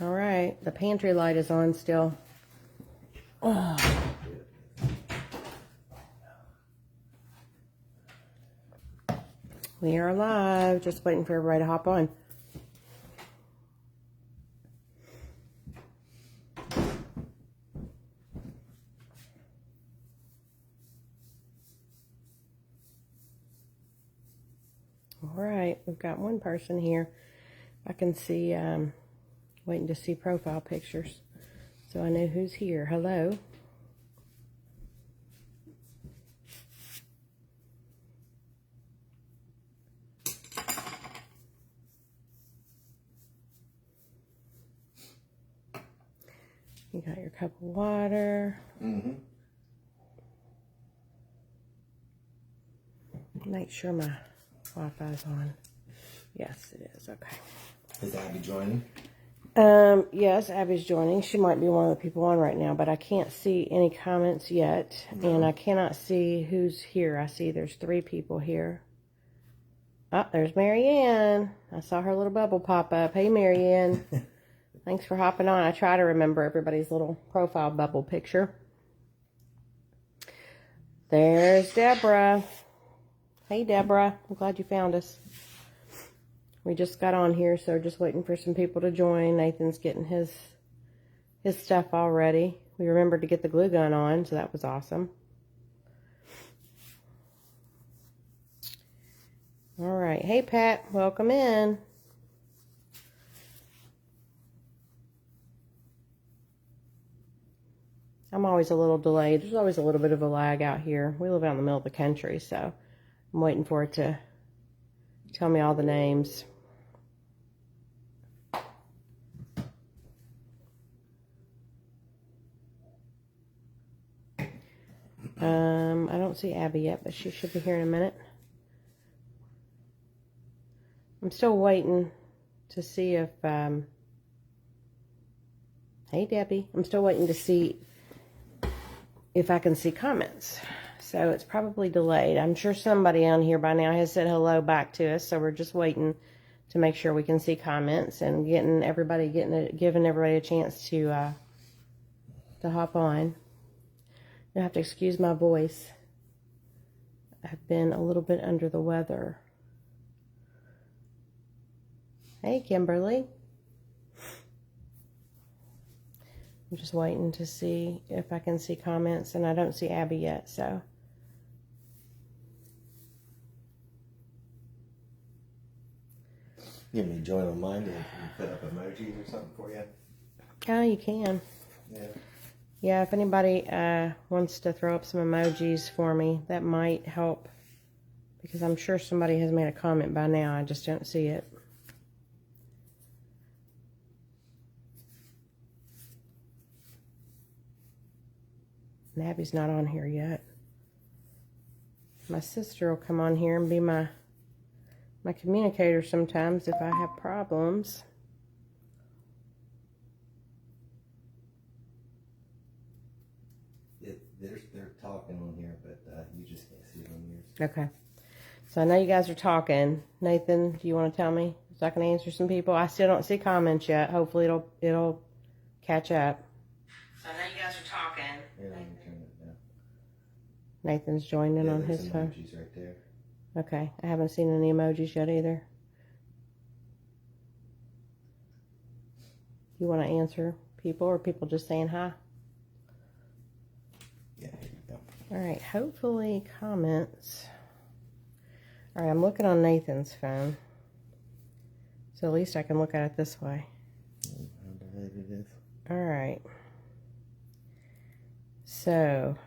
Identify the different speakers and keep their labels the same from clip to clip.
Speaker 1: All right, the pantry light is on still. Oh. We are live, just waiting for everybody to hop on. All right, we've got one person here. I can see, waiting to see profile pictures, so I know who's here. Hello. You got your cup of water.
Speaker 2: Mm-hmm.
Speaker 1: Make sure my Wi-Fi's on. Yes, it is. Okay.
Speaker 2: Is Abby joining?
Speaker 1: Yes, Abby's joining. She might be one of the people on right now, but I can't see any comments yet, and I cannot see who's here. I see there's 3 people here. Oh, there's Marianne. I saw her little bubble pop up. Hey, Marianne. Thanks for hopping on. I try to remember everybody's little profile bubble picture. There's Deborah. Hey, Deborah. I'm glad you found us. We just got on here, so just waiting for some people to join. Nathan's getting his stuff all ready. We remembered to get the glue gun on, so that was awesome. All right. Hey, Pat. Welcome in. I'm always a little delayed. There's always a little bit of a lag out here. We live out in the middle of the country, so I'm waiting for it to tell me all the names. I don't see Abby yet, but she should be here in a minute. I'm still waiting to see if, hey Debbie, I'm still waiting to see if I can see comments. So it's probably delayed. I'm sure somebody on here by now has said hello back to us, so we're just waiting to make sure we can see comments and giving everybody a chance to hop on. You'll have to excuse my voice. I've been a little bit under the weather. Hey, Kimberly. I'm just waiting to see if I can see comments, and I don't see Abby yet, so.
Speaker 2: You want me to join on mine and put up emojis or something for you?
Speaker 1: Oh, you can.
Speaker 2: Yeah.
Speaker 1: Yeah, if anybody wants to throw up some emojis for me, that might help, because I'm sure somebody has made a comment by now. I just don't see it. And Abby's not on here yet. My sister will come on here and be my communicator sometimes if I have problems.
Speaker 2: They're talking on here, but you just can't see it on yours.
Speaker 1: Okay. So I know you guys are talking. Nathan, do you want to tell me so I can answer some people? I still don't see comments yet. Hopefully it'll catch up. So I know you guys are talking.
Speaker 2: Yeah, let me turn it down.
Speaker 1: Nathan's joined in on his phone.
Speaker 2: Emojis right there.
Speaker 1: Okay. I haven't seen any emojis yet either. You want to answer people, or people just saying hi?
Speaker 2: Yeah, here you go.
Speaker 1: All right. Hopefully comments. All right. I'm looking on Nathan's phone. So at least I can look at it this way.
Speaker 2: How delayed it is.
Speaker 1: All right. So.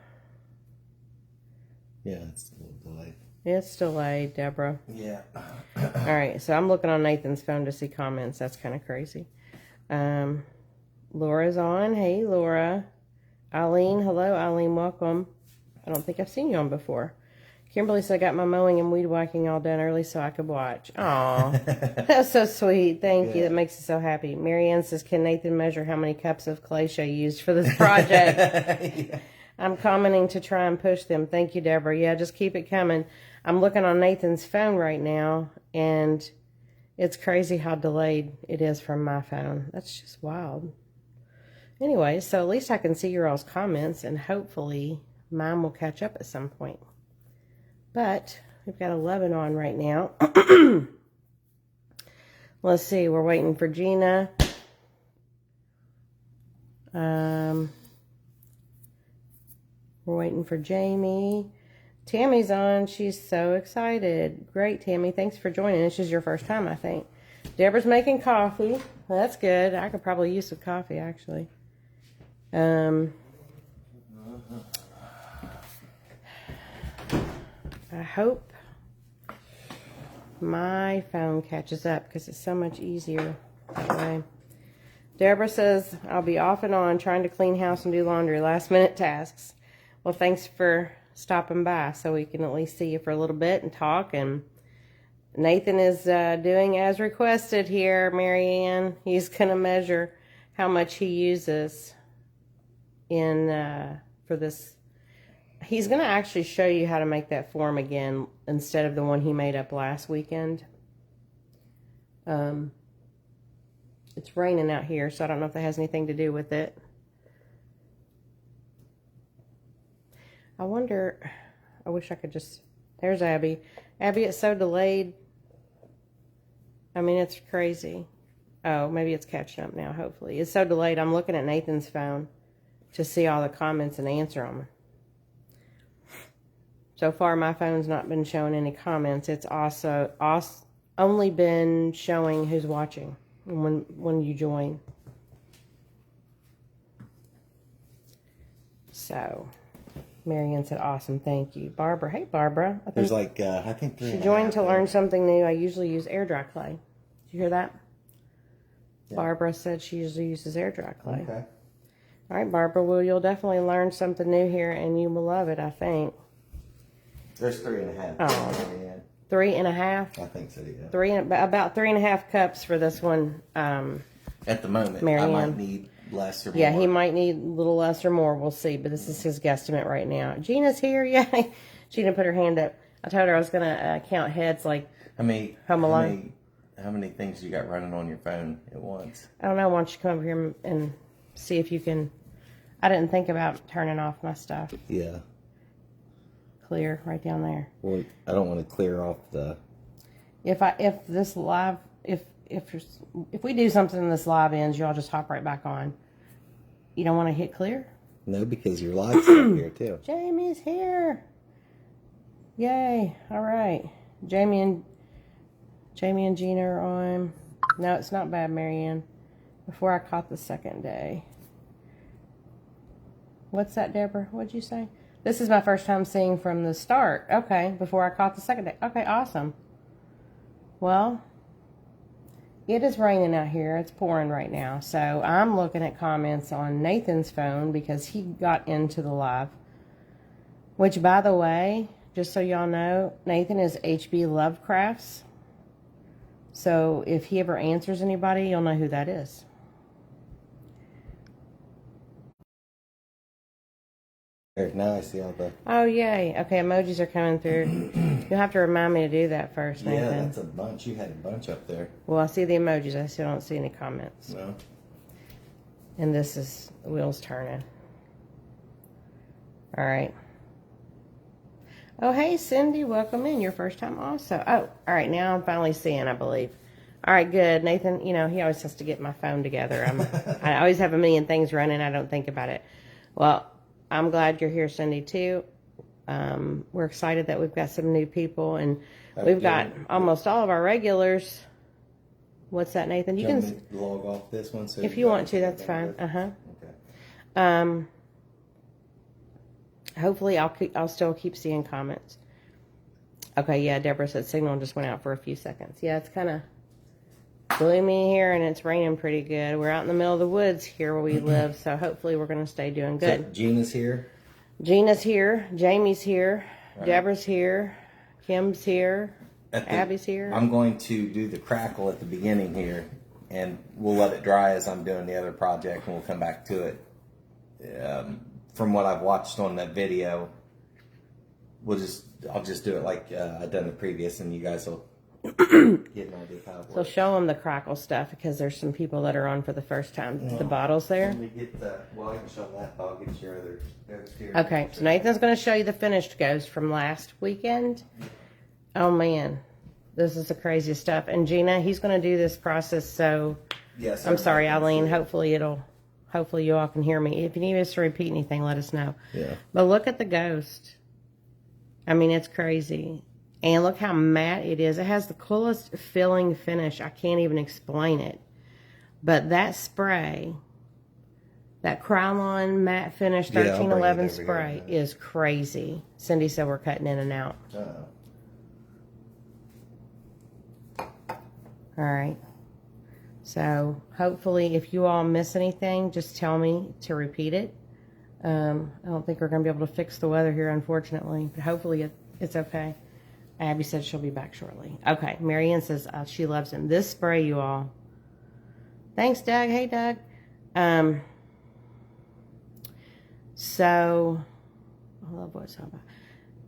Speaker 2: Yeah, it's a little delayed.
Speaker 1: It's delayed, Deborah.
Speaker 2: Yeah.
Speaker 1: All right, so I'm looking on Nathan's phone to see comments. That's kind of crazy. Laura's on. Hey, Laura. Eileen, hello, Eileen, welcome. I don't think I've seen you on before. Kimberly said I got my mowing and weed whacking all done early so I could watch. Aw, that's so sweet. Thank you. That makes me so happy. Marianne says, can Nathan measure how many cups of ClayShay used for this project? Yeah. I'm commenting to try and push them. Thank you, Deborah. Yeah, just keep it coming. I'm looking on Nathan's phone right now, and It's crazy how delayed it is from my phone. That's just wild. Anyway, so at least I can see your all's comments, and hopefully mine will catch up at some point. But we've got 11 on right now. Let's see, we're waiting for Gina. We're waiting for Jamie. Tammy's on. She's so excited. Great, Tammy. Thanks for joining. This is your first time, I think. Deborah's making coffee. That's good. I could probably use some coffee, actually. I hope my phone catches up because it's so much easier that way. Deborah says, I'll be off and on trying to clean house and do laundry, last minute tasks. Well, thanks for stopping by so we can at least see you for a little bit and talk. And Nathan is doing as requested here, Marianne. He's going to measure how much he uses in for this. He's going to actually show you how to make that form again instead of the one he made up last weekend. It's raining out here, so I don't know if that has anything to do with it. I wonder, I wish I could just, there's Abby. Abby, it's so delayed. I mean, it's crazy. Oh, maybe it's catching up now, hopefully. It's so delayed, I'm looking at Nathan's phone to see all the comments and answer them. So far, my phone's not been showing any comments. It's also only been showing who's watching when you join. So, Marianne said, awesome, thank you. Barbara, hey Barbara.
Speaker 2: There's like, I think 3
Speaker 1: She joined to learn something new. I usually use air dry clay. Did you hear that? Yeah. Barbara said she usually uses air dry clay.
Speaker 2: Okay.
Speaker 1: All right, Barbara, well, you'll definitely learn something new here, and you will love it, I think.
Speaker 2: There's 3.5.
Speaker 1: Oh, 3.5?
Speaker 2: I think so, yeah.
Speaker 1: About 3.5 cups for this one.
Speaker 2: At the moment,
Speaker 1: Marianne.
Speaker 2: I might need less or more.
Speaker 1: Yeah, he might need a little less or more. We'll see, but this is his guesstimate right now. Gina's here, yay. Gina put her hand up. I told her I was going to count heads like Home Alone.
Speaker 2: How many things you got running on your phone at once?
Speaker 1: I don't know. Why don't you come over here and see if you can. I didn't think about turning off my stuff.
Speaker 2: Yeah.
Speaker 1: Clear right down there.
Speaker 2: Well, I don't want to clear off the.
Speaker 1: If we do something and this live ends, y'all just hop right back on. You don't want to hit clear?
Speaker 2: No, because your live's up here too.
Speaker 1: Jamie's here. Yay! All right, Jamie and Gina are on. No, it's not bad, Marianne. Before I caught the second day. What's that, Deborah? What'd you say? This is my first time seeing from the start. Okay, before I caught the second day. Okay, awesome. Well, it is raining out here. It's pouring right now. So I'm looking at comments on Nathan's phone because he got into the live. Which, by the way, just so y'all know, Nathan is HB Lovecrafts. So if he ever answers anybody, you'll know who that is.
Speaker 2: Now I see all the.
Speaker 1: Oh, yay. Okay, emojis are coming through. You'll have to remind me to do that first, Nathan.
Speaker 2: Yeah, that's a bunch. You had a bunch up there.
Speaker 1: Well, I see the emojis. I still don't see any comments.
Speaker 2: No.
Speaker 1: And this is the wheels turning. All right. Oh, hey, Cindy. Welcome in. Your first time also. Oh, all right. Now I'm finally seeing, I believe. All right, good. Nathan, you know, he always has to get my phone together. I always have a million things running. I don't think about it. Well, I'm glad you're here, Cindy, too. We're excited that we've got some new people, and we've got almost all of our regulars. What's that, Nathan? You can
Speaker 2: log off this one. So
Speaker 1: if you want to, that's fine. Okay. Hopefully, I'll still keep seeing comments. Okay, yeah. Deborah said signal just went out for a few seconds. Yeah, it's kind of gloomy here, and it's raining pretty good. We're out in the middle of the woods here where we live, so hopefully we're going to stay doing good.
Speaker 2: So Gina's here.
Speaker 1: Gina's here. Jamie's here. Right. Deborah's here. Kim's here. Abby's here.
Speaker 2: I'm going to do the crackle at the beginning here, and we'll let it dry as I'm doing the other project, and we'll come back to it. From what I've watched on that video, I'll just do it like I've done the previous, and you guys will get an idea of how it
Speaker 1: So
Speaker 2: works.
Speaker 1: show them the crackle stuff because there's some people that are on for the first time. The bottles there.
Speaker 2: Let me get the, well, I can show that, but I'll get your other ghost here.
Speaker 1: Okay, so Nathan's going to show you the finished ghost from last weekend. Oh man, this is the craziest stuff. And Gina, he's going to do this process. So
Speaker 2: Yes,
Speaker 1: I'm sorry,
Speaker 2: everybody can
Speaker 1: Eileen.
Speaker 2: see it.
Speaker 1: Hopefully you all can hear me. If you need us to repeat anything, let us know.
Speaker 2: Yeah.
Speaker 1: But look at the ghost. I mean, it's crazy. And look how matte it is. It has the coolest filling finish. I can't even explain it. But that spray, that Krylon matte finish
Speaker 2: Yeah, I'll bring it
Speaker 1: 1311
Speaker 2: over
Speaker 1: spray
Speaker 2: here.
Speaker 1: is crazy. Cindy said we're cutting in and out.
Speaker 2: Uh-oh.
Speaker 1: All right. So hopefully if you all miss anything, just tell me to repeat it. I don't think we're going to be able to fix the weather here, unfortunately. But hopefully it's okay. Abby said she'll be back shortly. Okay. Marianne says she loves him. This spray, you all. Thanks, Doug. Hey, Doug. So, I love what it's all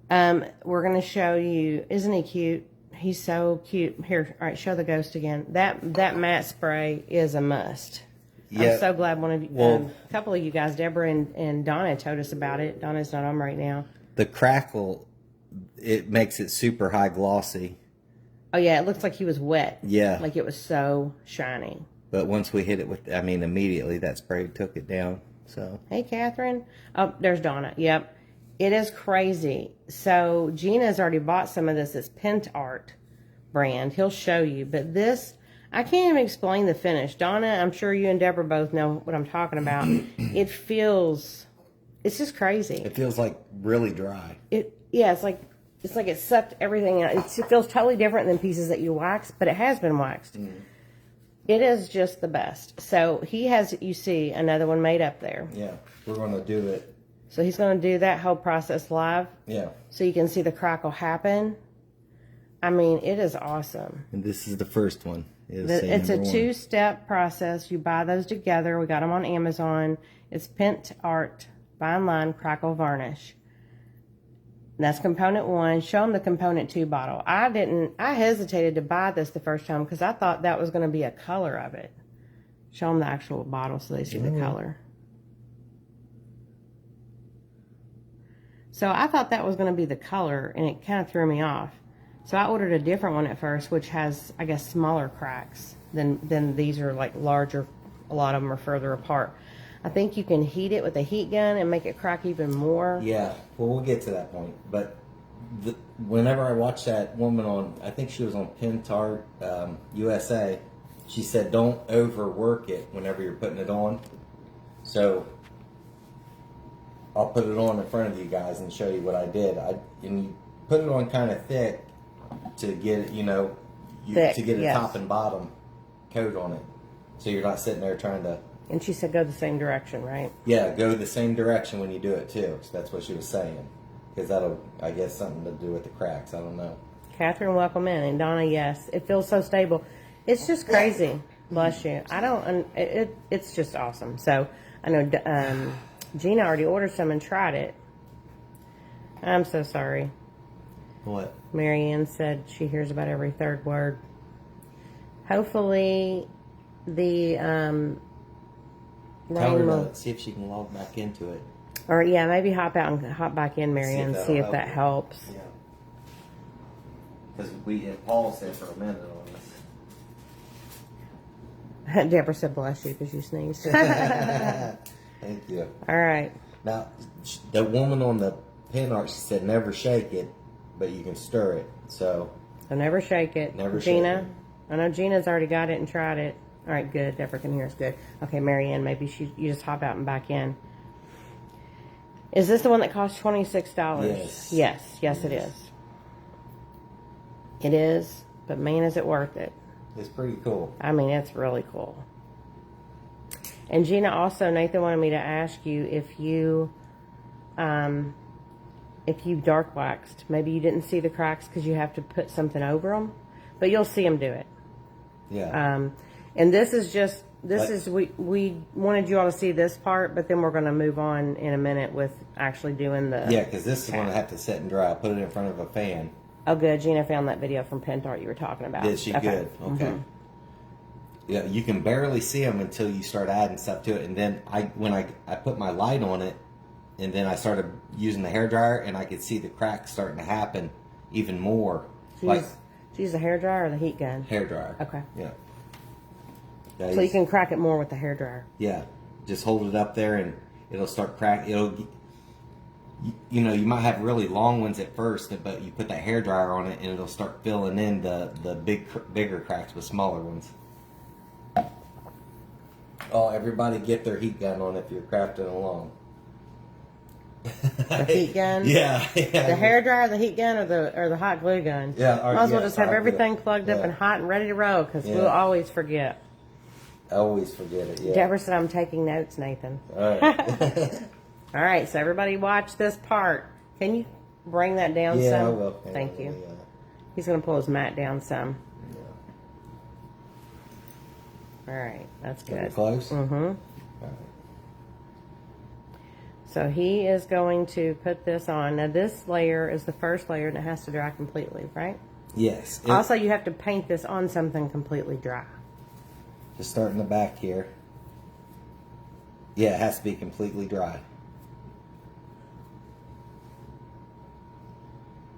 Speaker 1: about. We're going to show you. Isn't he cute? He's so cute. Here, all right, show the ghost again. That matte spray is a must.
Speaker 2: Yeah.
Speaker 1: I'm so glad one of you,
Speaker 2: Well,
Speaker 1: a couple of you guys, Deborah and Donna, told us about it. Donna's not on right now.
Speaker 2: the crackle, it makes it super high glossy.
Speaker 1: Oh yeah, it looks like he was wet.
Speaker 2: Yeah.
Speaker 1: Like it was so shiny.
Speaker 2: But once we hit it with, I mean, immediately that spray took it down. So
Speaker 1: Hey, Catherine. Oh, there's Donna. Yep. It is crazy. So Gina's already bought some of this. It's Pent Art brand. He'll show you. But this, I can't even explain the finish. Donna, I'm sure you and Deborah both know what I'm talking about. It feels, it's just crazy.
Speaker 2: it feels like really dry.
Speaker 1: Yeah, it's like it sucked everything out. It feels totally different than pieces that you wax, but it has been waxed. It is just the best. So he has, you see, another one made up there.
Speaker 2: Yeah. We're going to do it.
Speaker 1: So he's going to do that whole process live.
Speaker 2: Yeah.
Speaker 1: So you can see the crackle happen. I mean, it is awesome.
Speaker 2: And this is the first one.
Speaker 1: It's a two-step process. You buy those together. We got them on Amazon. It's Pent Art Fine Line Crackle Varnish. That's component 1. Show them the component 2 bottle. I hesitated to buy this the first time because I thought that was going to be a color of it. Show them the actual bottle so they see the color. So I thought that was going to be the color, and it kind of threw me off. So I ordered a different one at first, which has, I guess, smaller cracks than these are like larger. A lot of them are further apart. I think you can heat it with a heat gun and make it crack even more.
Speaker 2: Yeah. Well, we'll get to that point. But whenever I watched that woman on, I think she was on Pentart USA, she said don't overwork it whenever you're putting it on. So I'll put it on in front of you guys and show you what I did. And you put it on kind of thick to get it, to get a top and bottom coat on it. So you're not sitting there trying to...
Speaker 1: And she said go the same direction, right?
Speaker 2: Yeah, go the same direction when you do it too. So that's what she was saying. Because that'll, I guess, something to do with the cracks. I don't know.
Speaker 1: Catherine, welcome in. And Donna, yes. It feels so stable. It's just crazy. Bless you. It's just awesome. So I know Gina already ordered some and tried it. I'm so sorry.
Speaker 2: What?
Speaker 1: Marianne said she hears about every third word. Hopefully the
Speaker 2: Tell
Speaker 1: rain
Speaker 2: her
Speaker 1: will...
Speaker 2: to see if she can log back into it.
Speaker 1: Or yeah, maybe hop out and hop back in, Marianne, see if that helps.
Speaker 2: Yeah. Because we had paused there for a minute on this.
Speaker 1: Deborah said bless you because you sneezed.
Speaker 2: Thank you.
Speaker 1: All right.
Speaker 2: Now, the woman on the pin art, she said never shake it, but you can stir it. So
Speaker 1: never shake it.
Speaker 2: Never
Speaker 1: Gina,
Speaker 2: shake it.
Speaker 1: I know Gina's already got it and tried it. All right, good. Deborah can hear us good. Okay, Marianne, maybe you just hop out and back in. Is this the one that costs $26?
Speaker 2: Yes.
Speaker 1: Yes, it is. It is, but man, is it worth it.
Speaker 2: It's pretty cool.
Speaker 1: I mean, it's really cool. And Gina, also, Nathan wanted me to ask you if you dark waxed. Maybe you didn't see the cracks because you have to put something over them, but you'll see them do it.
Speaker 2: Yeah.
Speaker 1: And this is just, we wanted you all to see this part, but then we're going to move on in a minute with actually doing the...
Speaker 2: Yeah, because this is one I have to set and dry. I put it in front of a fan.
Speaker 1: Oh, good. Gina found that video from Pentart you were talking about.
Speaker 2: Did she?
Speaker 1: Okay.
Speaker 2: Good. Okay. Yeah, you can barely see them until you start adding stuff to it, and then when I put my light on it, and then I started using the hairdryer, and I could see the cracks starting to happen even more.
Speaker 1: Do you use the hairdryer or the heat gun?
Speaker 2: Hairdryer.
Speaker 1: Okay.
Speaker 2: Yeah.
Speaker 1: So you can crack it more with the hairdryer.
Speaker 2: Yeah. Just hold it up there, and it'll start cracking. You know, you might have really long ones at first, but you put that hairdryer on it, and it'll start filling in the bigger cracks with smaller ones. Oh, everybody get their heat gun on if you're crafting along.
Speaker 1: The heat gun?
Speaker 2: Yeah.
Speaker 1: The hairdryer, the heat gun, or the hot glue gun?
Speaker 2: Yeah.
Speaker 1: Might as well just have everything plugged up and hot and ready to roll, because we'll always forget.
Speaker 2: I always forget it, yeah.
Speaker 1: Deborah said I'm taking notes, Nathan.
Speaker 2: All right.
Speaker 1: All right, so everybody watch this part. Can you bring that down some?
Speaker 2: Yeah, I will.
Speaker 1: Thank you. He's going to pull his mat down some. All right, that's good.
Speaker 2: Close?
Speaker 1: Mm-hmm.
Speaker 2: All right.
Speaker 1: So he is going to put this on. Now this layer is the first layer and it has to dry completely, right?
Speaker 2: Yes.
Speaker 1: Also, you have to paint this on something completely dry.
Speaker 2: Just start in the back here. Yeah, it has to be completely dry.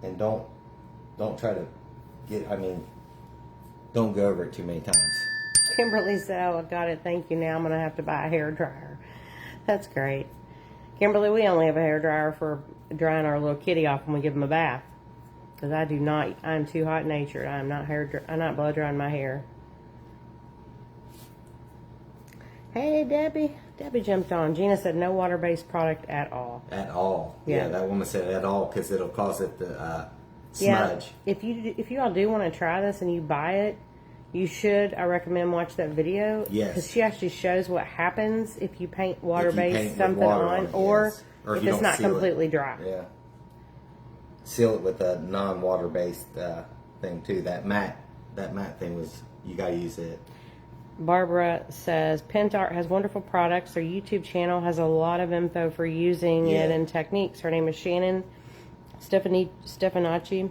Speaker 2: And don't try to don't go over it too many times.
Speaker 1: Kimberly said, oh, I got it. Thank you. Now I'm going to have to buy a hair dryer. That's great. Kimberly, we only have a hair dryer for drying our little kitty off when we give him a bath. Because I'm too hot natured. I'm not blow drying my hair. Hey, Debbie. Debbie jumped on. Gina said no water-based product at all.
Speaker 2: At all. Yeah, that woman said at all because it'll cause it to smudge.
Speaker 1: Yeah, if you all do want to try this and you buy it, you should, I recommend watch that video.
Speaker 2: Yes.
Speaker 1: Because she actually shows what happens if you paint water-based something
Speaker 2: water
Speaker 1: on,
Speaker 2: it,
Speaker 1: or
Speaker 2: yes. Or
Speaker 1: if
Speaker 2: you
Speaker 1: it's
Speaker 2: don't
Speaker 1: not
Speaker 2: seal
Speaker 1: completely dry.
Speaker 2: Yeah. Seal it with a non-water-based thing too. That matte thing was, you gotta use it.
Speaker 1: Barbara says, Pentart has wonderful products. Their YouTube channel has a lot of info for using it and techniques. Her name is Shannon Stefanacci.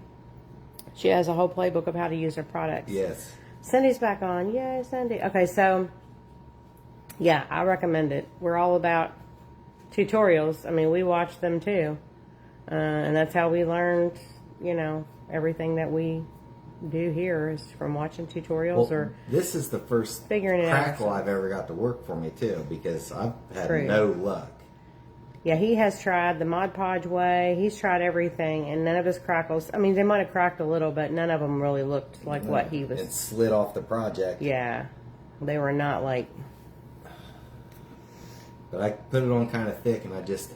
Speaker 1: She has a whole playbook of how to use her products.
Speaker 2: Yes.
Speaker 1: Cindy's back on. Yay, Cindy. Okay, so, yeah, I recommend it. We're all about tutorials. I mean, we watch them too. And that's how we learned, everything that we do here is from watching tutorials. Or
Speaker 2: this is the first
Speaker 1: figuring it out.
Speaker 2: crackle I've ever got to work for me too, because I've had
Speaker 1: True.
Speaker 2: no luck.
Speaker 1: Yeah, he has tried the Mod Podge way. He's tried everything, and none of his crackles. I mean, they might have cracked a little, but none of them really looked like what he was.
Speaker 2: It slid off the project.
Speaker 1: Yeah, they were not like.
Speaker 2: But I put it on kind of thick, and I just.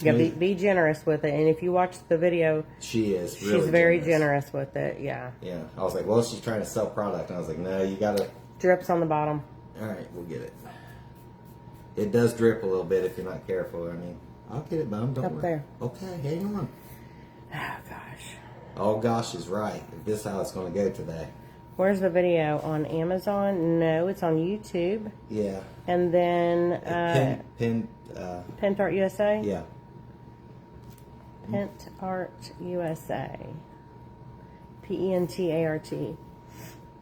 Speaker 1: Yeah, be generous with it, and if you watch the video,
Speaker 2: she is. Really
Speaker 1: she's very generous with it. Yeah.
Speaker 2: Yeah, I was like, well, she's trying to sell product, and I was like, no, you gotta.
Speaker 1: Drips on the bottom.
Speaker 2: All right, we'll get it. It does drip a little bit if you're not careful. I mean, I'll get it, Bum. Don't worry. Up there. Okay, hang on.
Speaker 1: Oh, gosh.
Speaker 2: Oh, gosh is right. If this is how it's going to go today.
Speaker 1: Where's the video? On Amazon? No, it's on YouTube.
Speaker 2: Yeah.
Speaker 1: And then... Pentart USA?
Speaker 2: Yeah.
Speaker 1: Pentart USA. Pentart.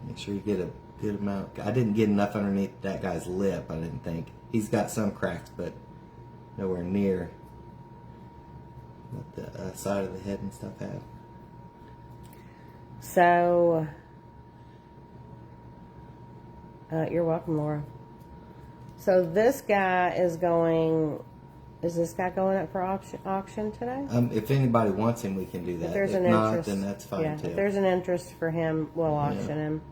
Speaker 2: Make sure you get a good amount. I didn't get enough underneath that guy's lip, I didn't think. He's got some cracks, but nowhere near what the side of the head and stuff have.
Speaker 1: So, you're welcome, Laura. So this guy is going... Is this guy going up for auction today?
Speaker 2: If anybody wants him, we can do that.
Speaker 1: If there's
Speaker 2: an interest, then that's fine too.
Speaker 1: If there's an interest for him, we'll auction him.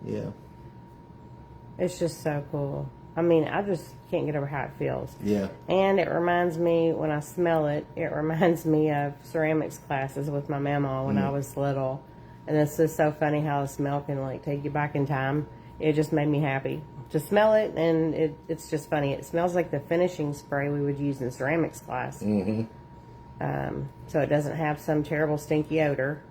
Speaker 2: Yeah.
Speaker 1: It's just so cool. I mean, I just can't get over how it feels.
Speaker 2: Yeah.
Speaker 1: And it reminds me, when I smell it, it reminds me of ceramics classes with my mama when I was little. And it's just so funny how the smell can like take you back in time. It just made me happy to smell it, and it's just funny. It smells like the finishing spray we would use in ceramics class. So it doesn't have some terrible stinky odor.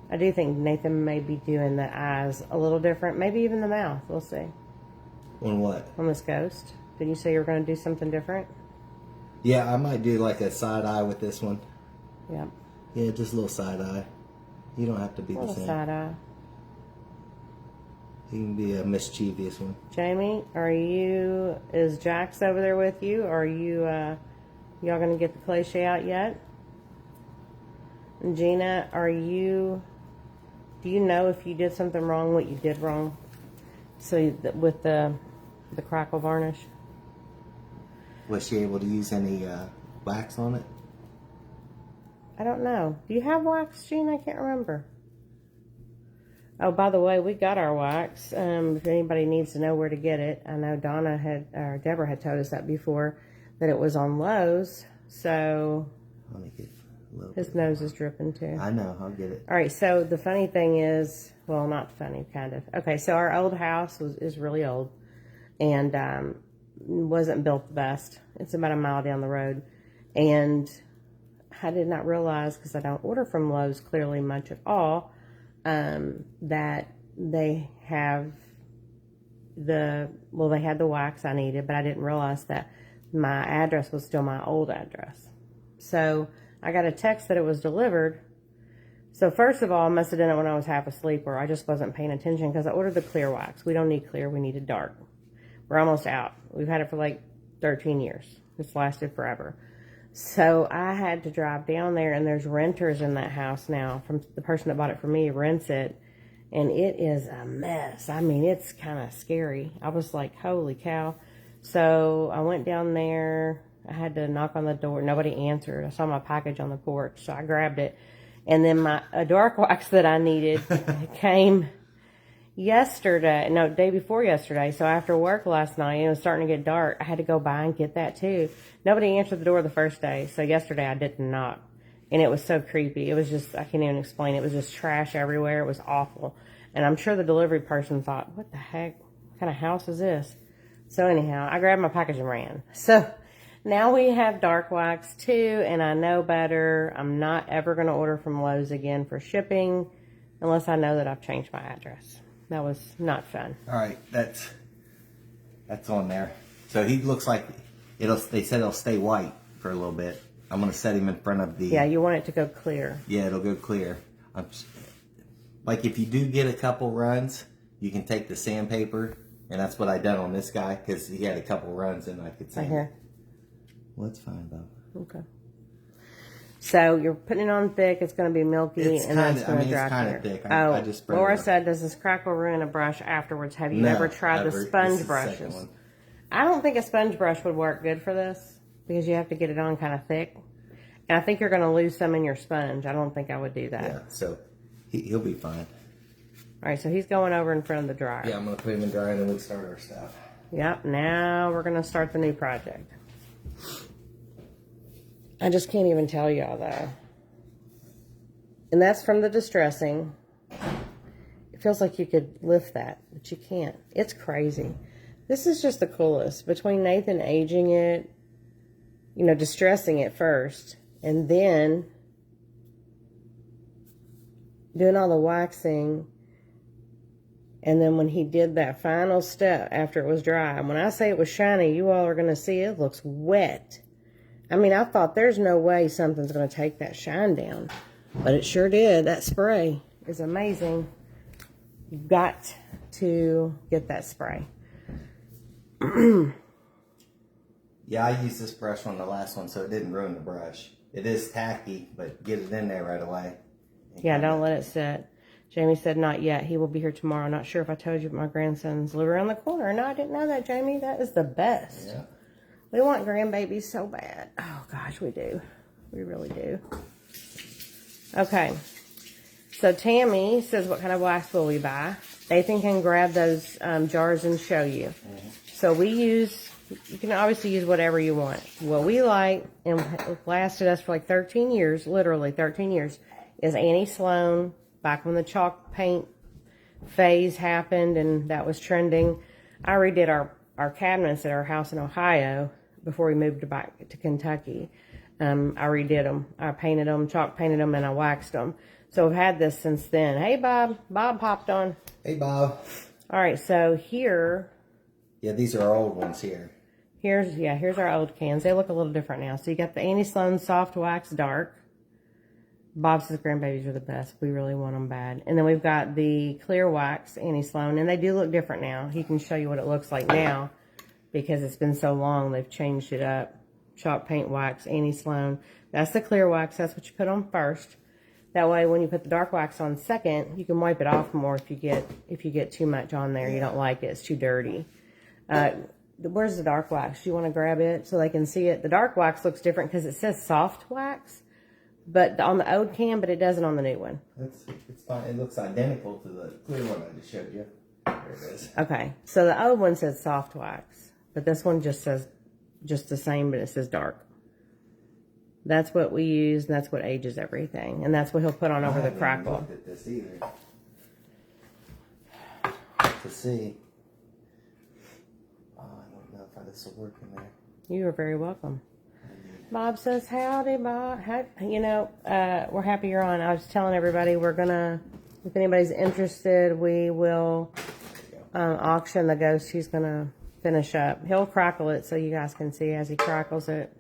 Speaker 1: I do think Nathan may be doing the eyes a little different, maybe even the mouth. We'll see.
Speaker 2: On what?
Speaker 1: On this ghost. Didn't you say you were going to do something different?
Speaker 2: Yeah, I might do like a side eye with this one.
Speaker 1: Yep.
Speaker 2: Yeah, just a little side eye. You don't have to be
Speaker 1: A
Speaker 2: the
Speaker 1: little
Speaker 2: same.
Speaker 1: side eye.
Speaker 2: You can be a mischievous one.
Speaker 1: Jamie, is Jax over there with you? Are you, y'all gonna get the ClayShay out yet? And Gina, do you know if you did something wrong, what you did wrong? So with the crackle varnish?
Speaker 2: Was she able to use any wax on it?
Speaker 1: I don't know. Do you have wax, Gina? I can't remember. Oh, by the way, we got our wax. If anybody needs to know where to get it, I know Deborah had told us that before, that it was on Lowe's. So
Speaker 2: Let me get a little
Speaker 1: his
Speaker 2: bit
Speaker 1: nose
Speaker 2: more.
Speaker 1: is dripping too.
Speaker 2: I know, I'll get it.
Speaker 1: All right, so the funny thing is, well, not funny, kind of. Okay, so our old house is really old and wasn't built the best. It's about a mile down the road. And I did not realize, because I don't order from Lowe's clearly much at all, that they have they had the wax I needed, but I didn't realize that my address was still my old address. So I got a text that it was delivered. So first of all, I must have done it when I was half asleep, or I just wasn't paying attention, because I ordered the clear wax. We don't need clear, we needed dark. We're almost out. We've had it for like 13 years. It's lasted forever. So I had to drive down there, and there's renters in that house now. From the person that bought it for me rents it, and it is a mess. I mean, it's kind of scary. I was like, holy cow. So I went down there. I had to knock on the door. Nobody answered. I saw my package on the porch, so I grabbed it. And then a dark wax that I needed came day before yesterday. So after work last night, it was starting to get dark. I had to go by and get that too. Nobody answered the door the first day. So yesterday I didn't knock. And it was so creepy. It was just, I can't even explain. It was just trash everywhere. It was awful. And I'm sure the delivery person thought, what the heck? What kind of house is this? So anyhow, I grabbed my package and ran. So now we have dark wax too, and I know better. I'm not ever going to order from Lowe's again for shipping unless I know that I've changed my address. That was not fun.
Speaker 2: All right, that's on there. So he looks like they said it'll stay white for a little bit. I'm going to set him in front of the...
Speaker 1: Yeah, you want it to go clear.
Speaker 2: Yeah, it'll go clear. Like if you do get a couple runs, you can take the sandpaper, and that's what I done on this guy, because he had a couple runs and I could sand
Speaker 1: right here.
Speaker 2: Well, it's fine, Bob.
Speaker 1: Okay. So you're putting it on thick. It's going to be milky, and that's going to dry clear.
Speaker 2: It's kind of thick.
Speaker 1: Oh,
Speaker 2: I just spread
Speaker 1: Laura
Speaker 2: it on.
Speaker 1: said, "Does this crackle ruin a brush afterwards?" Have you
Speaker 2: No,
Speaker 1: ever tried the sponge
Speaker 2: This is the second
Speaker 1: brushes?
Speaker 2: one.
Speaker 1: I don't think a sponge brush would work good for this, because you have to get it on kind of thick, and I think you're going to lose some in your sponge. I don't think I would do that.
Speaker 2: Yeah, so he'll be fine.
Speaker 1: All right, so he's going over in front of the dryer.
Speaker 2: Yeah, I'm going to put him in dry and then we'll start our stuff.
Speaker 1: Yep, now we're going to start the new project. I just can't even tell y'all, though. And that's from the distressing. It feels like you could lift that, but you can't. It's crazy. This is just the coolest. Between Nathan aging it, distressing it first, and then doing all the waxing. And then when he did that final step after it was dry, and when I say it was shiny, you all are going to see it looks wet. I mean, I thought there's no way something's going to take that shine down. But it sure did. That spray is amazing. You've got to get that spray.
Speaker 2: Yeah, I used this brush on the last one, so it didn't ruin the brush. It is tacky, but get it in there right away.
Speaker 1: Yeah, don't let it sit. Jamie said not yet. He will be here tomorrow. Not sure if I told you, but my grandsons live around the corner. No, I didn't know that, Jamie. That is the best.
Speaker 2: Yeah.
Speaker 1: We want grandbabies so bad. Oh, gosh, we do. We really do. Okay. So Tammy says, what kind of wax will we buy? Nathan can grab those jars and show you. Mm-hmm. So you can obviously use whatever you want. What we like, and it lasted us for like 13 years, literally 13 years, is Annie Sloan. Back when the chalk paint phase happened and that was trending, I redid our cabinets at our house in Ohio before we moved back to Kentucky. I redid them. I painted them, chalk painted them, and I waxed them. So I've had this since then. Hey, Bob. Bob popped on.
Speaker 2: Hey, Bob.
Speaker 1: All right, so here.
Speaker 2: Yeah, these are our old ones here.
Speaker 1: Here's our old cans. They look a little different now. So you got the Annie Sloan Soft Wax Dark. Bob says grandbabies are the best. We really want them bad. And then we've got the Clear Wax Annie Sloan, and they do look different now. He can show you what it looks like now because it's been so long. They've changed it up. Chalk Paint Wax Annie Sloan. That's the clear wax. That's what you put on first. That way, when you put the dark wax on second, you can wipe it off more if you get too much on there. You don't like it. It's too dirty. Where's the dark wax? Do you want to grab it so they can see it? The dark wax looks different because it says soft wax, but on the old can, but it doesn't on the new one.
Speaker 2: It's fine. It looks identical to the clear one I just showed you. There it is.
Speaker 1: Okay, so the old one says soft wax, but this one just says just the same, but it says dark. That's what we use, and that's what ages everything, and that's what he'll put on over the crackle.
Speaker 2: I haven't looked at this either to see. I don't know if this will work in there.
Speaker 1: You are very welcome. Bob says, howdy, Bob. We're happy you're on. I was telling everybody we're going to, if anybody's interested, we will auction the ghost he's going to finish up. He'll crackle it so you guys can see as he crackles it.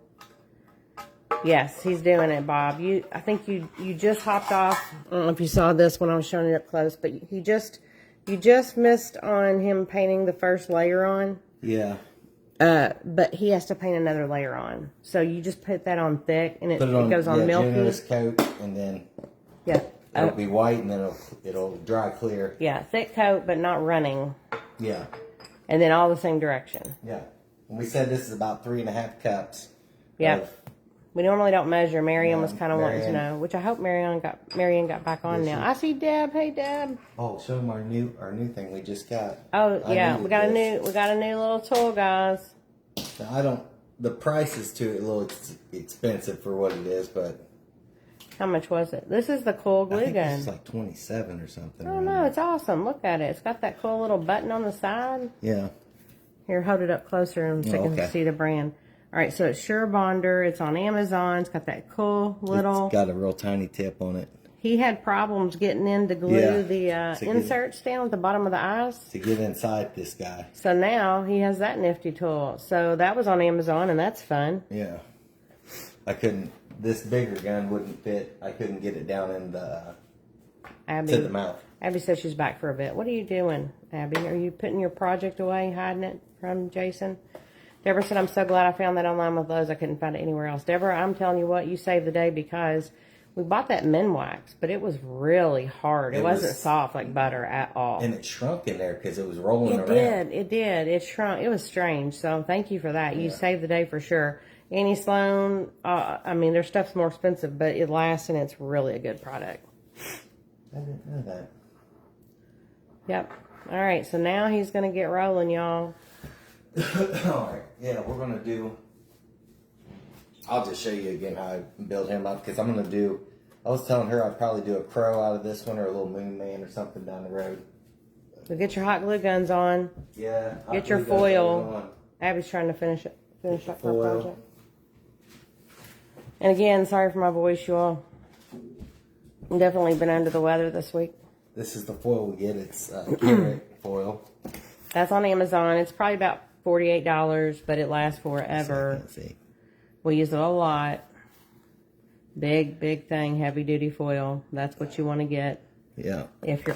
Speaker 1: Yes, he's doing it, Bob. I think you just hopped off. I don't know if you saw this when I was showing it up close, but you just missed on him painting the first layer on.
Speaker 2: Yeah.
Speaker 1: But he has to paint another layer on. So you just put that on thick, and it goes on milky.
Speaker 2: Generous coat, and then it'll be white, and then it'll dry clear.
Speaker 1: Yeah, thick coat, but not running.
Speaker 2: Yeah.
Speaker 1: And then all the same direction.
Speaker 2: Yeah. And we said this is about 3.5 cups.
Speaker 1: Yeah. We normally don't measure. Marion was kind of wanting to know, which I hope Marion got back on now. I see Deb. Hey, Deb.
Speaker 2: Oh, show them our new thing we just got.
Speaker 1: Oh yeah, we got a new little tool, guys.
Speaker 2: Now, the price is a little expensive for what it is, but
Speaker 1: how much was it? This is the cool glue gun.
Speaker 2: This is like 27 or something.
Speaker 1: Oh no, it's awesome. Look at it. It's got that cool little button on the side.
Speaker 2: Yeah.
Speaker 1: Here, hold it up closer and so you can see the brand. All right, so it's Sure Bonder. It's on Amazon. It's got that cool little...
Speaker 2: It's got a real tiny tip on it.
Speaker 1: He had problems getting in to glue the inserts down at the bottom of the eyes.
Speaker 2: To get inside this guy.
Speaker 1: So now he has that nifty tool. So that was on Amazon, and that's fun.
Speaker 2: Yeah. This bigger gun wouldn't fit. I couldn't get it down in to the mouth.
Speaker 1: Abby says she's back for a bit. What are you doing, Abby? Are you putting your project away, hiding it from Jason? Deborah said, I'm so glad I found that online with Lowe's. I couldn't find it anywhere else. Deborah, I'm telling you what, you saved the day because we bought that Minwax, but it was really hard. It wasn't soft like butter at all.
Speaker 2: And it shrunk in there because it was rolling around.
Speaker 1: It did. It shrunk. It was strange. So thank you for that. You saved the day for sure. Annie Sloan, their stuff's more expensive, but it lasts and it's really a good product.
Speaker 2: I didn't know that.
Speaker 1: Yep. All right. So now he's going to get rolling, y'all.
Speaker 2: All right. Yeah, we're going to do... I'll just show you again how I build him up because I'm going to do... I was telling her I'd probably do a crow out of this one or a little moon man or something down the road.
Speaker 1: So get your hot glue guns on.
Speaker 2: Yeah.
Speaker 1: Get your foil. Abby's trying to finish up her project. And again, sorry for my voice, you all. I've definitely been under the weather this week.
Speaker 2: This is the foil we get. It's carrot foil.
Speaker 1: That's on Amazon. It's probably about $48, but it lasts forever.
Speaker 2: I can't see.
Speaker 1: We use it a lot. Big thing, heavy duty foil. That's what you want to get.
Speaker 2: Yeah.
Speaker 1: If you're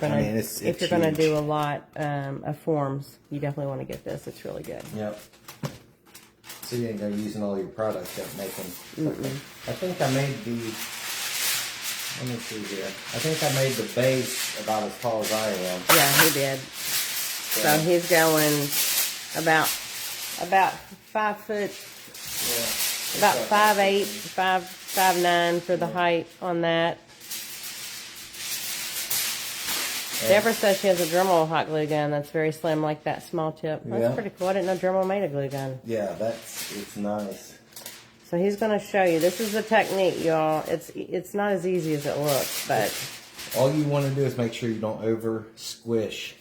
Speaker 1: gonna do a lot of forms, you definitely want to get this. It's really good.
Speaker 2: Yep. So you ain't gonna using all your products that make them. I think I made the. Let me see here. I think I made the base about as tall as I am.
Speaker 1: Yeah, he did. So he's going about 5 foot.
Speaker 2: Yeah.
Speaker 1: About 5'8", 5'9" for the height on that. Deborah says she has a Dremel hot glue gun that's very slim, like that small tip. That's pretty cool. I didn't know Dremel made a glue gun.
Speaker 2: Yeah, it's nice.
Speaker 1: So he's going to show you. This is the technique, y'all. It's not as easy as it looks, but
Speaker 2: all you want to do is make sure you don't over squish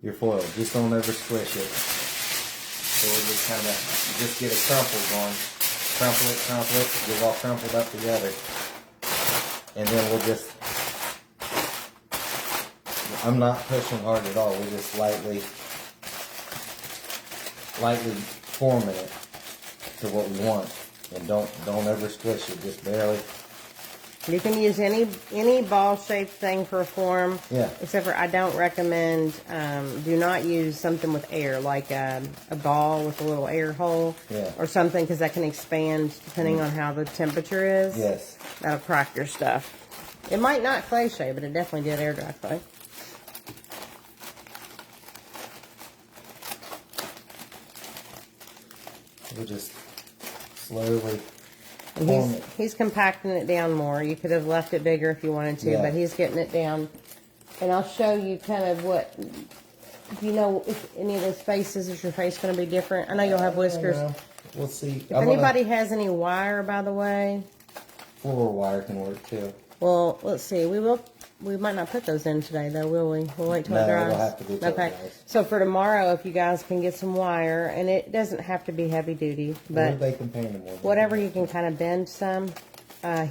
Speaker 2: your foil. Just don't over squish it. So we'll just kind of just get a crumple going. Crumple it, get it all crumpled up together. And then we'll just, I'm not pushing hard at all. We'll just lightly forming it to what we want. And don't over squish it, just barely.
Speaker 1: You can use any ball-shaped thing for a form.
Speaker 2: Yeah.
Speaker 1: Except for I don't recommend, do not use something with air, like a ball with a little air hole.
Speaker 2: Yeah.
Speaker 1: Or something, because that can expand depending on how the temperature is.
Speaker 2: Yes.
Speaker 1: That'll crack your stuff. It might not ClayShay, but it definitely did air dry clay.
Speaker 2: We'll just slowly
Speaker 1: And
Speaker 2: form it.
Speaker 1: he's compacting it down more. You could have left it bigger if you wanted to,
Speaker 2: Yeah.
Speaker 1: but he's getting it down. And I'll show you kind of what, do you know if any of those faces, is your face going to be different? I know you'll have whiskers.
Speaker 2: We'll see.
Speaker 1: If anybody has any wire, by the way,
Speaker 2: Floor wire can work too.
Speaker 1: well, let's see. We might not put those in today, though, will we? We'll wait till it
Speaker 2: No,
Speaker 1: dries.
Speaker 2: it'll have to be till it
Speaker 1: okay.
Speaker 2: dries.
Speaker 1: So for tomorrow, if you guys can get some wire, and it doesn't have to be heavy duty, but
Speaker 2: They can paint them with.
Speaker 1: whatever you can kind of bend some.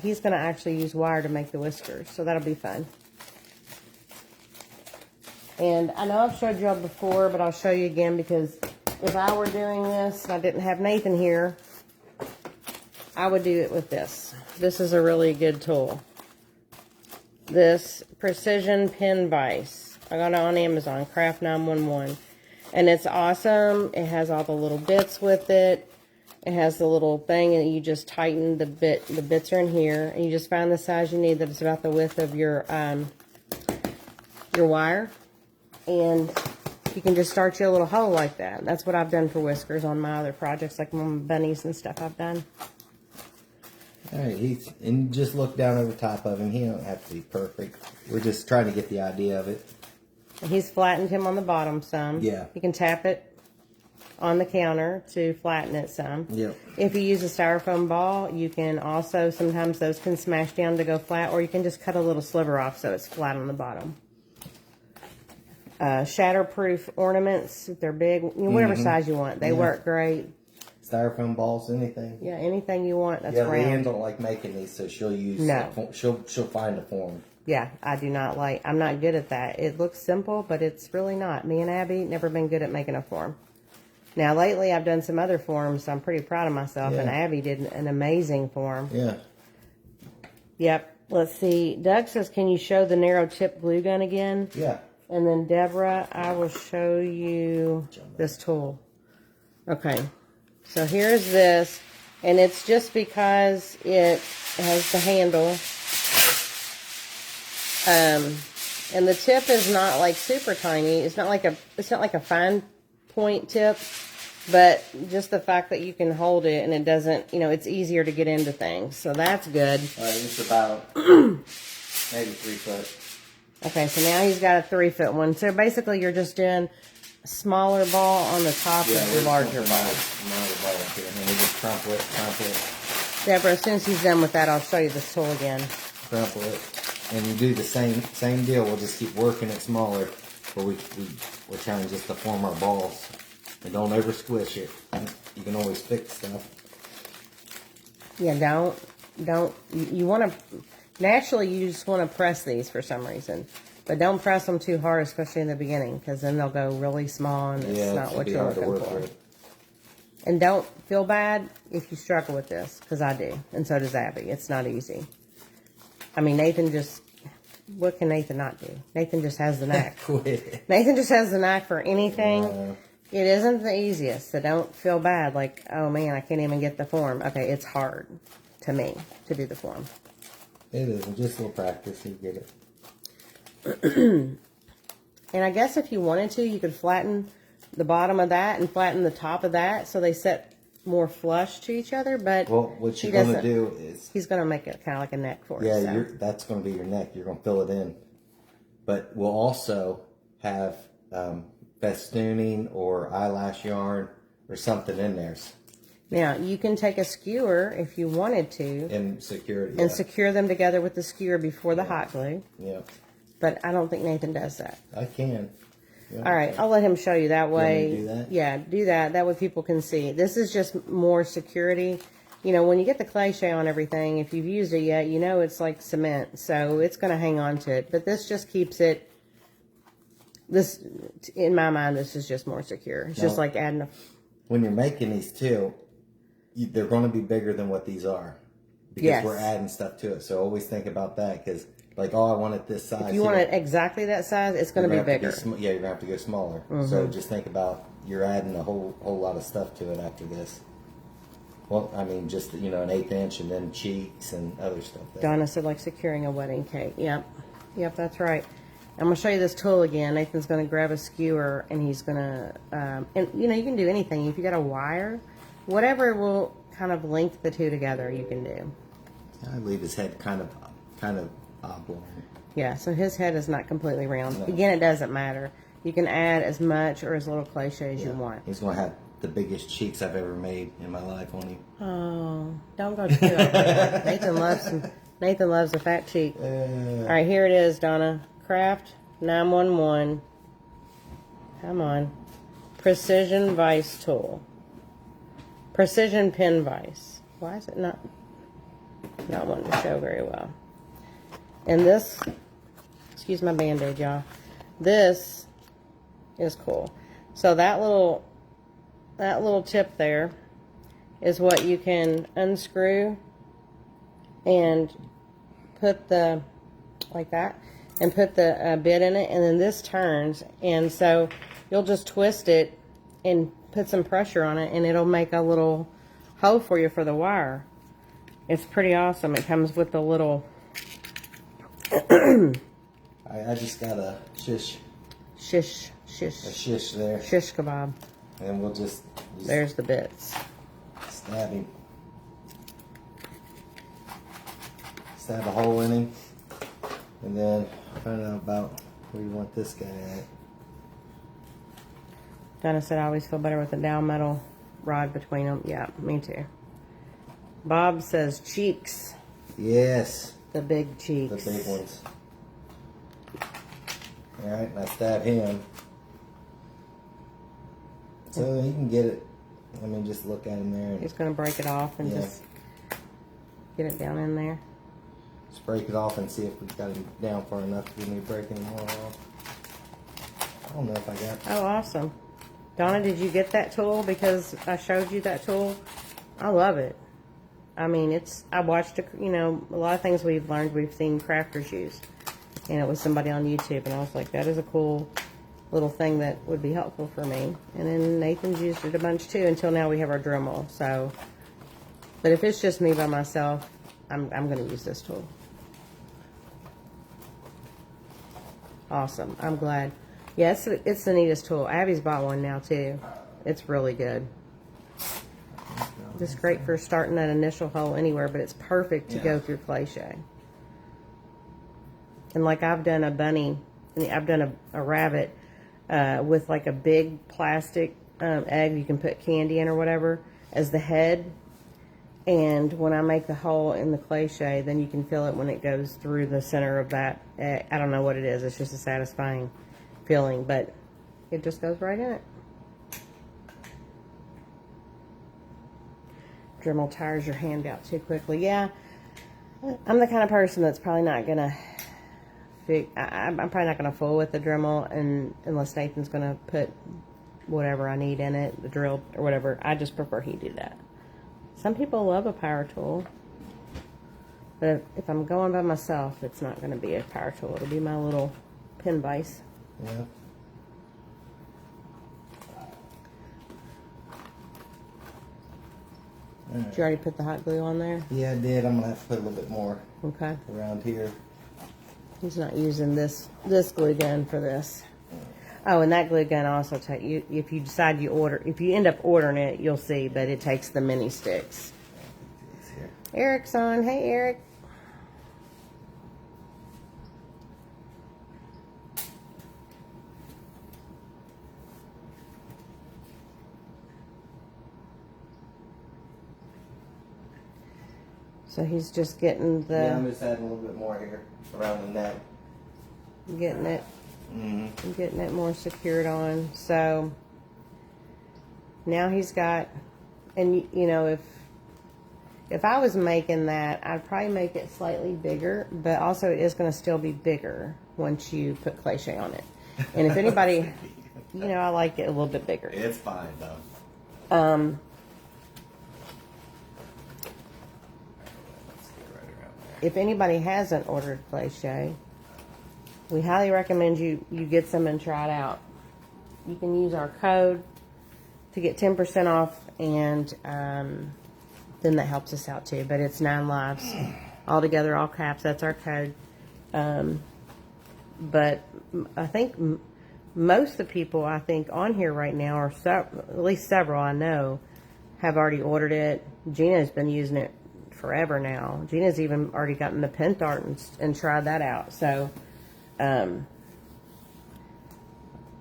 Speaker 1: He's going to actually use wire to make the whiskers, so that'll be fun. And I know I've showed you all before, but I'll show you again, because if I were doing this and I didn't have Nathan here, I would do it with this. This is a really good tool. This Precision Pin Vise. I got it on Amazon, Craft 911. And it's awesome. It has all the little bits with it. It has the little thing, and you just tighten the bit. The bits are in here, and you just find the size you need that is about the width of your wire. And you can just start you a little hole like that. That's what I've done for whiskers on my other projects, like my bunnies and stuff I've done.
Speaker 2: All right, and just look down over top of him. He don't have to be perfect. We're just trying to get the idea of it.
Speaker 1: And he's flattened him on the bottom some.
Speaker 2: Yeah.
Speaker 1: You can tap it on the counter to flatten it some.
Speaker 2: Yep.
Speaker 1: If you use a styrofoam ball, you can also, sometimes those can smash down to go flat, or you can just cut a little sliver off so it's flat on the bottom. Shatterproof ornaments, if they're big, whatever size you want, they work great.
Speaker 2: Styrofoam balls, anything.
Speaker 1: Yeah, anything you want that's
Speaker 2: Yeah,
Speaker 1: round.
Speaker 2: Leanne don't like making these, so she'll use.
Speaker 1: No.
Speaker 2: She'll find a form.
Speaker 1: Yeah, I do not like, I'm not good at that. It looks simple, but it's really not. Me and Abby, never been good at making a form. Now, lately, I've done some other forms, so I'm pretty proud of myself, and Abby did an amazing form.
Speaker 2: Yeah.
Speaker 1: Yep. Let's see. Doug says, can you show the narrow tip glue gun again?
Speaker 2: Yeah.
Speaker 1: And then, Deborah, I will show you this tool. Okay. So, here's this, and it's just because it has the handle. And the tip is not like super tiny. It's not like a fine point tip, but just the fact that you can hold it and it doesn't, it's easier to get into things. So that's good.
Speaker 2: It's about maybe 3 foot.
Speaker 1: Okay, so now he's got a 3-foot one. So basically you're just doing a smaller ball on the top of the larger ball.
Speaker 2: Smaller ball here, and we just crumple it.
Speaker 1: Deborah, as soon as he's done with that, I'll show you this tool again.
Speaker 2: Crumple it. And you do the same deal. We'll just keep working it smaller, but we're trying just to form our balls. And don't over squish it. You can always fix stuff.
Speaker 1: Yeah, don't. You want to. Naturally, you just want to press these for some reason, but don't press them too hard, especially in the beginning, because then they'll go really small and it's not what you're looking for. And don't feel bad if you struggle with this, because I do, and so does Abby. It's not easy. I mean, what can Nathan not do? Nathan just has the knack.
Speaker 2: Quit.
Speaker 1: Nathan just has the knack for anything. It isn't the easiest, so don't feel bad. Like, oh man, I can't even get the form. Okay, it's hard to me to do the form.
Speaker 2: It is. Just a little practice, you get it.
Speaker 1: And I guess if you wanted to, you could flatten the bottom of that and flatten the top of that so they set more flush to each other. But
Speaker 2: well, what you're going to do is
Speaker 1: he's going to make it kind of like a neck for it.
Speaker 2: Yeah,
Speaker 1: so.
Speaker 2: that's going to be your neck. You're going to fill it in. But we'll also have festooning or eyelash yarn or something in there.
Speaker 1: Now, you can take a skewer if you wanted to.
Speaker 2: And secure
Speaker 1: them together with the skewer before the hot glue.
Speaker 2: Yeah.
Speaker 1: But I don't think Nathan does that.
Speaker 2: I can. Yeah,
Speaker 1: all right, I'll let him show you that way.
Speaker 2: You want me to do that?
Speaker 1: Yeah, do that. That way people can see. This is just more security. When you get the ClayShay on everything, if you've used it yet, it's like cement. So it's going to hang on to it. But this just keeps it, in my mind, this is just more secure. It's just like adding a...
Speaker 2: when you're making these too, they're going to be bigger than what these are because
Speaker 1: Yes.
Speaker 2: we're adding stuff to it. So always think about that because, like, oh, I want it this size.
Speaker 1: If you want it exactly that size, it's going to be bigger.
Speaker 2: Yeah, you're going to have to go smaller. So just think about you're adding a whole lot of stuff to it after this. Well, I mean, just, you know, an 1/8 inch and then cheeks and other stuff.
Speaker 1: Donna said like securing a wedding cake. Yep. Yep, that's right. I'm going to show you this tool again. Nathan's going to grab a skewer and he's going to, and you know, you can do anything. If you got a wire, whatever will kind of link the two together, you can do.
Speaker 2: I leave his head kind of oblong.
Speaker 1: Yeah, so his head is not completely round.
Speaker 2: No.
Speaker 1: Again, it doesn't matter. You can add as much or as little ClayShay as you want.
Speaker 2: He's going to have the biggest cheeks I've ever made in my life on him.
Speaker 1: Oh, don't go too over. Nathan loves a fat cheek. All right, here it is, Donna. Craft 911. Come on. Precision Vise Tool. Precision Pin Vise. Why is it not wanting to show very well? And this, excuse my band-aid, y'all. This is cool. So that little tip there is what you can unscrew and put the, like that, and put the bit in it, and then this turns, and so you'll just twist it and put some pressure on it, and it'll make a little hole for you for the wire. It's pretty awesome. It comes with the little
Speaker 2: I just got a shish there.
Speaker 1: Shish kebab.
Speaker 2: And we'll just
Speaker 1: There's the bits.
Speaker 2: Stab him. Stab a hole in him. And then find out about where you want this guy at.
Speaker 1: Donna said I always feel better with a down metal rod between them. Yeah, me too. Bob says cheeks.
Speaker 2: Yes.
Speaker 1: The big cheeks.
Speaker 2: The big ones. Alright, and I stab him. So he can get it. I mean, just look at him there. And,
Speaker 1: he's going to break it off and just get it down in there.
Speaker 2: Just break it off and see if we've got him down far enough to get me breaking him more off. I don't know if I got that.
Speaker 1: Oh, awesome. Donna, did you get that tool because I showed you that tool? I love it. I mean, I watched, you know, a lot of things we've learned, we've seen crafters use. And it was somebody on YouTube, and I was like, that is a cool little thing that would be helpful for me. And then Nathan's used it a bunch too until now we have our Dremel. So, but if it's just me by myself, I'm going to use this tool. Awesome. I'm glad. Yeah, it's the neatest tool. Abby's bought one now too. It's really good. It's great for starting that initial hole anywhere, but it's perfect to go through ClayShay. And like I've done a bunny, I've done a rabbit with like a big plastic egg you can put candy in or whatever as the head. And when I make the hole in the ClayShay, then you can feel it when it goes through the center of that egg. I don't know what it is. It's just a satisfying feeling, but it just goes right in it. Dremel tires your hand out too quickly. Yeah, I'm the kind of person that's probably not going to I'm probably not going to fool with the Dremel unless Nathan's going to put whatever I need in it, the drill or whatever. I just prefer he do that. Some people love a power tool, but if I'm going by myself, it's not going to be a power tool. It'll be my little pin vise.
Speaker 2: Yeah.
Speaker 1: Did you already put the hot glue on there?
Speaker 2: Yeah, I did. I'm going to have to put a little bit more
Speaker 1: around
Speaker 2: here.
Speaker 1: He's not using this glue gun for this. Oh, and that glue gun also if you decide if you end up ordering it, you'll see, but it takes the mini sticks. Eric's on. Hey, Eric. So he's just getting the...
Speaker 2: Yeah, I'm just adding a little bit more here around the neck.
Speaker 1: Getting it. Mm-hmm. Getting it more secured on. So now he's got... And, you know, if I was making that, I'd probably make it slightly bigger. But also it is going to still be bigger once you put ClayShay on it. And if anybody... You know, I like it a little bit bigger.
Speaker 2: It's fine, though.
Speaker 1: Um,
Speaker 2: Let's get right around there.
Speaker 1: if anybody hasn't ordered ClayShay, we highly recommend you get some and try it out. You can use our code to get 10% off, and then that helps us out too. But it's 9 lives all together, all caps. That's our code. But I think most of the people on here right now, or at least several I know, have already ordered it. Gina's been using it forever now. Gina's even already gotten the pen art and tried that out. So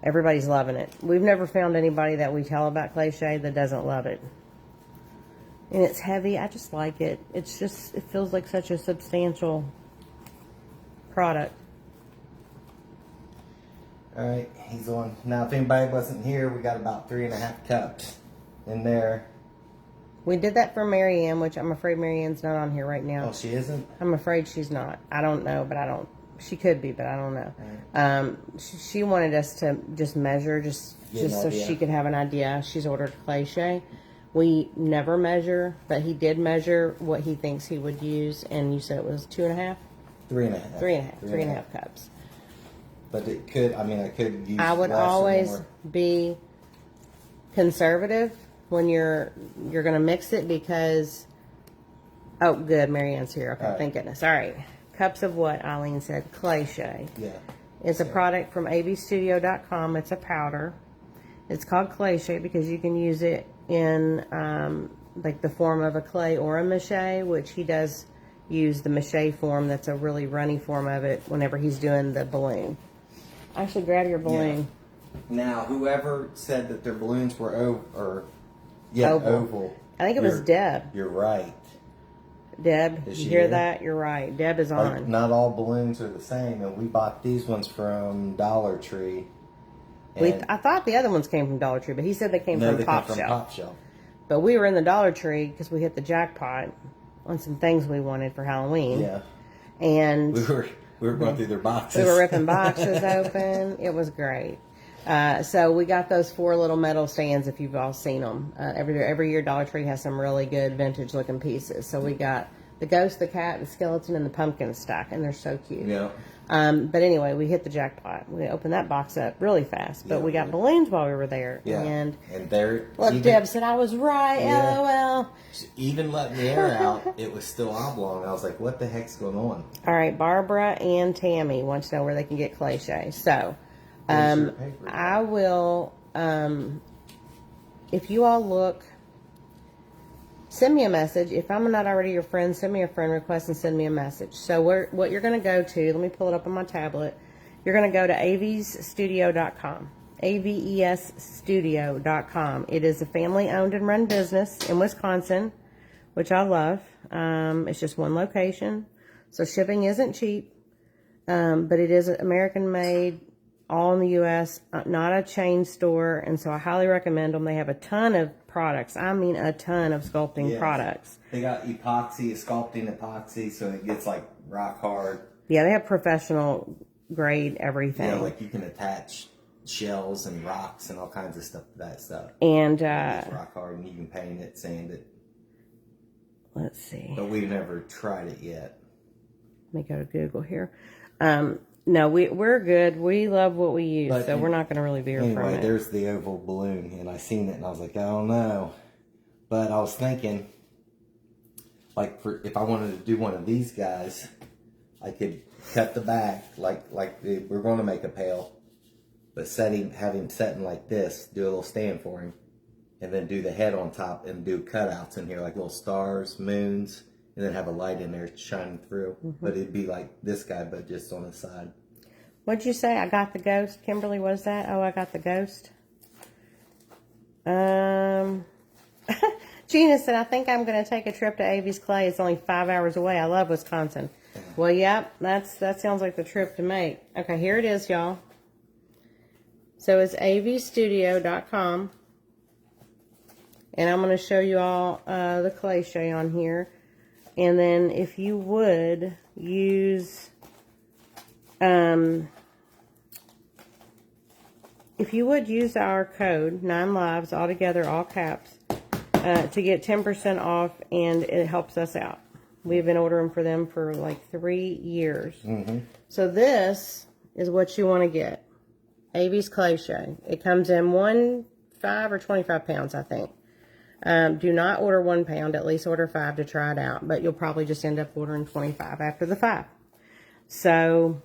Speaker 1: everybody's loving it. We've never found anybody that we tell about ClayShay that doesn't love it. And it's heavy. I just like it. It feels like such a substantial product.
Speaker 2: All right, he's on. Now, if anybody wasn't here, we got about 3.5 cups in there.
Speaker 1: We did that for Marianne, which I'm afraid Marianne's not on here right now.
Speaker 2: Oh, she isn't?
Speaker 1: I'm afraid she's not. I don't know, but she could be, but I don't know.
Speaker 2: Right.
Speaker 1: She wanted us to just measure, just so she could have an idea. She's ordered ClayShay. We never measure, but he did measure what he thinks he would use, and you said it was 2.5?
Speaker 2: 3.5.
Speaker 1: 3.5 cups.
Speaker 2: But it could, I could use
Speaker 1: I would
Speaker 2: less or
Speaker 1: always
Speaker 2: more.
Speaker 1: be conservative when you're going to mix it, because, oh, good, Marianne's here. Okay, thank goodness. All right. Cups of what Eileen said? ClayShay.
Speaker 2: Yeah.
Speaker 1: It's a product from avstudio.com. It's a powder. It's called ClayShay because you can use it in like the form of a clay or a mache, which he does use the mache form. That's a really runny form of it whenever he's doing the balloon. Actually, grab your balloon.
Speaker 2: Yeah. Now, whoever said that their balloons were oval.
Speaker 1: I think it was Deb.
Speaker 2: You're right.
Speaker 1: Deb,
Speaker 2: Is
Speaker 1: you
Speaker 2: she
Speaker 1: hear
Speaker 2: here?
Speaker 1: that? You're right. Deb is
Speaker 2: Like,
Speaker 1: on.
Speaker 2: not all balloons are the same, and we bought these ones from Dollar Tree. And
Speaker 1: I thought the other ones came from Dollar Tree, but he said they came from Top Shelf.
Speaker 2: Top Shelf.
Speaker 1: But we were in the Dollar Tree because we hit the jackpot on some things we wanted for Halloween.
Speaker 2: Yeah.
Speaker 1: And
Speaker 2: we were going through their boxes.
Speaker 1: we were ripping boxes open. It was great. So we got those 4 little metal stands, if you've all seen them. Every year Dollar Tree has some really good vintage looking pieces. So we got the ghost, the cat, the skeleton, and the pumpkin stack, and they're so cute.
Speaker 2: Yeah.
Speaker 1: But anyway, we hit the jackpot. We opened that box up really fast. But we got balloons while we were there.
Speaker 2: Yeah.
Speaker 1: And
Speaker 2: they're
Speaker 1: look, Deb said I was right.
Speaker 2: Yeah.
Speaker 1: LOL.
Speaker 2: Even letting the air out, it was still oblong. I was like, what the heck's going on?
Speaker 1: All right, Barbara and Tammy want to know where they can get ClayShay. So,
Speaker 2: Where's your paper?
Speaker 1: I will, if you all look, send me a message. If I'm not already your friend, send me a friend request and send me a message. So what you're going to go to, let me pull it up on my tablet. You're going to go to avesstudio.com. avesstudio.com. It is a family-owned and run business in Wisconsin, which I love. It's just one location, so shipping isn't cheap, but it is American-made, all in the U.S., not a chain store, and so I highly recommend them. They have a ton of products. I mean a ton of sculpting products.
Speaker 2: They got epoxy, sculpting epoxy, so it gets like rock hard.
Speaker 1: Yeah, they have professional grade everything.
Speaker 2: Yeah, like you can attach shells and rocks and all kinds of stuff to that stuff.
Speaker 1: And
Speaker 2: it's rock hard, and you can paint it, sand it.
Speaker 1: Let's see.
Speaker 2: But we've never tried it yet.
Speaker 1: Let me go to Google here. No, we're good. We love what we use, so we're not going to really veer from it.
Speaker 2: Anyway, there's the oval balloon, and I seen it, and I was like, I don't know. But I was thinking, like, if I wanted to do one of these guys, I could cut the back, like we're going to make a pail, but have him setting like this, do a little stand for him, and then do the head on top and do cutouts in here, like little stars, moons, and then have a light in there shining through. But it'd be like this guy, but just on the side.
Speaker 1: What'd you say? I got the ghost. Kimberly, what is that? Oh, I got the ghost. Gina said, I think I'm going to take a trip to Avies Clay. It's only 5 hours away. I love Wisconsin. Well, yep, that sounds like the trip to make. Okay, here it is, y'all. So it's avstudio.com. And I'm going to show you all the ClayShay on here. And then if you would use our code, 9 lives, all together, all caps, to get 10% off, and it helps us out. We've been ordering for them for like 3 years. So this is what you want to get. Avi's ClayShay. It comes in 5 or 25 pounds, I think. Do not order 1 pound, at least order 5 to try it out, but you'll probably just end up ordering 25 after the 5. So,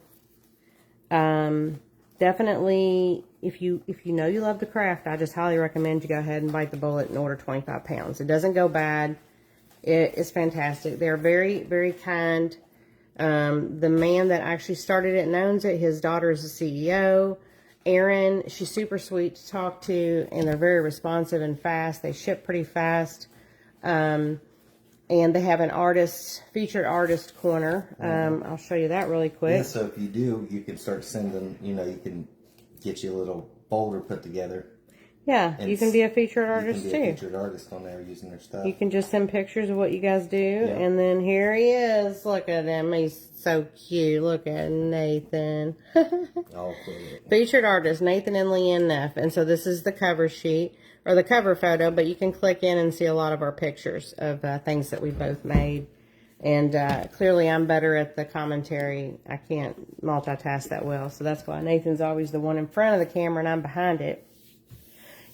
Speaker 1: definitely, if you know you love to craft, I just highly recommend you go ahead and bite the bullet and order 25 pounds. It doesn't go bad. It is fantastic. They're very, very kind. The man that actually started it and owns it, his daughter is the CEO. Erin, she's super sweet to talk to, and they're very responsive and fast. They ship pretty fast. And they have an featured artist corner. I'll show you that really quick.
Speaker 2: Yeah, so if you do, you can start sending, you can get you a little folder put together.
Speaker 1: Yeah, you can be a featured artist too.
Speaker 2: You can be a featured artist on there using their stuff.
Speaker 1: You can just send pictures of what you guys do, and then here he is. Look at him. He's so cute. Look at Nathan.
Speaker 2: Oh, cool.
Speaker 1: Featured artist, Nathan and Leanne Neff. And so this is the cover sheet, or the cover photo, but you can click in and see a lot of our pictures of things that we both made. And clearly I'm better at the commentary. I can't multitask that well, so that's why Nathan's always the one in front of the camera and I'm behind it.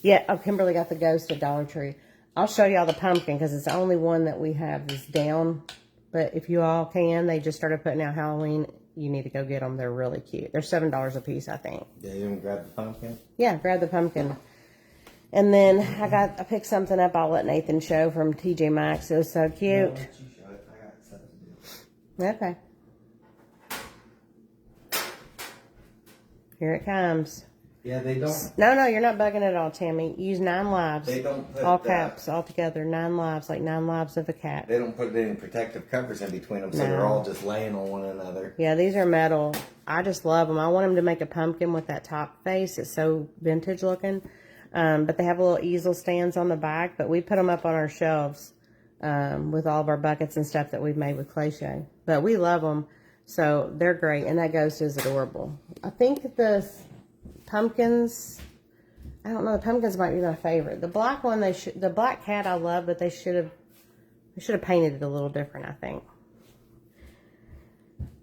Speaker 1: Yeah, oh, Kimberly got the ghost at Dollar Tree. I'll show y'all the pumpkin because it's the only one that we have that's down. But if you all can, they just started putting out Halloween. You need to go get them. They're really cute. They're $7 a piece, I think.
Speaker 2: Yeah, you want to grab the pumpkin?
Speaker 1: Yeah, grab the pumpkin. And then I picked something up I'll let Nathan show from TJ Maxx. It was so cute.
Speaker 2: No, I'll let you show it. I got something to do.
Speaker 1: Okay. Here it comes.
Speaker 2: Yeah, they don't.
Speaker 1: No, you're not bugging at all, Tammy. Use 9 lives.
Speaker 2: They don't put
Speaker 1: all caps all together. 9 lives, like 9 lives of a cat.
Speaker 2: They don't put any protective covers in between them, so they're all just laying on one another.
Speaker 1: Yeah, these are metal. I just love them. I want them to make a pumpkin with that top face. It's so vintage looking. But they have little easel stands on the back. But we put them up on our shelves with all of our buckets and stuff that we've made with ClayShay. But we love them, so they're great. And that ghost is adorable. I think the pumpkins, I don't know, the pumpkins might be my favorite. The black one, the black cat I love, but they should have painted it a little different, I think.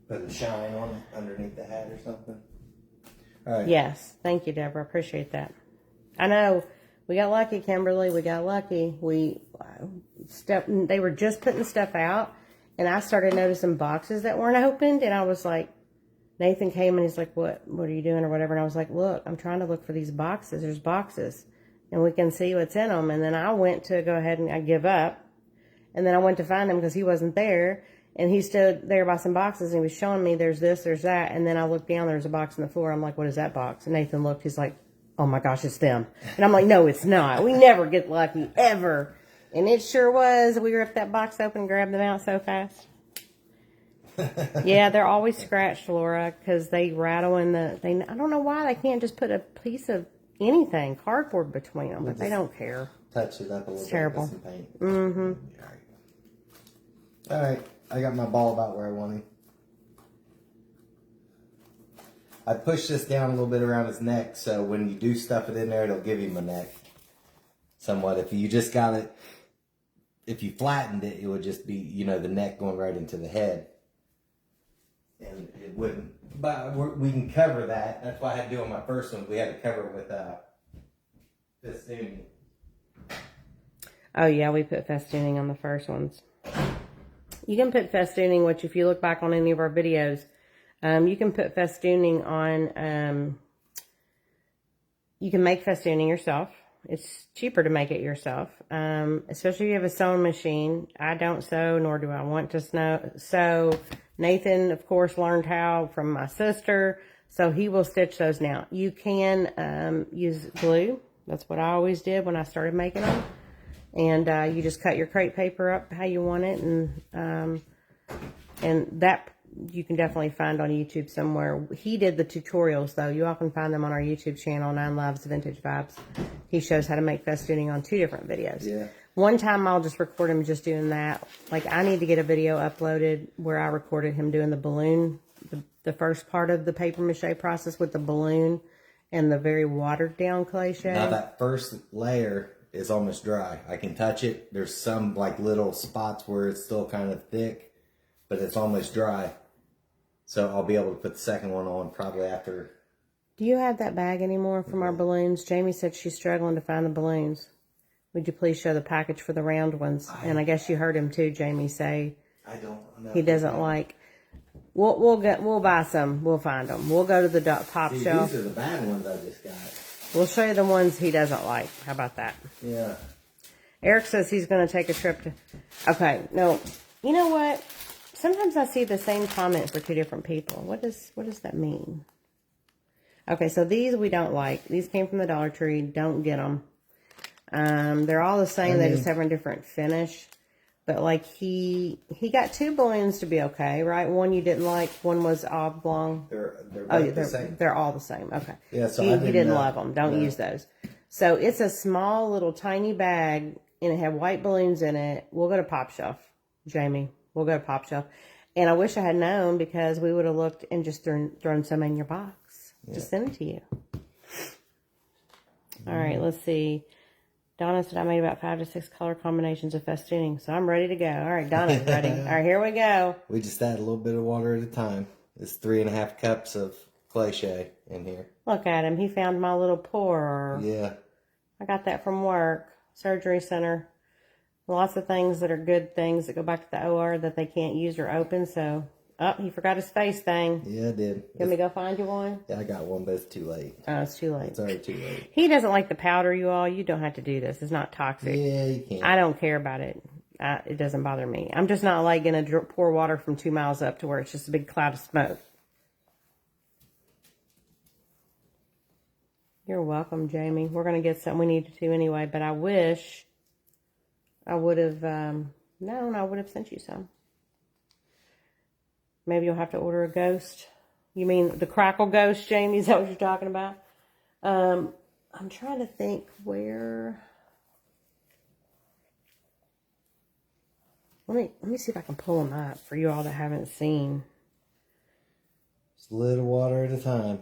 Speaker 2: Put a shine on it underneath the hat or something. All right.
Speaker 1: Yes, thank you, Deborah. I appreciate that. I know we got lucky, Kimberly. We got lucky. They were just putting stuff out, and I started noticing boxes that weren't opened, and I was like, Nathan came and he's like, what are you doing or whatever? And I was like, look, I'm trying to look for these boxes. There's boxes and we can see what's in them. And then I went to go ahead and I give up. And then I went to find him because he wasn't there. And he stood there by some boxes and he was showing me there's this, there's that. And then I looked down, there's a box on the floor. I'm like, what is that box? And Nathan looked, he's like, oh my gosh, it's them. And I'm like, no, it's not. We never get lucky, ever. And it sure was. We ripped that box open and grabbed them out so fast. Yeah, they're always scratched, Laura, because they rattle in I don't know why they can't just put a piece of anything, cardboard between them, but they don't care.
Speaker 2: Touch it up a little bit
Speaker 1: terrible.
Speaker 2: with some paint.
Speaker 1: Mm-hmm.
Speaker 2: All right, I got my ball about where I want him. I pushed this down a little bit around his neck, so when you do stuff it in there, it'll give him a neck somewhat. If you just got it, if you flattened it, it would just be, the neck going right into the head. And it wouldn't, but we can cover that. That's why I had to do on my first one. We had to cover it with festooning.
Speaker 1: Oh yeah, we put festooning on the first ones. You can put festooning, which if you look back on any of our videos, you can put festooning on, you can make festooning yourself. It's cheaper to make it yourself, especially if you have a sewing machine. I don't sew, nor do I want to sew. Nathan, of course, learned how from my sister, so he will stitch those now. You can use glue. That's what I always did when I started making them. And you just cut your crepe paper up how you want it, and that you can definitely find on YouTube somewhere. He did the tutorials, though. You all can find them on our YouTube channel, 9 Lives of Vintage Vibes. He shows how to make festooning on 2 different videos.
Speaker 2: Yeah.
Speaker 1: One time I'll just record him just doing that. Like, I need to get a video uploaded where I recorded him doing the balloon, the first part of the paper mache process with the balloon and the very watered down ClayShay.
Speaker 2: Now that first layer, is almost dry. I can touch it. There's some like little spots where it's still kind of thick, but it's almost dry. So I'll be able to put the second one on probably after.
Speaker 1: Do you have that bag anymore from our balloons? Jamie said she's struggling to find the balloons. Would you please show the package for the round ones? And I guess you heard him too, Jamie, say
Speaker 2: I don't know.
Speaker 1: he doesn't like. We'll buy some. We'll find them. We'll go to the top shelf.
Speaker 2: These are the bad ones I just got.
Speaker 1: We'll show you the ones he doesn't like. How about that?
Speaker 2: Yeah.
Speaker 1: Eric says he's going to take a trip to... Okay, no. You know what? Sometimes I see the same comment for two different people. What does that mean? Okay, so these we don't like. These came from the Dollar Tree. Don't get them. They're all the same. They just have a different finish. But like he got 2 balloons to be okay, right? One you didn't like. One was oblong.
Speaker 2: They're both the same.
Speaker 1: They're all the same. Okay.
Speaker 2: Yeah. So
Speaker 1: he didn't love them. Don't use those. So it's a small little tiny bag, and it had white balloons in it. We'll go to Pop Shelf, Jamie. We'll go to Pop Shelf. And I wish I had known, because we would have looked and just thrown some in your box. Yeah. Just send it to you. All right, let's see. Donna said I made about 5 to 6 color combinations of festooning, so I'm ready to go. All right, Donna's ready. All right, here we go.
Speaker 2: We just add a little bit of water at a time. It's 3.5 cups of ClayShay in here.
Speaker 1: Look at him. He found my little pourer.
Speaker 2: Yeah.
Speaker 1: I got that from work. Surgery center. Lots of things that are good things that go back to the OR that they can't use or open. So, he forgot his face thing.
Speaker 2: Yeah, I did.
Speaker 1: Let me go find you one?
Speaker 2: Yeah, I got one, but it's too late.
Speaker 1: Oh, it's too late.
Speaker 2: It's already too late.
Speaker 1: He doesn't like the powder, you all. You don't have to do this. It's not toxic.
Speaker 2: Yeah, you can't.
Speaker 1: I don't care about it. It doesn't bother me. I'm just not like going to pour water from 2 miles up to where it's just a big cloud of smoke. You're welcome, Jamie. We're going to get something we need to anyway, but I wish I would have known. I would have sent you some. Maybe you'll have to order a ghost. You mean the crackle ghost, Jamie? Is that what you're talking about? I'm trying to think where. Let me see if I can pull them up for you all that haven't seen.
Speaker 2: Just a little water at a time.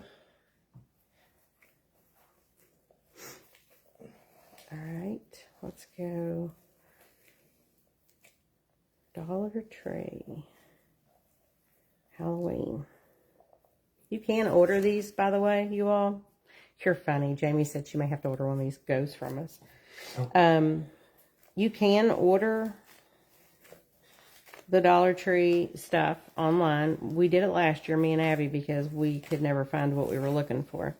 Speaker 1: All right, let's go. Dollar Tree. Halloween. You can order these, by the way, you all. You're funny. Jamie said she may have to order one of these ghosts from us. Oh. You can order the Dollar Tree stuff online. We did it last year, me and Abby, because we could never find what we were looking for.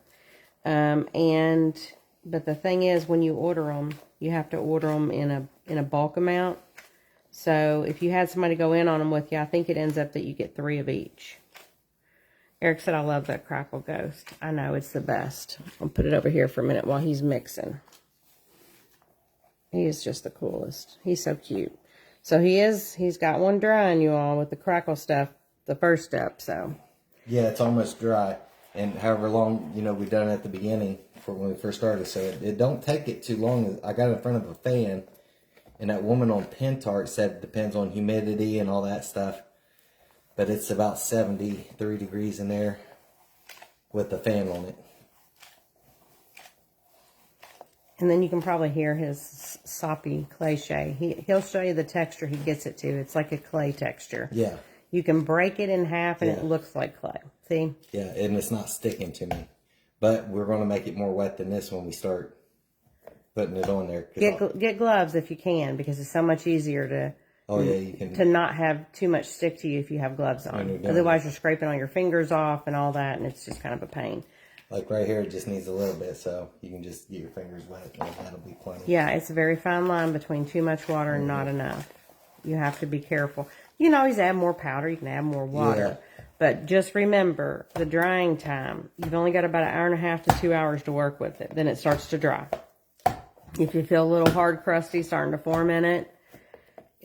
Speaker 1: But the thing is, when you order them, you have to order them in a bulk amount. So if you had somebody go in on them with you, I think it ends up that you get 3 of each. Eric said, I love that Crackle Ghost. I know, it's the best. I'll put it over here for a minute while he's mixing. He is just the coolest. He's so cute. So he's got one drying, you all, with the crackle stuff, the first step, so.
Speaker 2: Yeah, it's almost dry. And however long, we've done it at the beginning for when we first started. So it don't take it too long. I got it in front of a fan. And that woman on Pentart said it depends on humidity and all that stuff. But it's about 73 degrees in there with the fan on it.
Speaker 1: And then you can probably hear his soppy ClayShay. He'll show you the texture he gets it to. It's like a clay texture.
Speaker 2: Yeah.
Speaker 1: You can break it in half and it looks like clay. See?
Speaker 2: Yeah, and it's not sticking to me. But we're going to make it more wet than this when we start putting it on there.
Speaker 1: Get gloves if you can, because it's so much easier to not have too much stick to you if you have gloves on. Otherwise, you're scraping all your fingers off and all that, and it's just kind of a pain.
Speaker 2: Like right here, it just needs a little bit, so you can just get your fingers wet, and that'll be plenty.
Speaker 1: Yeah, it's a very fine line between too much water and not enough. You have to be careful. You can always add more powder. You can add more water. Yeah. But just remember, the drying time, you've only got about 1.5 hours to 2 hours to work with it. Then it starts to dry. If you feel a little hard crusty starting to form in it,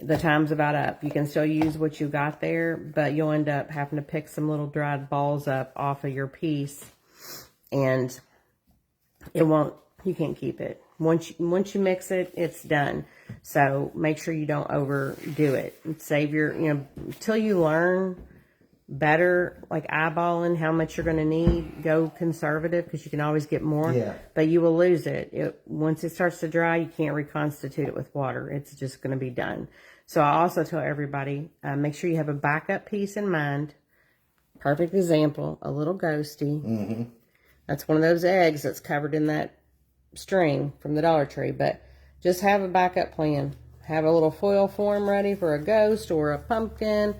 Speaker 1: the time's about up. You can still use what you got there, but you'll end up having to pick some little dried balls up off of your piece. And you can't keep it. Once you mix it, it's done. So make sure you don't overdo it. Save till you learn better, like eyeballing how much you're going to need, go conservative because you can always get more.
Speaker 2: Yeah.
Speaker 1: But you will lose it. Once it starts to dry, you can't reconstitute it with water. It's just going to be done. So I also tell everybody, make sure you have a backup piece in mind. Perfect example, a little ghosty.
Speaker 2: Mm-hmm.
Speaker 1: That's one of those eggs that's covered in that string from the Dollar Tree. But just have a backup plan. Have a little foil form ready for a ghost or a pumpkin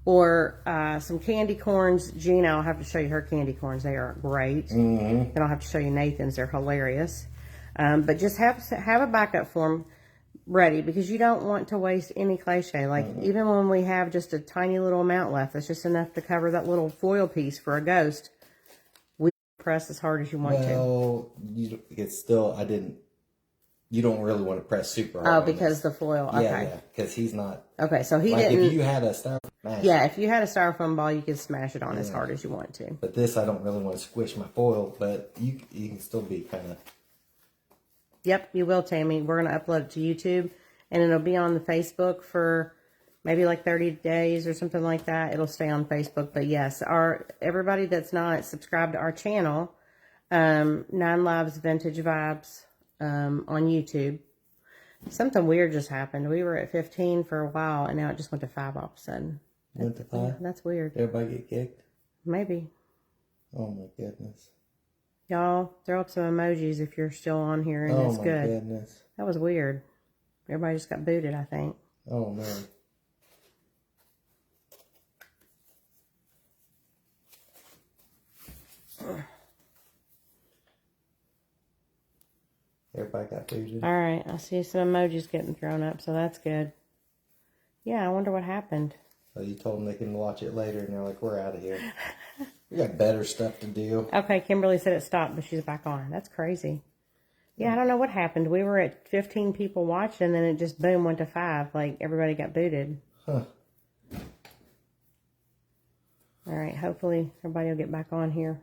Speaker 1: or some candy corns. Gina, I'll have to show you her candy corns. They are great.
Speaker 2: Mm-hmm.
Speaker 1: And I'll have to show you Nathan's. They're hilarious. But just have a backup form ready because you don't want to waste any ClayShay. Like even when we have just a tiny little amount left, that's just enough to cover that little foil piece for a ghost. We press as hard as you want to.
Speaker 2: Well, it's still, you don't really want to press super hard.
Speaker 1: Oh, because the foil. Okay.
Speaker 2: Yeah, because he's not.
Speaker 1: Okay, so he
Speaker 2: like
Speaker 1: didn't.
Speaker 2: if you had a styrofoam.
Speaker 1: Yeah, if you had a styrofoam ball, you could smash it on as hard as you want to.
Speaker 2: But this, I don't really want to squish my foil, but you can still be kind of.
Speaker 1: Yep, you will, Tammy. We're going to upload it to YouTube, and it'll be on the Facebook for maybe like 30 days or something like that. It'll stay on Facebook. But yes, everybody that's not subscribed to our channel, 9 Lives Vintage Vibes on YouTube. Something weird just happened. We were at 15 for a while, and now it just went to 5 all of a sudden.
Speaker 2: Went to 5?
Speaker 1: That's weird.
Speaker 2: Everybody get kicked?
Speaker 1: Maybe.
Speaker 2: Oh my goodness.
Speaker 1: Y'all, throw up some emojis if you're still on here and it's good.
Speaker 2: Oh my goodness.
Speaker 1: That was weird. Everybody just got booted, I think.
Speaker 2: Oh no. Everybody got booted.
Speaker 1: All right, I see some emojis getting thrown up, so that's good. Yeah, I wonder what happened.
Speaker 2: So you told them they can watch it later, and they're like, we're out of here. We got better stuff to do.
Speaker 1: Okay, Kimberly said it stopped, but she's back on. That's crazy. Yeah, I don't know what happened. We were at 15 people watching, and then it just, boom, went to 5. Like, everybody got booted.
Speaker 2: Huh.
Speaker 1: All right, hopefully everybody will get back on here.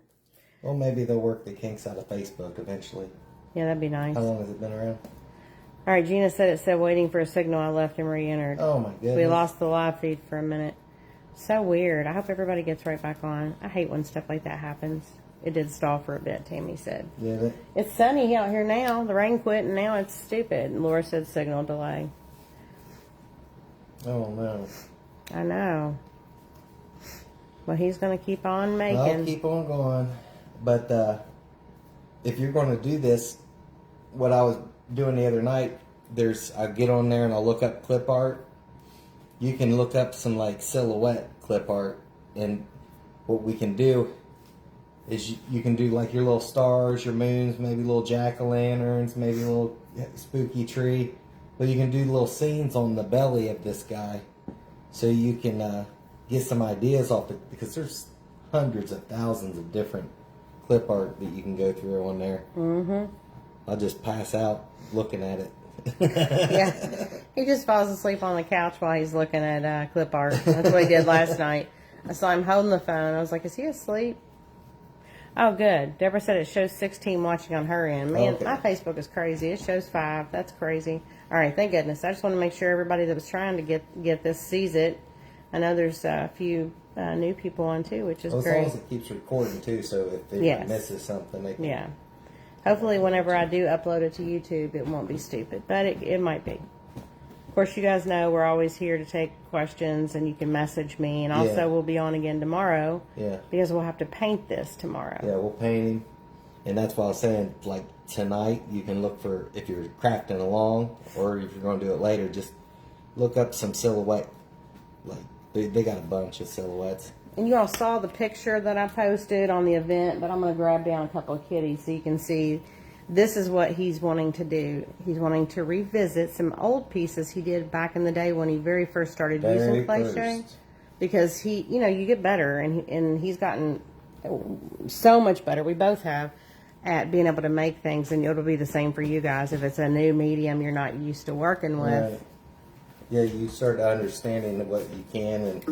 Speaker 2: Well, maybe they'll work the kinks out of Facebook eventually.
Speaker 1: Yeah, that'd be nice.
Speaker 2: How long has it been around?
Speaker 1: All right, Gina said it said waiting for a signal. I left and re-entered.
Speaker 2: Oh, my goodness.
Speaker 1: We lost the live feed for a minute. So weird. I hope everybody gets right back on. I hate when stuff like that happens. It did stall for a bit, Tammy said.
Speaker 2: Yeah.
Speaker 1: It's sunny out here now. The rain quit, and now it's stupid. And Laura said signal delay.
Speaker 2: Oh, no.
Speaker 1: I know. Well, he's going to keep on making.
Speaker 2: I'll keep on going. But if you're going to do this, what I was doing the other night, I get on there and I'll look up clip art. You can look up some like silhouette clip art, and what we can do is you can do like your little stars, your moons, maybe little jack-o'-lanterns, maybe a little spooky tree, but you can do little scenes on the belly of this guy, so you can get some ideas off it, because there's hundreds of thousands of different clip art that you can go through on there.
Speaker 1: Mm-hmm.
Speaker 2: I'll just pass out looking at it.
Speaker 1: Yeah, he just falls asleep on the couch while he's looking at clip art. That's what he did last night. I saw him holding the phone. I was like, is he asleep? Oh, good. Deborah said it shows 16 watching on her end. Man,
Speaker 2: okay.
Speaker 1: My Facebook is crazy. It shows 5. That's crazy. All right, thank goodness. I just want to make sure everybody that was trying to get this sees it. I know there's a few new people on too, which is
Speaker 2: well, as
Speaker 1: great.
Speaker 2: long as it keeps recording too, so if it misses something, they can...
Speaker 1: Yeah. Hopefully whenever I do upload it to YouTube, it won't be stupid, but it might be. Of course, you guys know we're always here to take questions, and you can message me. And also, we'll be on again tomorrow.
Speaker 2: Yeah.
Speaker 1: Because we'll have to paint this tomorrow.
Speaker 2: Yeah, we'll paint him. And that's why I was saying, like, tonight, you can look for, if you're crafting along, or if you're going to do it later, just look up some silhouette. Like, they got a bunch of silhouettes.
Speaker 1: And you all saw the picture that I posted on the event, but I'm going to grab down a couple of kitties so you can see. This is what he's wanting to do. He's wanting to revisit some old pieces he did back in the day when he very first started using ClayShay. Because you get better, and he's gotten so much better. We both have at being able to make things, and it'll be the same for you guys if it's a new medium you're not used to working with.
Speaker 2: Right. Yeah, you start understanding what you can and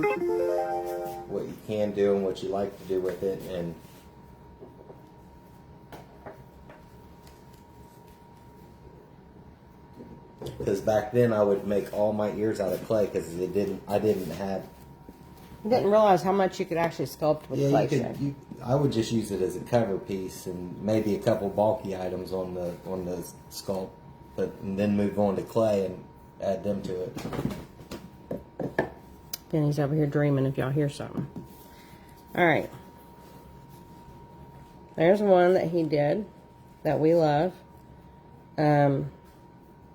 Speaker 2: what you can do and what you like to do with it, and because back then I would make all my ears out of clay because I didn't have
Speaker 1: I didn't realize how much you could actually sculpt with ClayShay.
Speaker 2: I would just use it as a cover piece and maybe a couple bulky items on the sculpt, and then move on to clay and add them to it.
Speaker 1: Penny's over here dreaming if y'all hear something. All right. There's one that he did that we love. And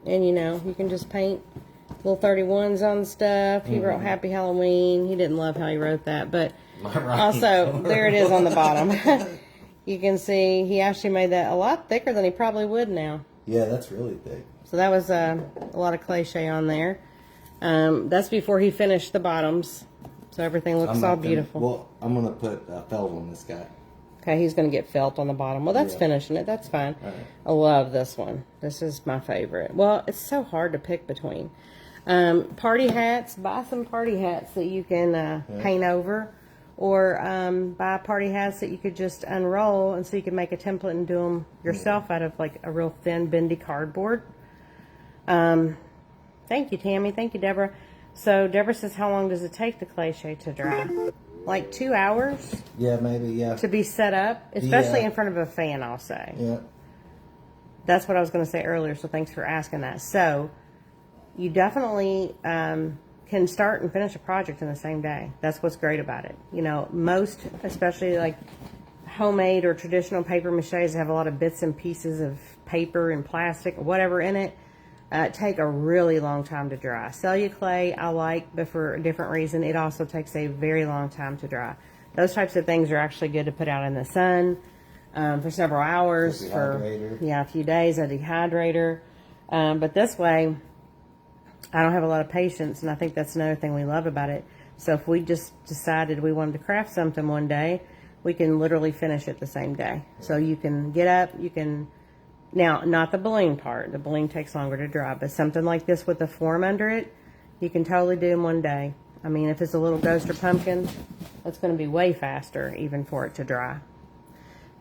Speaker 1: you know, you can just paint little 31s on stuff. He wrote Happy Halloween. He didn't love how he wrote that, but also there it is on the bottom. You can see he actually made that a lot thicker than he probably would now.
Speaker 2: Yeah, that's really thick.
Speaker 1: So that was a lot of ClayShay on there. That's before he finished the bottoms. So everything looks all beautiful.
Speaker 2: Well, I'm going to put felt on this guy.
Speaker 1: Okay, he's going to get felt on the bottom. Well, that's finishing it. That's fine.
Speaker 2: Right.
Speaker 1: I love this one. This is my favorite. Well, it's so hard to pick between. Party hats. Buy some party hats that you can paint over. Or buy party hats that you could just unroll, and so you can make a template and do them yourself out of like a real thin, bendy cardboard. Thank you, Tammy. Thank you, Deborah. So Deborah says, how long does it take the ClayShay to dry? Like 2 hours?
Speaker 2: Yeah, maybe, yeah.
Speaker 1: To be set up, especially in front of a fan, I'll say.
Speaker 2: Yeah.
Speaker 1: That's what I was going to say earlier, so thanks for asking that. So you definitely can start and finish a project in the same day. That's what's great about it. You know, most, especially like homemade or traditional paper maches, have a lot of bits and pieces of paper and plastic or whatever in it. Take a really long time to dry. Cellular clay I like, but for a different reason. It also takes a very long time to dry. Those types of things are actually good to put out in the sun for several hours, for a few days, a dehydrator. But this way, I don't have a lot of patience, and I think that's another thing we love about it. So if we just decided we wanted to craft something one day, we can literally finish it the same day. So you can get up, you can... Now, not the balloon part. The balloon takes longer to dry, but something like this with the form under it, you can totally do in one day. I mean, if it's a little ghost or pumpkin, it's going to be way faster even for it to dry.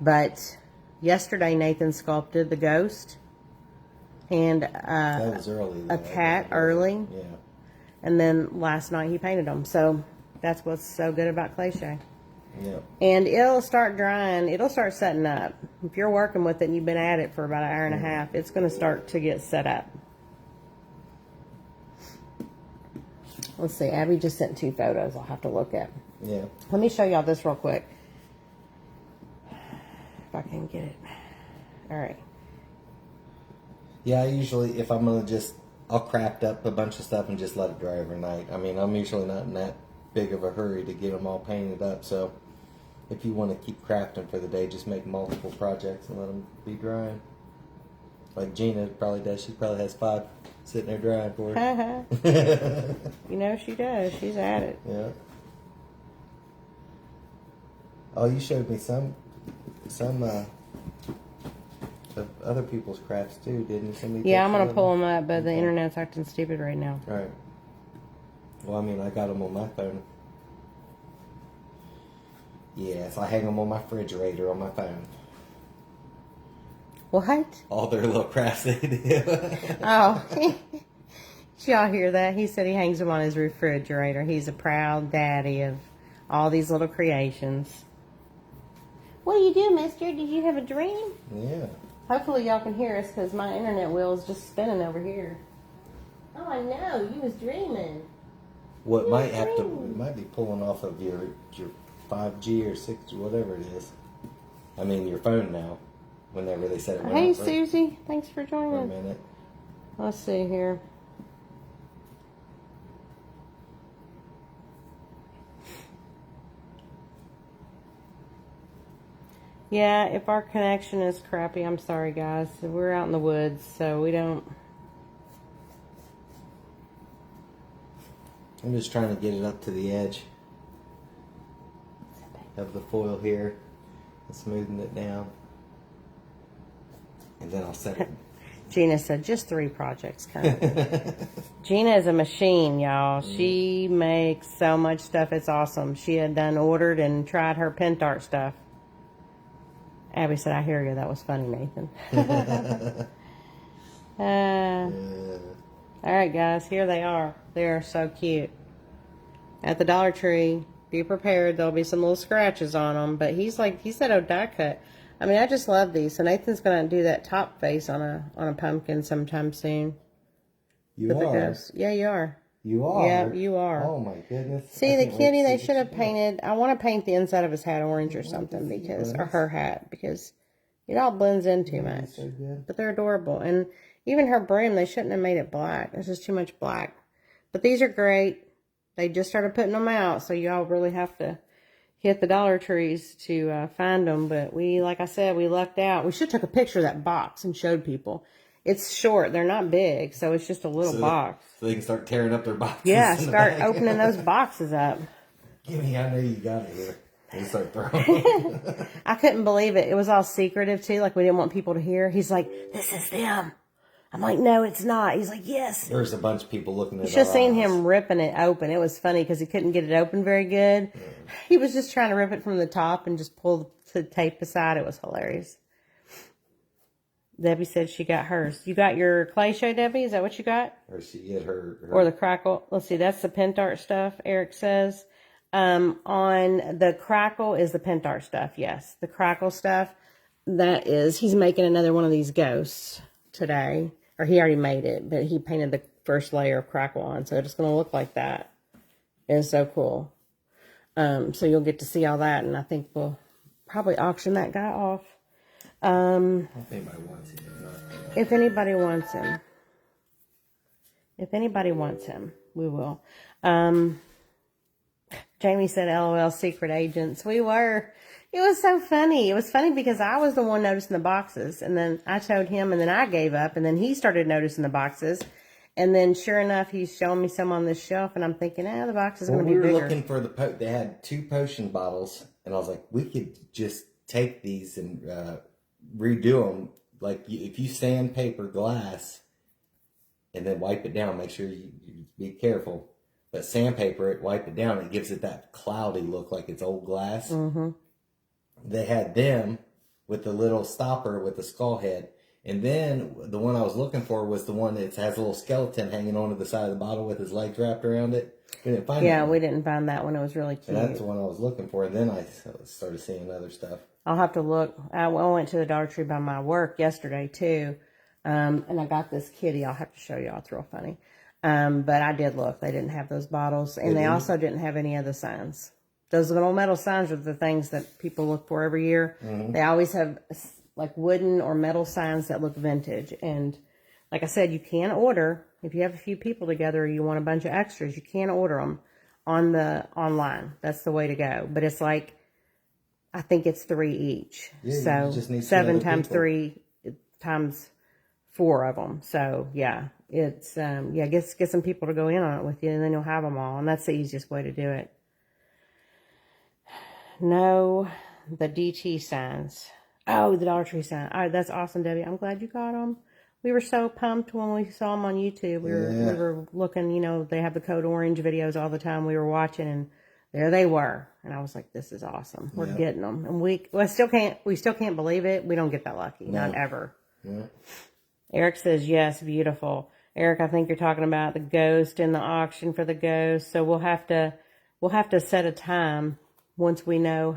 Speaker 1: But yesterday, Nathan sculpted the ghost and
Speaker 2: that was early,
Speaker 1: a cat early.
Speaker 2: Yeah.
Speaker 1: And then last night he painted them. So that's what's so good about ClayShay.
Speaker 2: Yeah.
Speaker 1: And it'll start drying. It'll start setting up. If you're working with it and you've been at it for about an hour and a half, it's going to start to get set up. Let's see. Abby just sent 2 photos I'll have to look at.
Speaker 2: Yeah.
Speaker 1: Let me show y'all this real quick. If I can get it. All right.
Speaker 2: Yeah, I usually, if I'm going to I'll craft up a bunch of stuff and just let it dry overnight. I mean, I'm usually not in that big of a hurry to get them all painted up, so if you want to keep crafting for the day, just make multiple projects and let them be drying. Like Gina probably does. She probably has 5 sitting there drying for her.
Speaker 1: You know she does. She's at it.
Speaker 2: Yeah. Oh, you showed me some of other people's crafts too, didn't you?
Speaker 1: Yeah, I'm gonna pull them up, but the internet's acting stupid right now.
Speaker 2: Right. Well, I mean, I got them on my phone. Yes, I hang them on my refrigerator on my phone.
Speaker 1: What?
Speaker 2: All their little crafts they do.
Speaker 1: Oh. Did y'all hear that? He said he hangs them on his refrigerator. He's a proud daddy of all these little creations. What do you do, mister? Did you have a dream?
Speaker 2: Yeah.
Speaker 1: Hopefully y'all can hear us because my internet wheel is just spinning over here. Oh, I know. You was dreaming.
Speaker 2: Well, it might be pulling off of your 5G or 6, whatever it is. I mean, your phone now. Whenever they said it went
Speaker 1: Hey,
Speaker 2: out
Speaker 1: Susie. Thanks for joining.
Speaker 2: for a minute.
Speaker 1: Let's see here. Yeah, if our connection is crappy, I'm sorry, guys. We're out in the woods, so we don't...
Speaker 2: I'm just trying to get it up to the edge of the foil here and smoothing it down. And then I'll set it.
Speaker 1: Gina said, just 3 projects coming. Gina is a machine, y'all. She makes so much stuff. It's awesome. She had ordered and tried her pen art stuff. Abby said, I hear you. That was funny, Nathan. All right, guys. Here they are. They are so cute. At the Dollar Tree. Be prepared. There'll be some little scratches on them. But he said, oh, die cut. I mean, I just love these. So Nathan's going to do that top face on a pumpkin sometime soon.
Speaker 2: You are.
Speaker 1: Yeah, you are.
Speaker 2: You are.
Speaker 1: Yeah, you are.
Speaker 2: Oh my goodness.
Speaker 1: See, the kitty, they should have painted. I want to paint the inside of his hat orange or something or her hat, because it all blends in too much.
Speaker 2: So good.
Speaker 1: But they're adorable. And even her broom, they shouldn't have made it black. There's just too much black. But these are great. They just started putting them out, so y'all really have to hit the Dollar Trees to find them. But like I said, we lucked out. We should have took a picture of that box and showed people. It's short. They're not big, so it's just a little box.
Speaker 2: So they can start tearing up their boxes.
Speaker 1: Yeah, start opening those boxes up.
Speaker 2: Gimme, I know you got it here. And start throwing.
Speaker 1: I couldn't believe it. It was all secretive, too. Like, we didn't want people to hear. He's like, this is them. I'm like, no, it's not. He's like, yes.
Speaker 2: There's a bunch of people looking at it.
Speaker 1: You should have seen him ripping it open. It was funny because he couldn't get it open very good. He was just trying to rip it from the top and just pull the tape aside. It was hilarious. Debbie said she got hers. You got your ClayShay, Debbie? Is that what you got?
Speaker 2: Or she get her...
Speaker 1: Or the crackle. Let's see. That's the pent art stuff, Eric says. On the crackle is the pent art stuff. Yes. The crackle stuff. That is, he's making another one of these ghosts today. Or he already made it, but he painted the first layer of crackle on. So it's going to look like that. It's so cool. So you'll get to see all that. And I think we'll probably auction that guy off.
Speaker 2: If anybody wants him.
Speaker 1: If anybody wants him. If anybody wants him, we will. Jamie said, LOL, secret agents. We were. It was so funny. It was funny because I was the one noticing the boxes. And then I showed him, and then I gave up. And then he started noticing the boxes. And then sure enough, he's showing me some on this shelf. And I'm thinking, the box is going to be bigger.
Speaker 2: We were looking for they had 2 potion bottles. And I was like, we could just take these and redo them. Like, if you sandpaper glass and then wipe it down, make sure you be careful. But sandpaper it, wipe it down, it gives it that cloudy look like it's old glass. Mm-hmm. They had them with the little stopper with the skull head. And then the one I was looking for was the one that has a little skeleton hanging onto the side of the bottle with his legs wrapped around it. We didn't find that one.
Speaker 1: We didn't find that one. It was really cute.
Speaker 2: And that's the one I was looking for. And then I started seeing other stuff.
Speaker 1: I'll have to look. I went to the Dollar Tree by my work yesterday, too. And I got this kitty. I'll have to show you. It's real funny. But I did look. They didn't have those bottles. And they also didn't have any other signs. Those little metal signs are the things that people look for every year. Mm-hmm. They always have like wooden or metal signs that look vintage. And like I said, you can order. If you have a few people together or you want a bunch of extras, you can order them online. That's the way to go. But it's like, I think it's 3 each. Yeah, so 7 times 3 times 4 of them. So yeah, it's, get some people to go in on it with you, and then you'll have them all. And that's the easiest way to do it. No, the DT signs. Oh, the Dollar Tree sign. All right, that's awesome, Debbie. I'm glad you got them. We were so pumped when we saw them on YouTube. We were looking, they have the Code Orange videos all the time. We were watching, and there they were. And I was like, this is awesome. We're getting them. And we still can't believe it. We don't get that lucky. No. Not ever. Yeah. Eric says, yes, beautiful. Eric, I think you're talking about the ghost and the auction for the ghost. So we'll have to set a time once we know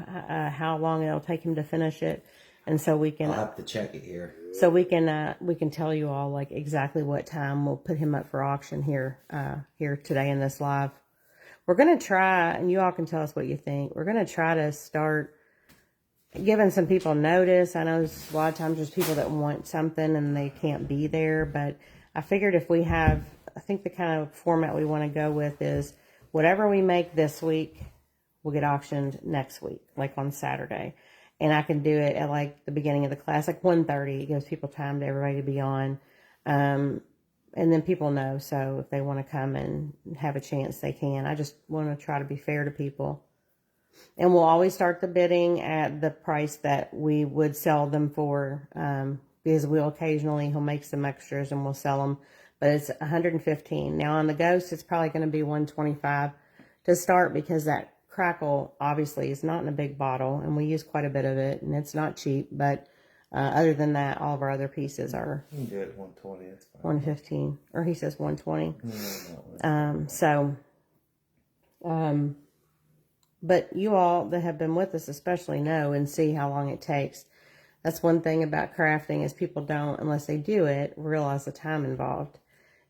Speaker 1: how long it'll take him to finish it. And so we can...
Speaker 2: I'll have to check it here.
Speaker 1: So we can tell you all like exactly what time we'll put him up for auction here today in this live. We're going to try, and you all can tell us what you think. We're going to try to start giving some people notice. I know a lot of times there's people that want something and they can't be there, but I figured if we have, I think the kind of format we want to go with is whatever we make this week will get auctioned next week, like on Saturday. And I can do it at like the beginning of the class, like 1:30. It gives people time to everybody to be on. And then people know. So if they want to come and have a chance, they can. I just want to try to be fair to people. And we'll always start the bidding at the price that we would sell them for. Because he'll make some extras and we'll sell them. But it's $115. Now on the Ghost, it's probably going to be $125 to start, because that crackle obviously is not in a big bottle, and we use quite a bit of it, and it's not cheap. But other than that, all of our other pieces are
Speaker 2: you can do it $120. That's fine.
Speaker 1: 115, or he says 120. But you all that have been with us especially know and see how long it takes. That's one thing about crafting is people don't, unless they do it, realize the time involved.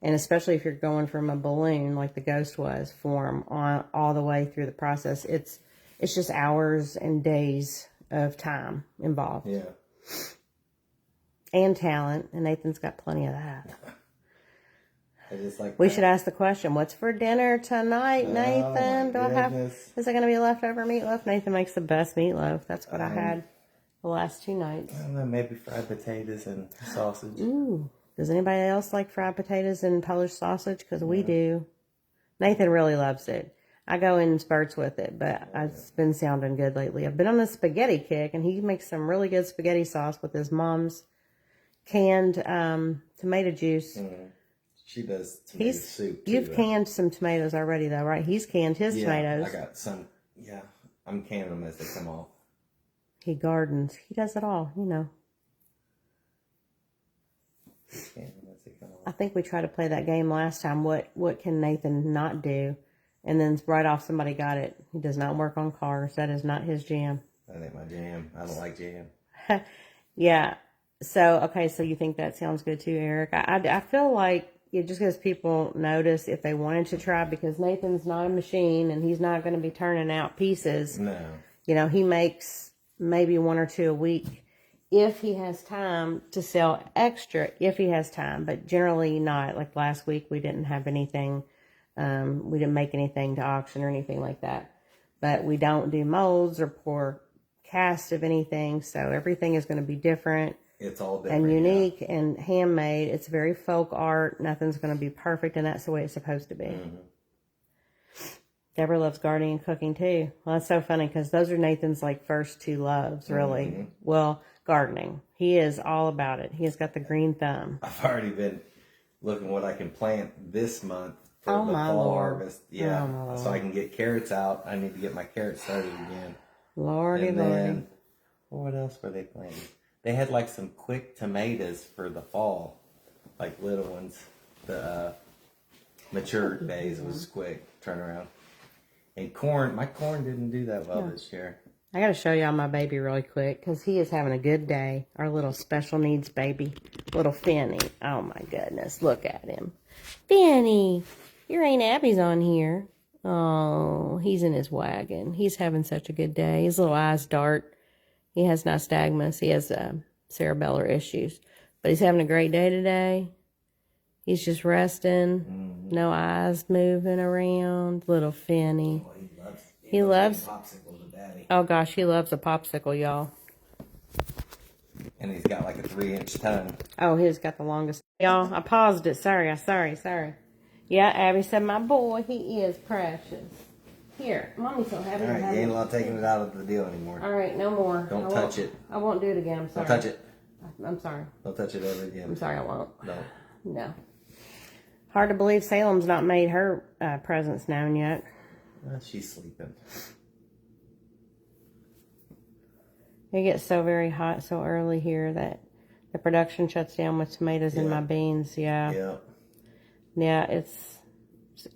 Speaker 1: And especially if you're going from a balloon like the Ghost was form on all the way through the process, it's just hours and days of time involved.
Speaker 2: Yeah.
Speaker 1: And talent, and Nathan's got plenty of that.
Speaker 2: I just like
Speaker 1: we should ask the question, what's for dinner tonight, Nathan? Is it going to be leftover meatloaf? Nathan makes the best meatloaf. That's what I had the last 2 nights.
Speaker 2: I don't know, maybe fried potatoes and sausage.
Speaker 1: Ooh. Does anybody else like fried potatoes and Polish sausage? Because we do. Nathan really loves it. I go in spurts with it, but it's been sounding good lately. I've been on a spaghetti kick, and he makes some really good spaghetti sauce with his mom's canned tomato juice.
Speaker 2: She does tomato soup, too.
Speaker 1: You've canned some tomatoes already, though, right? He's canned his tomatoes.
Speaker 2: I got some. Yeah, I'm canning them as they come off.
Speaker 1: He gardens. He does it all, you know. I think we tried to play that game last time. What can Nathan not do? And then right off somebody got it. He does not work on cars. That is not his jam.
Speaker 2: That ain't my jam. I don't like jam.
Speaker 1: Yeah. So, okay, so you think that sounds good too, Eric? I feel like it just gives people notice if they wanted to try, because Nathan's not a machine and he's not going to be turning out pieces.
Speaker 2: No.
Speaker 1: You know, he makes maybe 1 or 2 a week if he has time to sell extra, if he has time, but generally not. Like last week, we didn't have anything. We didn't make anything to auction or anything like that. But we don't do molds or pour cast of anything, so everything is going to be different.
Speaker 2: It's all different.
Speaker 1: And unique and handmade. It's very folk art. Nothing's going to be perfect, and that's the way it's supposed to be. Mm-hmm. Deborah loves gardening and cooking too. Well, that's so funny because those are Nathan's like first 2 loves, really. Mm-hmm. Well, gardening. He is all about it. He has got the green thumb.
Speaker 2: I've already been looking what I can plant this month for the fall harvest. Yeah, so I can get carrots out. I need to get my carrots started again.
Speaker 1: Lordy, Lordy.
Speaker 2: What else were they planting? They had like some quick tomatoes for the fall, like little ones. The mature days was quick turnaround. And corn, my corn didn't do that well this year.
Speaker 1: I got to show y'all my baby really quick because he is having a good day. Our little special needs baby, little Finny. Oh my goodness, look at him. Finny, your Aunt Abby's on here. Oh, he's in his wagon. He's having such a good day. His little eyes dart. He has nystagmus. He has cerebellar issues. But he's having a great day today. He's just resting. Mm-hmm. No eyes moving around. Little Finny.
Speaker 2: Oh,
Speaker 1: he loves
Speaker 2: popsicle to daddy.
Speaker 1: Oh, gosh. He loves a popsicle, y'all.
Speaker 2: And he's got like a 3-inch tongue.
Speaker 1: Oh, he's got the longest. Y'all, I paused it. Sorry. Yeah, Abby said, my boy, he is precious. Here, Mommy's so happy.
Speaker 2: All right, you ain't allowed taking it out of the deal anymore.
Speaker 1: All right, no more.
Speaker 2: Don't touch it.
Speaker 1: I won't do it again. I'm sorry.
Speaker 2: Don't touch it.
Speaker 1: I'm sorry.
Speaker 2: Don't touch it ever again.
Speaker 1: I'm sorry, I won't.
Speaker 2: No.
Speaker 1: Hard to believe Salem's not made her presence known yet.
Speaker 2: She's sleeping.
Speaker 1: It gets so very hot so early here that the production shuts down with tomatoes and my beans. Yeah, it's...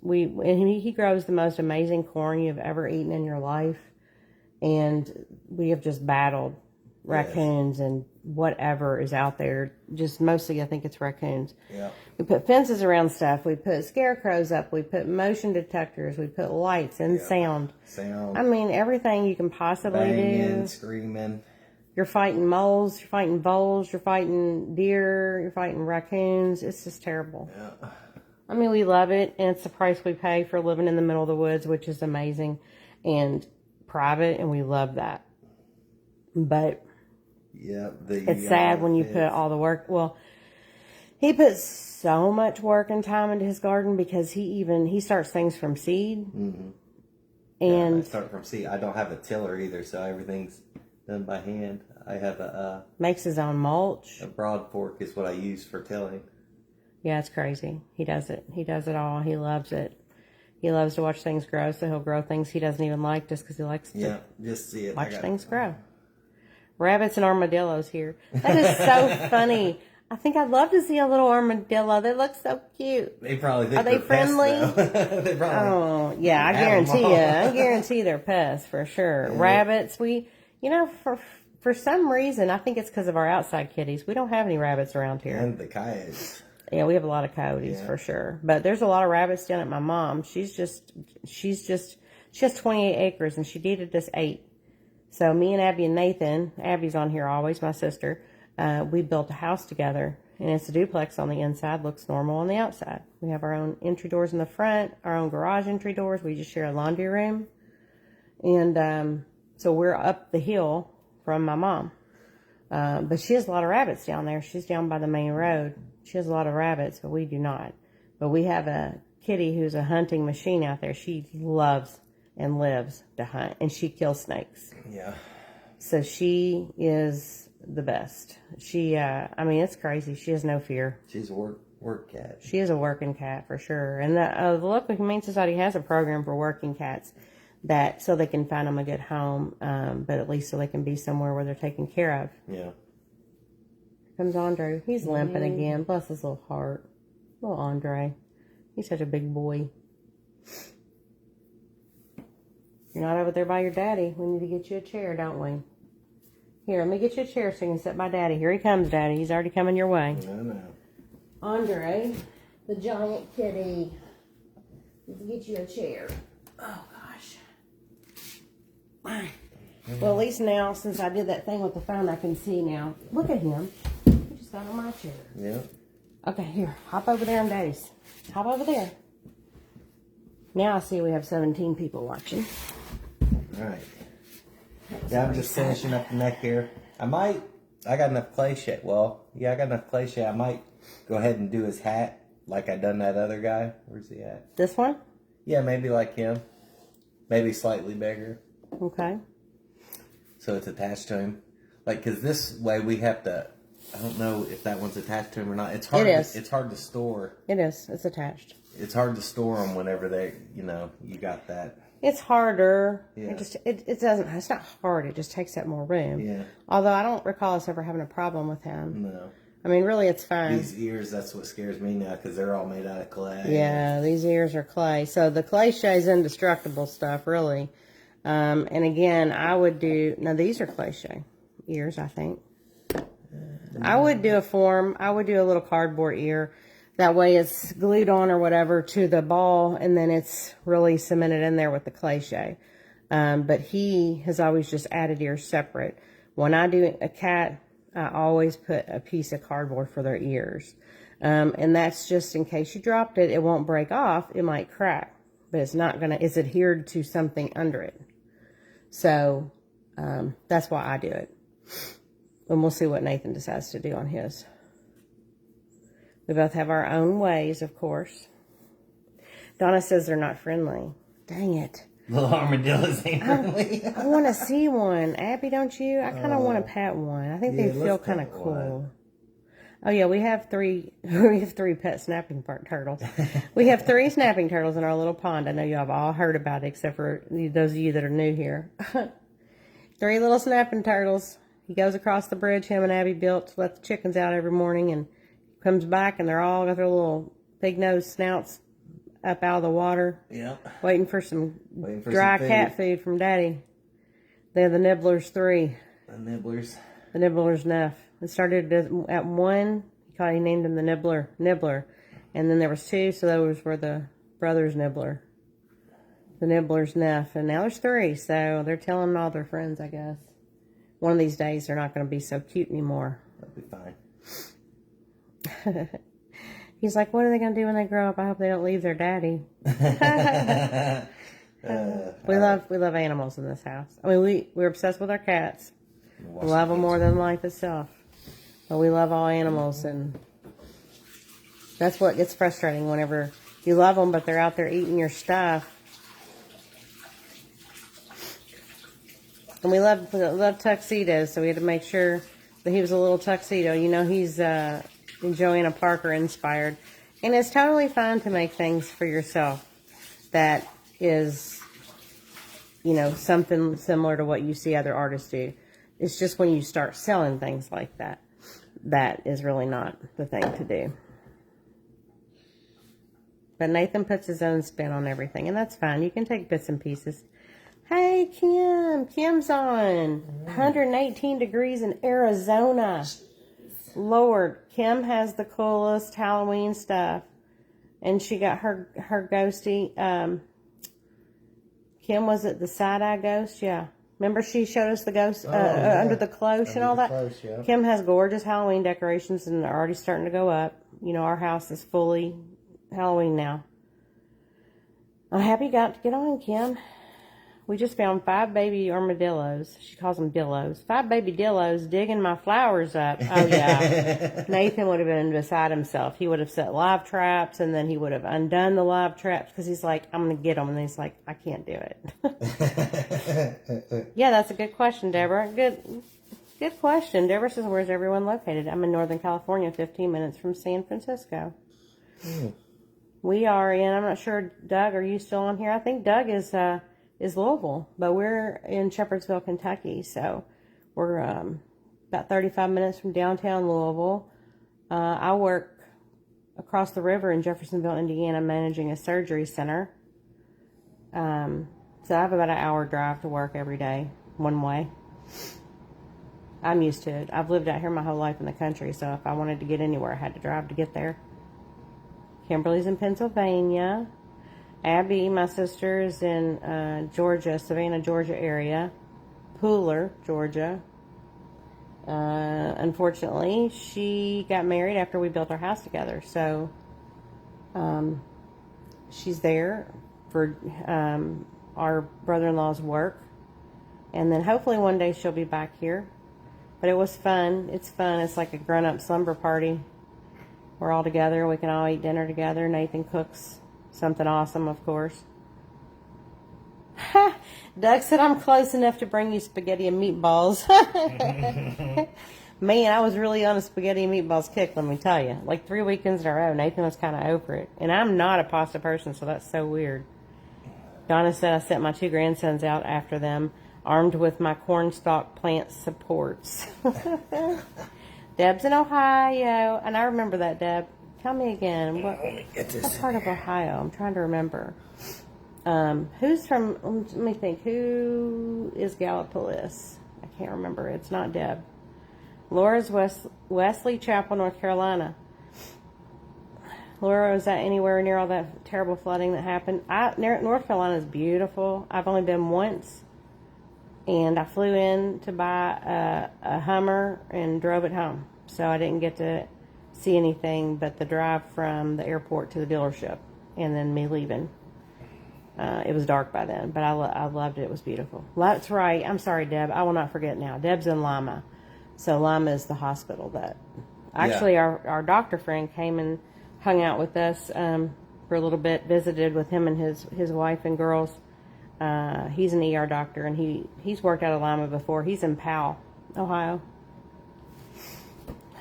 Speaker 1: he grows the most amazing corn you've ever eaten in your life, and we have just battled raccoons and whatever is out there. Just mostly, I think it's raccoons.
Speaker 2: Yeah.
Speaker 1: We put fences around stuff. We put scarecrows up. We put motion detectors. We put lights and sound. I mean, everything you can possibly
Speaker 2: Banging,
Speaker 1: do.
Speaker 2: Screaming.
Speaker 1: You're fighting moles. You're fighting voles. You're fighting deer. You're fighting raccoons. It's just terrible.
Speaker 2: Yeah.
Speaker 1: I mean, we love it, and it's the price we pay for living in the middle of the woods, which is amazing and private, and we love that. But it's sad when you put all the work. Well, he puts so much work and time into his garden because he starts things from seed. Mm-hmm. And
Speaker 2: I start from seed. I don't have a tiller either, so everything's done by hand. I have
Speaker 1: makes his own mulch.
Speaker 2: A broad fork is what I use for tilling.
Speaker 1: Yeah, it's crazy. He does it. He does it all. He loves it. He loves to watch things grow, so he'll grow things he doesn't even like just because he likes to
Speaker 2: just see it.
Speaker 1: Watch things grow. Rabbits and armadillos here. That is so funny. I think I'd love to see a little armadillo. They look so cute.
Speaker 2: They probably think
Speaker 1: Are they
Speaker 2: they're pests,
Speaker 1: friendly?
Speaker 2: though. They probably
Speaker 1: Oh, yeah, I
Speaker 2: have 'em
Speaker 1: guarantee
Speaker 2: all.
Speaker 1: you. I guarantee they're pests for sure.
Speaker 2: Yeah.
Speaker 1: Rabbits, for some reason, I think it's because of our outside kitties. We don't have any rabbits around here.
Speaker 2: And the coyotes.
Speaker 1: Yeah, we have a lot of coyotes for sure. But there's a lot of rabbits down at my mom. She has 28 acres and she deeded us 8. So me and Abby and Nathan, Abby's on here always, my sister, we built a house together. And it's a duplex on the inside, looks normal on the outside. We have our own entry doors in the front, our own garage entry doors. We just share a laundry room. And so we're up the hill from my mom. But she has a lot of rabbits down there. She's down by the main road. She has a lot of rabbits, but we do not. But we have a kitty who's a hunting machine out there. She loves and lives to hunt, and she kills snakes.
Speaker 2: Yeah.
Speaker 1: So she is the best. She, it's crazy. She has no fear.
Speaker 2: She's a work cat.
Speaker 1: She is a working cat for sure. And the local Humane Society has a program for working cats so they can find them a good home, but at least so they can be somewhere where they're taken care of.
Speaker 2: Yeah.
Speaker 1: Here comes Andre. He's limping again. Bless his little heart. Little Andre. He's such a big boy. You're not over there by your daddy. We need to get you a chair, don't we? Here, let me get you a chair so you can sit by Daddy. Here he comes, Daddy. He's already coming your way.
Speaker 2: No.
Speaker 1: Andre, the giant kitty. Let's get you a chair. Oh, gosh. Well, at least now, since I did that thing with the phone, I can see now. Look at him. He just got on my chair.
Speaker 2: Yeah.
Speaker 1: Okay, here. Hop over there on Daddy's. Hop over there. Now I see we have 17 people watching.
Speaker 2: All right. Yeah, I'm just finishing up the neck here. I got enough ClayShay. Well, yeah, I got enough ClayShay. I might go ahead and do his hat like I done that other guy. Where's he at?
Speaker 1: This one?
Speaker 2: Yeah, maybe like him. Maybe slightly bigger.
Speaker 1: Okay.
Speaker 2: So it's attached to him. Like, because this way we have to, I don't know if that one's attached to him or not. It's hard. It's hard to store.
Speaker 1: It is. It's attached.
Speaker 2: It's hard to store them whenever you got that.
Speaker 1: It's harder.
Speaker 2: Yeah.
Speaker 1: It doesn't, it's not hard. It just takes up more room.
Speaker 2: Yeah.
Speaker 1: Although I don't recall us ever having a problem with him.
Speaker 2: No.
Speaker 1: I mean, really, it's fine.
Speaker 2: These ears, that's what scares me now because they're all made out of clay.
Speaker 1: Yeah, these ears are clay. So the ClayShay is indestructible stuff, really. And again, these are ClayShay ears, I think. I would do a form. I would do a little cardboard ear. That way it's glued on or whatever to the ball, and then it's really cemented in there with the ClayShay. But he has always just added ears separate. When I do a cat, I always put a piece of cardboard for their ears. And that's just in case you dropped it, it won't break off. It might crack, but it's adhered to something under it. So that's why I do it. And we'll see what Nathan decides to do on his. We both have our own ways, of course. Donna says they're not friendly. Dang it.
Speaker 2: Little armadillos ain't friendly.
Speaker 1: I want to see one. Abby, don't you? I kind of want to pat one. I think they feel kind of cool. Oh, yeah, we have three pet snapping turtles. We have 3 snapping turtles in our little pond. I know you have all heard about it, except for those of you that are new here. 3 little snapping turtles. He goes across the bridge, him and Abby built to let the chickens out every morning, and comes back, and they're all got their little pig-nosed snouts up out of the water.
Speaker 2: Yeah.
Speaker 1: Waiting for dry cat food from Daddy. They're the Nibblers 3.
Speaker 2: The nibblers.
Speaker 1: The Nibblers Neff. It started at 1. He named him the Nibbler. And then there was 2, so those were the brothers Nibbler. The Nibblers Neff. And now there's 3, so they're telling all their friends, I guess. One of these days, they're not going to be so cute anymore.
Speaker 2: That'll be fine.
Speaker 1: He's like, what are they going to do when they grow up? I hope they don't leave their daddy. We love animals in this house. I mean, we're obsessed with our cats. We love them more than life itself. But we love all animals, and that's what gets frustrating whenever you love them, but they're out there eating your stuff. And we love tuxedos, so we had to make sure that he was a little tuxedo. You know, he's Joanna Parker inspired. And it's totally fine to make things for yourself that is, something similar to what you see other artists do. It's just when you start selling things like that that is really not the thing to do. But Nathan puts his own spin on everything, and that's fine. You can take bits and pieces. Hey, Kim. Kim's on. 118 degrees in Arizona. Lord, Kim has the coolest Halloween stuff. And she got her ghosty. Kim, was it the side-eye ghost? Yeah. Remember she showed us the ghost under the cloche and all that? Cloche, yeah. Kim has gorgeous Halloween decorations, and they're already starting to go up. You know, our house is fully Halloween now. I'm happy you got to get on, Kim. We just found 5 baby armadillos. She calls them dillos. 5 baby dillos digging my flowers up. Oh, yeah. Nathan would have been beside himself. He would have set live traps, and then he would have undone the live traps because he's like, I'm going to get them. And he's like, I can't do it. Yeah, that's a good question, Deborah. Good question. Deborah says, where's everyone located? I'm in Northern California, 15 minutes from San Francisco. We are in, I'm not sure, Doug, are you still on here? I think Doug is Louisville, but we're in Shepherdsville, Kentucky, so we're about 35 minutes from downtown Louisville. I work across the river in Jeffersonville, Indiana, managing a surgery center. So I have about an hour drive to work every day, one way. I'm used to it. I've lived out here my whole life in the country, so if I wanted to get anywhere, I had to drive to get there. Kimberly's in Pennsylvania. Abby, my sister, is in Georgia, Savannah, Georgia area. Pooler, Georgia. Unfortunately, she got married after we built our house together. So she's there for our brother-in-law's work. And then hopefully one day she'll be back here. But it was fun. It's fun. It's like a grown-up slumber party. We're all together. We can all eat dinner together. Nathan cooks something awesome, of course. Doug said I'm close enough to bring you spaghetti and meatballs. Man, I was really on a spaghetti and meatballs kick, let me tell you. Like 3 weekends in a row, Nathan was kind of over it. And I'm not a pasta person, so that's so weird. Donna said I sent my 2 grandsons out after them, armed with my cornstalk plant supports. Deb's in Ohio, and I remember that, Deb. Tell me again. What part of Ohio? I'm trying to remember. Who's from, let me think. Who is Gallipolis? I can't remember. It's not Deb. Laura's Wesley Chapel, North Carolina. Laura, is that anywhere near all that terrible flooding that happened? North Carolina is beautiful. I've only been once. And I flew in to buy a Hummer and drove it home. So I didn't get to see anything but the drive from the airport to the dealership and then me leaving. It was dark by then, but I loved it. It was beautiful. That's right. I'm sorry, Deb. I will not forget now. Deb's in Lima. So Lima is the hospital that... Actually, our doctor friend came and hung out with us for a little bit, visited with him and his wife and girls. He's an ER doctor, and he's worked out of Lima before. He's in Powell, Ohio.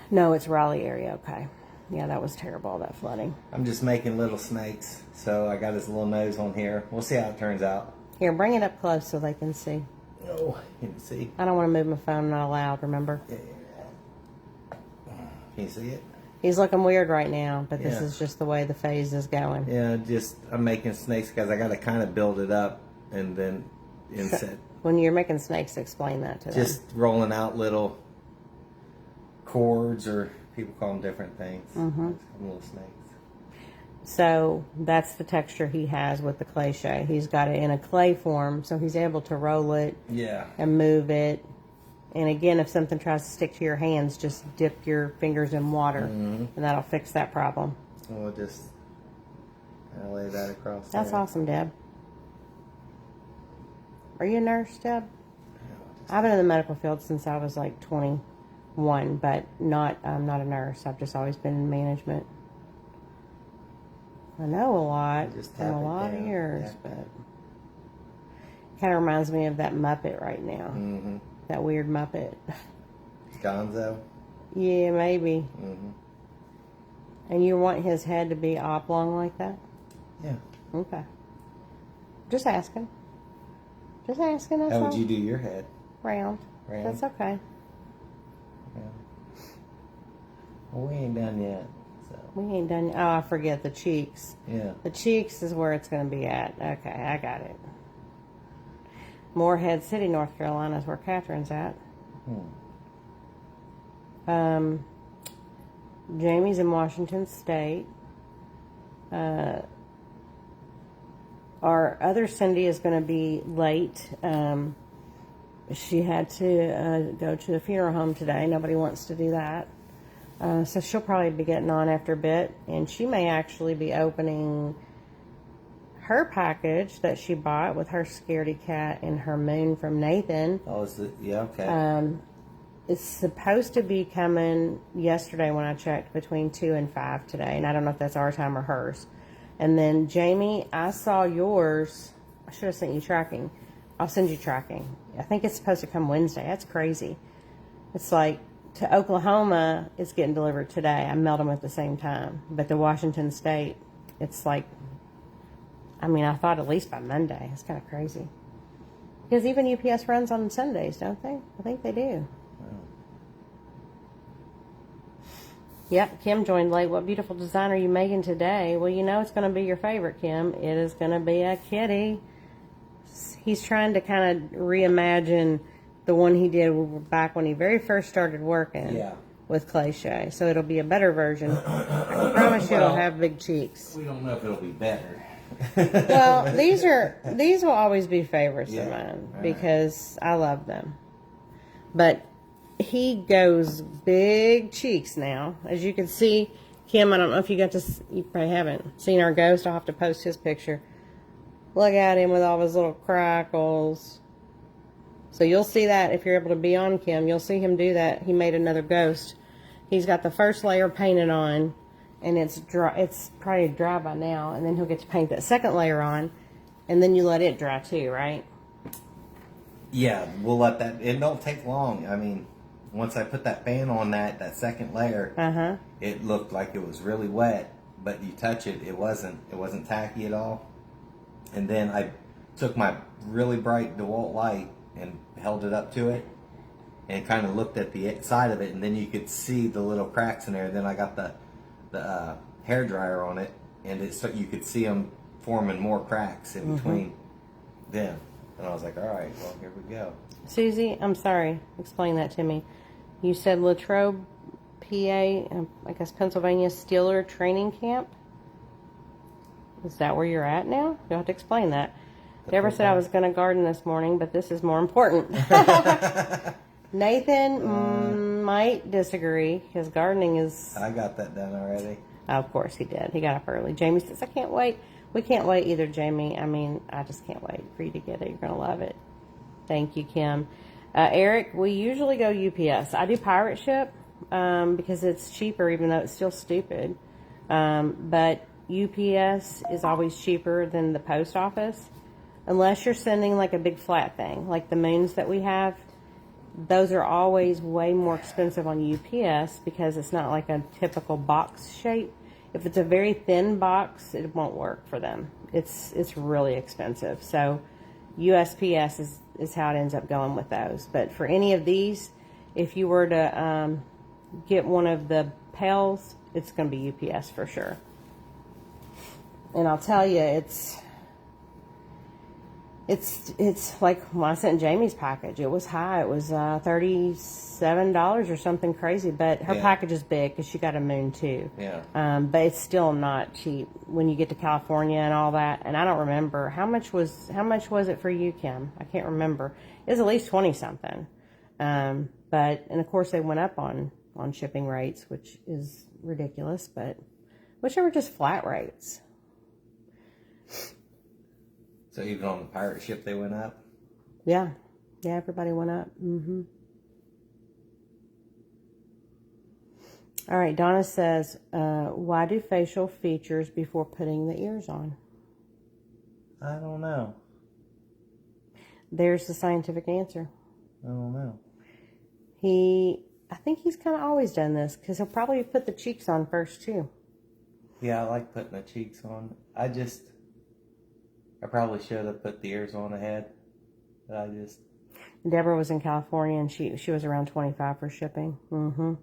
Speaker 1: No, it's Raleigh area. Okay. Yeah, that was terrible, all that flooding.
Speaker 2: I'm just making little snakes, so I got his little nose on here. We'll see how it turns out.
Speaker 1: Here, bring it up close so they can see.
Speaker 2: Oh, you can see.
Speaker 1: I don't want to move my phone, not allowed, remember?
Speaker 2: Yeah. Can you see it?
Speaker 1: He's looking weird right now, but this is just the way the phase is going.
Speaker 2: Yeah, I'm making snakes because I got to kind of build it up and then inset.
Speaker 1: When you're making snakes, explain that to them.
Speaker 2: Just rolling out little cords, or people call them different things. Mm-hmm. Little snakes.
Speaker 1: So that's the texture he has with the ClayShay. He's got it in a clay form, so he's able to roll it and move it. And again, if something tries to stick to your hands, just dip your fingers in water, and that'll fix that problem.
Speaker 2: We'll just lay that across.
Speaker 1: That's awesome, Deb. Are you a nurse, Deb? I've been in the medical field since I was like 21, but I'm not a nurse. I've just always been in management. I know a lot from a lot of years, but kind of reminds me of that Muppet right now. Mm-hmm. That weird Muppet.
Speaker 2: Gonzo?
Speaker 1: Yeah, maybe. Mm-hmm. And you want his head to be oblong like that?
Speaker 2: Yeah.
Speaker 1: Okay. Just asking. Just asking. That's
Speaker 2: How
Speaker 1: all.
Speaker 2: would you do your head?
Speaker 1: Round. That's okay.
Speaker 2: Well, we ain't done yet. So.
Speaker 1: We ain't done. Oh, I forget the cheeks.
Speaker 2: Yeah.
Speaker 1: The cheeks is where it's going to be at. Okay, I got it. Morehead City, North Carolina is where Catherine's at. Jamie's in Washington State. Our other Cindy is going to be late. She had to go to the funeral home today. Nobody wants to do that. So she'll probably be getting on after a bit. And she may actually be opening her package that she bought with her scaredy cat and her moon from Nathan.
Speaker 2: Oh, is it? Yeah, okay.
Speaker 1: It's supposed to be coming yesterday when I checked, between 2 and 5 today. And I don't know if that's our time or hers. And then Jamie, I saw yours. I should have sent you tracking. I'll send you tracking. I think it's supposed to come Wednesday. That's crazy. It's like to Oklahoma, it's getting delivered today. I mailed them at the same time. But to Washington State, it's like, I mean, I thought at least by Monday. It's kind of crazy. Because even UPS runs on Sundays, don't they? I think they do. Yep, Kim joined late. What beautiful design are you making today? Well, you know it's going to be your favorite, Kim. It is going to be a kitty. He's trying to kind of reimagine the one he did back when he very first started working with ClayShay. So it'll be a better version. I promise you it'll have big cheeks.
Speaker 2: We don't know if it'll be better.
Speaker 1: Well, these will always be favorites of mine because I love them. But he goes big cheeks now. As you can see, Kim, I don't know if you you probably haven't seen our ghost. I'll have to post his picture. Look at him with all his little crackles. So you'll see that if you're able to be on Kim. You'll see him do that. He made another ghost. He's got the first layer painted on, and it's dry. It's probably dry by now, and then he'll get to paint that second layer on, and then you let it dry too, right?
Speaker 2: Yeah, we'll let that. It don't take long. I mean, once I put that fan on that second layer, it looked like it was really wet. But you touch it, it wasn't tacky at all. And then I took my really bright DeWalt light and held it up to it, and kind of looked at the side of it, and then you could see the little cracks in there. Then I got the hair dryer on it, and so you could see them forming more cracks in between them. And I was like, all right, well, here we go.
Speaker 1: Susie, I'm sorry. Explain that to me. You said Latrobe, PA, I guess Pennsylvania Steeler Training Camp? Is that where you're at now? You'll have to explain that. Deborah said I was going to garden this morning, but this is more important. Nathan might disagree, because gardening is...
Speaker 2: I got that done already.
Speaker 1: Of course he did. He got up early. Jamie says, I can't wait. We can't wait either, Jamie. I mean, I just can't wait for you to get it. You're going to love it. Thank you, Kim. Eric, we usually go UPS. I do pirate ship because it's cheaper, even though it's still stupid. But UPS is always cheaper than the post office. Unless you're sending like a big flat thing, like the moons that we have. Those are always way more expensive on UPS because it's not like a typical box shape. If it's a very thin box, it won't work for them. It's really expensive. So USPS is how it ends up going with those. But for any of these, if you were to get one of the pails, it's going to be UPS for sure. And I'll tell you, it's like when I sent Jamie's package, it was high. It was $37 or something crazy. But her package is big because she got a moon too.
Speaker 2: Yeah.
Speaker 1: But it's still not cheap when you get to California and all that. And I don't remember how much was it for you, Kim? I can't remember. It was at least 20 something. And of course they went up on shipping rates, which is ridiculous. But which were just flat rates.
Speaker 2: So even on the pirate ship, they went up?
Speaker 1: Yeah. Yeah, everybody went up. Mm-hmm. All right, Donna says, why do facial features before putting the ears on?
Speaker 2: I don't know.
Speaker 1: There's the scientific answer.
Speaker 2: I don't know.
Speaker 1: I think he's kind of always done this, because he'll probably put the cheeks on first, too.
Speaker 2: Yeah, I like putting the cheeks on. I probably should have put the ears on ahead. But
Speaker 1: Deborah was in California, and she was around $25 for shipping. Mm-hmm.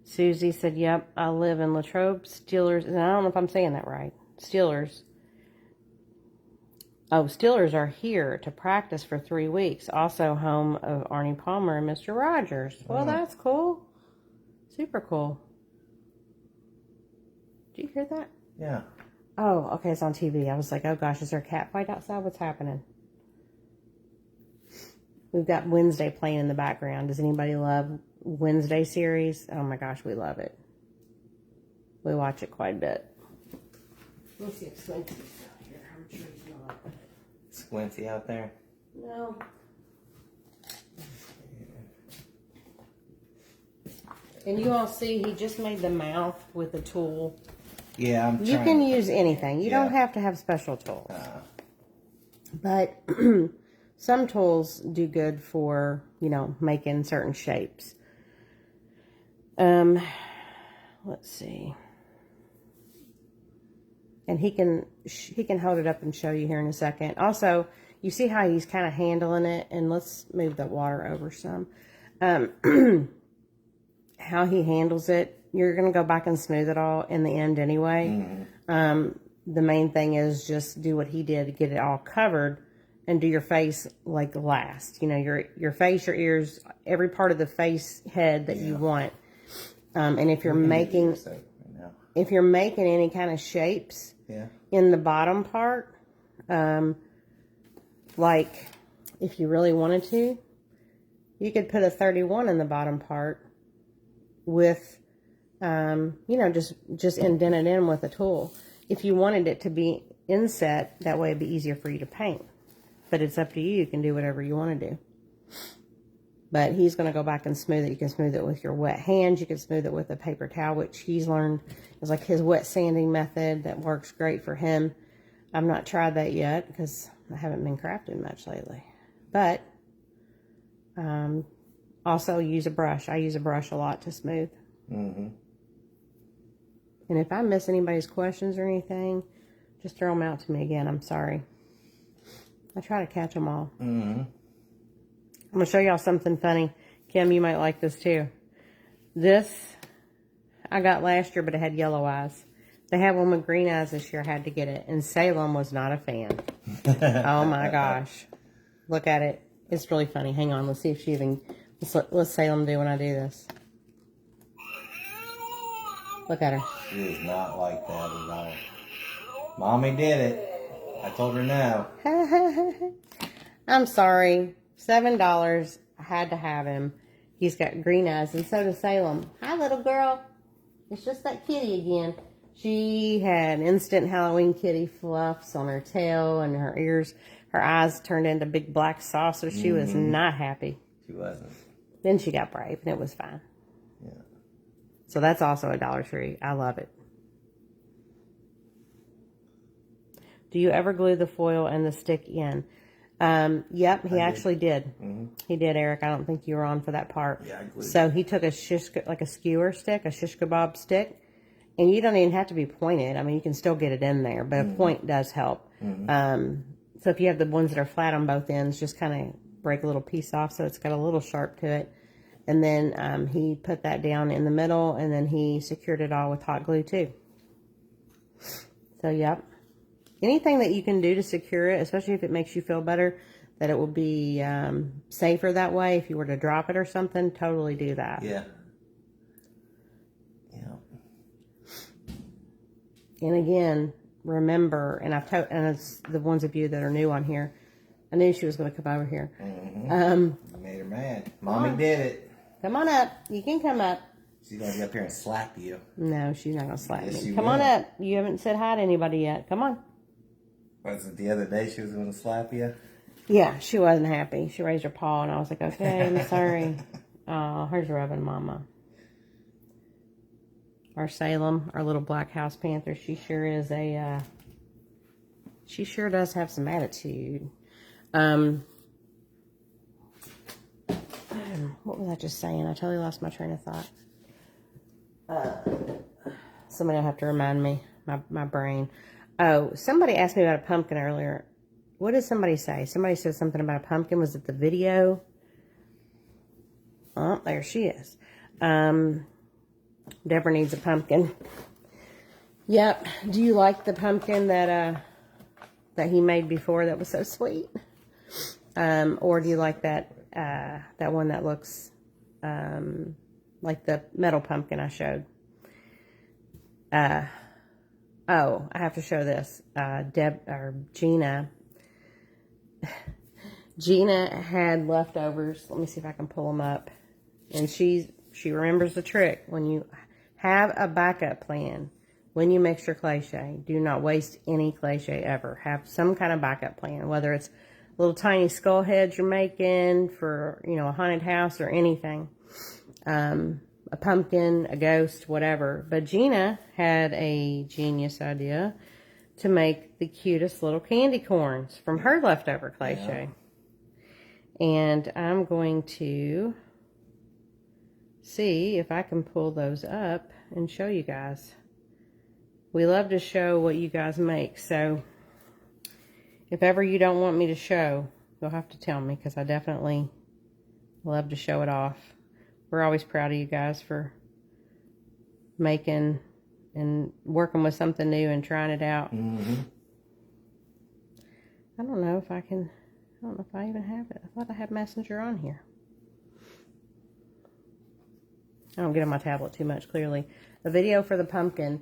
Speaker 1: Susie said, yep, I live in Latrobe, Steelers, and I don't know if I'm saying that right. Steelers. Oh, Steelers are here to practice for 3 weeks. Also home of Arnie Palmer and Mr. Rogers. Well, that's cool. Super cool. Did you hear that?
Speaker 2: Yeah.
Speaker 1: Oh, okay, it's on TV. I was like, oh gosh, is there a cat fight outside? What's happening? We've got Wednesday playing in the background. Does anybody love Wednesday series? Oh my gosh, we love it. We watch it quite a bit. Let me see if Slinky's out here. I'm sure he's not.
Speaker 2: Squinty out there?
Speaker 1: No. And you all see he just made the mouth with a tool.
Speaker 2: Yeah, I'm trying.
Speaker 1: You can use anything. You don't have to have special tools. But some tools do good for, you know, making certain shapes. Let's see. And he can hold it up and show you here in a second. Also, you see how he's kind of handling it, and let's move the water over some. How he handles it, you're going to go back and smooth it all in the end anyway. The main thing is just do what he did to get it all covered, and do your face like last. You know, your face, your ears, every part of the face head that you want. And if you're making any kind of shapes in the bottom part, like if you really wanted to, you could put a 31 in the bottom part with, you know, just indent it in with a tool. If you wanted it to be inset, that way it'd be easier for you to paint. But it's up to you. You can do whatever you want to do. But he's going to go back and smooth it. You can smooth it with your wet hands. You can smooth it with a paper towel, which he's learned is like his wet sanding method that works great for him. I've not tried that yet because I haven't been crafting much lately. But also use a brush. I use a brush a lot to smooth. And if I miss anybody's questions or anything, just throw them out to me again. I'm sorry. I try to catch them all. I'm going to show y'all something funny. Kim, you might like this too. This I got last year, but it had yellow eyes. They had one with green eyes this year. I had to get it. And Salem was not a fan. Oh my gosh. Look at it. It's really funny. Hang on. Let's see if she even... What's Salem do when I do this? Look at her.
Speaker 2: She is not like that at all. Mommy did it. I told her no.
Speaker 1: I'm sorry. $7. I had to have him. He's got green eyes, and so does Salem. Hi, little girl. It's just that kitty again. She had instant Halloween kitty fluffs on her tail and her ears. Her eyes turned into big black saucers. She was not happy.
Speaker 2: She wasn't.
Speaker 1: Then she got brave, and it was fine.
Speaker 2: Yeah.
Speaker 1: So that's also a Dollar Tree. I love it. Do you ever glue the foil and the stick in? Yep, he actually did. He did, Eric. I don't think you were on for that part.
Speaker 2: Yeah, I glued. So
Speaker 1: he took a a skewer stick, a shish kebab stick, and you don't even have to be pointed. I mean, you can still get it in there, but a point does help. So if you have the ones that are flat on both ends, just kind of break a little piece off so it's got a little sharp to it. And then he put that down in the middle, and then he secured it all with hot glue too. So, yep. Anything that you can do to secure it, especially if it makes you feel better, that it will be safer that way. If you were to drop it or something, totally do that.
Speaker 2: Yeah.
Speaker 1: And again, remember, and and it's the ones of you that are new on here, I knew she was going to come over here.
Speaker 2: Made her mad. Mommy did it.
Speaker 1: Come on up. You can come up.
Speaker 2: She's going to get up here and slap you.
Speaker 1: No, she's not going to slap me. Come
Speaker 2: will.
Speaker 1: on up. You haven't said hi to anybody yet. Come on.
Speaker 2: Was it the other day she was going to slap you?
Speaker 1: Yeah, she wasn't happy. She raised her paw, and I was like, okay, I'm sorry. Oh, hers rubbing mama. Our Salem, our little black house panther, she sure is a, she sure does have some attitude. What was I just saying? I totally lost my train of thought. Somebody will have to remind me, my brain. Oh, somebody asked me about a pumpkin earlier. What did somebody say? Somebody said something about a pumpkin. Was it the video? Oh, there she is. Deborah needs a pumpkin. Yep. Do you like the pumpkin that he made before that was so sweet? Or do you like that one that looks like the metal pumpkin I showed? Oh, I have to show this. Gina. Gina had leftovers. Let me see if I can pull them up. And she remembers the trick. When you have a backup plan, when you mix your ClayShay, do not waste any ClayShay ever. Have some kind of backup plan, whether it's little tiny skull heads you're making for, a haunted house or anything. A pumpkin, a ghost, whatever. But Gina had a genius idea to make the cutest little candy corns from her leftover ClayShay. Yeah. And I'm going to see if I can pull those up and show you guys. We love to show what you guys make, so if ever you don't want me to show, you'll have to tell me, because I definitely love to show it off. We're always proud of you guys for making and working with something new and trying it out. Mm-hmm. I don't know if I even have it. I thought I had Messenger on here. I don't get on my tablet too much, clearly. The video for the pumpkin.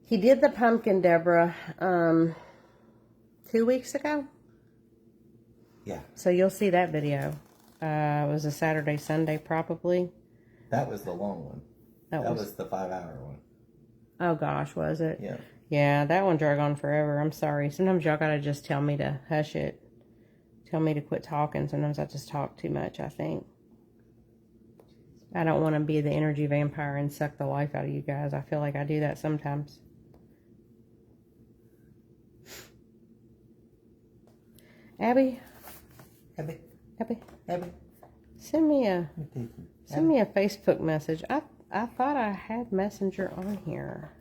Speaker 1: He did the pumpkin, Deborah, 2 weeks ago.
Speaker 2: Yeah.
Speaker 1: So you'll see that video. It was a Saturday, Sunday, probably.
Speaker 2: That was the long one. That was the 5-hour one.
Speaker 1: Oh, gosh, was it?
Speaker 2: Yeah.
Speaker 1: Yeah, that one drug on forever. I'm sorry. Sometimes y'all gotta just tell me to hush it. Tell me to quit talking. Sometimes I just talk too much, I think. I don't want to be the energy vampire and suck the life out of you guys. I feel like I do that sometimes. Abby? Send me a Facebook message. I thought I had Messenger on here.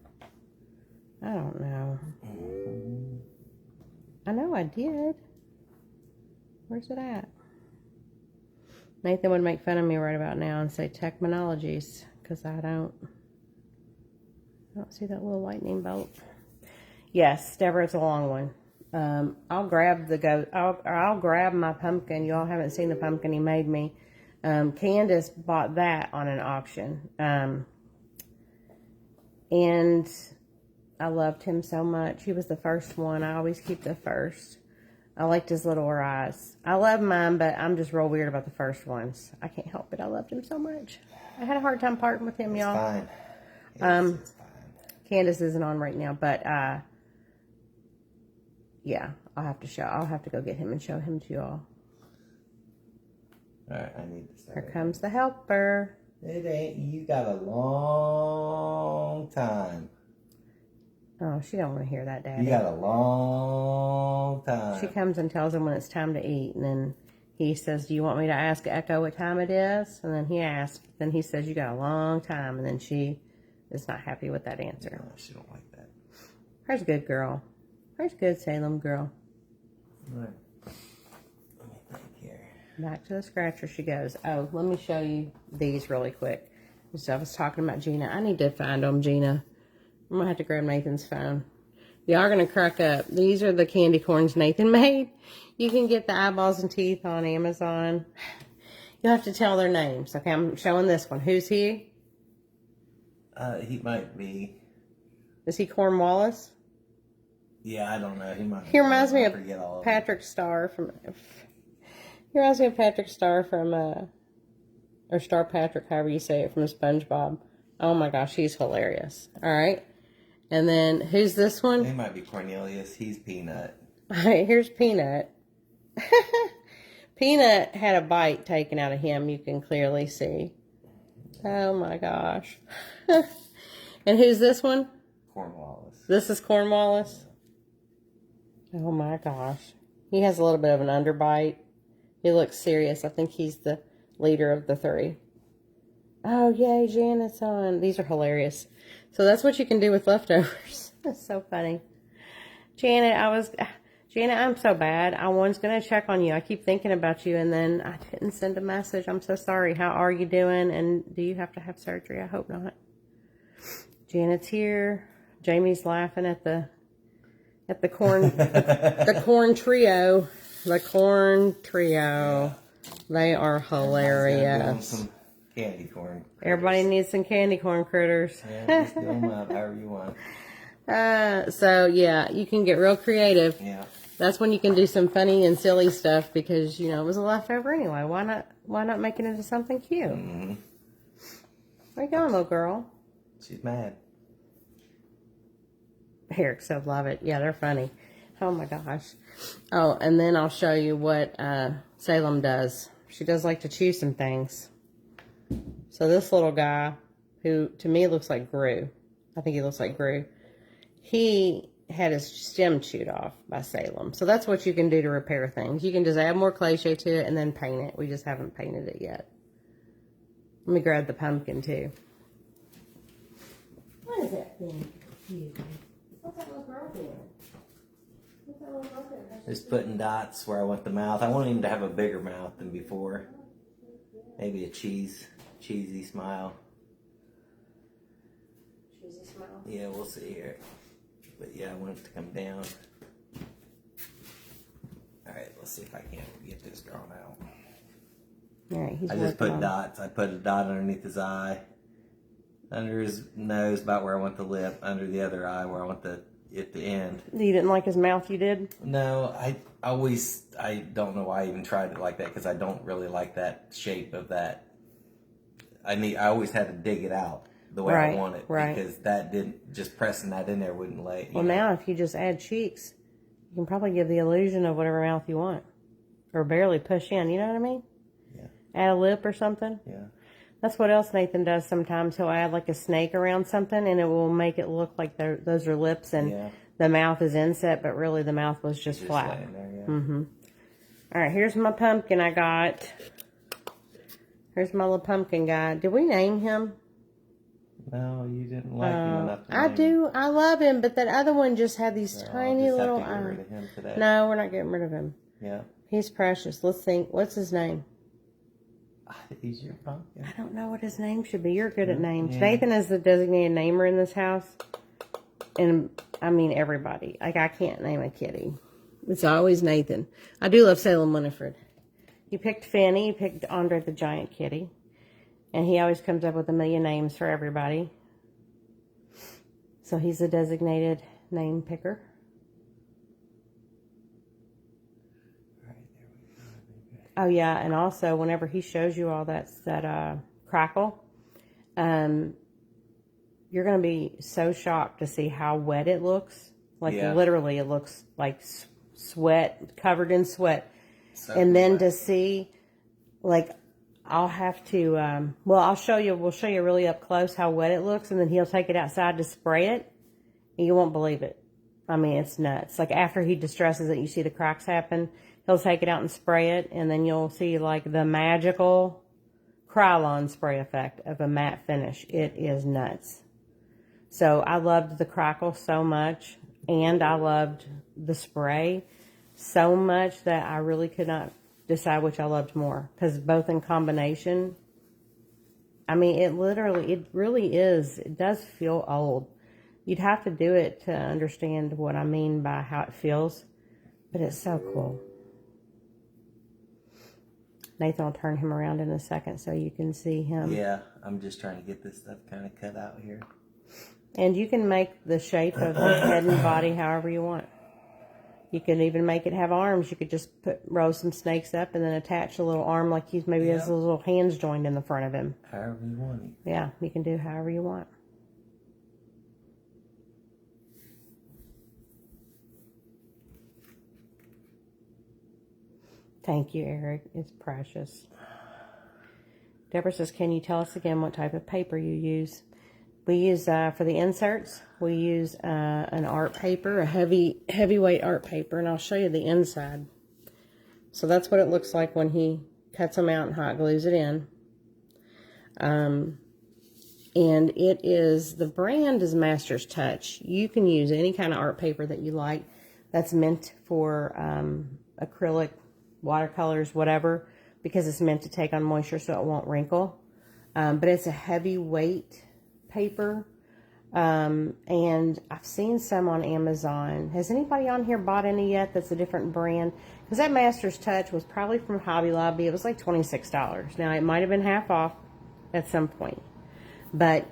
Speaker 1: I don't know. I know I did. Where's it at? Nathan would make fun of me right about now and say technologies, because I don't see that little lightning bolt. Yes, Deborah, it's a long one. I'll grab I'll grab my pumpkin. Y'all haven't seen the pumpkin he made me. Candace bought that on an auction. And I loved him so much. He was the first one. I always keep the first. I liked his little eyes. I love mine, but I'm just real weird about the first ones. I can't help it. I loved him so much. I had a hard time parting with him, y'all.
Speaker 2: It's fine. It's fine.
Speaker 1: Candace isn't on right now, but yeah, I'll have to go get him and show him to y'all.
Speaker 2: Alright, I need to start.
Speaker 1: Here comes the helper.
Speaker 2: It ain't. You got a long time.
Speaker 1: Oh, she don't want to hear that, Daddy.
Speaker 2: You got a long time.
Speaker 1: She comes and tells him when it's time to eat, and then he says, "Do you want me to ask Echo what time it is?" And then he asks. Then he says, "You got a long time," and then she is not happy with that answer.
Speaker 2: No, she don't like that.
Speaker 1: Where's good girl? Where's good Salem girl?
Speaker 2: All right. Let me think here.
Speaker 1: Back to the scratcher she goes. Oh, let me show you these really quick. So I was talking about Gina. I need to find them, Gina. I'm going to have to grab Nathan's phone. Y'all are going to crack up. These are the candy corns Nathan made. You can get the eyeballs and teeth on Amazon. You'll have to tell their names. Okay, I'm showing this one. Who's he?
Speaker 2: He might be.
Speaker 1: Is he Cornwallis?
Speaker 2: Yeah, I don't know.
Speaker 1: He reminds me of Patrick Star from... He reminds me of Patrick Star from... or Star Patrick, however you say it, from SpongeBob. Oh my gosh, he's hilarious. All right. And then, who's this one?
Speaker 2: He might be Cornelius. He's Peanut.
Speaker 1: All right, here's Peanut. Peanut had a bite taken out of him, you can clearly see. Oh my gosh. And who's this one?
Speaker 2: Cornwallis.
Speaker 1: This is Cornwallis? Oh my gosh. He has a little bit of an underbite. He looks serious. I think he's the leader of the three. Oh, yay, Janet's on. These are hilarious. So that's what you can do with leftovers. That's so funny. Janet, I'm so bad. I was going to check on you. I keep thinking about you, and then I didn't send a message. I'm so sorry. How are you doing? And do you have to have surgery? I hope not. Janet's here. Jamie's laughing at the corn the corn trio. The corn trio. They are hilarious.
Speaker 2: Some candy corn. Critters.
Speaker 1: Everybody needs some candy corn critters.
Speaker 2: Yeah, just do them up however you want.
Speaker 1: So yeah, you can get real creative.
Speaker 2: Yeah.
Speaker 1: That's when you can do some funny and silly stuff because you know it was a leftover anyway. Why not make it into something cute?
Speaker 2: Mm-hmm.
Speaker 1: Where you going, little girl?
Speaker 2: She's mad.
Speaker 1: Eric said love it. Yeah, they're funny. Oh my gosh. Oh, and then I'll show you what Salem does. She does like to chew some things. So this little guy, who to me looks like Gru. I think he looks like Gru. He had his stem chewed off by Salem. So that's what you can do to repair things. You can just add more ClayShay to it and then paint it. We just haven't painted it yet. Let me grab the pumpkin too. What is that thing? What's that little girl doing? What's that little girl doing?
Speaker 2: Just putting dots where I want the mouth. I want him to have a bigger mouth than before. Maybe a cheesy smile.
Speaker 1: Cheesy smile?
Speaker 2: Yeah, we'll see here. But yeah, I want it to come down. Alright, let's see if I can get this drawn out.
Speaker 1: Alright, he's
Speaker 2: I just put dots. I put a dot underneath his eye, under his nose, about where I want the lip, under the other eye where I want the at the end.
Speaker 1: You didn't like his mouth, you did?
Speaker 2: No, I don't know why I even tried it like that because I don't really like that shape of that. I always had to dig it out the way I want it because that didn't, just pressing that in there wouldn't lay.
Speaker 1: Well, now if you just add cheeks, you can probably give the illusion of whatever mouth you want, or barely push in. You know what I mean?
Speaker 2: Yeah.
Speaker 1: Add a lip or something.
Speaker 2: Yeah.
Speaker 1: That's what else Nathan does sometimes. He'll add like a snake around something and it will make it look like those are lips and the mouth is inset, but really the mouth was just flat.
Speaker 2: There, yeah.
Speaker 1: Mm-hmm. All right, here's my pumpkin I got. Here's my little pumpkin guy. Did we name him?
Speaker 2: No, you didn't like him enough to
Speaker 1: I
Speaker 2: name
Speaker 1: do. I love him, but that other one just had these tiny
Speaker 2: I'll just
Speaker 1: little
Speaker 2: have to get rid of him today.
Speaker 1: No, we're not getting rid of him.
Speaker 2: Yeah.
Speaker 1: He's precious. Let's think. What's his name?
Speaker 2: He's your pumpkin.
Speaker 1: I don't know what his name should be. You're good at names.
Speaker 2: Yeah.
Speaker 1: Nathan is the designated namer in this house. And I mean everybody. Like I can't name a kitty. It's always Nathan. I do love Salem Winifred. He picked Fanny. He picked Andre the giant kitty. And he always comes up with a million names for everybody. So he's a designated name picker. Oh yeah, and also whenever he shows you all that crackle, you're gonna be so shocked to see how wet it looks. Like literally, it looks like sweat, covered in sweat. So and then wet. To see, like, I'll have to. I'll show you. We'll show you really up close how wet it looks, and then he'll take it outside to spray it, and you won't believe it. I mean, it's nuts. Like after he distresses it, you see the cracks happen. He'll take it out and spray it, and then you'll see like the magical Krylon spray effect of a matte finish. It is nuts. So I loved the crackle so much, and I loved the spray so much that I really could not decide which I loved more, because both in combination, I mean, it really is. It does feel old. You'd have to do it to understand what I mean by how it feels, but it's so cool. Nathan will turn him around in a second so you can see him.
Speaker 2: Yeah, I'm just trying to get this stuff kind of cut out here.
Speaker 1: And you can make the shape of his head and body however you want. You can even make it have arms. You could just roll some snakes up and then attach a little arm like he's maybe has little hands joined in the front of him.
Speaker 2: However you want it.
Speaker 1: Yeah, you can do however you want. Thank you, Eric. It's precious. Deborah says, can you tell us again what type of paper you use? We use, for the inserts, we use an art paper, a heavyweight art paper, and I'll show you the inside. So that's what it looks like when he cuts them out and hot glues it in. And it is, the brand is Master's Touch. You can use any kind of art paper that you like that's meant for acrylic, watercolors, whatever, because it's meant to take on moisture so it won't wrinkle. But it's a heavyweight paper. And I've seen some on Amazon. Has anybody on here bought any yet that's a different brand? Because that Master's Touch was probably from Hobby Lobby. It was like $26. Now, it might have been half off at some point. But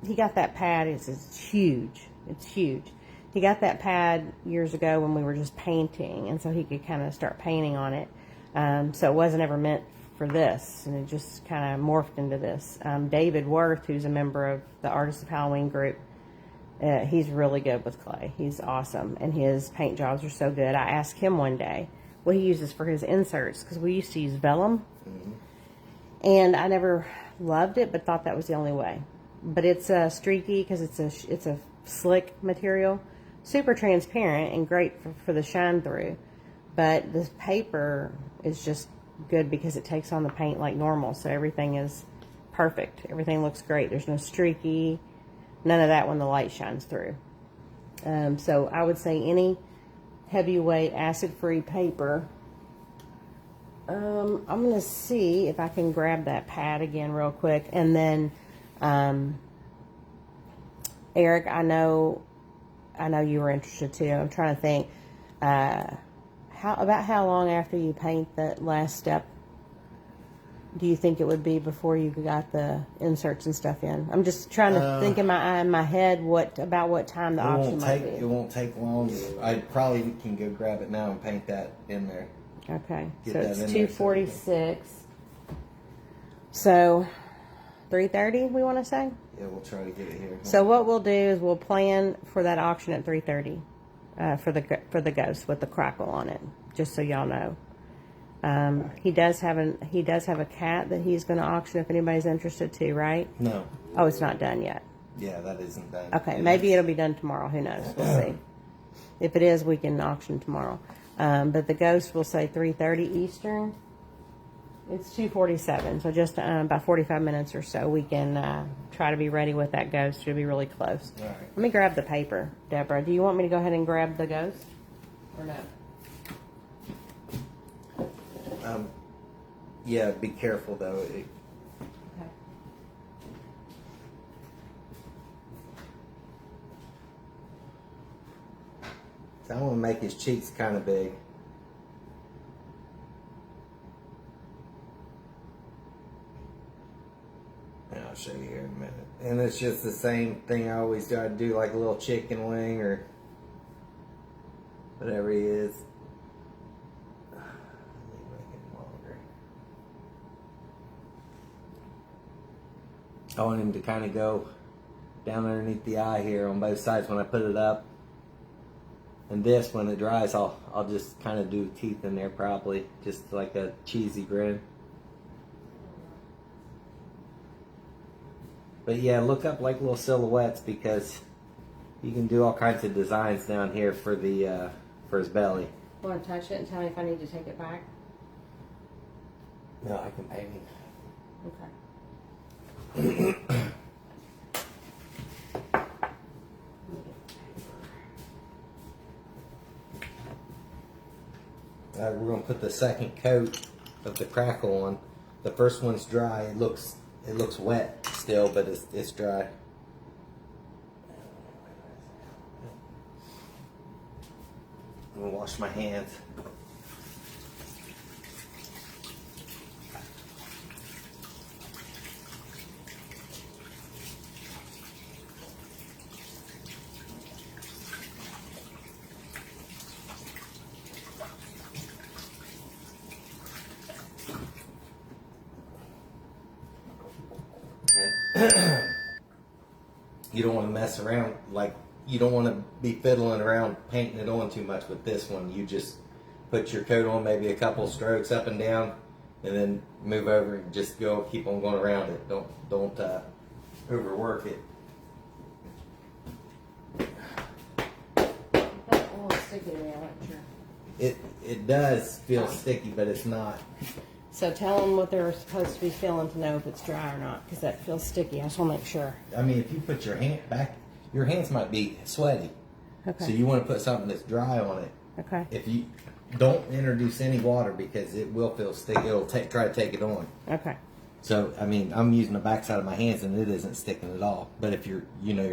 Speaker 1: he got that pad. It's huge. It's huge. He got that pad years ago when we were just painting, and so he could kind of start painting on it. So it wasn't ever meant for this, and it just kind of morphed into this. David Worth, who's a member of the Artists of Halloween group, he's really good with clay. He's awesome, and his paint jobs are so good. I asked him one day what he uses for his inserts, because we used to use vellum, and I never loved it, but thought that was the only way. But it's streaky because it's a slick material, super transparent and great for the shine through. But this paper is just good because it takes on the paint like normal, so everything is perfect. Everything looks great. There's no streaky, none of that when the light shines through. So I would say any heavyweight acid-free paper. I'm going to see if I can grab that pad again real quick. And then, Eric, I know you were interested too. I'm trying to think. How long after you paint that last step do you think it would be before you got the inserts and stuff in? I'm just trying to think in my head what time the auction might be.
Speaker 2: It won't take long. I probably can go grab it now and paint that in there.
Speaker 1: Okay, so it's 246. So 3:30 we want to say?
Speaker 2: Yeah, we'll try to get it here.
Speaker 1: So what we'll do is we'll plan for that auction at 3:30. For the ghost with the crackle on it, just so y'all know. He does have a cat that he's going to auction if anybody's interested too, right?
Speaker 2: No.
Speaker 1: Oh, it's not done yet.
Speaker 2: Yeah, that isn't done.
Speaker 1: Okay, maybe it'll be done tomorrow. Who knows? We'll see. If it is, we can auction tomorrow. But the ghost will say 3:30 Eastern. It's 2:47, so just about 45 minutes or so. We can try to be ready with that ghost. It'll be really close.
Speaker 2: All right.
Speaker 1: Let me grab the paper, Deborah. Do you want me to go ahead and grab the ghost, or no?
Speaker 2: Yeah, be careful though.
Speaker 1: Okay.
Speaker 2: I want to make his cheeks kind of big. And I'll show you here in a minute. And it's just the same thing I always do. I do like a little chicken wing or whatever he is. Let me make it longer. I want him to kind of go down underneath the eye here on both sides when I put it up. And this, when it dries, I'll just kind of do teeth in there probably, just like a cheesy grin. But yeah, look up like little silhouettes because you can do all kinds of designs down here for the for his belly.
Speaker 1: You want to touch it and tell me if I need to take it back?
Speaker 2: No, I can paint it.
Speaker 1: Okay.
Speaker 2: We're going to put the second coat of the crackle on. The first one's dry. It looks wet still, but it's dry. I'm going to wash my hands. You don't want to mess around, like you don't want to be fiddling around painting it on too much with this one. You just put your coat on, maybe a couple strokes up and down, and then move over and just keep on going around it. Don't overwork it.
Speaker 1: That's a little sticky to me, I'm not sure.
Speaker 2: It does feel sticky, but it's not.
Speaker 1: So tell them what they're supposed to be feeling to know if it's dry or not, because that feels sticky. I just want to make sure.
Speaker 2: I mean, if you put your hand back, your hands might be sweaty.
Speaker 1: Okay.
Speaker 2: So you want to put something that's dry on it.
Speaker 1: Okay.
Speaker 2: If you don't introduce any water because it will feel sticky, it'll try to take it on.
Speaker 1: Okay.
Speaker 2: So, I mean, I'm using the backside of my hands and it isn't sticking at all. But if your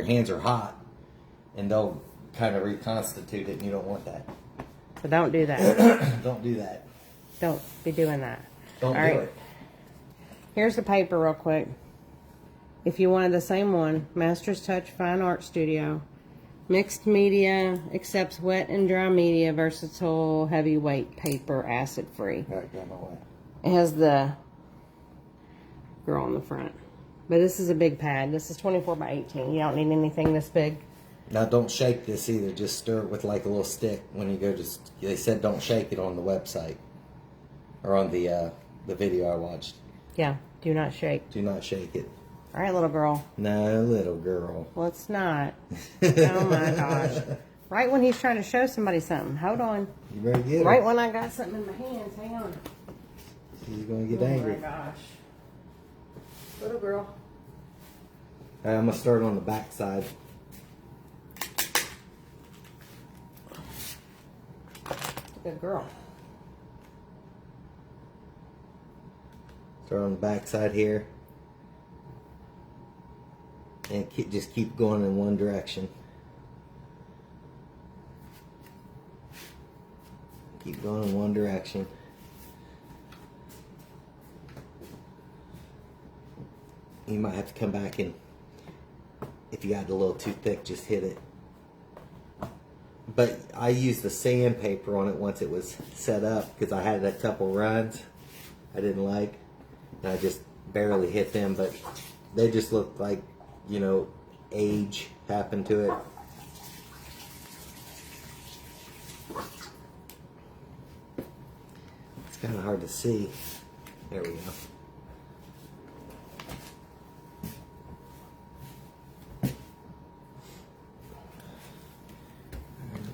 Speaker 2: hands are hot and they'll kind of reconstitute it and you don't want that.
Speaker 1: So don't do that.
Speaker 2: Don't do that.
Speaker 1: Don't be doing that.
Speaker 2: Don't
Speaker 1: All
Speaker 2: do
Speaker 1: right.
Speaker 2: it.
Speaker 1: Here's the paper real quick. If you wanted the same one, Master's Touch Fine Art Studio. Mixed media, accepts wet and dry media, versatile, heavyweight paper, acid free.
Speaker 2: All right, got my way.
Speaker 1: It has the girl on the front. But this is a big pad. This is 24 by 18. You don't need anything this big.
Speaker 2: Now, don't shake this either. Just stir it with like a little stick when you go to. They said don't shake it on the website or on the video I watched.
Speaker 1: Yeah, do not shake.
Speaker 2: Do not shake it.
Speaker 1: All right, little girl.
Speaker 2: No, little girl.
Speaker 1: Let's not. Oh my gosh. Right when he's trying to show somebody something. Hold on.
Speaker 2: You better get it.
Speaker 1: Right when I got something in my hands. Hang on.
Speaker 2: He's going to get angry.
Speaker 1: Oh my gosh. Little girl.
Speaker 2: All right, I'm going to start on the back side.
Speaker 1: Good girl.
Speaker 2: Start on the back side here. And just keep going in one direction. Keep going in one direction. You might have to come back and, if you got it a little too thick, just hit it. But I used the sandpaper on it once it was set up because I had a couple runs I didn't like. And I just barely hit them, but they just looked like, age happened to it. It's kind of hard to see. There we go.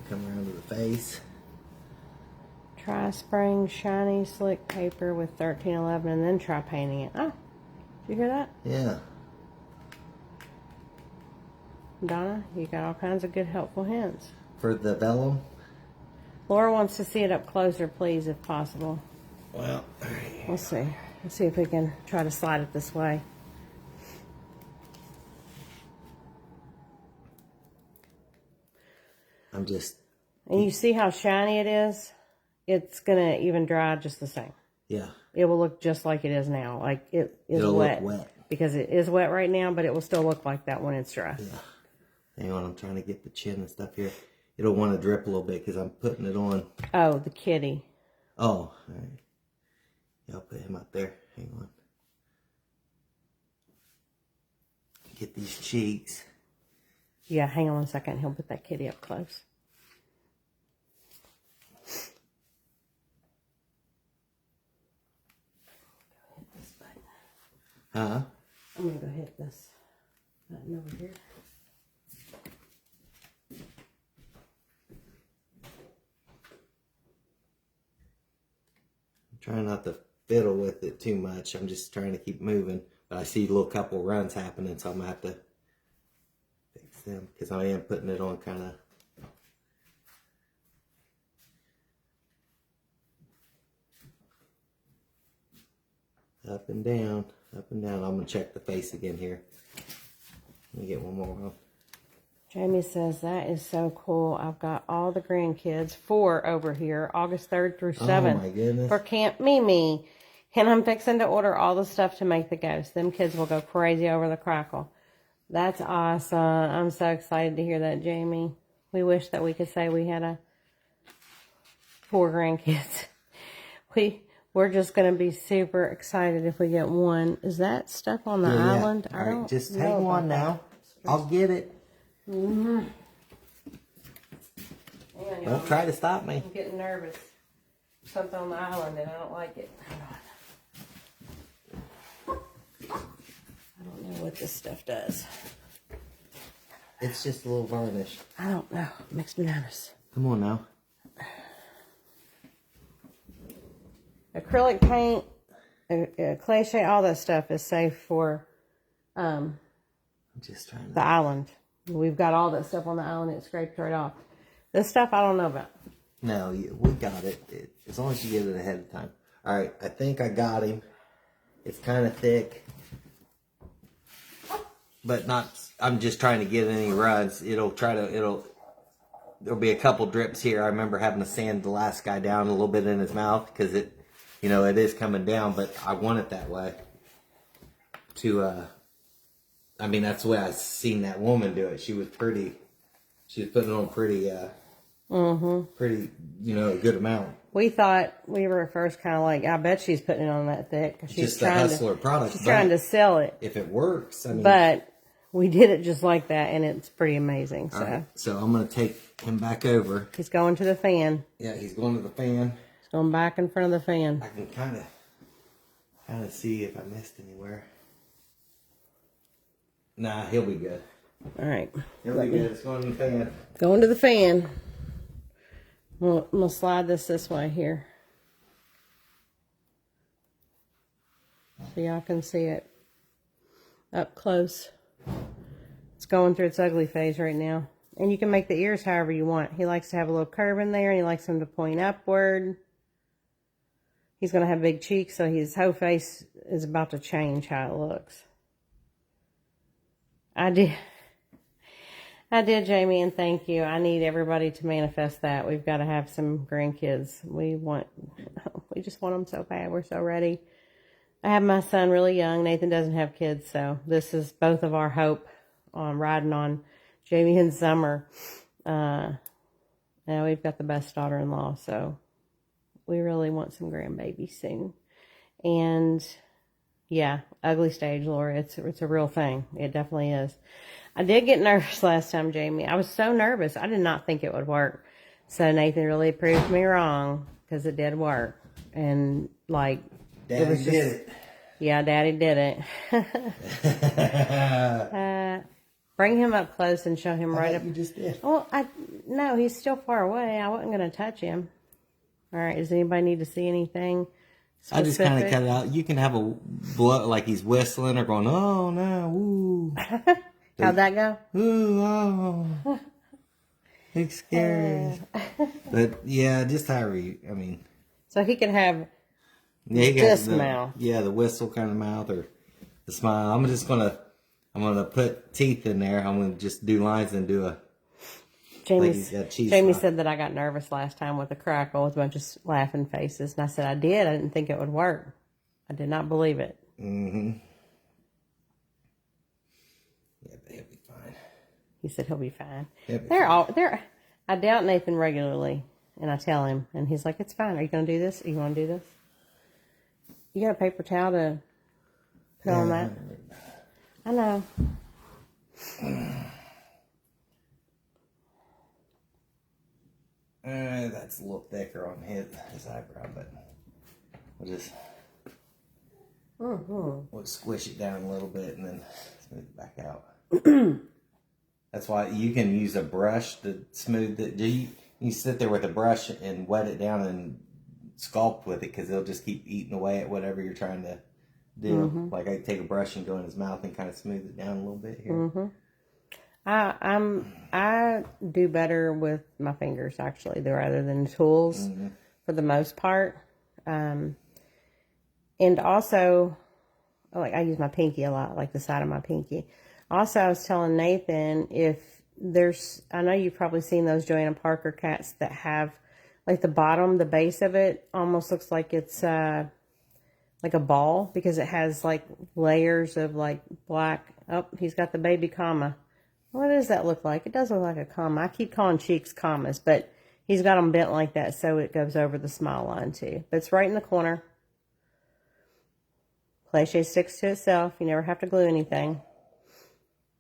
Speaker 2: Come around to the face.
Speaker 1: Tri-spring shiny slick paper with 1311 and then try painting it. Oh, did you hear that?
Speaker 2: Yeah.
Speaker 1: Donna, you got all kinds of good helpful hints.
Speaker 2: For the vellum.
Speaker 1: Laura wants to see it up closer, please, if possible.
Speaker 2: Well,
Speaker 1: We'll see. Let's see if we can try to slide it this way.
Speaker 2: I'm just.
Speaker 1: And you see how shiny it is? It's going to even dry just the same.
Speaker 2: Yeah.
Speaker 1: It will look just like it is now. Like it is
Speaker 2: It'll
Speaker 1: wet.
Speaker 2: look wet.
Speaker 1: Because it is wet right now, but it will still look like that when it's dry.
Speaker 2: Yeah. Hang on, I'm trying to get the chin and stuff here. It'll want to drip a little bit because I'm putting it on.
Speaker 1: Oh, the kitty.
Speaker 2: Oh, all right. Yeah, I'll put him up there. Hang on. Get these cheeks.
Speaker 1: Yeah, hang on a second. He'll put that kitty up close.
Speaker 2: Huh?
Speaker 1: I'm going to go hit this button over here.
Speaker 2: I'm trying not to fiddle with it too much. I'm just trying to keep moving. But I see a little couple runs happening, so I'm going to have to fix them because I am putting it on kind of. Up and down, up and down. I'm going to check the face again here. Let me get one more on.
Speaker 1: Jamie says, that is so cool. I've got all the grandkids, 4 over here, August 3rd through 7th.
Speaker 2: Oh my goodness.
Speaker 1: For Camp Mimi. And I'm fixing to order all the stuff to make the ghost. Them kids will go crazy over the crackle. That's awesome. I'm so excited to hear that, Jamie. We wish that we could say we had 4 grandkids. We're just going to be super excited if we get one. Is that stuff on the island?
Speaker 2: All right, just hang on now. I'll get it.
Speaker 1: Mm-hmm.
Speaker 2: Don't try to stop me.
Speaker 1: I'm getting nervous. Something on the island and I don't like it. I don't know what this stuff does.
Speaker 2: It's just a little varnish.
Speaker 1: I don't know. It makes me nervous.
Speaker 2: Come on now.
Speaker 1: Acrylic paint, ClayShay, all that stuff is safe for
Speaker 2: I'm just trying to.
Speaker 1: the island. We've got all that stuff on the island. It scraped right off. This stuff I don't know about.
Speaker 2: No, we got it. As long as you get it ahead of time. All right, I think I got him. It's kind of thick, but not. I'm just trying to get any runs. There'll be a couple drips here. I remember having to sand the last guy down a little bit in his mouth because it is coming down, but I want it that way. That's the way I seen that woman do it. She was pretty. She was putting on pretty, a good amount.
Speaker 1: We thought we were at first kind of like, I bet she's putting it on that thick. She's
Speaker 2: just the hustler product.
Speaker 1: She's trying to sell it.
Speaker 2: If it works,
Speaker 1: But we did it just like that, and it's pretty amazing. So,
Speaker 2: right, so I'm going to take him back over.
Speaker 1: He's going to the fan.
Speaker 2: Yeah, he's going to the fan.
Speaker 1: He's going back in front of the fan.
Speaker 2: I can kind of see if I missed anywhere. Nah, he'll be good.
Speaker 1: All right.
Speaker 2: He'll be good. It's going to the fan.
Speaker 1: Going to the fan. I'm going to slide this way here. So y'all can see it up close. It's going through its ugly phase right now. And you can make the ears however you want. He likes to have a little curve in there, and he likes them to point upward. He's going to have big cheeks, so his whole face is about to change how it looks. I did, Jamie, and thank you. I need everybody to manifest that. We've got to have some grandkids. We just want them so bad. We're so ready. I have my son really young. Nathan doesn't have kids, so this is both of our hope on riding on Jamie and Summer. Now we've got the best daughter-in-law, so we really want some grandbabies soon. And yeah, ugly stage, Laura. It's a real thing. It definitely is. I did get nervous last time, Jamie. I was so nervous. I did not think it would work. So Nathan really proved me wrong because it did work. And like,
Speaker 2: Daddy did it.
Speaker 1: Yeah, Daddy did it. Bring him up close and show him right up.
Speaker 2: You just did.
Speaker 1: Well, no, he's still far away. I wasn't going to touch him. All right. Does anybody need to see anything specific?
Speaker 2: I just kind of cut it out. You can have a blow like he's whistling or going, oh no, woo.
Speaker 1: How'd that go?
Speaker 2: Ooh, oh. It's scary. But yeah, just however
Speaker 1: So he can have
Speaker 2: this
Speaker 1: mouth.
Speaker 2: Yeah, the whistle kind of mouth or the smile. I'm gonna put teeth in there. I'm gonna just do lines and do a.
Speaker 1: Jamie said that I got nervous last time with a crackle with a bunch of laughing faces, and I said I did. I didn't think it would work. I did not believe it.
Speaker 2: Mm-hmm. Yeah, but he'll be fine.
Speaker 1: He said he'll be fine.
Speaker 2: They're
Speaker 1: I doubt Nathan regularly, and I tell him, and he's like, "It's fine. Are you gonna do this? Are you gonna do this? You got a paper towel to put on that?" I know.
Speaker 2: That's a little thicker on his eyebrow, but we'll squish it down a little bit and then smooth it back out. That's why you can use a brush to smooth it. You sit there with a brush and wet it down and sculpt with it because it'll just keep eating away at whatever you're trying to do. Mm-hmm. Like I take a brush and go in his mouth and kind of smooth it down a little bit here.
Speaker 1: Mm-hmm. I do better with my fingers actually, rather than tools for the most part. And also, like I use my pinky a lot, like the side of my pinky. Also, I was telling Nathan I know you've probably seen those Joanna Parker cats that have like the base of it almost looks like it's like a ball because it has like layers of like black. Oh, he's got the baby comma. What does that look like? It does look like a comma. I keep calling cheeks commas, but he's got them bent like that so it goes over the smile line too. But it's right in the corner. ClayShay sticks to itself. You never have to glue anything.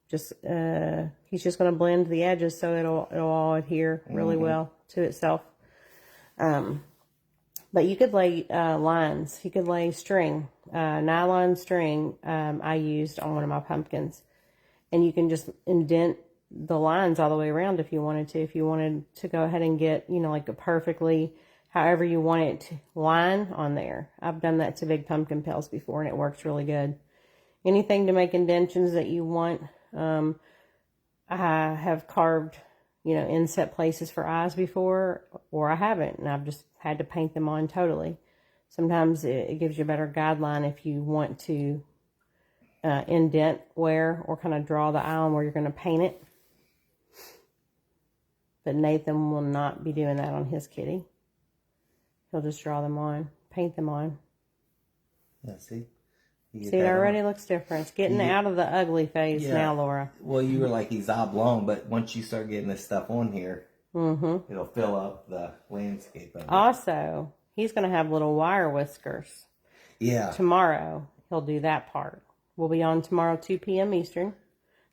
Speaker 1: He's just going to blend the edges so it'll all adhere really well to itself. But you could lay lines. You could lay string, nylon string. I used on one of my pumpkins. And you can just indent the lines all the way around if you wanted to. If you wanted to go ahead and get, like a perfectly, however you want it to line on there. I've done that to big pumpkin pails before, and it works really good. Anything to make indentions that you want. I have carved, inset places for eyes before, or I haven't, and I've just had to paint them on totally. Sometimes it gives you a better guideline if you want to indent where or kind of draw the eye on where you're going to paint it. But Nathan will not be doing that on his kitty. He'll just draw them on, paint them on.
Speaker 2: Yeah, see?
Speaker 1: See, it already looks different. It's getting out of the ugly phase now, Laura.
Speaker 2: Well, you were like he's oblong, but once you start getting this stuff on here, it'll fill up the landscape of it.
Speaker 1: Also, he's going to have little wire whiskers.
Speaker 2: Yeah.
Speaker 1: Tomorrow, he'll do that part. We'll be on tomorrow, 2 p.m. Eastern.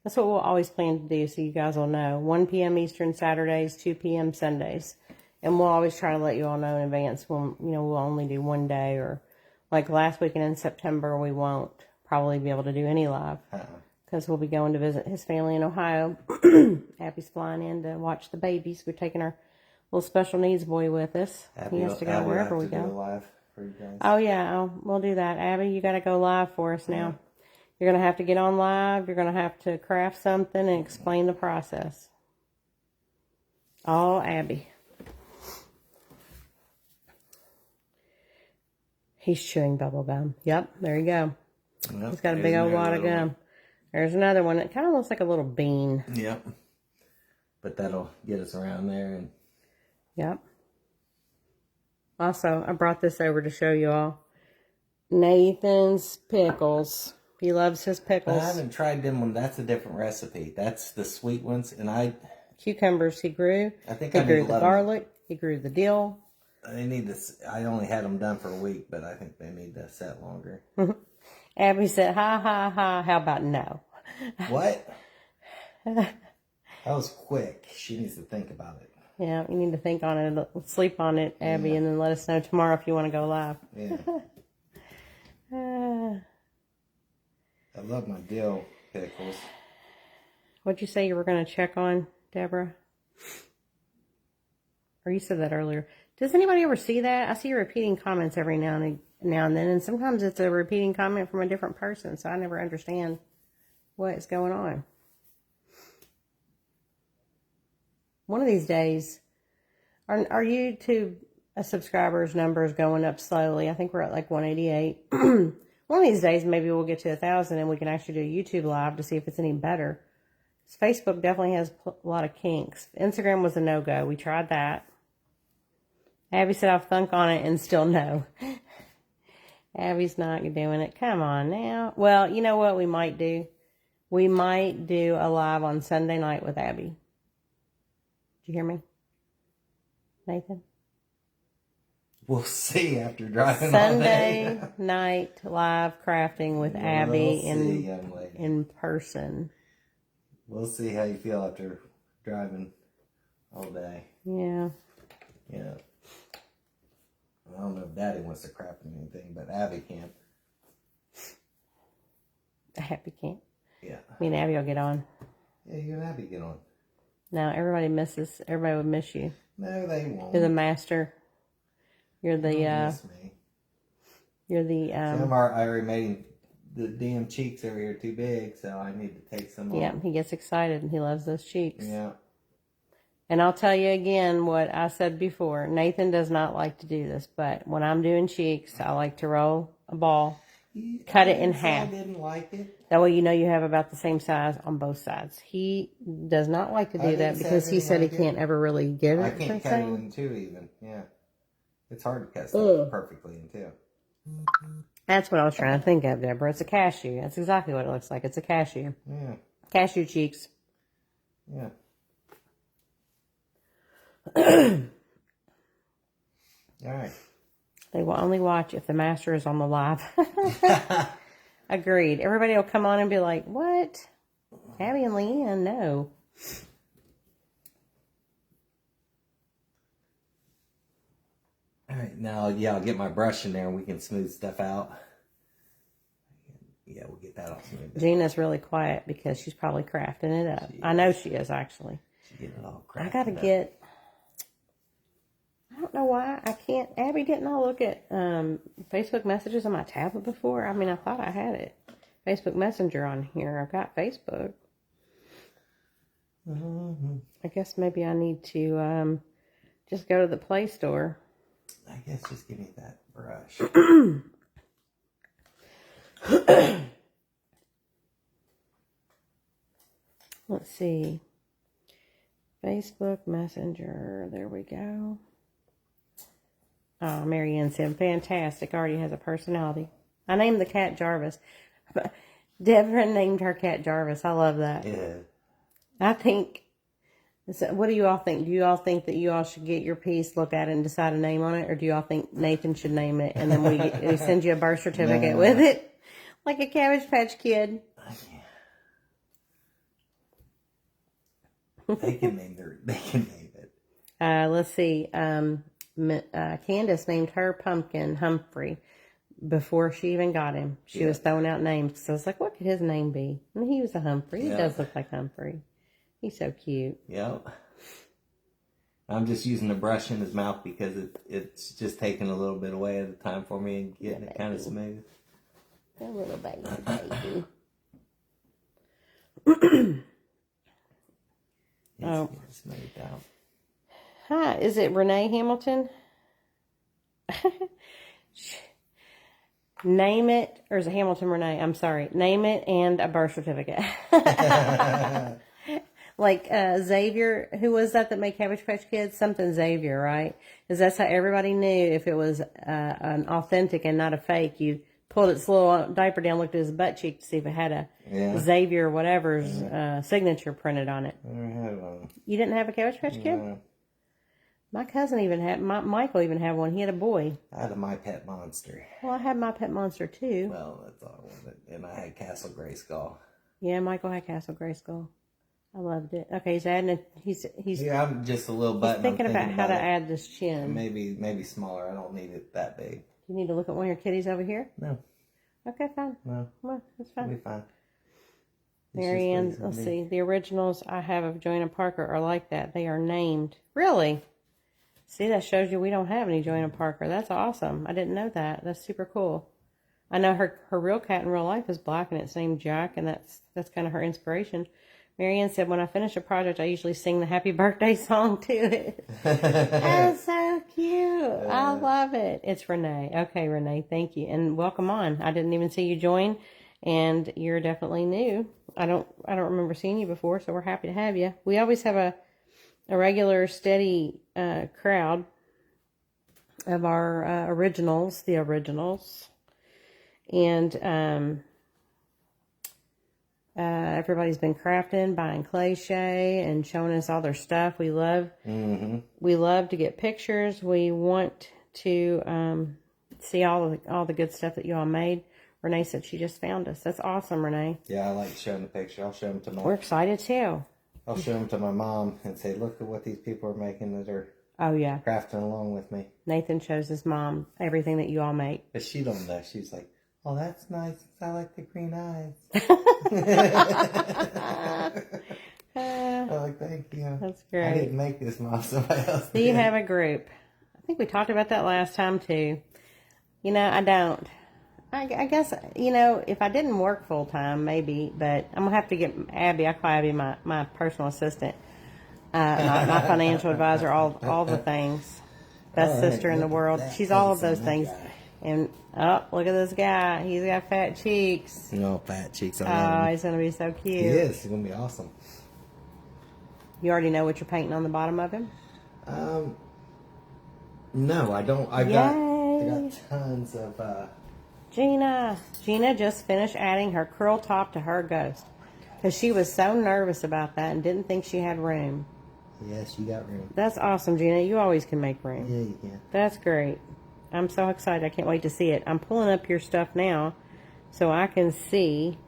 Speaker 1: That's what we'll always plan to do, so you guys will know. 1 p.m. Eastern Saturdays, 2 p.m. Sundays. And we'll always try to let you all know in advance when, we'll only do one day, or like last weekend in September, we won't probably be able to do any live because we'll be going to visit his family in Ohio. Abby's flying in to watch the babies. We're taking our little special needs boy with us. He has to go wherever we go.
Speaker 2: Live for you guys.
Speaker 1: Oh, yeah, we'll do that. Abby, you got to go live for us now. You're going to have to get on live. You're going to have to craft something and explain the process. All Abby. He's chewing bubble gum. Yep, there you go. Yep, he's got a big old wad of gum. There's another one that kind of looks like a little bean.
Speaker 2: Yep. But that'll get us around there. And
Speaker 1: yep. Also, I brought this over to show you all. Nathan's pickles. He loves his pickles.
Speaker 2: I haven't tried them one. That's a different recipe. That's the sweet ones. And
Speaker 1: cucumbers he grew.
Speaker 2: I think
Speaker 1: he grew the garlic. He grew the dill.
Speaker 2: They need to. I only had them done for a week, but I think they need to set longer.
Speaker 1: Abby said, "Ha ha ha! How about no?"
Speaker 2: What? That was quick. She needs to think about it.
Speaker 1: Yeah, you need to think on it, sleep on it, Abby, and then let us know tomorrow if you want to go live.
Speaker 2: Yeah. I love my dill pickles.
Speaker 1: What'd you say you were going to check on, Deborah? Or you said that earlier. Does anybody ever see that? I see repeating comments every now and then, and sometimes it's a repeating comment from a different person, so I never understand what is going on. One of these days, our YouTube subscribers numbers going up slowly. I think we're at like 188. One of these days, maybe we'll get to 1,000 and we can actually do a YouTube live to see if it's any better. Facebook definitely has a lot of kinks. Instagram was a no-go. We tried that. Abby said I've thunk on it and still no. Abby's not doing it. Come on now. Well, you know what we might do? We might do a live on Sunday night with Abby. Did you hear me, Nathan?
Speaker 2: We'll see after driving
Speaker 1: Sunday night live crafting with Abby in person.
Speaker 2: We'll see how you feel after driving all day.
Speaker 1: Yeah.
Speaker 2: Yeah. I don't know if Daddy wants to craft anything, but Abby can't.
Speaker 1: Abby can't?
Speaker 2: Yeah.
Speaker 1: Me and Abby will get on.
Speaker 2: Yeah, you and Abby get on.
Speaker 1: No, everybody would miss you.
Speaker 2: No, they won't.
Speaker 1: You're the master. You're the,
Speaker 2: miss me.
Speaker 1: You're the,
Speaker 2: I already made him, the damn cheeks over here too big, so I need to take some off.
Speaker 1: Yeah, he gets excited and he loves those cheeks.
Speaker 2: Yeah.
Speaker 1: And I'll tell you again what I said before. Nathan does not like to do this, but when I'm doing cheeks, I like to roll a ball, cut it in half.
Speaker 2: I didn't like it.
Speaker 1: That way you know you have about the same size on both sides. He does not like to do that because he said he can't ever really get it.
Speaker 2: I can't cut it in two even. Yeah. It's hard to cut stuff perfectly in two.
Speaker 1: That's what I was trying to think of, Deborah. It's a cashew. That's exactly what it looks like. It's a cashew.
Speaker 2: Yeah.
Speaker 1: Cashew cheeks.
Speaker 2: Yeah. All right.
Speaker 1: They will only watch if the master is on the live. Agreed. Everybody will come on and be like, what? Abby and Leanne? No.
Speaker 2: All right. Now, yeah, I'll get my brush in there and we can smooth stuff out. Yeah, we'll get that all smoothed.
Speaker 1: Gina's really quiet because she's probably crafting it up. I know she is, actually.
Speaker 2: She's getting it all crafted
Speaker 1: I got to get... I don't know why I can't. Abby, didn't I look at Facebook messages on my tablet before? I mean, I thought I had it. Facebook Messenger on here. I've got Facebook. I guess maybe I need to just go to the Play Store.
Speaker 2: I I guess just give me that brush.
Speaker 1: Let's see. Facebook Messenger. There we go. Oh, Marianne said, fantastic. Already has a personality. I named the cat Jarvis. Deborah named her cat Jarvis. I love that.
Speaker 2: Yeah.
Speaker 1: I think, what do you all think? Do you all think that you all should get your piece, look at it, and decide a name on it? Or do you all think Nathan should name it, and then we send you a birth certificate with it? Like a Cabbage Patch Kid.
Speaker 2: They can name it.
Speaker 1: Let's see. Candace named her pumpkin Humphrey before she even got him. She was throwing out names. So I was like, what could his name be? And he was a Humphrey. He does look like Humphrey. He's so cute.
Speaker 2: Yep. I'm just using the brush in his mouth because it's just taking a little bit away at a time for me and getting it kind of smooth.
Speaker 1: A little baby. Oh.
Speaker 2: Smoothed out.
Speaker 1: Hi, is it Renee Hamilton? Name it, or is it Hamilton Renee? I'm sorry. Name it and a birth certificate. Like Xavier, who was that made Cabbage Patch Kids? Something Xavier, right? Because that's how everybody knew if it was an authentic and not a fake. You pulled its little diaper down, looked at his butt cheek to see if it had a Xavier whatever's signature printed on it.
Speaker 2: I never had one.
Speaker 1: You didn't have a Cabbage Patch Kid?
Speaker 2: No.
Speaker 1: My cousin even had, Michael even had one. He had a boy.
Speaker 2: I had a My Pet Monster.
Speaker 1: Well, I had My Pet Monster too.
Speaker 2: Well, that's all I wanted. And I had Castle Grayskull.
Speaker 1: Yeah, Michael had Castle Grayskull. I loved it. Okay, he's adding it. He's
Speaker 2: Yeah, I'm just a little button.
Speaker 1: thinking about how to add this chin.
Speaker 2: Maybe smaller. I don't need it that big.
Speaker 1: You need to look at one of your kitties over here?
Speaker 2: No.
Speaker 1: Okay, fine.
Speaker 2: No.
Speaker 1: Well, that's fine.
Speaker 2: It'll be fine.
Speaker 1: Marianne, let's see. The originals I have of Joanna Parker are like that. They are named. Really? See, that shows you we don't have any Joanna Parker. That's awesome. I didn't know that. That's super cool. I know her real cat in real life is black, and it's named Jack, and that's kind of her inspiration. Marianne said, when I finish a project, I usually sing the happy birthday song to it. That's so cute. I love it. It's Renee. Okay, Renee, thank you. And welcome on. I didn't even see you join, and you're definitely new. I don't remember seeing you before, so we're happy to have you. We always have a regular, steady crowd of our originals, the originals. And everybody's been crafting, buying ClayShay, and showing us all their stuff. We love to get pictures. We want to see all the good stuff that you all made. Renee said she just found us. That's awesome, Renee.
Speaker 2: Yeah, I like showing the picture. I'll show them to
Speaker 1: We're excited too.
Speaker 2: I'll show them to my mom and say, look at what these people are making that are crafting along with me.
Speaker 1: Nathan shows his mom everything that you all make.
Speaker 2: But she don't know. She's like, oh, that's nice. I like the green eyes. I'm like, thank you.
Speaker 1: That's great.
Speaker 2: I didn't make this, Mom. Somebody else did.
Speaker 1: Do you have a group? I think we talked about that last time too. You know, I don't. I guess, you know, if I didn't work full time, maybe, but I'm going to have to get Abby. I call Abby my personal assistant, my financial advisor, all the things. Best sister in the world. She's all of those things. And, oh, look at this guy. He's got fat cheeks.
Speaker 2: No, fat cheeks.
Speaker 1: He's going to be so cute.
Speaker 2: He is. He's going to be awesome.
Speaker 1: You already know what you're painting on the bottom of him?
Speaker 2: No, I don't. I got tons of...
Speaker 1: Gina just finished adding her curl top to her ghost because she was so nervous about that and didn't think she had room.
Speaker 2: Yes, you got room.
Speaker 1: That's awesome, Gina. You always can make room.
Speaker 2: Yeah, you can.
Speaker 1: That's great. I'm so excited. I can't wait to see it. I'm pulling up your stuff now so I can see.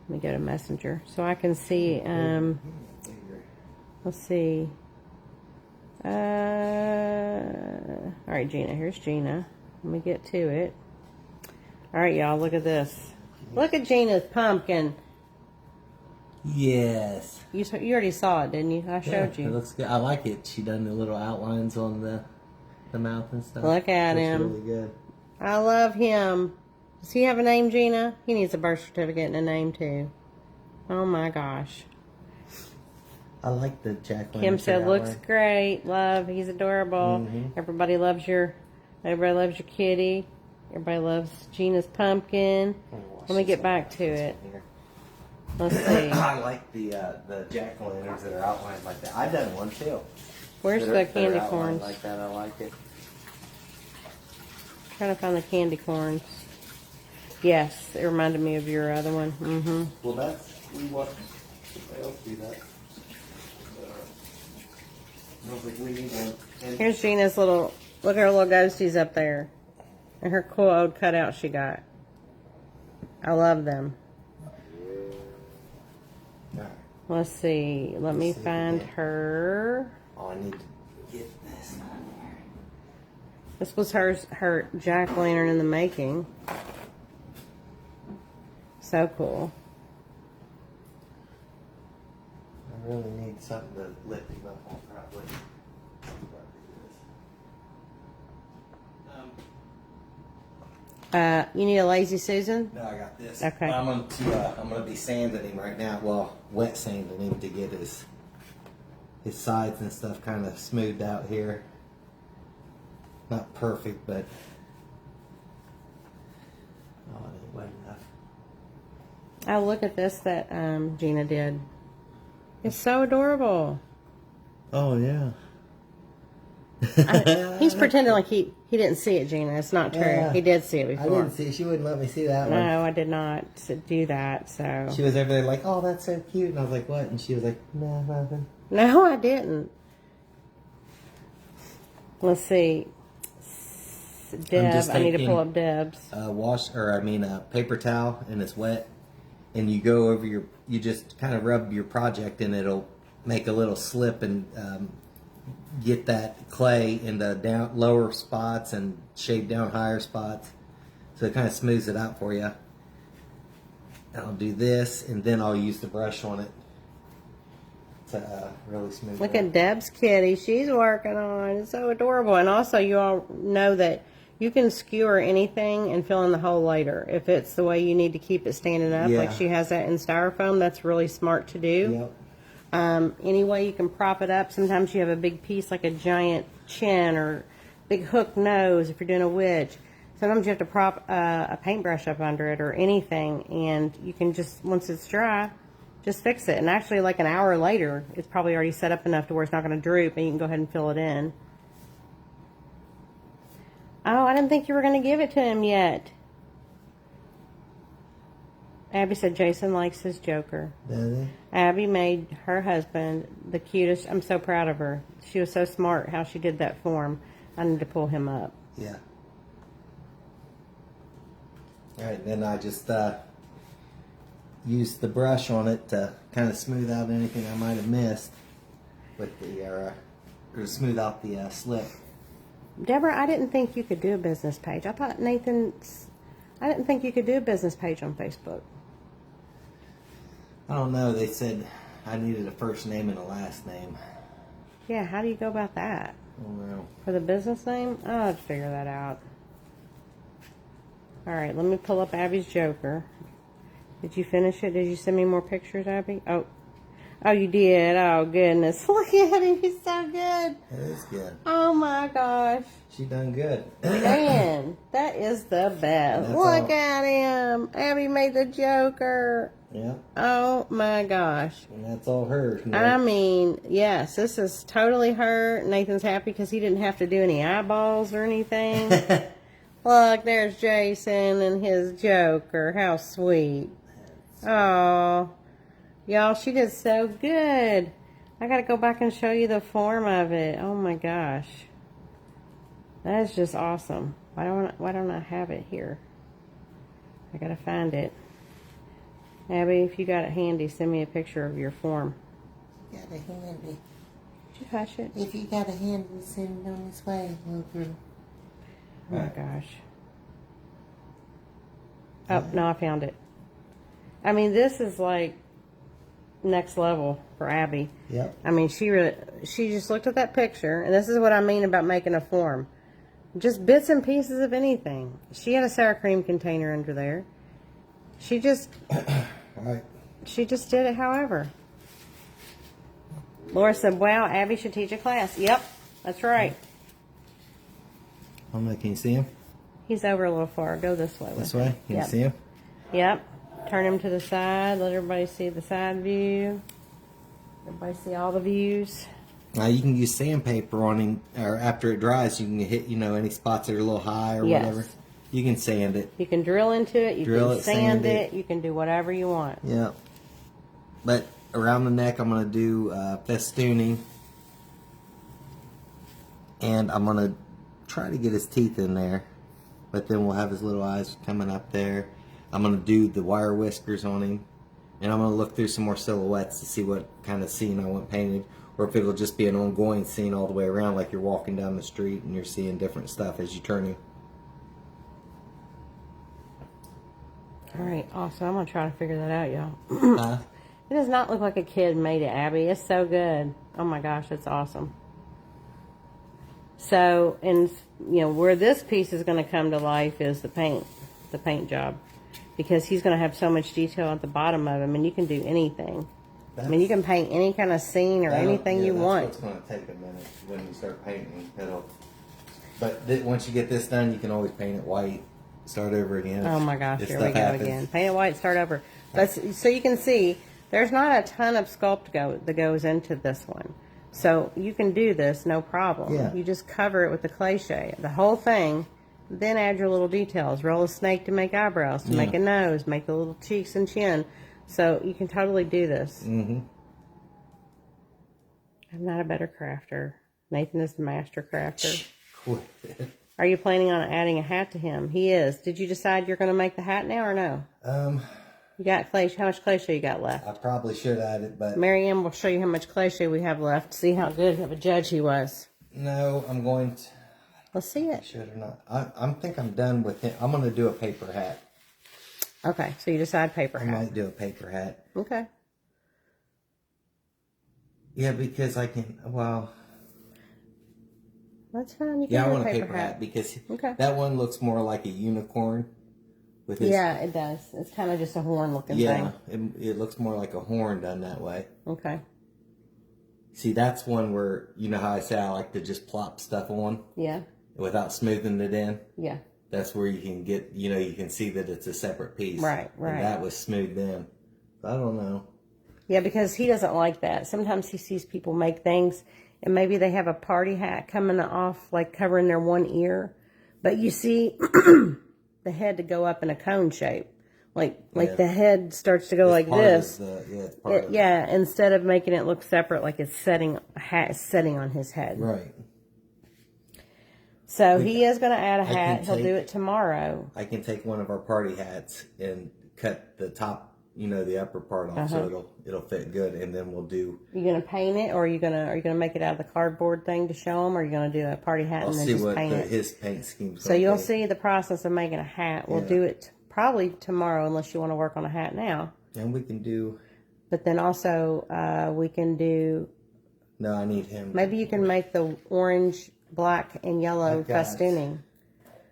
Speaker 1: Let me go to Messenger so I can see. Let's see. All right, Gina. Here's Gina. Let me get to it. All right, y'all, look at this. Look at Gina's pumpkin.
Speaker 2: Yes.
Speaker 1: You already saw it, didn't you? I showed you.
Speaker 2: It looks good. I like it. She done the little outlines on the mouth and stuff.
Speaker 1: Look at him.
Speaker 2: Really good.
Speaker 1: I love him. Does he have a name, Gina? He needs a birth certificate and a name, too. Oh, my gosh.
Speaker 2: I like the Jack Lantern.
Speaker 1: Kim said, looks
Speaker 2: one.
Speaker 1: great. Love. He's adorable. Everybody loves your kitty. Everybody loves Gina's pumpkin. Let me get back to it. Let's see.
Speaker 2: I like the Jack Lanterns that are outlined like that. I've done one too.
Speaker 1: Where's the candy
Speaker 2: outlined
Speaker 1: corns?
Speaker 2: like that. I like it.
Speaker 1: Trying to find the candy corns. Yes, it reminded me of your other one. Mm-hmm.
Speaker 2: Well, we want somebody else do that. I don't think we need one. And
Speaker 1: Here's Gina's little, look at her little ghosties up there. And her cool old cutout she got. I love them.
Speaker 2: Alright.
Speaker 1: Let's see. Let me find her.
Speaker 2: Oh, I need to get this on here.
Speaker 1: This was her jack-o'-lantern in the making. So cool.
Speaker 2: I really need something to lift him up on, probably.
Speaker 1: You need a Lazy Susan?
Speaker 2: No, I got this.
Speaker 1: Okay.
Speaker 2: I'm gonna be sanding him right now. Well, wet sanding him to get his sides and stuff kind of smoothed out here. Not perfect, but oh, it ain't wet enough.
Speaker 1: Oh, look at this that Gina did. It's so adorable.
Speaker 2: Oh yeah.
Speaker 1: He's pretending like he didn't see it, Gina. It's not true.
Speaker 2: Yeah.
Speaker 1: He did see it
Speaker 2: I
Speaker 1: before.
Speaker 2: didn't see. She wouldn't let me see that one.
Speaker 1: No, I did not do that. So
Speaker 2: She was over there like, "Oh, that's so cute," and I was like, "What?" And she was like, "No, nothing."
Speaker 1: no, I didn't. Let's see. Deb, I need to pull up Deb's.
Speaker 2: Paper towel, and it's wet, and you go over you just kind of rub your project, and it'll make a little slip and get that clay in the lower spots and shave down higher spots, so it kind of smooths it out for you. And I'll do this, and then I'll use the brush on it to really smooth
Speaker 1: Look
Speaker 2: it
Speaker 1: at
Speaker 2: out.
Speaker 1: Deb's kitty. She's working on. It's so adorable. And also, you all know that you can skewer anything and fill in the hole later. If it's the way you need to keep it standing up,
Speaker 2: Yeah.
Speaker 1: like she has that in styrofoam, that's really smart to do.
Speaker 2: Yep.
Speaker 1: Any way you can prop it up. Sometimes you have a big piece like a giant chin or big hook nose if you're doing a witch. Sometimes you have to prop a paintbrush up under it or anything, and you can just, once it's dry, just fix it. And actually, like an hour later, it's probably already set up enough to where it's not going to droop, and you can go ahead and fill it in. Oh, I didn't think you were going to give it to him yet. Abby said Jason likes his Joker.
Speaker 2: Does he?
Speaker 1: Abby made her husband the cutest. I'm so proud of her. She was so smart how she did that form. I need to pull him up.
Speaker 2: Yeah. All right, then I just use the brush on it to kind of smooth out anything I might have missed with the, or smooth out the slip.
Speaker 1: Deborah, I didn't think you could do a business page. I didn't think you could do a business page on Facebook.
Speaker 2: I don't know. They said I needed a first name and a last name.
Speaker 1: Yeah, how do you go about that?
Speaker 2: I don't know.
Speaker 1: For the business name? I'll have to figure that out. All right, let me pull up Abby's Joker. Did you finish it? Did you send me more pictures, Abby? Oh, you did. Oh, goodness. Look at him. He's so good.
Speaker 2: That is good.
Speaker 1: Oh, my gosh.
Speaker 2: She done good.
Speaker 1: Man, that is the best. Look at him. Abby made the Joker.
Speaker 2: Yeah.
Speaker 1: Oh, my gosh.
Speaker 2: And that's all hers.
Speaker 1: I mean, yes, this is totally her. Nathan's happy because he didn't have to do any eyeballs or anything. Look, there's Jason and his Joker. How sweet. Oh, y'all, she did so good. I got to go back and show you the form of it. Oh, my gosh. That is just awesome. Why don't I have it here? I got to find it. Abby, if you got it handy, send me a picture of your form.
Speaker 2: Got a handy.
Speaker 1: Did you hush it?
Speaker 2: If you got a handy, send it on this way.
Speaker 1: Oh my gosh. Oh, no, I found it. I mean, this is like next level for Abby.
Speaker 2: Yep.
Speaker 1: I mean, she just looked at that picture, and this is what I mean about making a form. Just bits and pieces of anything. She had a sour cream container under there. She just...
Speaker 2: All right.
Speaker 1: She just did it however. Laura said, wow, Abby should teach a class. Yep, that's right.
Speaker 2: Can you see him?
Speaker 1: He's over a little far. Go this way.
Speaker 2: This way? Can you see him?
Speaker 1: Yep. Turn him to the side. Let everybody see the side view. Everybody see all the views.
Speaker 2: Now you can use sandpaper on him, or after it dries, you can hit, any spots that are a little high or whatever. You can sand it.
Speaker 1: You can drill into it. You can sand it. You can do whatever you want.
Speaker 2: Yeah. But around the neck, I'm going to do festooning. And I'm going to try to get his teeth in there. But then we'll have his little eyes coming up there. I'm going to do the wire whiskers on him. And I'm going to look through some more silhouettes to see what kind of scene I want painted. Or if it'll just be an ongoing scene all the way around, like you're walking down the street and you're seeing different stuff as you turn him.
Speaker 1: All right, awesome. I'm going to try to figure that out, y'all. It does not look like a kid made it, Abby. It's so good. Oh my gosh, it's awesome. So, and where this piece is going to come to life is the paint job. Because he's going to have so much detail at the bottom of him, and you can do anything. You can paint any kind of scene or anything you want.
Speaker 2: That's what's going to take a minute when you start painting. But once you get this done, you can always paint it white. Start over again.
Speaker 1: Oh my gosh, here we go again. Paint it white, start over. But so you can see, there's not a ton of sculpt that goes into this one. So you can do this, no problem.
Speaker 2: Yeah.
Speaker 1: You just cover it with the ClayShay, the whole thing, then add your little details. Roll a snake to make eyebrows, to make a nose, make the little cheeks and chin. So you can totally do this.
Speaker 2: Mm-hmm.
Speaker 1: I'm not a better crafter. Nathan is the master crafter.
Speaker 2: Cool.
Speaker 1: Are you planning on adding a hat to him? He is. Did you decide you're going to make the hat now or no? You got clay. How much ClayShay you got left?
Speaker 2: I probably should add it, but
Speaker 1: Marianne will show you how much ClayShay we have left. See how good of a judge he was.
Speaker 2: no, I'm going to.
Speaker 1: Let's see it.
Speaker 2: Should or not? I think I'm done with it. I'm going to do a paper hat.
Speaker 1: Okay, so you decide paper hat.
Speaker 2: I might do a paper hat.
Speaker 1: Okay.
Speaker 2: Yeah, because I can. Well.
Speaker 1: That's fine. You can
Speaker 2: Yeah,
Speaker 1: do
Speaker 2: I want a paper hat because that one looks more like a unicorn. With his,
Speaker 1: yeah, it does. It's kind of just a horn looking thing.
Speaker 2: Yeah, it looks more like a horn done that way.
Speaker 1: Okay.
Speaker 2: See, that's one where, you know how I say I like to just plop stuff on?
Speaker 1: Yeah.
Speaker 2: Without smoothing it in?
Speaker 1: Yeah.
Speaker 2: That's where you can get, you can see that it's a separate piece.
Speaker 1: Right.
Speaker 2: And that was smoothed in. I don't know. Yeah,
Speaker 1: because he doesn't like that. Sometimes he sees people make things, and maybe they have a party hat coming off, like covering their one ear. But you see the head to go up in a cone shape. Like the head starts to go like this. Instead of making it look separate, like it's setting on his head.
Speaker 2: Right.
Speaker 1: So he is going to add a hat. He'll do it tomorrow.
Speaker 2: I can take one of our party hats and cut the top, the upper part off, so it'll fit good, and then we'll do. You going to paint it, or are you gonna make it out of the cardboard thing to show him, or are you going to do a party hat and then just paint it? His paint scheme's.
Speaker 1: So you'll see the process of making a hat. We'll do it probably tomorrow, unless you want to work on a hat now.
Speaker 2: And we can do.
Speaker 1: But then also we can do.
Speaker 2: No, I need him.
Speaker 1: Maybe you can make the orange, black, and yellow festooning.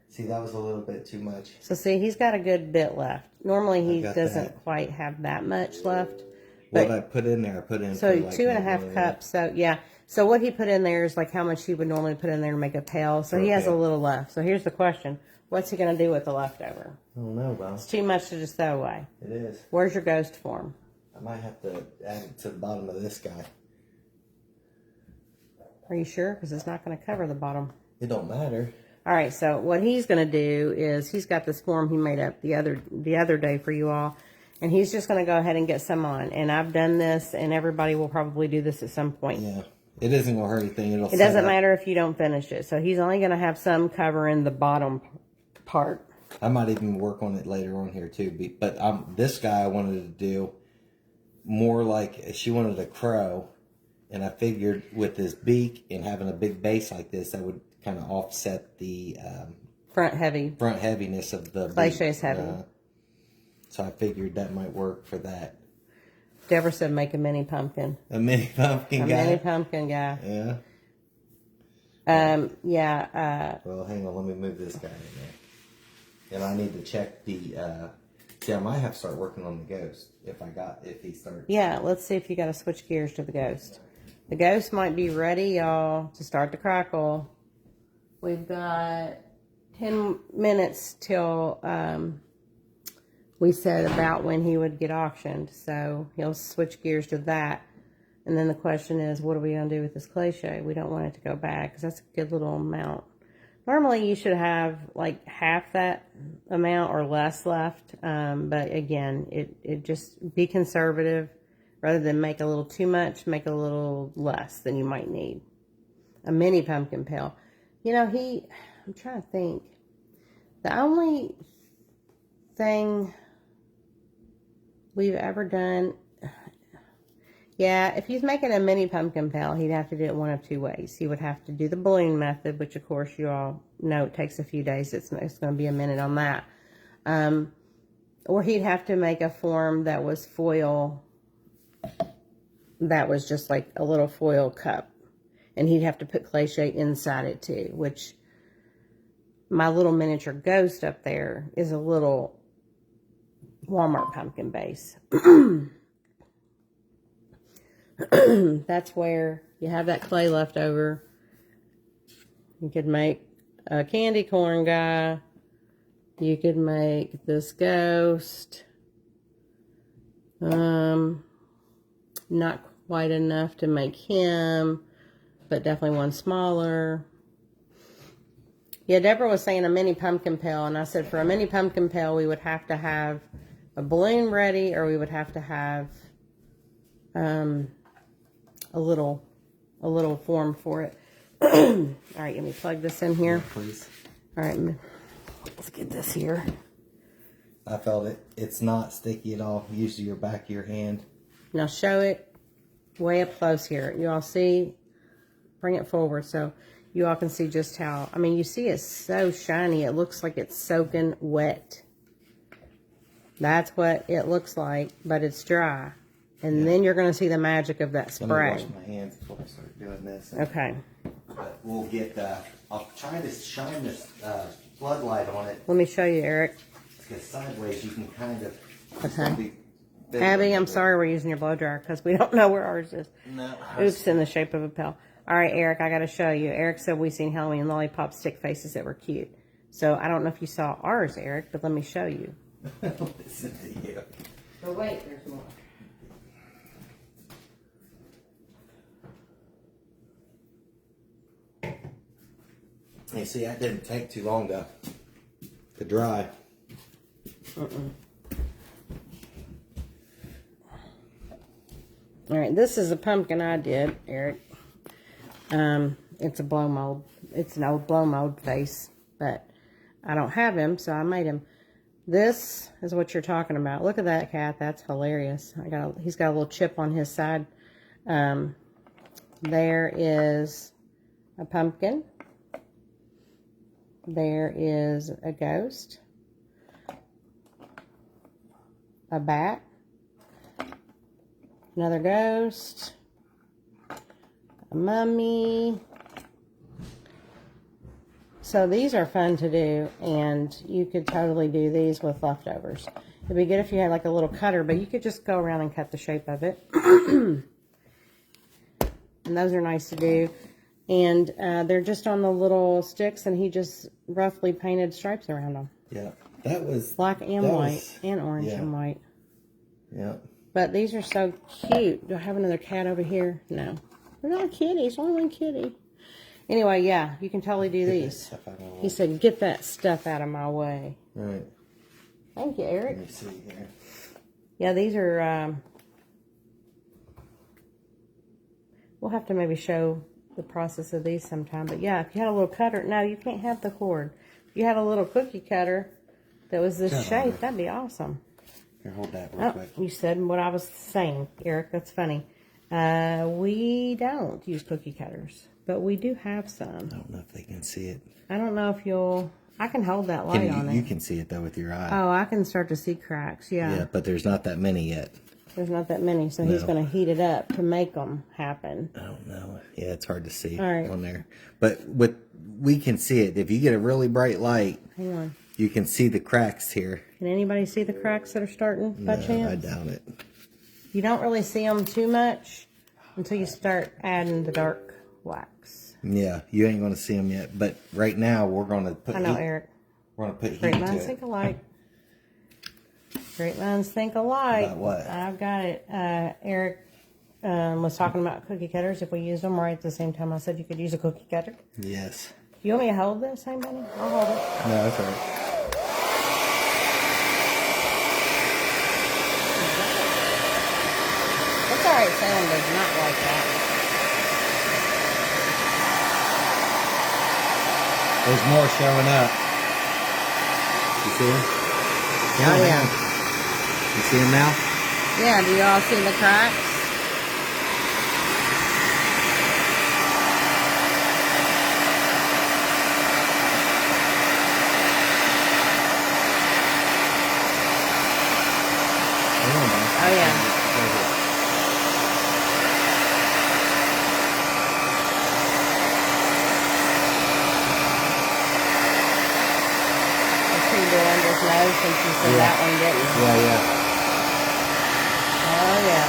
Speaker 2: See, that was a little bit too much.
Speaker 1: So see, he's got a good bit left. Normally he doesn't quite have that much left.
Speaker 2: What I put in there, I put in.
Speaker 1: So like 2.5 cups. So yeah. So what he put in there is like how much he would normally put in there to make a pail. So he has a little left. So here's the question. What's he going to do with the leftover?
Speaker 2: I don't know, Bob.
Speaker 1: It's too much to just throw away.
Speaker 2: It is.
Speaker 1: Where's your ghost form?
Speaker 2: I might have to add it to the bottom of this guy.
Speaker 1: Are you sure? Because it's not going to cover the bottom.
Speaker 2: It don't matter.
Speaker 1: All right, so what he's going to do is he's got this form he made up the other day for you all, and he's just going to go ahead and get some on. And I've done this, and everybody will probably do this at some point.
Speaker 2: Yeah, it isn't going to hurt anything.
Speaker 1: It doesn't matter if you don't finish it. So he's only going to have some covering the bottom part.
Speaker 2: I might even work on it later on here too. But this guy I wanted to do more like, she wanted a crow, and I figured with his beak and having a big base like this, that would kind of offset the front heaviness of the
Speaker 1: ClayShay's heavy.
Speaker 2: So I figured that might work for that.
Speaker 1: Deborah said make a mini pumpkin.
Speaker 2: A mini pumpkin guy?
Speaker 1: A mini pumpkin guy.
Speaker 2: Yeah.
Speaker 1: Yeah.
Speaker 2: Well, hang on. Let me move this guy in there. And I need to check the... see, I might have to start working on the ghost if he starts.
Speaker 1: Yeah, let's see if you got to switch gears to the ghost. The ghost might be ready, y'all, to start the crackle. We've got 10 minutes till we said about when he would get auctioned. So he'll switch gears to that. And then the question is, what are we going to do with this ClayShay? We don't want it to go back because that's a good little amount. Normally you should have like half that amount or less left. But again, it just be conservative. Rather than make a little too much, make a little less than you might need. A mini pumpkin pail. You know, I'm trying to think. The only thing we've ever done, yeah, if he's making a mini pumpkin pail, he'd have to do it one of two ways. He would have to do the balloon method, which of course you all know it takes a few days. It's going to be a minute on that. Or he'd have to make a form that was foil, that was just like a little foil cup. And he'd have to put ClayShay inside it too, which my little miniature ghost up there is a little Walmart pumpkin base. That's where you have that clay left over. You could make a candy corn guy. You could make this ghost. Not quite enough to make him, but definitely one smaller. Yeah, Deborah was saying a mini pumpkin pail, and I said for a mini pumpkin pail, we would have to have a balloon ready, or we would have to have a little form for it. All right, let me plug this in here.
Speaker 2: Yeah, please.
Speaker 1: All right, let's get this here.
Speaker 2: I felt it. It's not sticky at all. Use your back of your hand.
Speaker 1: Now show it way up close here. You all see? Bring it forward so you all can see just how, I mean, you see it's so shiny. It looks like it's soaking wet. That's what it looks like, but it's dry. And then you're going to see the magic of that spray.
Speaker 2: Let me wash my hands before I start doing this.
Speaker 1: Okay.
Speaker 2: But we'll get, I'll try to shine this floodlight on it.
Speaker 1: Let me show you, Eric.
Speaker 2: Because sideways you can kind of...
Speaker 1: Okay. Abby, I'm sorry we're using your blow dryer because we don't know where ours is.
Speaker 2: No.
Speaker 1: Oops, in the shape of a pill. All right, Eric, I got to show you. Eric said we seen Halloween lollipop stick faces that were cute. So I don't know if you saw ours, Eric, but let me show you.
Speaker 2: Listen to you.
Speaker 1: Oh, wait, there's more.
Speaker 2: You see, that didn't take too long to dry.
Speaker 1: All right, this is a pumpkin I did, Eric. It's a blow mold. It's an old blow mold face, but I don't have him, so I made him. This is what you're talking about. Look at that cat. That's hilarious. He's got a little chip on his side. There is a pumpkin. There is a ghost. A bat. Another ghost. A mummy. So these are fun to do, and you could totally do these with leftovers. It'd be good if you had like a little cutter, but you could just go around and cut the shape of it. And those are nice to do. And they're just on the little sticks, and he just roughly painted stripes around them.
Speaker 2: Yeah, that was...
Speaker 1: Black and white, and orange and white.
Speaker 2: Yeah.
Speaker 1: But these are so cute. Do I have another cat over here? No. They're not kitties. Only one kitty. Anyway, yeah, you can totally do these. He said, get that stuff out of my way.
Speaker 2: Right.
Speaker 1: Thank you, Eric.
Speaker 2: Let me see here.
Speaker 1: Yeah, these are... we'll have to maybe show the process of these sometime. But yeah, if you had a little cutter... No, you can't have the cord. If you had a little cookie cutter that was this shape, that'd be awesome.
Speaker 2: Here, hold that real quick.
Speaker 1: You said what I was saying, Eric. That's funny. We don't use cookie cutters, but we do have some.
Speaker 2: I don't know if they can see it.
Speaker 1: I don't know if you'll... I can hold that light on it.
Speaker 2: You can see it, though, with your eye.
Speaker 1: Oh, I can start to see cracks, yeah.
Speaker 2: Yeah, but there's not that many yet.
Speaker 1: There's not that many, so he's going to heat it up to make them happen.
Speaker 2: I don't know. Yeah, it's hard to see
Speaker 1: right.
Speaker 2: on there. But we can see it. If you get a really bright light,
Speaker 1: hang on.
Speaker 2: You can see the cracks here.
Speaker 1: Can anybody see the cracks that are starting by chance?
Speaker 2: I doubt it.
Speaker 1: You don't really see them too much. until you start adding the dark wax.
Speaker 2: Yeah, you ain't gonna see them yet. But right now, we're gonna put.
Speaker 1: I know,
Speaker 2: heat.
Speaker 1: Eric.
Speaker 2: We're gonna put heat
Speaker 1: Great
Speaker 2: to
Speaker 1: minds
Speaker 2: it.
Speaker 1: think alike. Great minds think alike.
Speaker 2: About what?
Speaker 1: I've got it. Eric was talking about cookie cutters. If we use them right at the same time, I said you could use a cookie cutter.
Speaker 2: Yes.
Speaker 1: You want me to hold this, hey, buddy? I'll hold it.
Speaker 2: No, that's all right.
Speaker 1: It's all right. Salem does not like that.
Speaker 2: There's more showing up. You see them?
Speaker 1: Oh, yeah.
Speaker 2: You see them now?
Speaker 1: Yeah, do you all see the cracks? Oh, yeah. His nose since you said that one, didn't you?
Speaker 2: Yeah.
Speaker 1: Oh, yeah.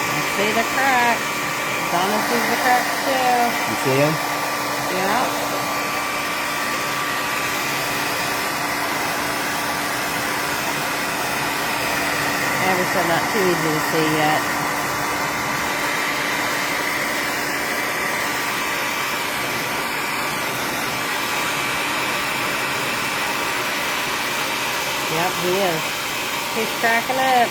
Speaker 1: I see the cracks. Donna sees the cracks, too.
Speaker 2: You see them?
Speaker 1: Yeah. Ever so not too easy to see yet. Yep, he is. He's cracking up.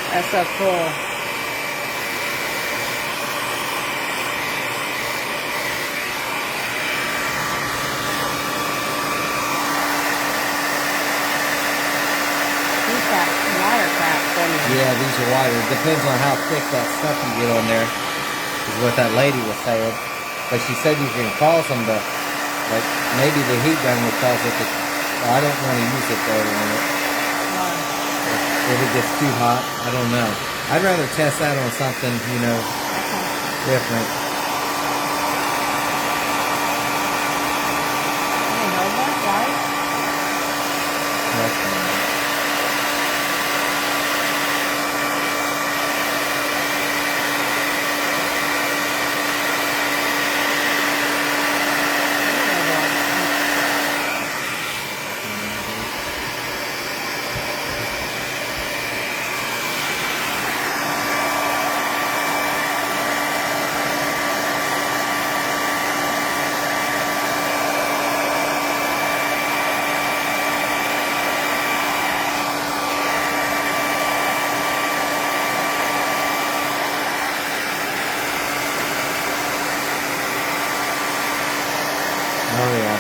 Speaker 1: That's so cool. He's got wider cracks, doesn't he?
Speaker 2: Yeah, these are wider. It depends on how thick that stuff you get on there, is what that lady was saying. But she said you can cause them to, like, maybe the heat gun will cause it to, well, I don't want to use it there on it. If it gets too hot, I don't know. I'd rather test that on something, you know, different.
Speaker 1: Can you hold that light?
Speaker 2: That's fine. Oh, yeah.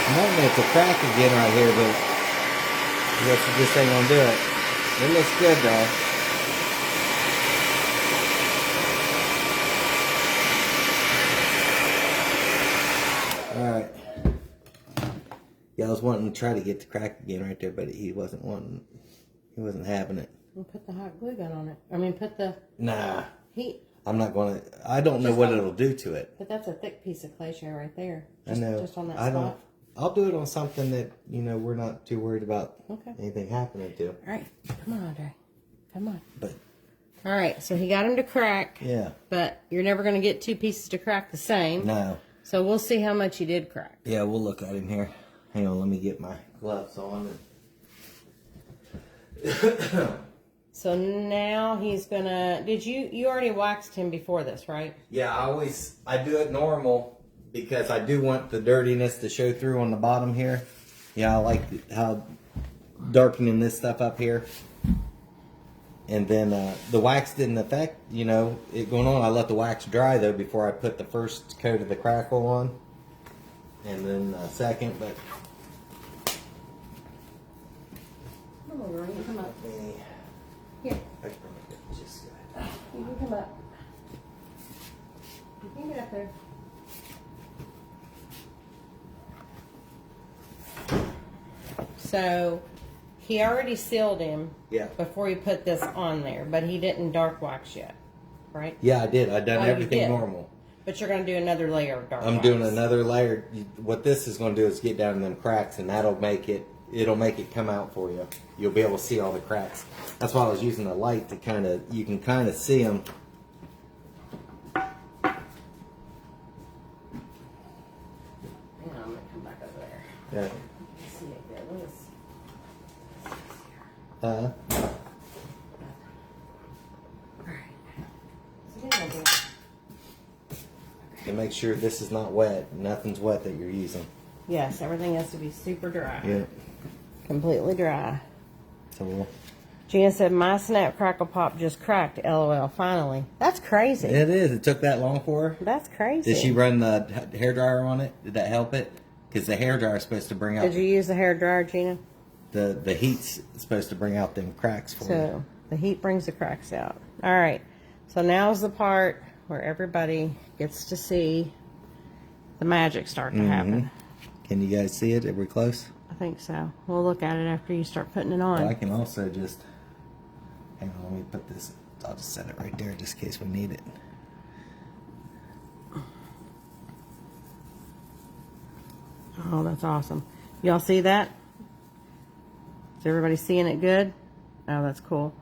Speaker 2: I'm wanting it to crack again right here, but I guess you just ain't gonna do it. It looks good though. Alright. Yeah, I was wanting to try to get the crack again right there, but he wasn't having it.
Speaker 1: We'll put the hot glue gun on it. I mean, put the
Speaker 2: Nah.
Speaker 1: heat
Speaker 2: I'm not going to. I don't know what it'll do to it.
Speaker 1: But that's a thick piece of ClayShay right there.
Speaker 2: I know.
Speaker 1: Just on that
Speaker 2: I
Speaker 1: spot.
Speaker 2: don't. I'll do it on something that we're not too worried about anything happening to.
Speaker 1: All right, come on, Andre. Come on.
Speaker 2: But
Speaker 1: all right, so he got him to crack.
Speaker 2: Yeah.
Speaker 1: But you're never going to get two pieces to crack the same.
Speaker 2: No.
Speaker 1: So we'll see how much he did crack.
Speaker 2: Yeah, we'll look at him here. Hang on, let me get my gloves on.
Speaker 1: So now he's gonna. Did you already waxed him before this, right?
Speaker 2: Yeah, I do it normal because I do want the dirtiness to show through on the bottom here. Yeah, I like how darkening this stuff up here. And then the wax didn't affect, it going on. I let the wax dry though before I put the first coat of the crackle on, and then second. But
Speaker 1: come on, Ronnie, come up. Here.
Speaker 2: Just
Speaker 1: You can come up. You can get up there. So he already sealed him before he put this on there, but he didn't dark wax yet, right?
Speaker 2: Yeah, I did. I done everything normal.
Speaker 1: But you're going to do another layer of dark wax.
Speaker 2: I'm doing another layer. What this is going to do is get down in them cracks, and it'll make it come out for you. You'll be able to see all the cracks. That's why I was using the light to you can kind of see them.
Speaker 1: Hang on, I'm going to come back over there.
Speaker 2: Yeah.
Speaker 1: See it there. What is...
Speaker 2: Uh-huh.
Speaker 1: Alright. So then we'll do...
Speaker 2: And make sure this is not wet. Nothing's wet that you're using.
Speaker 1: Yes, everything has to be super dry.
Speaker 2: Yeah.
Speaker 1: Completely dry.
Speaker 2: So
Speaker 1: Gina said, my snap crackle pop just cracked. LOL. Finally. That's crazy.
Speaker 2: it is. It took that long for her.
Speaker 1: That's crazy.
Speaker 2: Did she run the hairdryer on it? Did that help it? Because the hairdryer is supposed to bring out...
Speaker 1: Did you use the hair dryer, Gina?
Speaker 2: The heat's supposed to bring out them cracks for you.
Speaker 1: So the heat brings the cracks out. All right. So now's the part where everybody gets to see the magic start to happen.
Speaker 2: Can you guys see it? Are we close?
Speaker 1: I think so. We'll look at it after you start putting it on.
Speaker 2: Well, I can also just... Hang on, let me put this... I'll just set it right there just in case we need it.
Speaker 1: Oh, that's awesome. Y'all see that? Is everybody seeing it good? Oh, that's cool.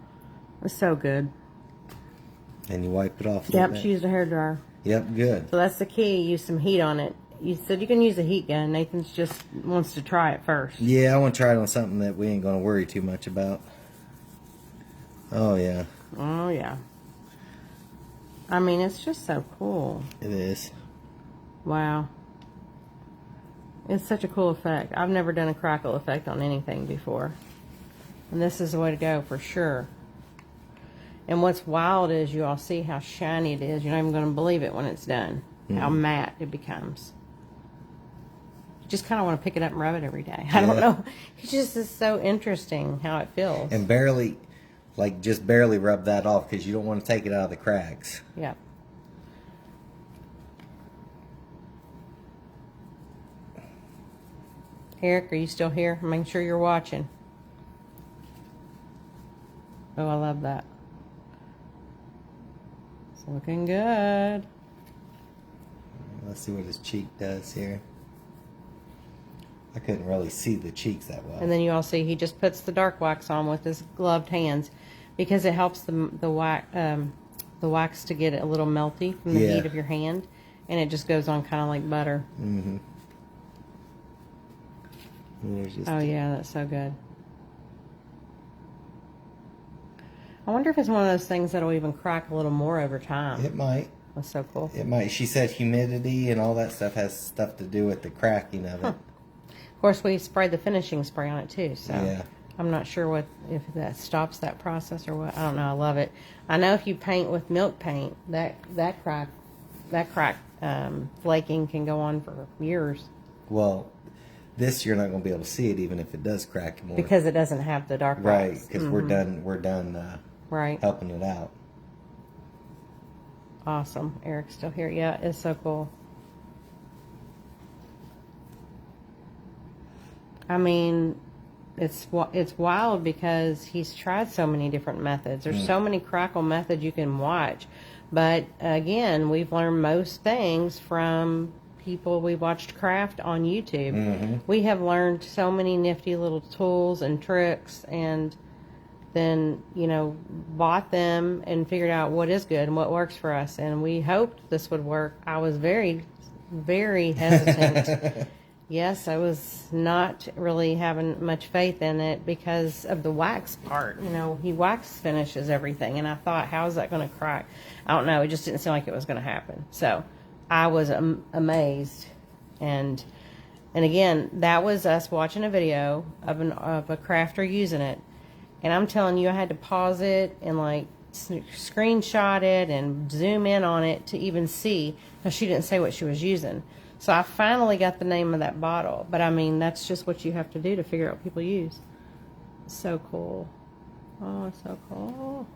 Speaker 1: It's so good.
Speaker 2: And you wipe it off.
Speaker 1: Yep, she used a hair dryer.
Speaker 2: Yep, good.
Speaker 1: So that's the key. Use some heat on it. You said you can use a heat gun. Nathan's just wants to try it first.
Speaker 2: Yeah, I want to try it on something that we ain't going to worry too much about. Oh, yeah.
Speaker 1: Oh, yeah. I mean, it's just so cool.
Speaker 2: It is.
Speaker 1: Wow. It's such a cool effect. I've never done a crackle effect on anything before. And this is the way to go for sure. And what's wild is you all see how shiny it is. You're not even going to believe it when it's done. How matte it becomes. You just kind of want to pick it up and rub it every day. I don't know. It just is so interesting how it feels.
Speaker 2: And just barely rub that off because you don't want to take it out of the cracks.
Speaker 1: Yep. Eric, are you still here? Make sure you're watching. Oh, I love that. It's looking good.
Speaker 2: Let's see what his cheek does here. I couldn't really see the cheeks that well.
Speaker 1: And then you all see he just puts the dark wax on with his gloved hands because it helps the wax to get a little melty from the heat of your hand, and it just goes on kind of like butter.
Speaker 2: Mm-hmm.
Speaker 1: Oh yeah, that's so good. I wonder if it's one of those things that'll even crack a little more over time.
Speaker 2: It might.
Speaker 1: That's so cool.
Speaker 2: It might. She said humidity and all that stuff has stuff to do with the cracking of it.
Speaker 1: Of course, we sprayed the finishing spray on it too, so
Speaker 2: yeah.
Speaker 1: I'm not sure if that stops that process or what. I don't know. I love it. I know if you paint with milk paint, that crack flaking can go on for years.
Speaker 2: Well, this you're not going to be able to see it even if it does crack more
Speaker 1: because it doesn't have the dark
Speaker 2: right
Speaker 1: wax.
Speaker 2: because we're done
Speaker 1: right
Speaker 2: helping it out.
Speaker 1: Awesome. Eric's still here. Yeah, it's so cool. I mean, it's wild because he's tried so many different methods. There's so many crackle methods you can watch. But again, we've learned most things from people we watched craft on YouTube.
Speaker 2: Mm-hmm.
Speaker 1: We have learned so many nifty little tools and tricks, and then, bought them and figured out what is good and what works for us. And we hoped this would work. I was very, very hesitant. Yes, I was not really having much faith in it because of the wax part. He wax finishes everything, and I thought, how is that going to crack? I don't know. It just didn't seem like it was going to happen. So I was amazed. And again, that was us watching a video of a crafter using it. And I'm telling you, I had to pause it and screenshot it and zoom in on it to even see, because she didn't say what she was using. So I finally got the name of that bottle. But I mean, that's just what you have to do to figure out what people use. So cool. Oh, so cool.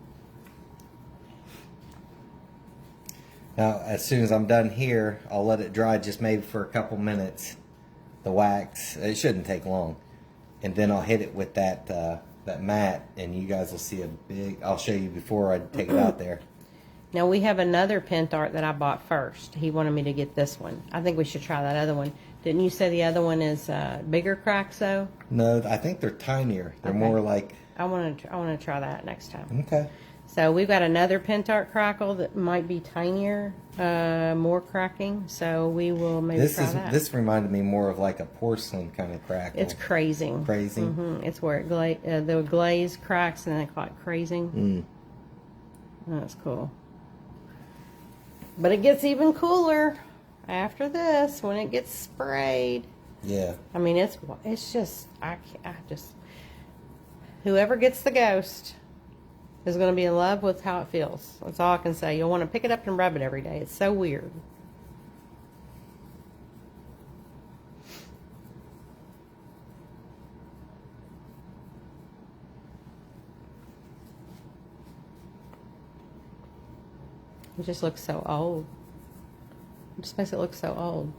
Speaker 2: Now, as soon as I'm done here, I'll let it dry just maybe for a couple minutes. The wax, it shouldn't take long. And then I'll hit it with that mat, and you guys will see a big, I'll show you before I take it out there.
Speaker 1: Now, we have another pent art that I bought first. He wanted me to get this one. I think we should try that other one. Didn't you say the other one is bigger cracks, though?
Speaker 2: No, I think they're tinier. They're more like...
Speaker 1: I want to try that next time.
Speaker 2: Okay.
Speaker 1: So we've got another pent art crackle that might be tinier, more cracking. So we will maybe try that.
Speaker 2: This reminded me more of like a porcelain kind of crackle.
Speaker 1: It's crazing.
Speaker 2: Crazing.
Speaker 1: Mm-hmm. It's where the glaze cracks and then they call it crazing. That's cool. But it gets even cooler after this when it gets sprayed.
Speaker 2: Yeah.
Speaker 1: I mean, it's just, whoever gets the ghost is going to be in love with how it feels. That's all I can say. You'll want to pick it up and rub it every day. It's so weird. It just looks so old. It just makes it look so old.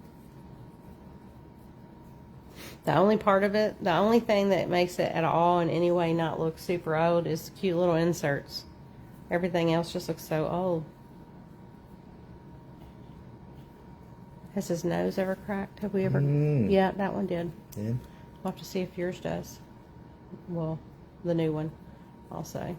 Speaker 1: The only part of it, the only thing that makes it at all in any way not look super old is the cute little inserts. Everything else just looks so old. Has his nose ever cracked? Have we ever? Yeah, that one did.
Speaker 2: Yeah.
Speaker 1: We'll have to see if yours does. Well, the new one, I'll say.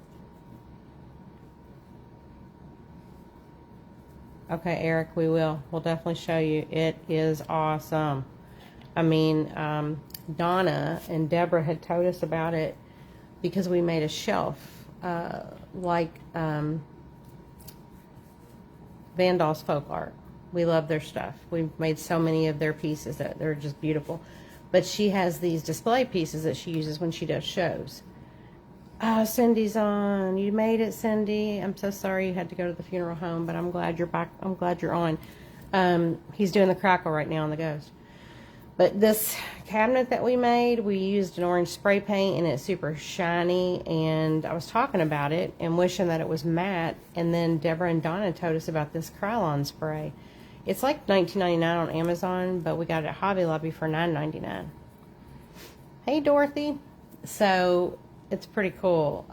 Speaker 1: Okay, Eric, we will. We'll definitely show you. It is awesome. I mean, Donna and Deborah had told us about it because we made a shelf like Vandal's Folk Art. We love their stuff. We've made so many of their pieces that they're just beautiful. But she has these display pieces that she uses when she does shows. Oh, Cindy's on. You made it, Cindy. I'm so sorry you had to go to the funeral home, but I'm glad you're back. I'm glad you're on. He's doing the crackle right now on the ghost. But this cabinet that we made, we used an orange spray paint, and it's super shiny. And I was talking about it and wishing that it was matte. And then Deborah and Donna told us about this Krylon spray. It's like $19.99 on Amazon, but we got it at Hobby Lobby for $9.99. Hey, Dorothy. So it's pretty cool.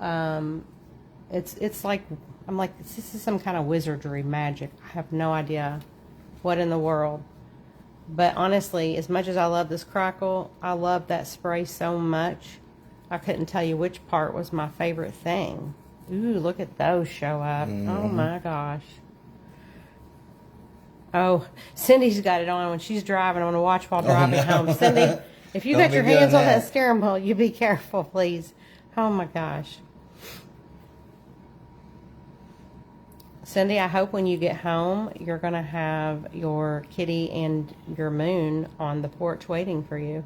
Speaker 1: It's like, I'm like, this is some kind of wizardry magic. I have no idea what in the world. But honestly, as much as I love this crackle, I love that spray so much, I couldn't tell you which part was my favorite thing. Ooh, look at those show up. Oh my gosh. Oh, Cindy's got it on when she's driving. I want to watch while driving home. Cindy, if you got your hands on that steering wheel, you be careful, please. Oh my gosh. Cindy, I hope when you get home, you're going to have your kitty and your moon on the porch waiting for you.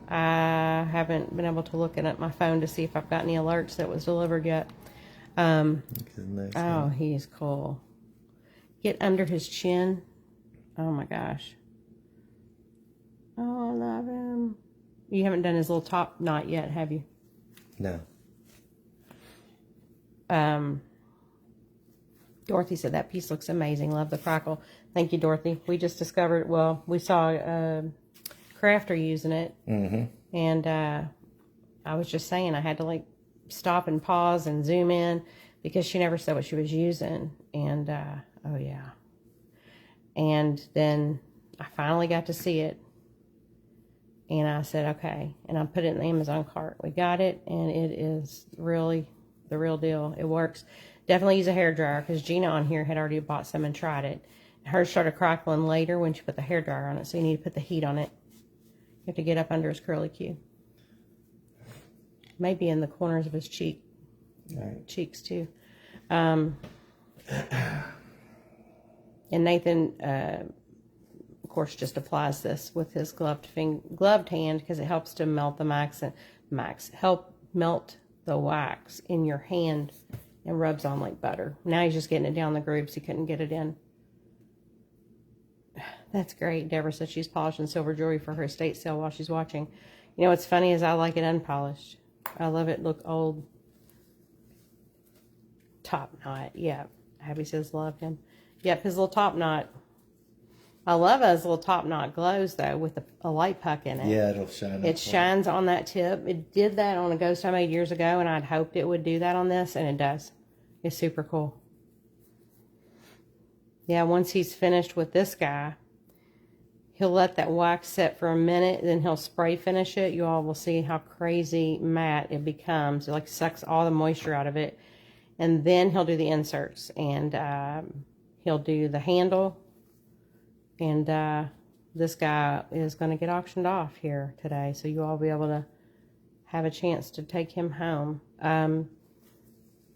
Speaker 1: I haven't been able to look at my phone to see if I've got any alerts that was delivered yet. Oh, he's cool. Get under his chin. Oh my gosh. Oh, I love him. You haven't done his little top knot yet, have you?
Speaker 2: No.
Speaker 1: Dorothy said that piece looks amazing. Love the crackle. Thank you, Dorothy. We just discovered, well, we saw Crafter using it. And I was just saying I had to like stop and pause and zoom in because she never said what she was using. And, oh yeah. And then I finally got to see it. And I said, okay. And I put it in the Amazon cart. We got it, and it is really the real deal. It works. Definitely use a hairdryer, because Gina on here had already bought some and tried it. Hers started crackling later when she put the hairdryer on it, so you need to put the heat on it. You have to get up under his curly Q. Maybe in the corners of his cheeks too. And Nathan, of course, just applies this with his gloved hand, because it helps to melt the help melt the wax in your hand, and rubs on like butter. Now he's just getting it down the grooves. He couldn't get it in. That's great. Deborah said she's polishing silver jewelry for her estate sale while she's watching. You know what's funny is I like it unpolished. I love it. Look old. Top knot. Yeah. Abby says love him. Yep, his little top knot. I love his little top knot glows, though, with a light puck in it.
Speaker 2: Yeah, it'll shine.
Speaker 1: It shines on that tip. It did that on a ghost I made years ago, and I'd hoped it would do that on this, and it does. It's super cool. Yeah, once he's finished with this guy, he'll let that wax set for a minute, then he'll spray finish it. You all will see how crazy matte it becomes. It like sucks all the moisture out of it. And then he'll do the inserts, and he'll do the handle. And this guy is going to get auctioned off here today, so you all will be able to have a chance to take him home.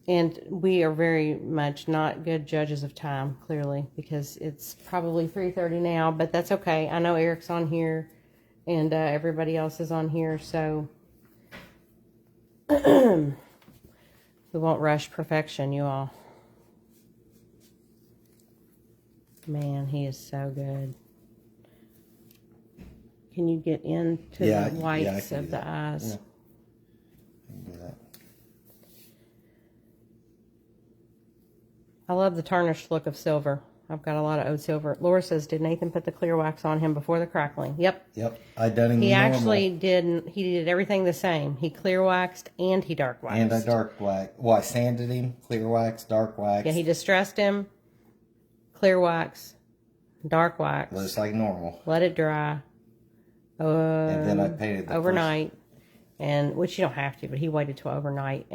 Speaker 1: And we are very much not good judges of time, clearly, because it's probably 3:30 now, but that's okay. I know Eric's on here, and everybody else is on here, so we won't rush perfection, you all. Man, he is so good. Can you get into the whites of the eyes?
Speaker 2: Yeah. I can do that.
Speaker 1: I love the tarnished look of silver. I've got a lot of old silver. Laura says, did Nathan put the clear wax on him before the crackling? Yep.
Speaker 2: I done him.
Speaker 1: He actually didn't. He did everything the same. He clear waxed and he dark waxed.
Speaker 2: And I dark wax. Well, I sanded him, clear wax, dark wax.
Speaker 1: Yeah, he distressed him, clear wax, dark wax.
Speaker 2: Just like normal.
Speaker 1: Let it dry.
Speaker 2: And then I painted the
Speaker 1: overnight. And which you don't have to, but he waited till overnight.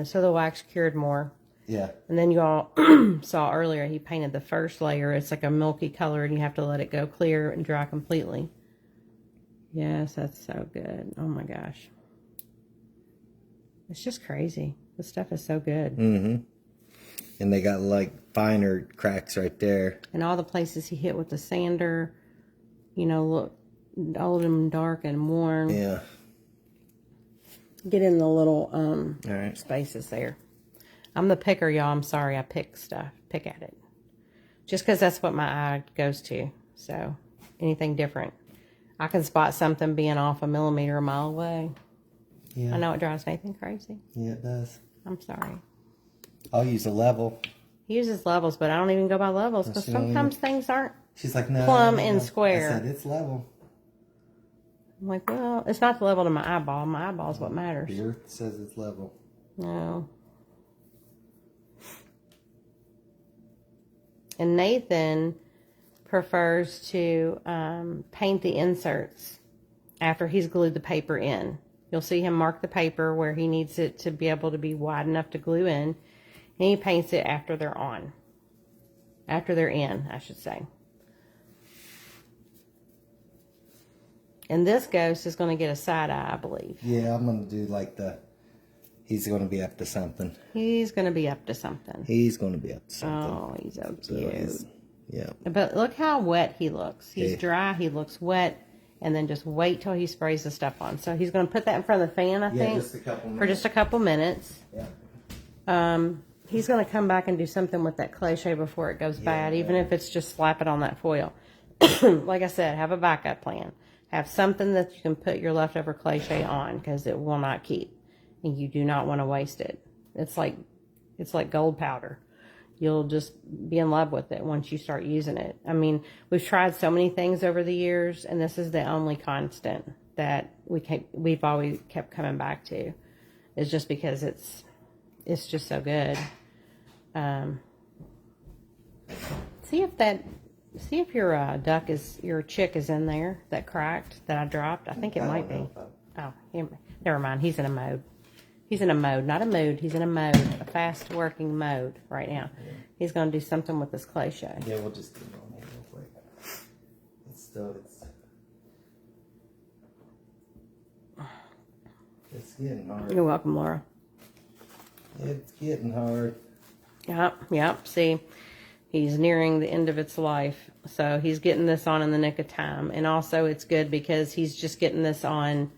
Speaker 1: So the wax cured more.
Speaker 2: Yeah.
Speaker 1: And then you all saw earlier he painted the first layer. It's like a milky color, and you have to let it go clear and dry completely. Yes, that's so good. Oh my gosh. It's just crazy. This stuff is so good.
Speaker 2: Mm-hmm. And they got like finer cracks right there.
Speaker 1: And all the places he hit with the sander, you know, look old and dark and worn.
Speaker 2: Yeah.
Speaker 1: Get in the little
Speaker 2: all right.
Speaker 1: spaces there. I'm the picker, y'all. I'm sorry. I pick stuff. Pick at it. Just because that's what my eye goes to. So, anything different. I can spot something being off a millimeter a mile away.
Speaker 2: Yeah.
Speaker 1: I know it drives Nathan crazy.
Speaker 2: Yeah, it does.
Speaker 1: I'm sorry.
Speaker 2: I'll use a level.
Speaker 1: He uses levels, but I don't even go by levels because sometimes things aren't
Speaker 2: She's like, no,
Speaker 1: plumb and square.
Speaker 2: I said, it's level.
Speaker 1: I'm like, well, it's not the level to my eyeball. My eyeball is what matters.
Speaker 2: The earth says it's level.
Speaker 1: No. And Nathan prefers to paint the inserts after he's glued the paper in. You'll see him mark the paper where he needs it to be able to be wide enough to glue in. And he paints it after they're on. After they're in, I should say. And this ghost is going to get a side eye, I believe.
Speaker 2: Yeah, I'm going to do like he's going to be up to something.
Speaker 1: He's going to be up to something.
Speaker 2: He's going to be up to something.
Speaker 1: Oh, he's so cute.
Speaker 2: Yeah.
Speaker 1: But look how wet he looks. He's dry, he looks wet, and then just wait till he sprays the stuff on. So he's going to put that in front of the fan, I think.
Speaker 2: Just a couple minutes.
Speaker 1: For just a couple minutes.
Speaker 2: Yeah.
Speaker 1: He's going to come back and do something with that ClayShay before it goes bad, even if it's just slap it on that foil. Like I said, have a backup plan. Have something that you can put your leftover ClayShay on, because it will not keep. And you do not want to waste it. It's like gold powder. You'll just be in love with it once you start using it. I mean, we've tried so many things over the years, and this is the only constant that we've always kept coming back to. It's just because it's just so good. See if your chick is in there that cracked that I dropped. I think it might be. Oh, never mind. He's in a mode. He's in a mode, not a mood. He's in a mode, a fast working mode right now. Yeah. He's going to do something with this ClayShay.
Speaker 2: Yeah, we'll just do it on there real quick. It's getting hard.
Speaker 1: You're welcome, Laura.
Speaker 2: It's getting hard.
Speaker 1: Yep. See, he's nearing the end of its life. So he's getting this on in the nick of time. And also it's good because he's just getting this on,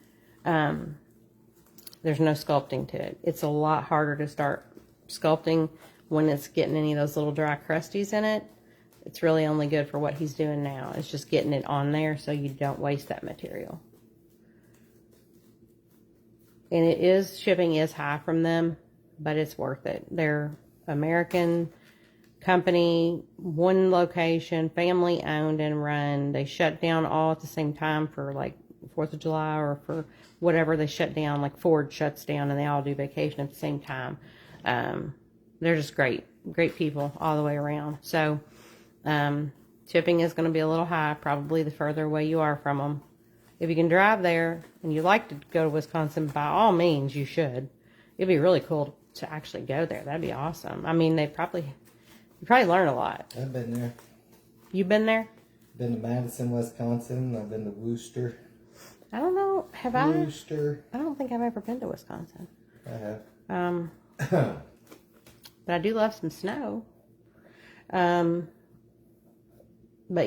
Speaker 1: there's no sculpting to it. It's a lot harder to start sculpting when it's getting any of those little dry crusties in it. It's really only good for what he's doing now. It's just getting it on there so you don't waste that material. And shipping is high from them, but it's worth it. They're American company, one location, family owned and run. They shut down all at the same time for like 4th of July or for whatever they shut down, like Ford shuts down and they all do vacation at the same time. They're just great people all the way around. So shipping is going to be a little high, probably the further away you are from them. If you can drive there and you like to go to Wisconsin, by all means, you should. It'd be really cool to actually go there. That'd be awesome. I mean, you probably learn a lot.
Speaker 2: I've been there.
Speaker 1: You've been there?
Speaker 2: Been to Madison, Wisconsin. I've been to Wooster.
Speaker 1: I don't know. Have I?
Speaker 2: Wooster.
Speaker 1: I don't think I've ever been to Wisconsin.
Speaker 2: I have.
Speaker 1: But I do love some snow. But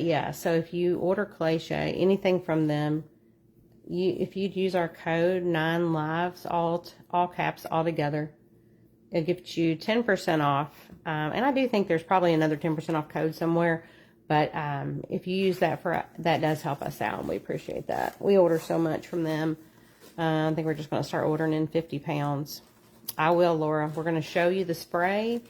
Speaker 1: yeah, so if you order ClayShay, anything from them, if you'd use our code 9lives, all caps, all together, it'll give you 10% off. And I do think there's probably another 10% off code somewhere. But if you use that that does help us out, and we appreciate that. We order so much from them. I think we're just going to start ordering in 50 pounds. I will, Laura. We're going to show you the spray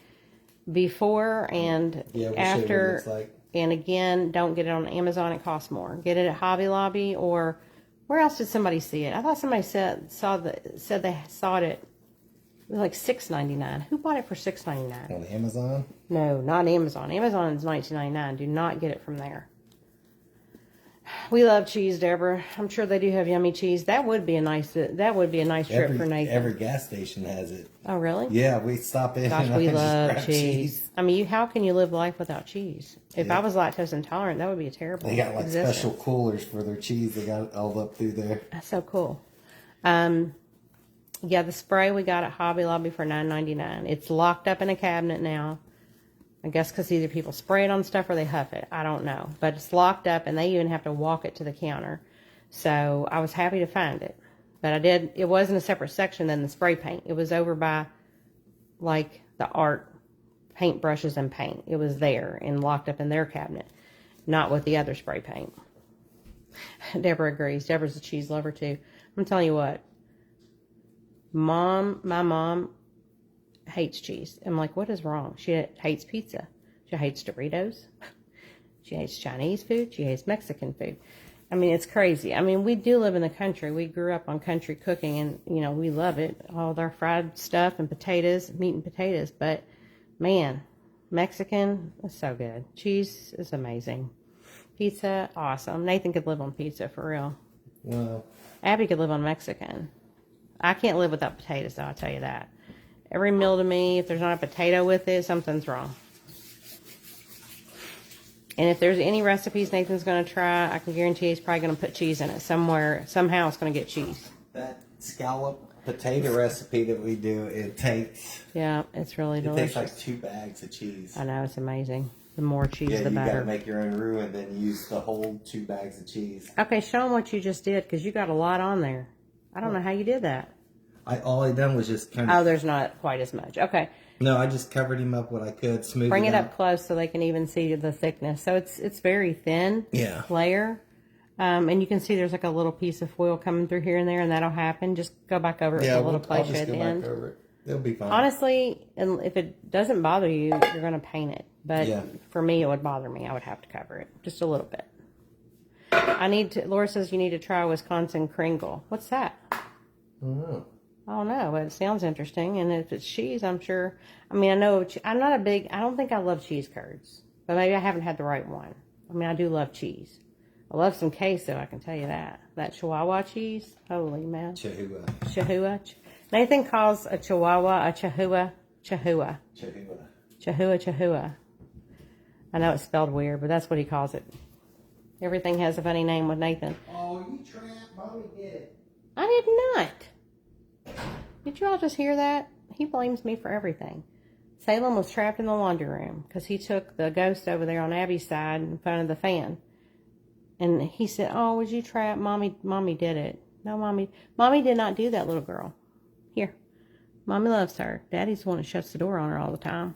Speaker 1: before and
Speaker 2: we'll
Speaker 1: after.
Speaker 2: show you what it looks like.
Speaker 1: And again, don't get it on Amazon. It costs more. Get it at Hobby Lobby, or where else did somebody see it? I thought somebody said they saw it. It was like $6.99. Who bought it for $6.99?
Speaker 2: On Amazon?
Speaker 1: No, not Amazon. Amazon is $19.99. Do not get it from there. We love cheese, Deborah. I'm sure they do have yummy cheese. That would be a nice trip for Nathan.
Speaker 2: Every gas station has it.
Speaker 1: Oh, really?
Speaker 2: Yeah, we stop in.
Speaker 1: Gosh,
Speaker 2: and
Speaker 1: we
Speaker 2: I just
Speaker 1: love
Speaker 2: grab
Speaker 1: cheese. I mean, how can you live life without cheese? If I was lactose intolerant, that would be a terrible
Speaker 2: They got like
Speaker 1: existence.
Speaker 2: special coolers for their cheese. They got it all up through there.
Speaker 1: That's so cool. Yeah, the spray we got at Hobby Lobby for $9.99. It's locked up in a cabinet now. I guess because either people spray it on stuff or they huff it. I don't know. But it's locked up, and they even have to walk it to the counter. So I was happy to find it. But it was in a separate section than the spray paint. It was over by, like, the art paint brushes and paint. It was there and locked up in their cabinet, not with the other spray paint. Deborah agrees. Deborah's a cheese lover, too. I'm telling you what. My mom hates cheese. I'm like, what is wrong? She hates pizza. She hates Doritos. She hates Chinese food. She hates Mexican food. I mean, it's crazy. I mean, we do live in the country. We grew up on country cooking, and, you know, we love it. All their fried stuff and potatoes, meat and potatoes. But, man, Mexican is so good. Cheese is amazing. Pizza, awesome. Nathan could live on pizza, for real.
Speaker 2: Wow.
Speaker 1: Abby could live on Mexican. I can't live without potatoes, though, I'll tell you that. Every meal to me, if there's not a potato with it, something's wrong. And if there's any recipes Nathan's going to try, I can guarantee he's probably going to put cheese in it somewhere. Somehow it's going to get cheese.
Speaker 2: That scallop potato recipe that we do, it takes...
Speaker 1: Yeah, it's really delicious.
Speaker 2: It takes like 2 bags of cheese.
Speaker 1: I know, it's amazing. The more cheese, the
Speaker 2: you
Speaker 1: better.
Speaker 2: got to make your own roux and then use the whole 2 bags of cheese.
Speaker 1: Okay, show them what you just did, because you got a lot on there. I don't know how you did that.
Speaker 2: All I done was just kind of...
Speaker 1: Oh, there's not quite as much. Okay.
Speaker 2: No, I just covered him up what I could, smooth
Speaker 1: Bring it
Speaker 2: out.
Speaker 1: up close so they can even see the thickness. So it's very thin layer. And you can see there's like a little piece of foil coming through here and there, and that'll happen. Just go back over it with a little ClayShay at the end.
Speaker 2: Back over it. It'll be fine.
Speaker 1: Honestly, and if it doesn't bother you, you're going to paint it. But for me, it would bother me. I would have to cover it just a little bit. Laura says you need to try Wisconsin Kringle. What's that?
Speaker 2: I don't know.
Speaker 1: I don't know, but it sounds interesting. And if it's cheese, I'm sure. I mean, I know I'm not a big. I don't think I love cheese curds, but maybe I haven't had the right one. I mean, I do love cheese. I love some queso. I can tell you that. That Chihuahua cheese. Holy man. Chihuahua. Nathan calls a Chihuahua a Chihuahua. Chihuahua. I know it's spelled weird, but that's what he calls it. Everything has a funny name with Nathan.
Speaker 2: Oh, you tramp. Mommy did it.
Speaker 1: I did not. Did you all just hear that? He blames me for everything. Salem was trapped in the laundry room because he took the ghost over there on Abby's side in front of the fan. And he said, oh, was you trapped? Mommy did it. No, Mommy did not do that, little girl. Here. Mommy loves her. Daddy's the one that shuts the door on her all the time.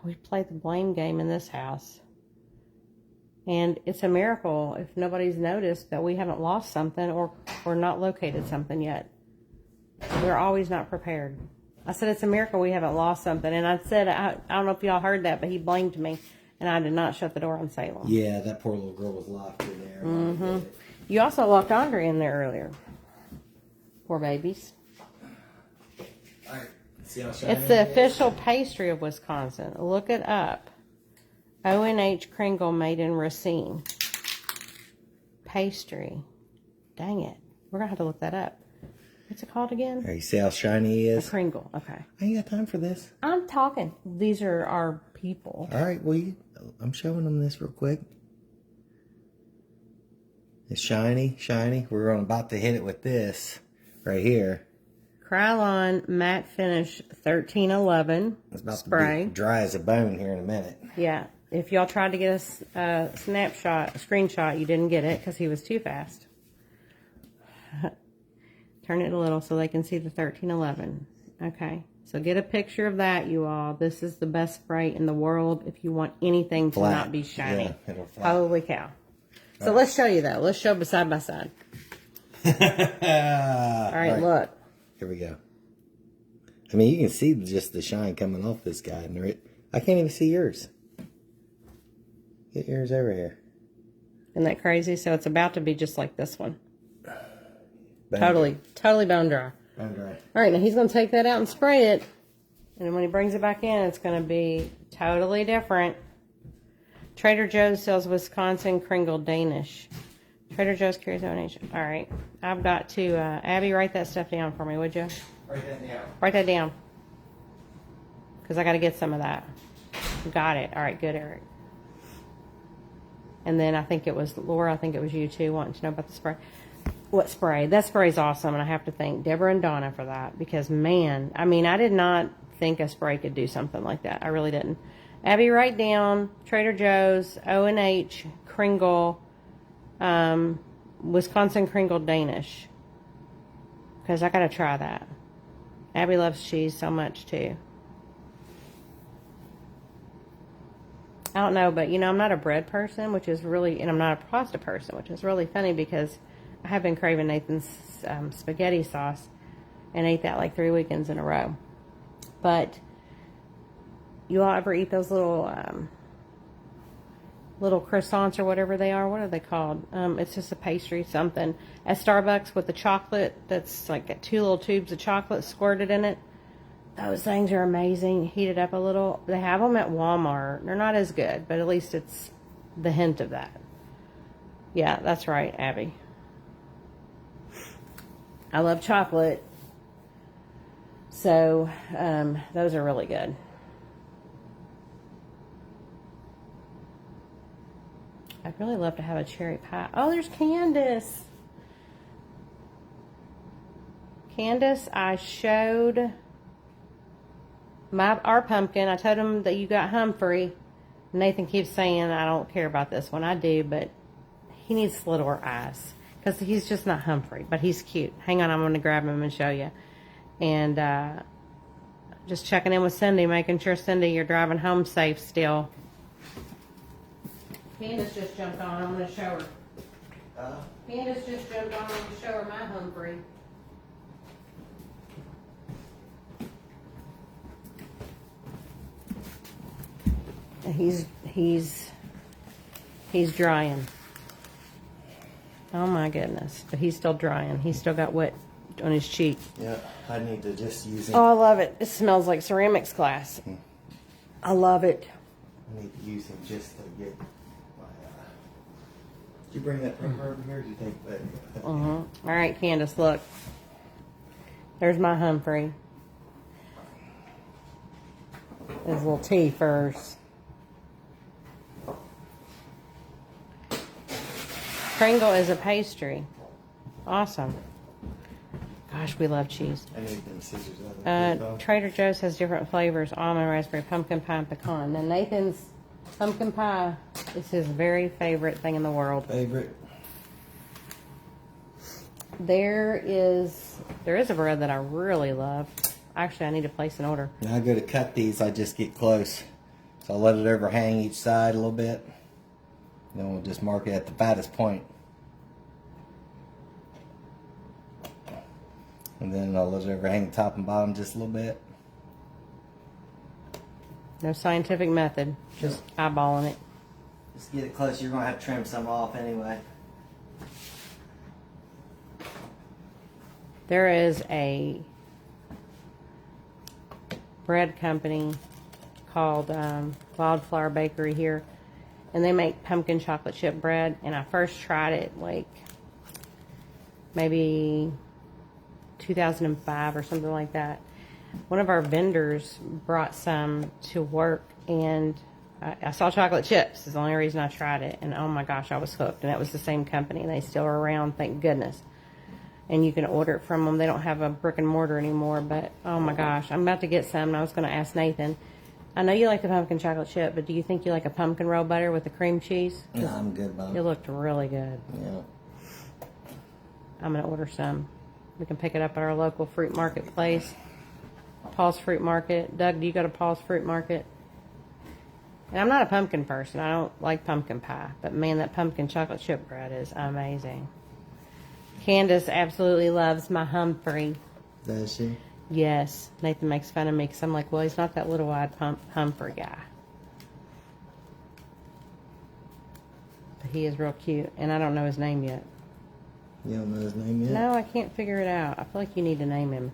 Speaker 1: We play the blame game in this house. And it's a miracle if nobody's noticed that we haven't lost something or not located something yet. We're always not prepared. I said it's a miracle we haven't lost something. And I said, I don't know if y'all heard that, but he blamed me. And I did not shut the door on Salem.
Speaker 2: Yeah, that poor little girl was locked in there.
Speaker 1: Mm-hmm. You also locked Andre in there earlier. Poor babies.
Speaker 2: All right. See how shiny
Speaker 1: It's the official pastry of Wisconsin. Look it up. O&H Kringle made in Racine. Pastry. Dang it. We're going to have to look that up. What's it called again?
Speaker 2: All right, you see how shiny he is?
Speaker 1: A Kringle. Okay.
Speaker 2: I ain't got time for this.
Speaker 1: I'm talking. These are our people.
Speaker 2: All right, well, I'm showing them this real quick. It's shiny. We're about to hit it with this right here.
Speaker 1: Krylon Matte Finish 1311
Speaker 2: It's about
Speaker 1: spray.
Speaker 2: to be dry as a bone here in a minute.
Speaker 1: Yeah. If y'all tried to get a screenshot, you didn't get it because he was too fast. Turn it a little so they can see the 1311. Okay. So get a picture of that, you all. This is the best spray in the world if you want anything to not be shiny.
Speaker 2: Yeah, it'll flat.
Speaker 1: Holy cow. So let's show you that. Let's show side by side. All right, look.
Speaker 2: Here we go. I mean, you can see just the shine coming off this guy. I can't even see yours. Get yours over here.
Speaker 1: Isn't that crazy? So it's about to be just like this one.
Speaker 2: Bone
Speaker 1: Totally bone dry.
Speaker 2: Bone dry.
Speaker 1: All right, now he's going to take that out and spray it. And then when he brings it back in, it's going to be totally different. Trader Joe's sells Wisconsin Kringle Danish. Trader Joe's carries O&H. All right. I've got to, Abby, write that stuff down for me, would you?
Speaker 2: Write that down.
Speaker 1: Write that down. Because I got to get some of that. Got it. All right, good, Eric. And then I think it was Laura, I think it was you too, wanting to know about the spray. What spray? That spray's awesome, and I have to thank Deborah and Donna for that. Because, man, I mean, I did not think a spray could do something like that. I really didn't. Abby, write down Trader Joe's, O&H, Kringle, Wisconsin Kringle Danish. Because I got to try that. Abby loves cheese so much, too. I don't know, but, you know, I'm not a bread person, which is really, and I'm not a pasta person, which is really funny because I have been craving Nathan's spaghetti sauce and ate that like 3 weekends in a row. But you all ever eat those little croissants or whatever they are? What are they called? It's just a pastry something at Starbucks with the chocolate that's like got 2 little tubes of chocolate squirted in it. Those things are amazing. Heat it up a little. They have them at Walmart. They're not as good, but at least it's the hint of that. Yeah, that's right, Abby. I love chocolate. So, those are really good. I'd really love to have a cherry pie. Oh, there's Candace. Candace, I showed our pumpkin. I told him that you got Humphrey. Nathan keeps saying, I don't care about this one. I do, but he needs littler eyes. Because he's just not Humphrey, but he's cute. Hang on, I'm going to grab him and show you. And just checking in with Cindy, making sure, Cindy, you're driving home safe still. Candace just jumped on. I'm going to show her. Candace just jumped on. I'm going to show her my Humphrey. He's drying. Oh my goodness. But he's still drying. He's still got wet on his cheek.
Speaker 2: Yeah, I need to just use him.
Speaker 1: Oh, I love it. It smells like ceramics class. I love it.
Speaker 2: I need to use him just to get my. Did you bring that pepper over here? Or do you think that?
Speaker 1: All right, Candace, look. There's my Humphrey. His little tea first. Pringle is a pastry. Awesome. Gosh, we love cheese.
Speaker 2: I need them scissors.
Speaker 1: Trader Joe's has different flavors: almond, raspberry, pumpkin pie, and pecan. Now Nathan's pumpkin pie is his very favorite thing in the world.
Speaker 2: Favorite.
Speaker 1: There is a bread that I really love. Actually, I need to place an order.
Speaker 2: When I go to cut these, I just get close. So I'll let it overhang each side a little bit. Then we'll just mark it at the fattest point. And then I'll let it overhang the top and bottom just a little bit.
Speaker 1: No scientific method, just eyeballing it.
Speaker 2: Just get it close. You're going to have to trim some off anyway.
Speaker 1: There is a bread company called Wildflower Bakery here, and they make pumpkin chocolate chip bread. And I first tried it like maybe 2005 or something like that. One of our vendors brought some to work, and I saw chocolate chips. Is the only reason I tried it, and oh my gosh, I was hooked. And that was the same company, and they still are around, thank goodness. And you can order it from them. They don't have a brick and mortar anymore, but oh my gosh, I'm about to get some, and I was going to ask Nathan. I know you like the pumpkin chocolate chip, but do you think you like a pumpkin roll butter with the cream cheese?
Speaker 2: No, I'm good, Mom.
Speaker 1: It looked really good.
Speaker 2: Yeah.
Speaker 1: I'm going to order some. We can pick it up at our local fruit market place. Paul's Fruit Market. Doug, do you go to Paul's Fruit Market? And I'm not a pumpkin person. I don't like pumpkin pie. But man, that pumpkin chocolate chip bread is amazing. Candace absolutely loves my Humphrey.
Speaker 2: Does she?
Speaker 1: Yes. Nathan makes fun of me because I'm like, well, he's not that little-eyed Humphrey guy. But he is real cute. And I don't know his name yet.
Speaker 2: You don't know his name yet?
Speaker 1: No, I can't figure it out. I feel like you need to name him.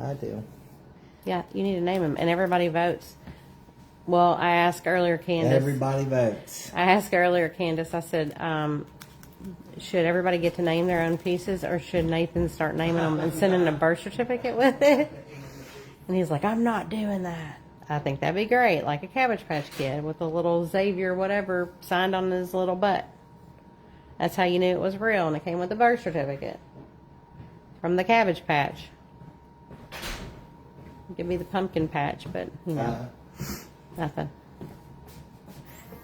Speaker 2: I do.
Speaker 1: Yeah, you need to name him. And everybody votes. Well, I asked earlier, Candace.
Speaker 2: Everybody votes.
Speaker 1: I asked earlier, Candace, I said, should everybody get to name their own pieces, or should Nathan start naming them and sending a birth certificate with it? And he's like, I'm not doing that. I think that'd be great, like a Cabbage Patch Kid with a little Xavier whatever signed on his little butt. That's how you knew it was real, and it came with a birth certificate from the Cabbage Patch. Give me the pumpkin patch, but you know, nothing.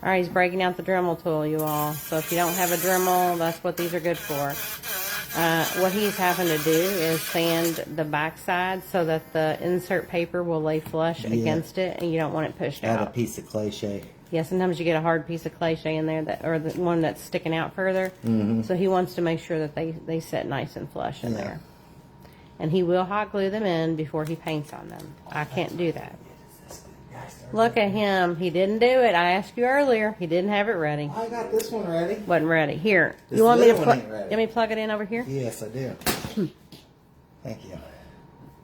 Speaker 1: All right, he's breaking out the Dremel tool, you all. So if you don't have a Dremel, that's what these are good for. What he's having to do is sand the backside so that the insert paper will lay flush against it, and you don't want it pushed out.
Speaker 2: Add a piece of ClayShay.
Speaker 1: Yeah, sometimes you get a hard piece of ClayShay in there, or the one that's sticking out further. Mm-hmm. So he wants to make sure that they sit nice and flush in there. And he will hot glue them in before he paints on them. I can't do that. Look at him. He didn't do it. I asked you earlier. He didn't have it ready.
Speaker 2: I got this one ready.
Speaker 1: Wasn't ready. Here.
Speaker 2: This
Speaker 1: You want me to
Speaker 2: little one ain't ready.
Speaker 1: Let me plug it in over here?
Speaker 2: Yes, I do. Thank you.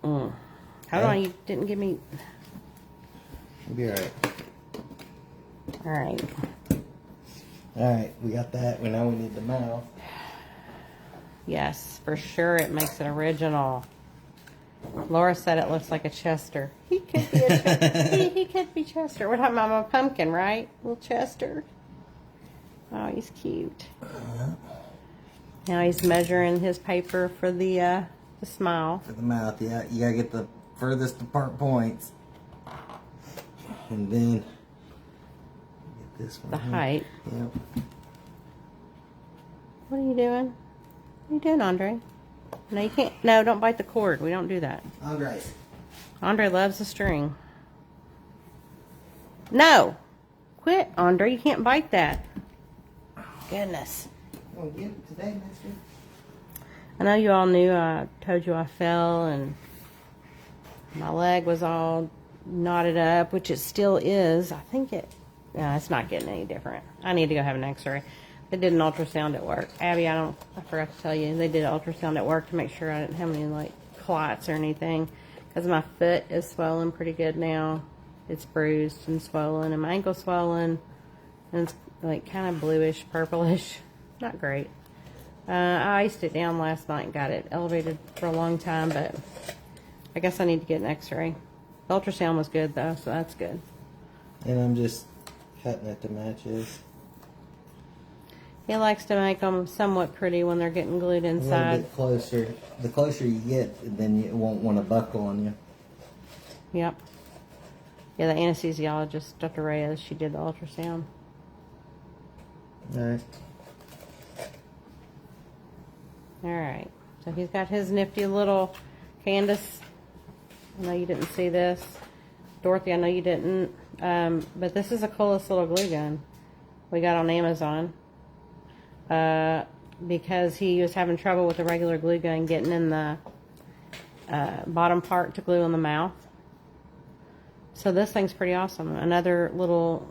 Speaker 1: Hold on. You didn't give me...
Speaker 2: You'll be all right.
Speaker 1: All right.
Speaker 2: All right, we got that. We know we need the mouth.
Speaker 1: Yes, for sure it makes it original. Laura said it looks like a Chester. He could be a Chester. he could be Chester. We're talking about a pumpkin, right? Little Chester. Oh, he's cute. Now he's measuring his paper for the smile.
Speaker 2: For the mouth, yeah. You gotta get the furthest apart points. And then get this one.
Speaker 1: The height.
Speaker 2: Yep.
Speaker 1: What are you doing? What are you doing, Andre? No, you can't. No, don't bite the cord. We don't do that.
Speaker 2: Andre.
Speaker 1: Andre loves the string. No! Quit, Andre. You can't bite that. Goodness.
Speaker 2: Oh, get it today, mister.
Speaker 1: I know you all knew I told you I fell and my leg was all knotted up, which it still is. I think it's not getting any different. I need to go have an x-ray. They did an ultrasound at work. Abby, I forgot to tell you, they did an ultrasound at work to make sure I didn't have any, like, clots or anything. Because my foot is swollen pretty good now. It's bruised and swollen, and my ankle's swollen. And it's, like, kind of bluish, purplish. Not great. I iced it down last night and got it elevated for a long time, but I guess I need to get an x-ray. The ultrasound was good, though, so that's good.
Speaker 2: And I'm just cutting at the matches.
Speaker 1: He likes to make them somewhat pretty when they're getting glued
Speaker 2: A
Speaker 1: inside.
Speaker 2: little bit closer. The closer you get, then you won't want to buckle on you.
Speaker 1: Yep. Yeah, the anesthesiologist, Dr. Reyes, she did the ultrasound.
Speaker 2: Alright.
Speaker 1: Alright. So he's got his nifty little Candace. I know you didn't see this. Dorothy, I know you didn't. But this is the coolest little glue gun we got on Amazon. Because he was having trouble with the regular glue gun getting in the bottom part to glue on the mouth. So this thing's pretty awesome. Another little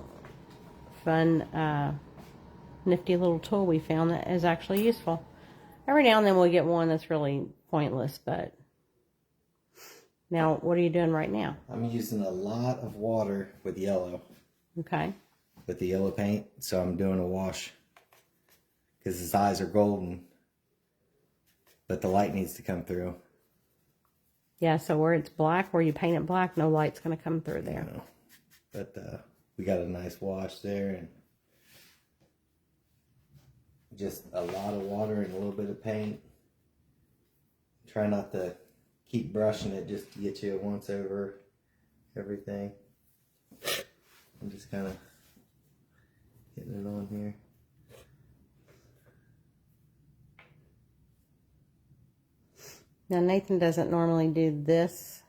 Speaker 1: fun, nifty little tool we found that is actually useful. Every now and then we'll get one that's really pointless, but now what are you doing right now?
Speaker 2: I'm using a lot of water with yellow.
Speaker 1: Okay.
Speaker 2: With the yellow paint, so I'm doing a wash. Because his eyes are golden, but the light needs to come through.
Speaker 1: Yeah, so where it's black, where you paint it black, no light's going to come through there.
Speaker 2: You know, but we got a nice wash there, and just a lot of water and a little bit of paint. Try not to keep brushing it just to get you a once over everything. I'm just kind of getting it on here.
Speaker 1: Now, Nathan doesn't normally do this.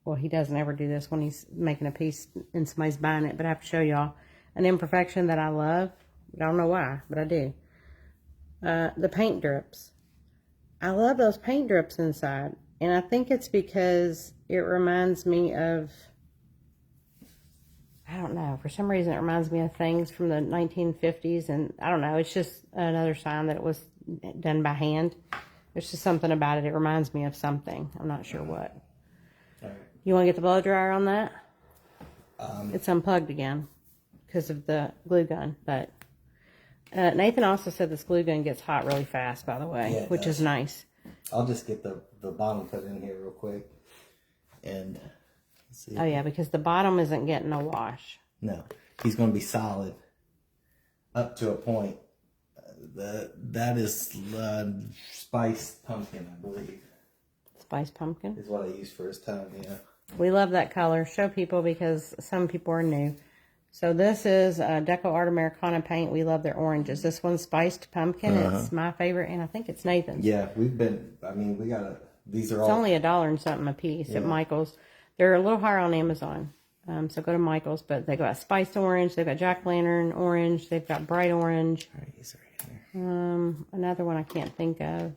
Speaker 1: Well, he doesn't ever do this when he's making a piece and somebody's buying it. But I have to show y'all an imperfection that I love. I don't know why, but I do. The paint drips. I love those paint drips inside. And I think it's because it reminds me of, I don't know, for some reason it reminds me of things from the 1950s. And I don't know, it's just another sign that it was done by hand. There's just something about it. It reminds me of something. I'm not sure what.
Speaker 2: All right.
Speaker 1: You want to get the blow dryer on that? It's unplugged again because of the glue gun. But Nathan also said this glue gun gets hot really fast, by the way,
Speaker 2: Yeah,
Speaker 1: which is nice.
Speaker 2: I'll just get the bottom put in here real quick. And see.
Speaker 1: Oh, yeah, because the bottom isn't getting a wash.
Speaker 2: No, he's going to be solid up to a point. That is spiced pumpkin, I believe.
Speaker 1: Spiced pumpkin?
Speaker 2: Is what I use for his tongue, yeah.
Speaker 1: We love that color. Show people because some people are new. So this is Deco Art Americana paint. We love their oranges. This one's spiced pumpkin. It's my favorite, and I think it's Nathan's.
Speaker 2: Yeah, we got these are all.
Speaker 1: It's only $1 and something a piece at Michael's. They're a little higher on Amazon. So go to Michael's, but they got spiced orange. They've got jack-o'-lantern orange. They've got bright orange.
Speaker 2: All right, he's right here.
Speaker 1: Another one I can't think of.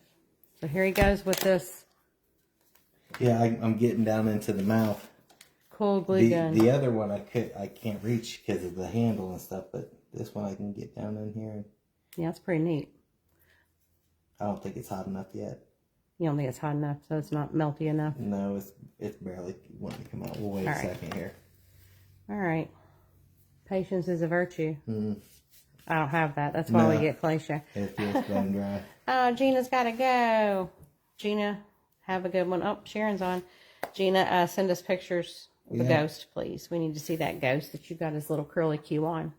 Speaker 1: So here he goes with this
Speaker 2: Yeah, I'm getting down into the mouth.
Speaker 1: cool glue gun.
Speaker 2: The other one I can't reach because of the handle and stuff, but this one I can get down in here.
Speaker 1: Yeah, it's pretty neat.
Speaker 2: I don't think it's hot enough yet.
Speaker 1: You don't think it's hot enough, so it's not melty enough?
Speaker 2: No, it's barely wanting to come out. We'll wait a second here.
Speaker 1: All right. Patience is a virtue.
Speaker 2: Mm.
Speaker 1: I don't have that. That's why we get ClayShay.
Speaker 2: It feels bone dry.
Speaker 1: Oh, Gina's got to go. Gina, have a good one. Oh, Sharon's on. Gina, send us pictures of the ghost, please. We need to see that ghost that you got his little curly Q on.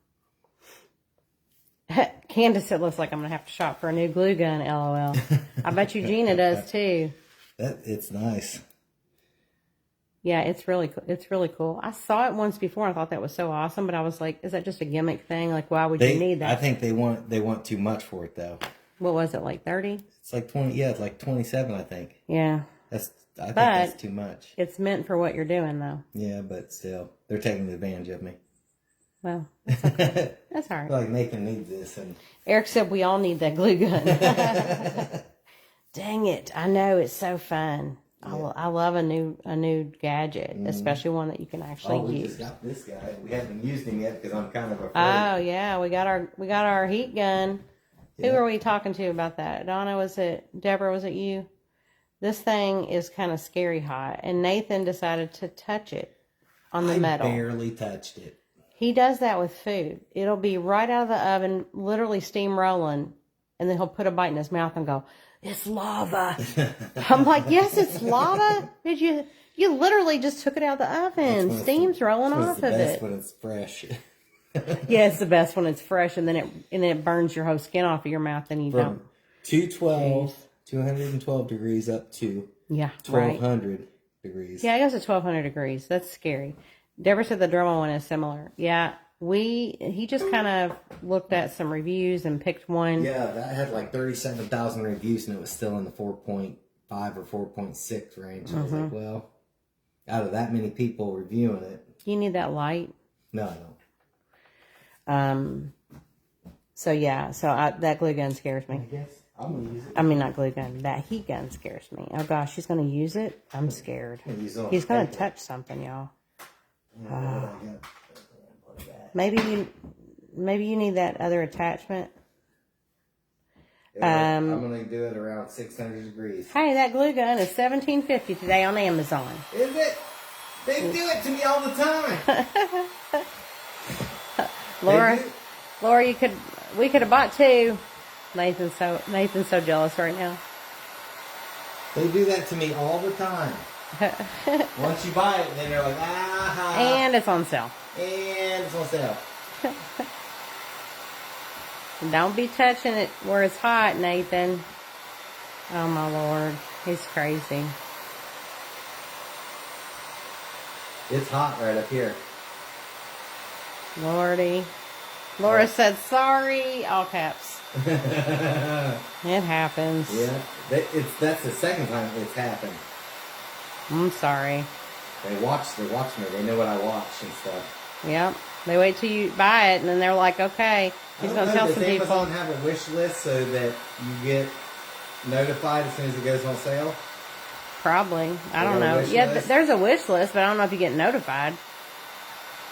Speaker 1: Candace, it looks like I'm going to have to shop for a new glue gun, LOL. I bet you Gina does too.
Speaker 2: It's nice.
Speaker 1: Yeah, it's really cool. I saw it once before. I thought that was so awesome, but I was like, is that just a gimmick thing? Like, why would you need that?
Speaker 2: I think they want too much for it though.
Speaker 1: What was it, like 30?
Speaker 2: It's like 20. Yeah, it's like 27. I think.
Speaker 1: Yeah.
Speaker 2: I think that's too much.
Speaker 1: It's meant for what you're doing, though.
Speaker 2: Yeah, but still, they're taking advantage of me.
Speaker 1: Well, that's okay. That's all right.
Speaker 2: Like Nathan needs this, and
Speaker 1: Eric said we all need that glue gun. Dang it! I know, it's so fun. I love a new gadget, especially one that you can actually
Speaker 2: we
Speaker 1: use.
Speaker 2: just got this guy. We haven't used him yet because I'm kind of afraid.
Speaker 1: Oh yeah, we got our heat gun.
Speaker 2: Yeah.
Speaker 1: Who are we talking to about that? Donna, was it? Deborah, was it you? This thing is kind of scary hot, and Nathan decided to touch it on the metal.
Speaker 2: I barely touched it.
Speaker 1: He does that with food. It'll be right out of the oven, literally steam rolling, and then he'll put a bite in his mouth and go, "It's lava." I'm like, "Yes, it's lava. Did you literally just took it out of the oven? Steam's rolling off of it."
Speaker 2: It's the best when it's fresh.
Speaker 1: Yeah, it's the best when it's fresh, and then it burns your whole skin off of your mouth, and you don't.
Speaker 2: 212 degrees up to 1200 degrees.
Speaker 1: Yeah, I guess it's 1200 degrees. That's scary. Deborah said the Dremel one is similar. Yeah, he just kind of looked at some reviews and picked one.
Speaker 2: Yeah, that had like 37,000 reviews, and it was still in the 4.5 or 4.6 range. I was like, well, out of that many people reviewing it,
Speaker 1: You need that light.
Speaker 2: no, I don't.
Speaker 1: So yeah, that glue gun scares me.
Speaker 2: I guess I'm gonna use it.
Speaker 1: I mean, not glue gun. That heat gun scares me. Oh gosh, she's gonna use it. I'm scared. He's gonna touch something, y'all. Maybe you need that other attachment.
Speaker 2: I'm gonna do it around 600 degrees.
Speaker 1: Hey, that glue gun is $17.50 today on Amazon.
Speaker 2: Is it? They do it to me all the time.
Speaker 1: Laura, we could have bought two. Nathan's so jealous right now.
Speaker 2: They do that to me all the time. Once you buy it, then they're like, ah.
Speaker 1: And it's on sale.
Speaker 2: And it's on sale.
Speaker 1: Don't be touching it where it's hot, Nathan. Oh my Lord, he's crazy.
Speaker 2: It's hot right up here.
Speaker 1: Lordy. Laura said sorry, all caps. It happens.
Speaker 2: Yeah, that's the second time it's happened.
Speaker 1: I'm sorry.
Speaker 2: They're watching me. They know what I watch and stuff.
Speaker 1: Yep. They wait till you buy it, and then they're like, okay, he's going to tell some people.
Speaker 2: Does Amazon have a wish list so that you get notified as soon as it goes on sale?
Speaker 1: Probably. I don't know. Yeah, there's a wish list, but I don't know if you get notified.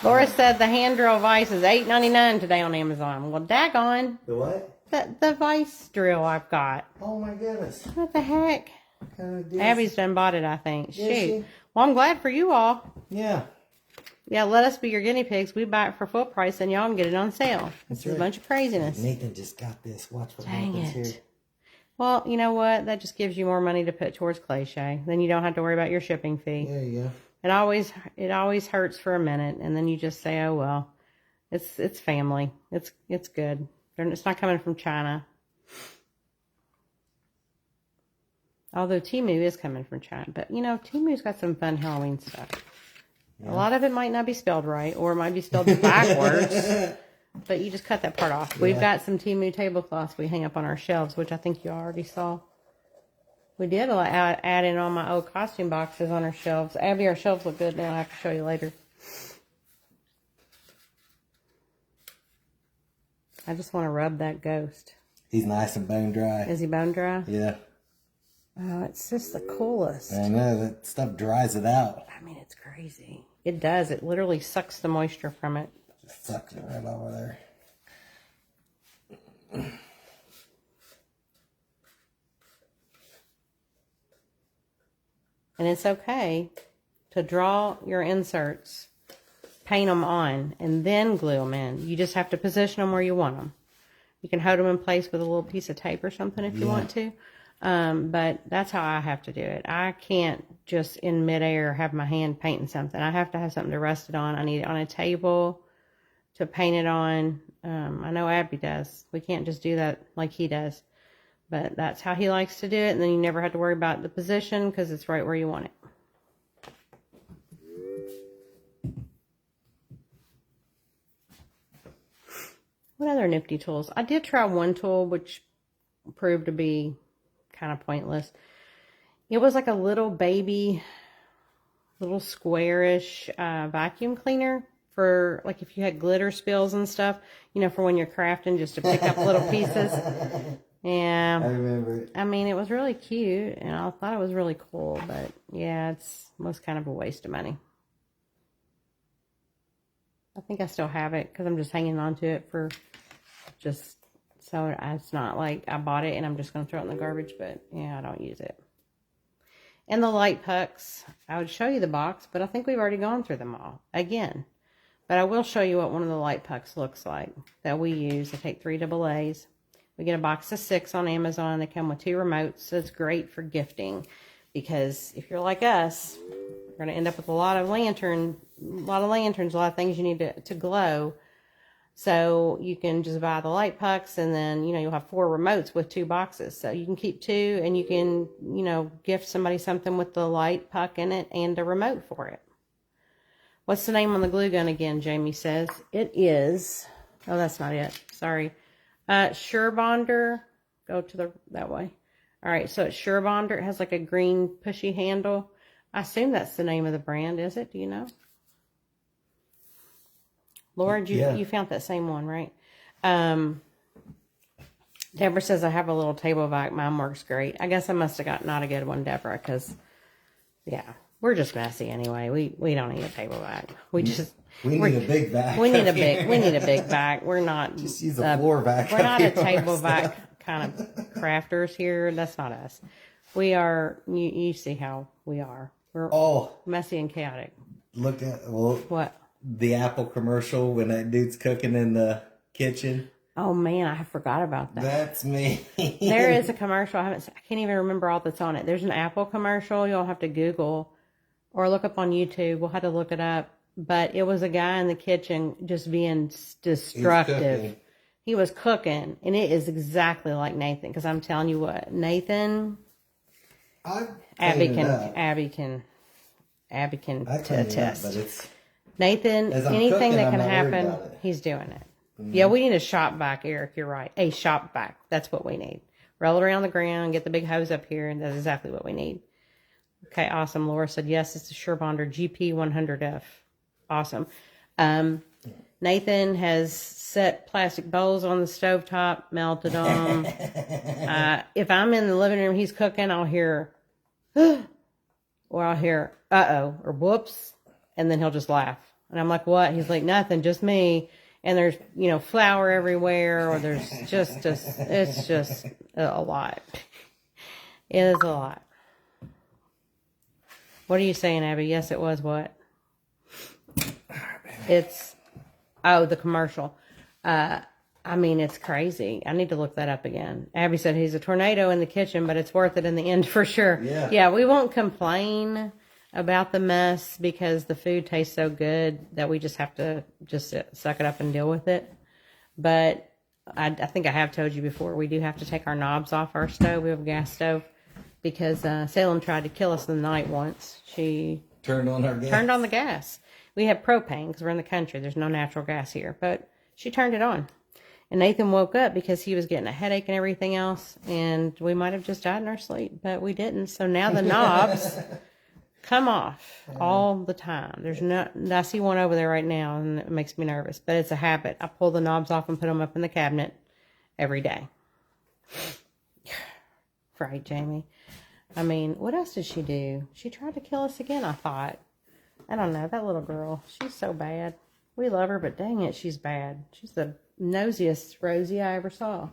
Speaker 1: Laura said the hand drill vise is $8.99 today on Amazon. Well, daggone.
Speaker 2: The what?
Speaker 1: The vise drill I've got.
Speaker 2: Oh my goodness.
Speaker 1: What the heck? Abby's done bought it, I think. Shoot.
Speaker 2: She?
Speaker 1: Well, I'm glad for you all.
Speaker 2: Yeah.
Speaker 1: Yeah, let us be your guinea pigs. We buy it for full price, and y'all can get it on sale. It's
Speaker 2: right.
Speaker 1: a bunch of craziness.
Speaker 2: Nathan just got this. Watch what
Speaker 1: Dang
Speaker 2: happens
Speaker 1: it.
Speaker 2: here.
Speaker 1: Well, you know what? That just gives you more money to put towards ClayShay. Then you don't have to worry about your shipping fee.
Speaker 2: There you go.
Speaker 1: It always hurts for a minute, and then you just say, "Oh well, it's family. It's good. It's not coming from China." Although Temu is coming from China, but Temu's got some fun Halloween stuff. Yeah. A lot of it might not be spelled right, or it might be spelled backwards. But you just cut that part off. Yeah. We've got some Temu tablecloths we hang up on our shelves, which I think you already saw. We did add in all my old costume boxes on our shelves. Abby, our shelves look good now. I have to show you later. I just want to rub that ghost.
Speaker 2: He's nice and bone dry.
Speaker 1: Is he bone dry?
Speaker 2: Yeah.
Speaker 1: Oh, it's just the coolest.
Speaker 2: I know. That stuff dries it out.
Speaker 1: I mean, it's crazy. It does. It literally sucks the moisture from it.
Speaker 2: Just sucks it right over there.
Speaker 1: And it's okay to draw your inserts, paint them on, and then glue them in. You just have to position them where you want them. You can hold them in place with a little piece of tape or something if you want to. But that's how I have to do it. I can't just in midair have my hand painting something. I have to have something to rest it on. I need it on a table to paint it on. I know Abby does. We can't just do that like he does. But that's how he likes to do it. And then you never have to worry about the position because it's right where you want it. What other nifty tools? I did try one tool which proved to be kind of pointless. It was like a little baby, little squarish vacuum cleaner for like if you had glitter spills and stuff, for when you're crafting, just to pick up little pieces. Yeah.
Speaker 2: I remember it.
Speaker 1: I mean, it was really cute, and I thought it was really cool, but yeah, it was kind of a waste of money. I think I still have it because I'm just hanging on to it for just so it's not like I bought it and I'm just going to throw it in the garbage, but yeah, I don't use it. And the light pucks, I would show you the box, but I think we've already gone through them all again. But I will show you what one of the light pucks looks like that we use. I take 3 AA's. We get a box of 6 on Amazon. They come with 2 remotes, so it's great for gifting. Because if you're like us, you're going to end up with a lot of lanterns, a lot of things you need to glow. So you can just buy the light pucks, and then, you'll have 4 remotes with 2 boxes. So you can keep 2, and you can, gift somebody something with the light puck in it and a remote for it. What's the name on the glue gun again, Jamie says? It is, oh, that's not it. Sorry. Surebonder. Go to that way. All right, so it's Surebonder. It has like a green pushy handle. I assume that's the name of the brand, is it? Do you know? Laura, you found that same one, right? Deborah says, I have a little table vac. Mine works great. I guess I must have got not a good one, Deborah, because, yeah, we're just messy anyway. We don't need a table vac. We need
Speaker 2: a big vac.
Speaker 1: We need a big vac. We're not
Speaker 2: just use a floor vac.
Speaker 1: We're not a table vac kind of crafters here. That's not us. We are. You see how we are. We're messy and chaotic.
Speaker 2: Look at
Speaker 1: what
Speaker 2: the Apple commercial when that dude's cooking in the kitchen.
Speaker 1: Oh man, I forgot about that.
Speaker 2: That's me.
Speaker 1: There is a commercial. I can't even remember all that's on it. There's an Apple commercial. You'll have to Google or look up on YouTube. We'll have to look it up. But it was a guy in the kitchen just being destructive. He was cooking, and it is exactly like Nathan. Because I'm telling you what, Nathan, Abby can attest.
Speaker 2: But it's,
Speaker 1: Nathan, anything that can happen, he's doing it. Mm-hmm. Yeah, we need a shop vac, Eric. You're right. A shop vac. That's what we need. Roll it around the ground, get the big hose up here, and that's exactly what we need. Okay, awesome. Laura said, yes, it's a Surebonder GP100F. Awesome. Nathan has set plastic bowls on the stovetop, melted them. If I'm in the living room, he's cooking, I'll hear, or I'll hear, uh-oh, or whoops, and then he'll just laugh. And I'm like, what? He's like, nothing, just me. And there's, flour everywhere, or there's it's just a lot. It is a lot. What are you saying, Abby? Yes, it was what? It's, the commercial. It's crazy. I need to look that up again. Abby said he's a tornado in the kitchen, but it's worth it in the end for sure. Yeah, we won't complain about the mess because the food tastes so good that we just have to suck it up and deal with it. But I think I have told you before, we do have to take our knobs off our stove. We have a gas stove because Salem tried to kill us in the night once. She
Speaker 2: turned on
Speaker 1: the gas. We have propane because we're in the country. There's no natural gas here. But she turned it on. And Nathan woke up because he was getting a headache and everything else. And we might have just died in our sleep. But we didn't. So now the knobs come off all the time. I see one over there right now, and it makes me nervous. But it's a habit. I pull the knobs off and put them up in the cabinet every day. Right, Jamie. What else did she do? She tried to kill us again, I thought. I don't know. That little girl, she's so bad. We love her, but dang it, she's bad. She's the nosiest Rosie I ever saw.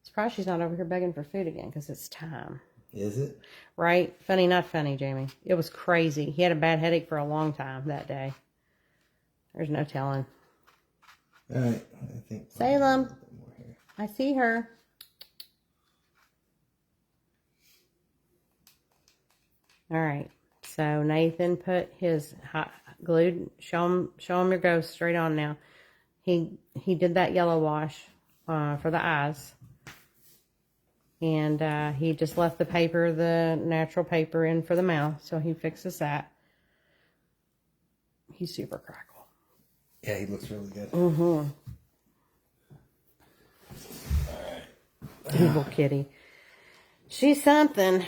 Speaker 1: Surprised she's not over here begging for food again because it's time.
Speaker 2: Is it?
Speaker 1: Right? Funny, not funny, Jamie. It was crazy. He had a bad headache for a long time that day. There's no telling.
Speaker 2: All right. I think
Speaker 1: Salem, I see her. All right. So Nathan put his hot glued. Show him your ghost straight on now. He did that yellow wash for the eyes, and he just left the natural paper in for the mouth. So he fixes that. He's super crackle.
Speaker 2: Yeah, he looks really good.
Speaker 1: Mm-hmm.
Speaker 2: All right.
Speaker 1: Evil kitty. She's something.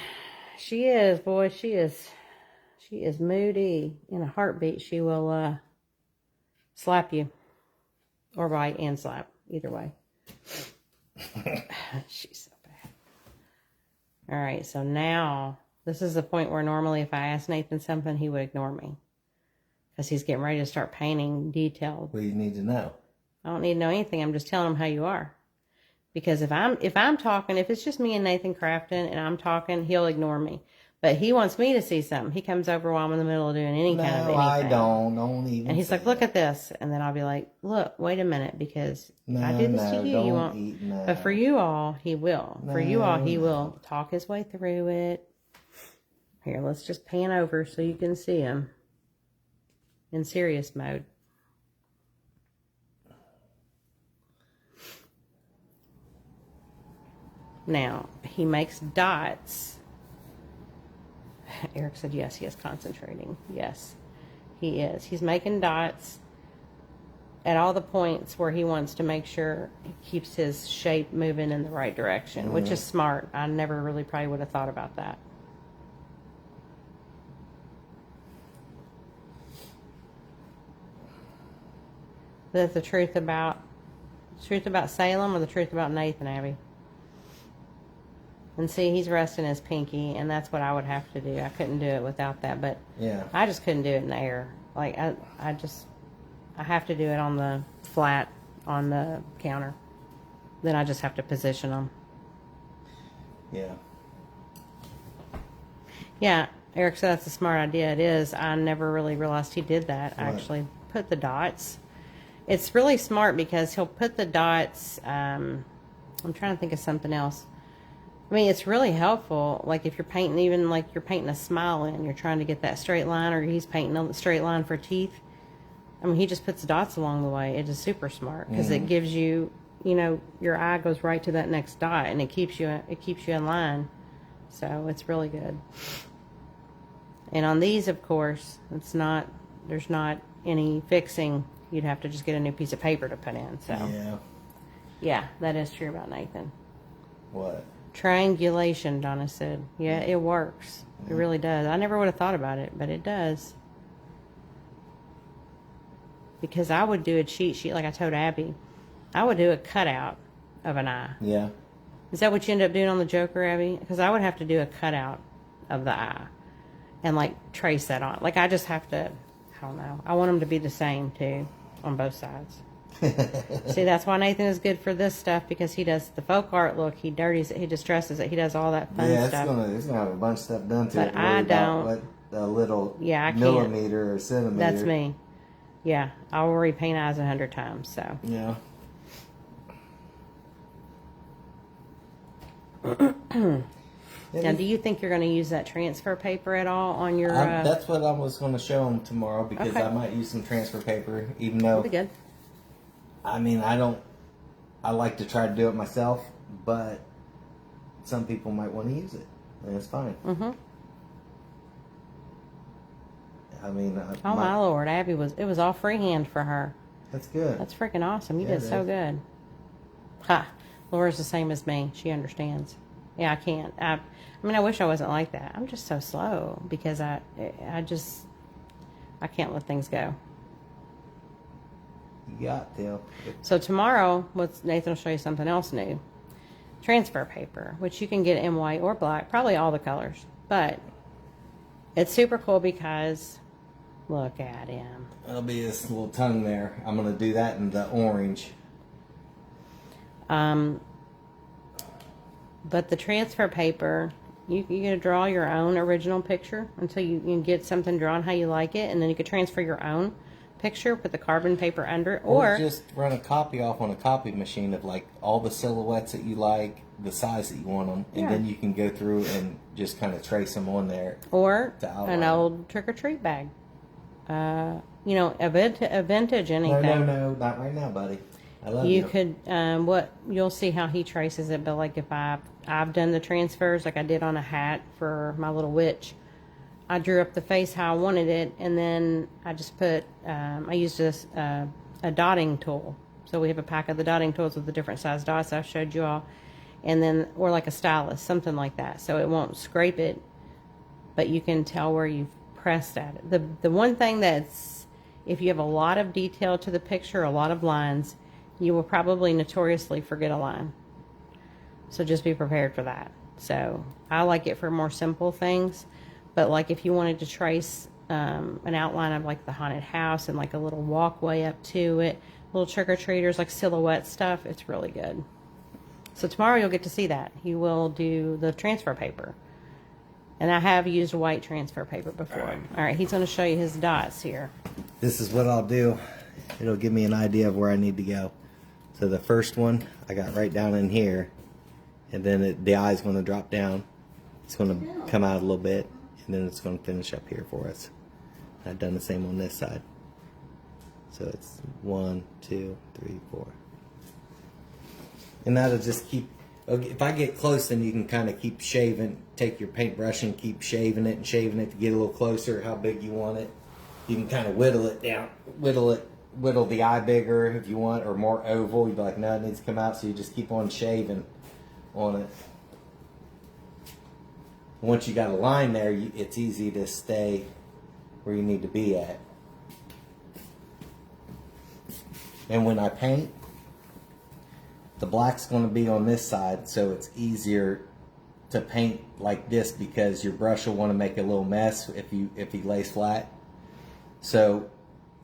Speaker 1: She is, boy. She is moody. In a heartbeat, she will slap you. Or bite and slap. Either way. She's so bad. All right, so now this is the point where normally if I asked Nathan something, he would ignore me because he's getting ready to start painting detailed.
Speaker 2: What do you need to know?
Speaker 1: I don't need to know anything. I'm just telling him how you are. Because if I'm talking, if it's just me and Nathan crafting and I'm talking, he'll ignore me. But he wants me to see something. He comes over while I'm in the middle of doing any kind of anything.
Speaker 2: No, I don't. Don't even.
Speaker 1: And he's like, "Look at this," and then I'll be like, "Look, wait a minute, because if I do this to you, you won't." But for you all, he will. For you all, he will talk his way through it. Here, let's just pan over so you can see him in serious mode. Now, he makes dots. Eric said, yes, he is concentrating. Yes, he is. He's making dots at all the points where he wants to make sure he keeps his shape moving in the right direction, which is smart. I never really probably would have thought about that. Is that the truth about Salem or the truth about Nathan, Abby? And see, he's resting his pinky, and that's what I would have to do. I couldn't do it without that, but
Speaker 2: yeah,
Speaker 1: I just couldn't do it in the air. Like, I have to do it on the flat, on the counter. Then I just have to position them.
Speaker 2: Yeah.
Speaker 1: Yeah, Eric said that's a smart idea. It is. I never really realized he did that. I actually put the dots. It's really smart because he'll put the dots. I'm trying to think of something else. I mean, it's really helpful. Like if you're painting, even like you're painting a smile in, you're trying to get that straight line, or he's painting a straight line for teeth. I mean, he just puts dots along the way. It is super smart because it gives you, you know, your eye goes right to that next dot, and it keeps you in line. So it's really good. And on these, of course, there's not any fixing. You'd have to just get a new piece of paper to put in. So yeah, that is true about Nathan.
Speaker 2: What?
Speaker 1: Triangulation, Donna said. Yeah, it works. It really does. I never would have thought about it, but it does. Because I would do a cheat sheet, like I told Abby. I would do a cutout of an eye.
Speaker 2: Yeah.
Speaker 1: Is that what you end up doing on the Joker, Abby? Because I would have to do a cutout of the eye and, like, trace that on. Like, I just have to, I don't know. I want them to be the same, too, on both sides. See, that's why Nathan is good for this stuff, because he does the folk art look. He dirties it. He distresses it. He does all that fun stuff.
Speaker 2: It's gonna have a bunch of stuff done to it.
Speaker 1: But I don't.
Speaker 2: What a little
Speaker 1: I
Speaker 2: millimeter
Speaker 1: can't.
Speaker 2: or centimeter.
Speaker 1: That's me. Yeah, I'll repaint eyes 100 times. So
Speaker 2: yeah.
Speaker 1: Now, do you think you're going to use that transfer paper at all on your?
Speaker 2: That's what I was going to show them tomorrow, because I might use some transfer paper, even though.
Speaker 1: That'll be good.
Speaker 2: I mean, I like to try to do it myself, but some people might want to use it, and it's fine.
Speaker 1: Mm-hmm.
Speaker 2: I mean,
Speaker 1: oh my Lord, Abby it was all freehand for her.
Speaker 2: That's good.
Speaker 1: That's freaking awesome. You did so good. Ha! Laura's the same as me. She understands. Yeah, I can't. I mean, I wish I wasn't like that. I'm just so slow because I can't let things go.
Speaker 2: You got to.
Speaker 1: So tomorrow, Nathan will show you something else new. Transfer paper, which you can get in white or black, probably all the colors. But it's super cool because look at him.
Speaker 2: That'll be his little tongue there. I'm going to do that in the orange.
Speaker 1: But the transfer paper, you can draw your own original picture until you can get something drawn how you like it, and then you could transfer your own picture, put the carbon paper under it, or
Speaker 2: just run a copy off on a copy machine of like all the silhouettes that you like, the size that you want them, and then you can go through and just kind of trace them on there.
Speaker 1: Or an old trick-or-treat bag. A vintage anything.
Speaker 2: No, not right now, buddy. I love you.
Speaker 1: You could, you'll see how he traces it, but like if I've done the transfers, like I did on a hat for my little witch, I drew up the face how I wanted it, and then I just put, I used a dotting tool. So we have a pack of the dotting tools with the different size dots I showed you all, and then, or like a stylus, something like that. So it won't scrape it, but you can tell where you've pressed at it. The one thing that's, if you have a lot of detail to the picture, a lot of lines, you will probably notoriously forget a line. So just be prepared for that. So I like it for more simple things. But like if you wanted to trace an outline of like the haunted house and like a little walkway up to it, little trick-or-treaters, like silhouette stuff, it's really good. So tomorrow you'll get to see that. You will do the transfer paper. And I have used white transfer paper before. All right, he's going to show you his dots here.
Speaker 2: This is what I'll do. It'll give me an idea of where I need to go. So the first one I got right down in here, and then the eye's going to drop down. It's going to come out a little bit, and then it's going to finish up here for us. I've done the same on this side. So it's 1, 2, 3, 4. And that'll just keep, if I get close, then you can kind of keep shaving, take your paintbrush and keep shaving it to get a little closer, how big you want it. You can kind of whittle it down, whittle the eye bigger if you want, or more oval. You'd be like, no, it needs to come out, so you just keep on shaving on it. Once you got a line there, it's easy to stay where you need to be at. And when I paint, the black's going to be on this side, so it's easier to paint like this because your brush will want to make a little mess if he lays flat. So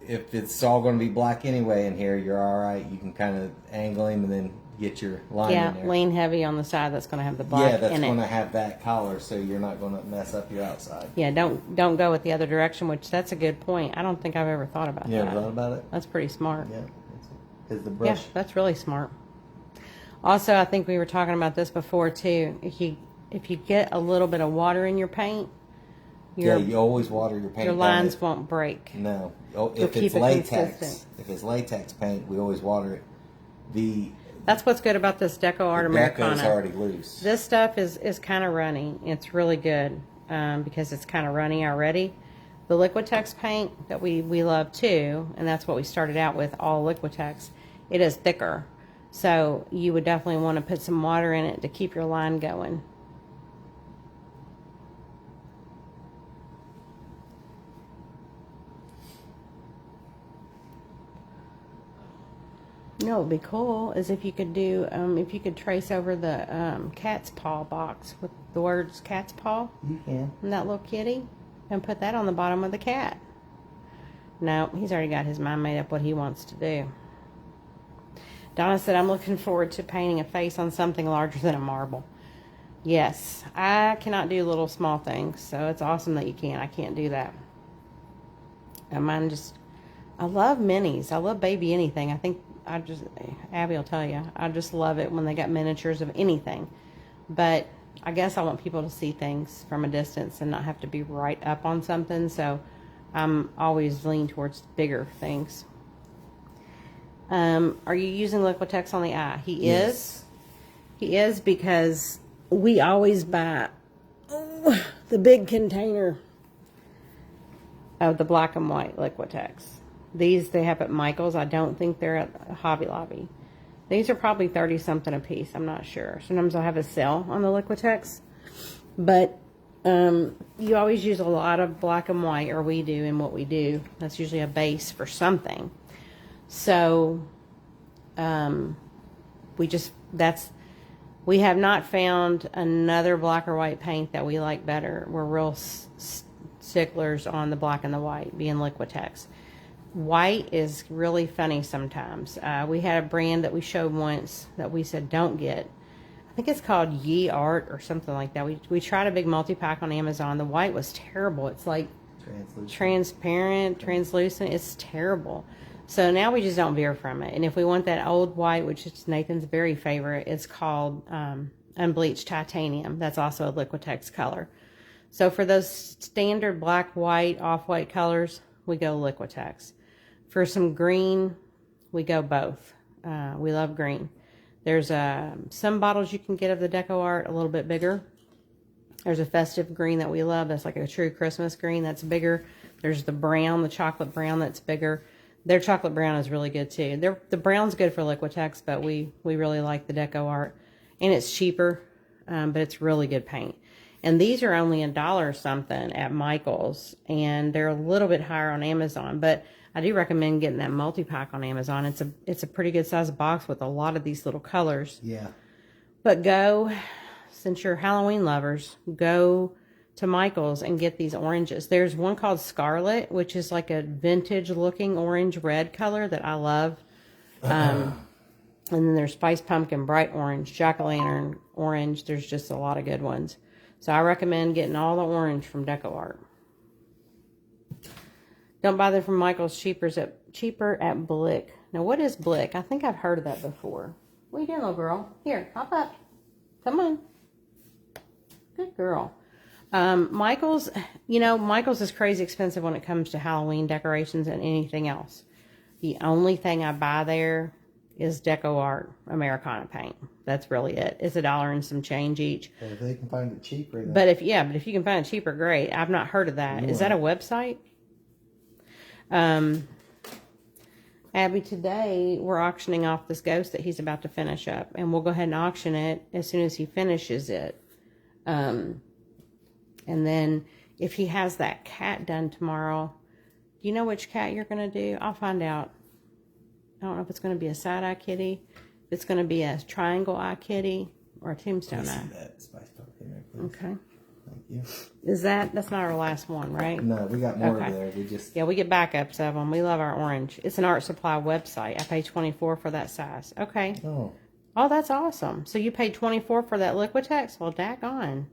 Speaker 2: if it's all going to be black anyway in here, you're all right. You can kind of angle him and then get your line in there.
Speaker 1: Yeah, lean heavy on the side that's going to have the black in it.
Speaker 2: Yeah, that's going to have that color, so you're not going to mess up your outside.
Speaker 1: Yeah, don't go with the other direction, which that's a good point. I don't think I've ever thought about that.
Speaker 2: You ever thought about it?
Speaker 1: That's pretty smart.
Speaker 2: Yeah, because the brush.
Speaker 1: Yeah, that's really smart. Also, I think we were talking about this before too. If you get a little bit of water in your paint,
Speaker 2: you always water your paint.
Speaker 1: Your lines won't break.
Speaker 2: No, if it's latex paint, we always water it.
Speaker 1: That's what's good about this Deco Art Americana.
Speaker 2: Deco's already loose.
Speaker 1: This stuff is kind of runny. It's really good because it's kind of runny already. The Liquitex paint that we love too, and that's what we started out with, all Liquitex. It is thicker. So you would definitely want to put some water in it to keep your line going. You know what would be cool is if you could do, if you could trace over the cat's paw box with the words cat's paw.
Speaker 2: You can.
Speaker 1: And that little kitty. And put that on the bottom of the cat. No, he's already got his mind made up what he wants to do. Donna said, I'm looking forward to painting a face on something larger than a marble. Yes, I cannot do little small things, so it's awesome that you can. I can't do that. I love minis. I love baby anything. Abby will tell you, I just love it when they got miniatures of anything. But I guess I want people to see things from a distance and not have to be right up on something, so I'm always lean towards bigger things. Are you using Liquitex on the eye?
Speaker 2: Yes.
Speaker 1: He is because we always buy the big container of the black and white Liquitex. These they have at Michael's. I don't think they're at Hobby Lobby. These are probably 30-something a piece. I'm not sure. Sometimes I'll have a sale on the Liquitex. But you always use a lot of black and white, or we do in what we do. That's usually a base for something. So, we have not found another black or white paint that we like better. We're real sticklers on the black and the white, being Liquitex. White is really funny sometimes. We had a brand that we showed once that we said don't get. I think it's called Ye Art or something like that. We tried a big multi-pack on Amazon. The white was terrible. It's like transparent, translucent. It's terrible. So now we just don't veer from it. And if we want that old white, which is Nathan's very favorite, it's called Unbleached Titanium. That's also a Liquitex color. So for those standard black, white, off-white colors, we go Liquitex. For some green, we go both. We love green. There's some bottles you can get of the Deco Art a little bit bigger. There's a festive green that we love. That's like a true Christmas green that's bigger. There's the brown, the chocolate brown that's bigger. Their chocolate brown is really good too. The brown's good for Liquitex, but we really like the Deco Art. And it's cheaper, but it's really good paint. And these are only $1 something at Michael's, and they're a little bit higher on Amazon. But I do recommend getting that multi-pack on Amazon. It's a pretty good size box with a lot of these little colors.
Speaker 2: Yeah.
Speaker 1: But go, since you're Halloween lovers, go to Michael's and get these oranges. There's one called Scarlet, which is like a vintage looking orange red color that I love. And then there's Spice Pumpkin, Bright Orange, Jack-o'-lantern Orange. There's just a lot of good ones. So I recommend getting all the orange from Deco Art. Don't buy them from Michael's, cheaper at Blick. Now, what is Blick? I think I've heard of that before. What are you doing, little girl? Here, hop up. Come on. Good girl. Michael's, Michael's is crazy expensive when it comes to Halloween decorations and anything else. The only thing I buy there is Deco Art Americana paint. That's really it. It's $1 and some change each.
Speaker 2: Well, if they can find it cheaper.
Speaker 1: But if you can find it cheaper, great. I've not heard of that. Is that a website? Abby, today we're auctioning off this ghost that he's about to finish up, and we'll go ahead and auction it as soon as he finishes it. And then if he has that cat done tomorrow, do you know which cat you're going to do? I'll find out. I don't know if it's going to be a side-eye kitty, if it's going to be a triangle eye kitty, or a tombstone eye.
Speaker 2: That Spice Pumpkin there, please.
Speaker 1: Okay.
Speaker 2: Thank you.
Speaker 1: That's not our last one, right?
Speaker 2: No, we got more
Speaker 1: Okay.
Speaker 2: there.
Speaker 1: We get backups of them. We love our orange. It's an art supply website. I pay $24 for that size. Okay.
Speaker 2: Oh,
Speaker 1: that's awesome. So you paid $24 for that Liquitex? Well, daggone.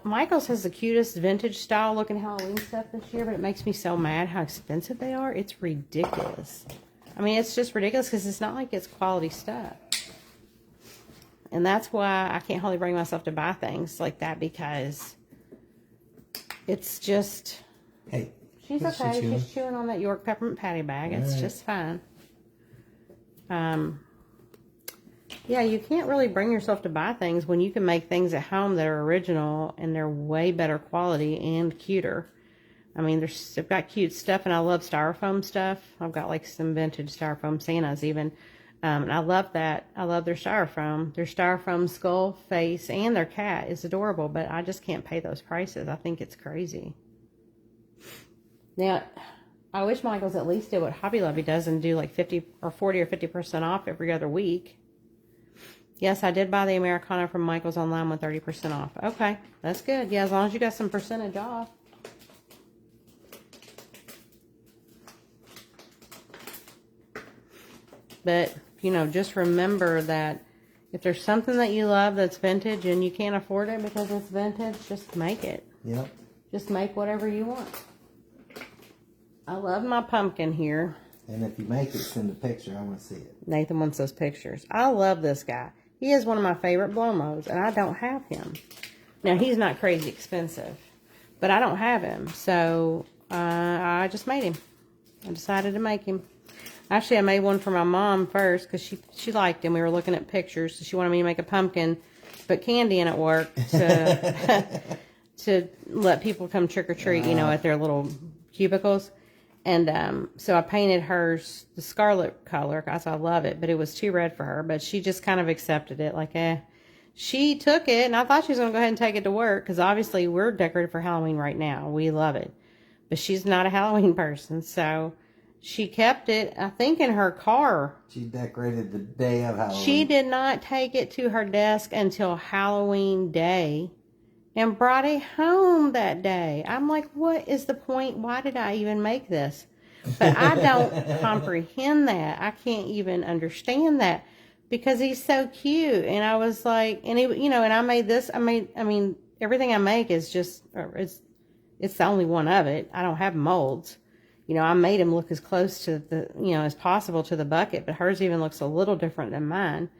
Speaker 1: Michael's has the cutest vintage style looking Halloween stuff this year, but it makes me so mad how expensive they are. It's ridiculous. I mean, it's just ridiculous because it's not like it's quality stuff. And that's why I can't hardly bring myself to buy things like that, because it's just...
Speaker 2: Hey.
Speaker 1: She's okay. She's chewing on that York peppermint patty bag. It's just fine. Yeah, you can't really bring yourself to buy things when you can make things at home that are original and they're way better quality and cuter. I mean, they've got cute stuff, and I love styrofoam stuff. I've got like some vintage styrofoam Santas even. And I love that. I love their styrofoam. Their styrofoam skull, face, and their cat is adorable, but I just can't pay those prices. I think it's crazy. Now, I wish Michael's at least did what Hobby Lobby does and do like 50 or 40 or 50% off every other week. Yes, I did buy the Americana from Michael's online with 30% off. Okay, that's good. Yeah, as long as you got some percentage off. But, just remember that if there's something that you love that's vintage and you can't afford it because it's vintage, just make it.
Speaker 2: Yep.
Speaker 1: Just make whatever you want. I love my pumpkin here.
Speaker 2: And if you make it, send a picture. I want to see it.
Speaker 1: Nathan wants those pictures. I love this guy. He is one of my favorite blow-mos, and I don't have him. Now, he's not crazy expensive, but I don't have him. So, I just made him. I decided to make him. Actually, I made one for my mom first because she liked him. We were looking at pictures. So she wanted me to make a pumpkin, put candy in at work to to let people come trick-or-treat, at their little cubicles. And so I painted hers the scarlet color because I love it, but it was too red for her. But she just kind of accepted it, like, She took it, and I thought she was going to go ahead and take it to work because obviously we're decorated for Halloween right now. We love it. But she's not a Halloween person, so she kept it, I think, in her car.
Speaker 2: She decorated the day of Halloween.
Speaker 1: She did not take it to her desk until Halloween day and brought it home that day. I'm like, what is the point? Why did I even make this? But I don't comprehend that. I can't even understand that because he's so cute. And I was like, and I made this. I mean, everything I make is just, it's the only one of it. I don't have molds. I made him look as close to as possible to the bucket, but hers even looks a little different than mine.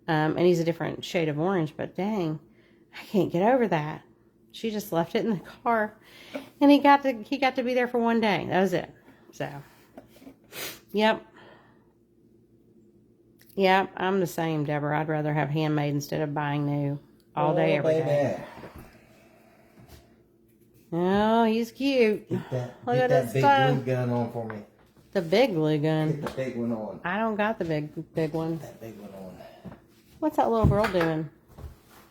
Speaker 1: And he's a different shade of orange, but dang, I can't get over that. She just left it in the car, and he got to be there for one day. That was it. So, yep, I'm the same, Deborah. I'd rather have handmade instead of buying new all day, every day. Oh, he's cute.
Speaker 2: Look
Speaker 1: at
Speaker 2: that
Speaker 1: this
Speaker 2: big
Speaker 1: stuff.
Speaker 2: glue gun on for me.
Speaker 1: The big glue gun.
Speaker 2: Get the big one on.
Speaker 1: I don't got the big one.
Speaker 2: That big one on.
Speaker 1: What's that little girl doing?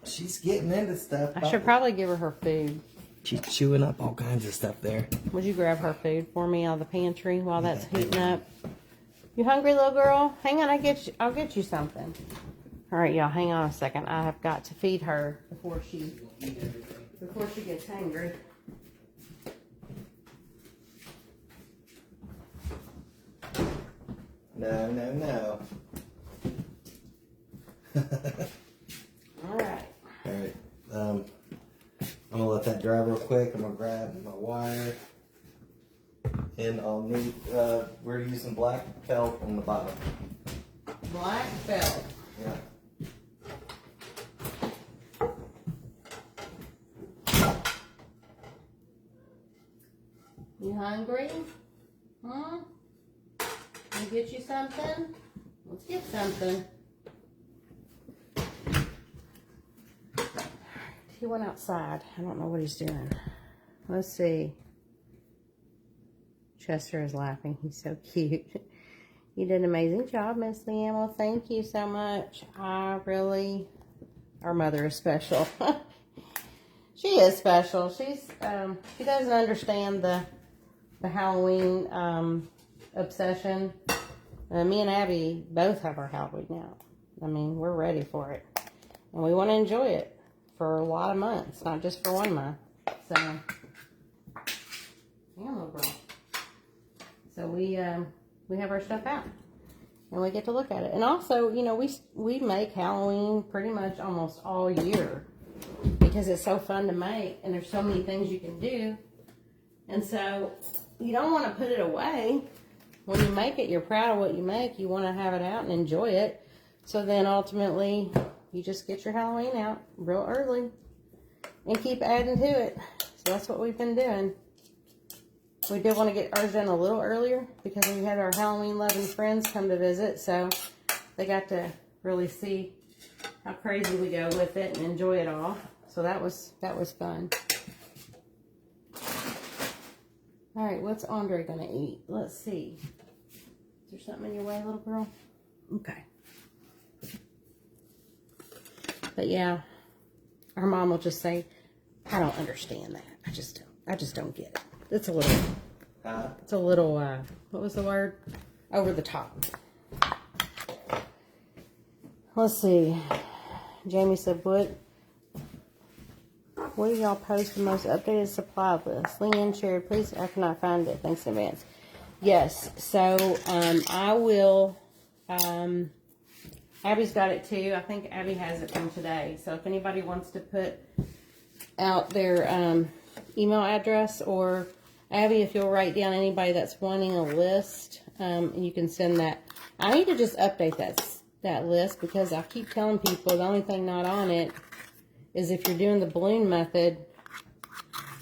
Speaker 2: She's getting into stuff.
Speaker 1: I should probably give her food.
Speaker 2: She's chewing up all kinds of stuff there.
Speaker 1: Would you grab her food for me out of the pantry while that's heating up? You hungry, little girl? Hang on, I'll get you something. All right, y'all, hang on a second. I have got to feed her before she gets hungry.
Speaker 2: No, no, no.
Speaker 1: All right.
Speaker 2: All right. I'm gonna let that dry real quick. I'm gonna grab my wire, and I'll need. We're using black felt on the bottom.
Speaker 1: Black felt.
Speaker 2: Yeah.
Speaker 1: You hungry? Huh? Can I get you something? Let's get something. He went outside. I don't know what he's doing. Let's see. Chester is laughing. He's so cute. You did an amazing job, Miss Leanne. Well, thank you so much. Our mother is special. She is special. She doesn't understand the Halloween obsession. Me and Abby both have our Halloween now. I mean, we're ready for it. And we want to enjoy it for a lot of months, not just for 1 month. So, yeah, little girl. So we have our stuff out. And we get to look at it. And also, you know, we make Halloween pretty much almost all year. Because it's so fun to make. And there's so many things you can do. And so, you don't want to put it away. When you make it, you're proud of what you make. You want to have it out and enjoy it. So then ultimately, you just get your Halloween out real early and keep adding to it. So that's what we've been doing. We did want to get ours done a little earlier because we had our Halloween loving friends come to visit. So they got to really see how crazy we go with it and enjoy it all. So that was fun. All right, what's Andre gonna eat? Let's see. Is there something in your way, little girl? Okay. But yeah, our mom will just say, I don't understand that. I just don't get it. It's a little, what was the word? Over the top. Let's see. Jamie said, what do y'all post the most updated supply list? Leanne shared, please, I cannot find it. Thanks in advance. Yes, so I will, Abby's got it too. I think Abby has it from today. So if anybody wants to put out their email address, or Abby, if you'll write down anybody that's wanting a list, and you can send that. I need to just update that list because I keep telling people the only thing not on it is if you're doing the balloon method,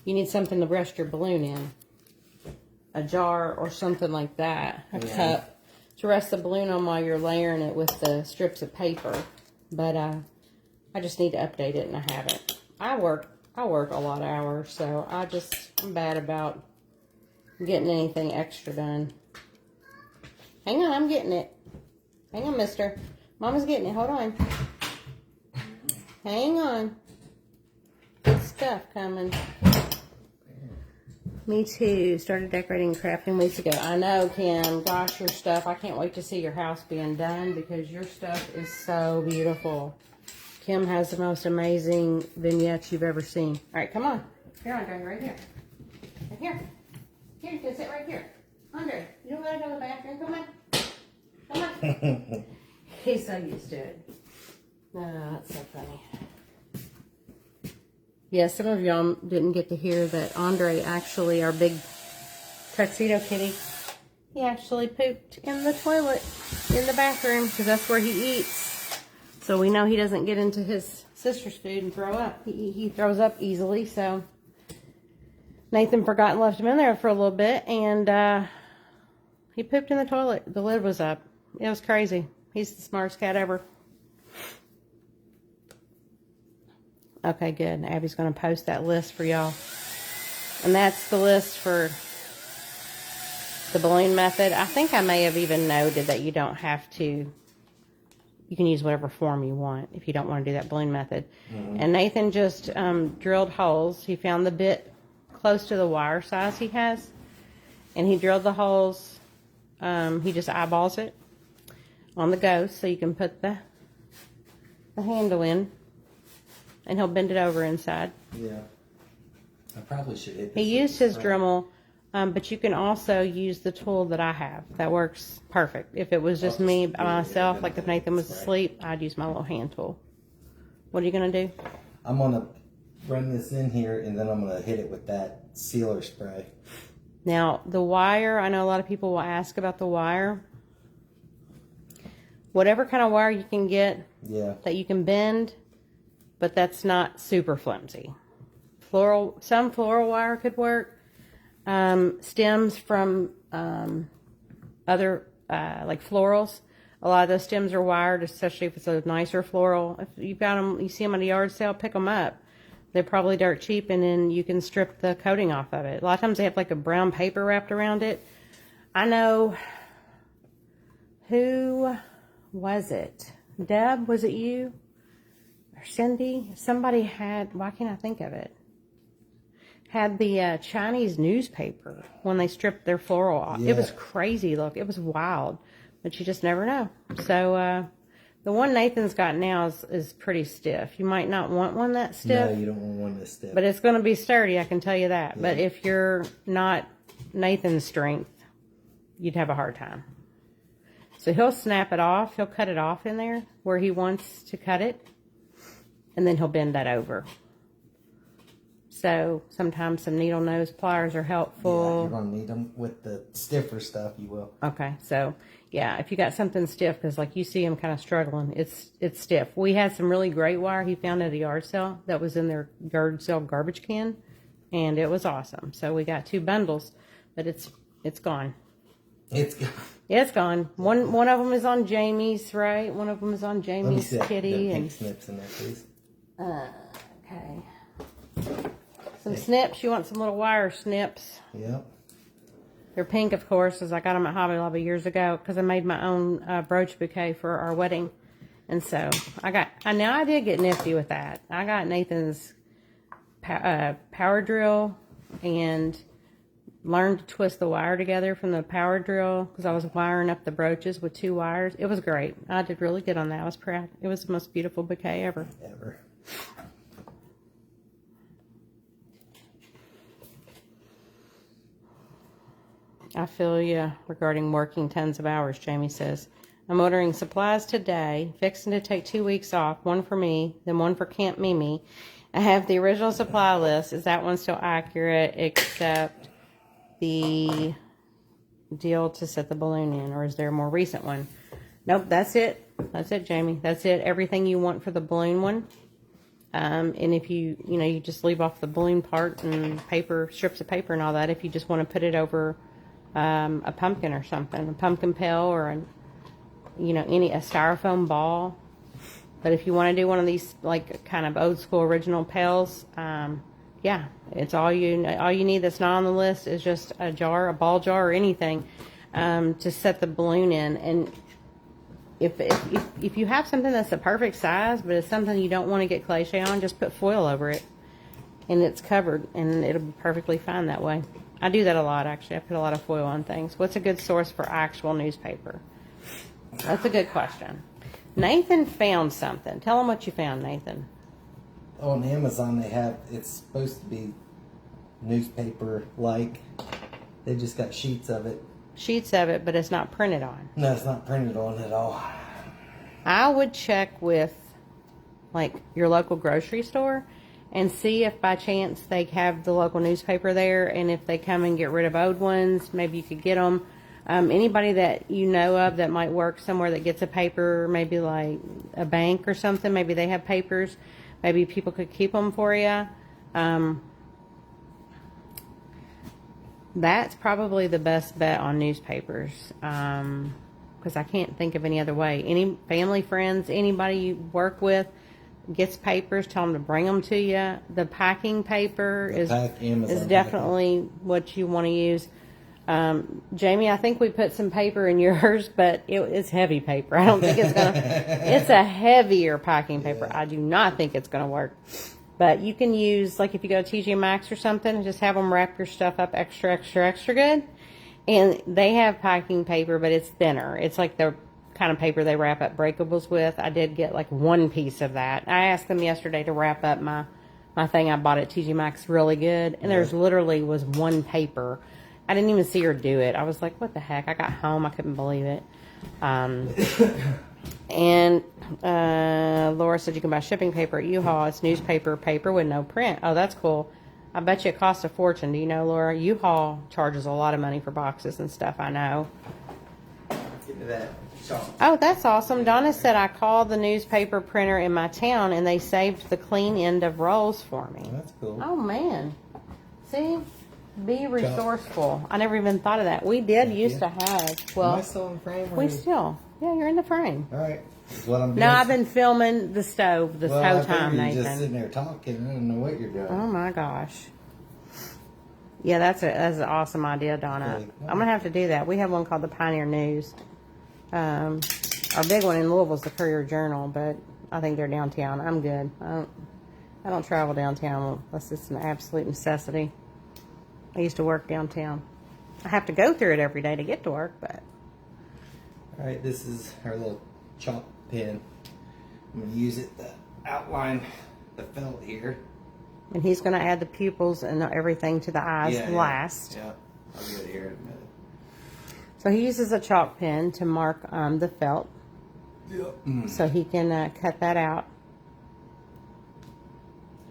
Speaker 1: you need something to rest your balloon in. A jar or something like that. A cup to rest the balloon on while you're layering it with the strips of paper. But I just need to update it, and I haven't. I work a lot of hours, so I'm bad about getting anything extra done. Hang on, I'm getting it. Hang on, mister. Mama's getting it. Hold on. Hang on. Good stuff coming. Me too. Started decorating and crafting weeks ago. I know, Kim. Gosh, your stuff. I can't wait to see your house being done because your stuff is so beautiful. Kim has the most amazing vignettes you've ever seen. All right, come on. Here, Andre, right here. Right here. Here, you can sit right here. Andre, you don't gotta go to the bathroom. Come on. Come on. He's so used to it. Oh, that's so funny. Yeah, some of y'all didn't get to hear that Andre actually, our big tuxedo kitty, he actually pooped in the toilet in the bathroom because that's where he eats. So we know he doesn't get into his sister's food and throw up. He throws up easily, so Nathan forgot and left him in there for a little bit, and he pooped in the toilet. The lid was up. It was crazy. He's the smartest cat ever. Okay, good. Abby's going to post that list for y'all. And that's the list for the balloon method. I think I may have even noted that you don't have to, you can use whatever form you want if you don't want to do that balloon method. Mm-hmm. And Nathan just drilled holes. He found the bit close to the wire size he has. And he drilled the holes. He just eyeballs it on the ghost so you can put the the handle in, and he'll bend it over inside.
Speaker 2: Yeah. I probably should hit this.
Speaker 1: He used his Dremel, but you can also use the tool that I have. That works perfect. If it was just me by myself, like if Nathan was asleep, I'd use my little hand tool. What are you going to do?
Speaker 2: I'm going to run this in here, and then I'm going to hit it with that sealer spray.
Speaker 1: Now, the wire, I know a lot of people will ask about the wire. Whatever kind of wire you can get that you can bend, but that's not super flimsy. Some floral wire could work. Stems from other like florals. A lot of those stems are wired, especially if it's a nicer floral. If you've got them, you see them at a yard sale, pick them up. They're probably dirt cheap, and then you can strip the coating off of it. A lot of times they have like a brown paper wrapped around it. I know, who was it? Deb, was it you? Or Cindy? Somebody had, why can't I think of it? Had the Chinese newspaper when they stripped their floral off.
Speaker 2: Yeah.
Speaker 1: It was crazy look. It was wild, but you just never know. So the one Nathan's got now is pretty stiff. You might not want one that stiff.
Speaker 2: No, you don't want one that's stiff.
Speaker 1: But it's going to be sturdy, I can tell you that.
Speaker 2: Yeah.
Speaker 1: But if you're not Nathan's strength, you'd have a hard time. So he'll snap it off. He'll cut it off in there where he wants to cut it. And then he'll bend that over. So sometimes some needle nose pliers are helpful.
Speaker 2: Yeah, you're going to need them with the stiffer stuff, you will.
Speaker 1: Okay, so yeah, if you got something stiff, because like you see him kind of struggling, it's stiff. We had some really great wire he found at a yard sale that was in their yard sale garbage can, and it was awesome. So we got 2 bundles, but it's gone.
Speaker 2: It's gone.
Speaker 1: It's gone. One of them is on Jamie's, right? One of them is on Jamie's kitty.
Speaker 2: The
Speaker 1: and
Speaker 2: pink snips in there, please.
Speaker 1: Okay. Some snips. You want some little wire snips.
Speaker 2: Yep.
Speaker 1: They're pink, of course, as I got them at Hobby Lobby years ago because I made my own brooch bouquet for our wedding. And so now I did get nifty with that. I got Nathan's power drill and learned to twist the wire together from the power drill because I was wiring up the brooches with 2 wires. It was great. I did really good on that. I was proud. It was the most beautiful bouquet ever. I feel you regarding working tons of hours, Jamie says. I'm ordering supplies today, fixing to take 2 weeks off, one for me, then one for Camp Mimi. I have the original supply list. Is that one still accurate except the deal to set the balloon in, or is there a more recent one? Nope, that's it. That's it, Jamie. That's it. Everything you want for the balloon one. And if you just leave off the balloon part and paper, strips of paper and all that, if you just want to put it over a pumpkin or something, a pumpkin pail or a styrofoam ball. But if you want to do one of these like kind of old school original pails, yeah, it's all you need that's not on the list is just a jar, a ball jar or anything to set the balloon in. And if you have something that's the perfect size, but it's something you don't want to get ClayShay on, just put foil over it and it's covered and it'll be perfectly fine that way. I do that a lot, actually. I put a lot of foil on things. What's a good source for actual newspaper? That's a good question. Nathan found something. Tell him what you found, Nathan.
Speaker 2: On Amazon, it's supposed to be newspaper-like. They just got sheets of it.
Speaker 1: Sheets of it, but it's not printed on.
Speaker 2: No, it's not printed on at all.
Speaker 1: I would check with, like, your local grocery store and see if by chance they have the local newspaper there, and if they come and get rid of old ones, maybe you could get them. Anybody that you know of that might work somewhere that gets a paper, maybe like a bank or something, maybe they have papers, maybe people could keep them for you. That's probably the best bet on newspapers, because I can't think of any other way. Any family, friends, anybody you work with gets papers, tell them to bring them to you. The packing paper is definitely what you want to use. Jamie, I think we put some paper in yours, but it's heavy paper. I don't think it's gonna. It's a heavier packing paper. Yeah. I do not think it's gonna work. But you can use, like, if you go to TJ Maxx or something, just have them wrap your stuff up extra good. And they have packing paper, but it's thinner. It's like the kind of paper they wrap up breakables with. I did get like one piece of that. I asked them yesterday to wrap up my thing I bought at TJ Maxx really good, and there's literally was one paper. I didn't even see her do it. I was like, what the heck? I got home, I couldn't believe it. And Laura said you can buy shipping paper at U-Haul. It's newspaper paper with no print. Oh, that's cool. I bet you it costs a fortune. Do you know, Laura? U-Haul charges a lot of money for boxes and stuff, I know.
Speaker 2: Give me that.
Speaker 1: Oh, that's awesome. Donna said I called the newspaper printer in my town and they saved the clean end of rolls for me.
Speaker 2: That's cool.
Speaker 1: Oh, man. See? Be resourceful. I never even thought of that. We did used to have, well,
Speaker 2: Am I still in frame?
Speaker 1: we still, yeah, you're in the frame.
Speaker 2: All right. That's what I'm doing.
Speaker 1: No, I've been filming the stove this whole time,
Speaker 2: You're
Speaker 1: Nathan.
Speaker 2: just sitting there talking. I don't know what you're doing.
Speaker 1: Oh my gosh. Yeah, that's an awesome idea, Donna.
Speaker 2: Okay.
Speaker 1: I'm gonna have to do that. We have one called the Pioneer News. Our big one in Louisville is the Courier Journal, but I think they're downtown. I'm good. I don't travel downtown unless it's an absolute necessity. I used to work downtown. I have to go through it every day to get to work, but.
Speaker 2: All right, this is our little chalk pen. I'm going to use it to outline the felt here.
Speaker 1: And he's going to add the pupils and everything to the eyes last.
Speaker 2: Yeah, I'll get it here in a minute.
Speaker 1: So he uses a chalk pen to mark the felt.
Speaker 2: Yep.
Speaker 1: So he can cut that out.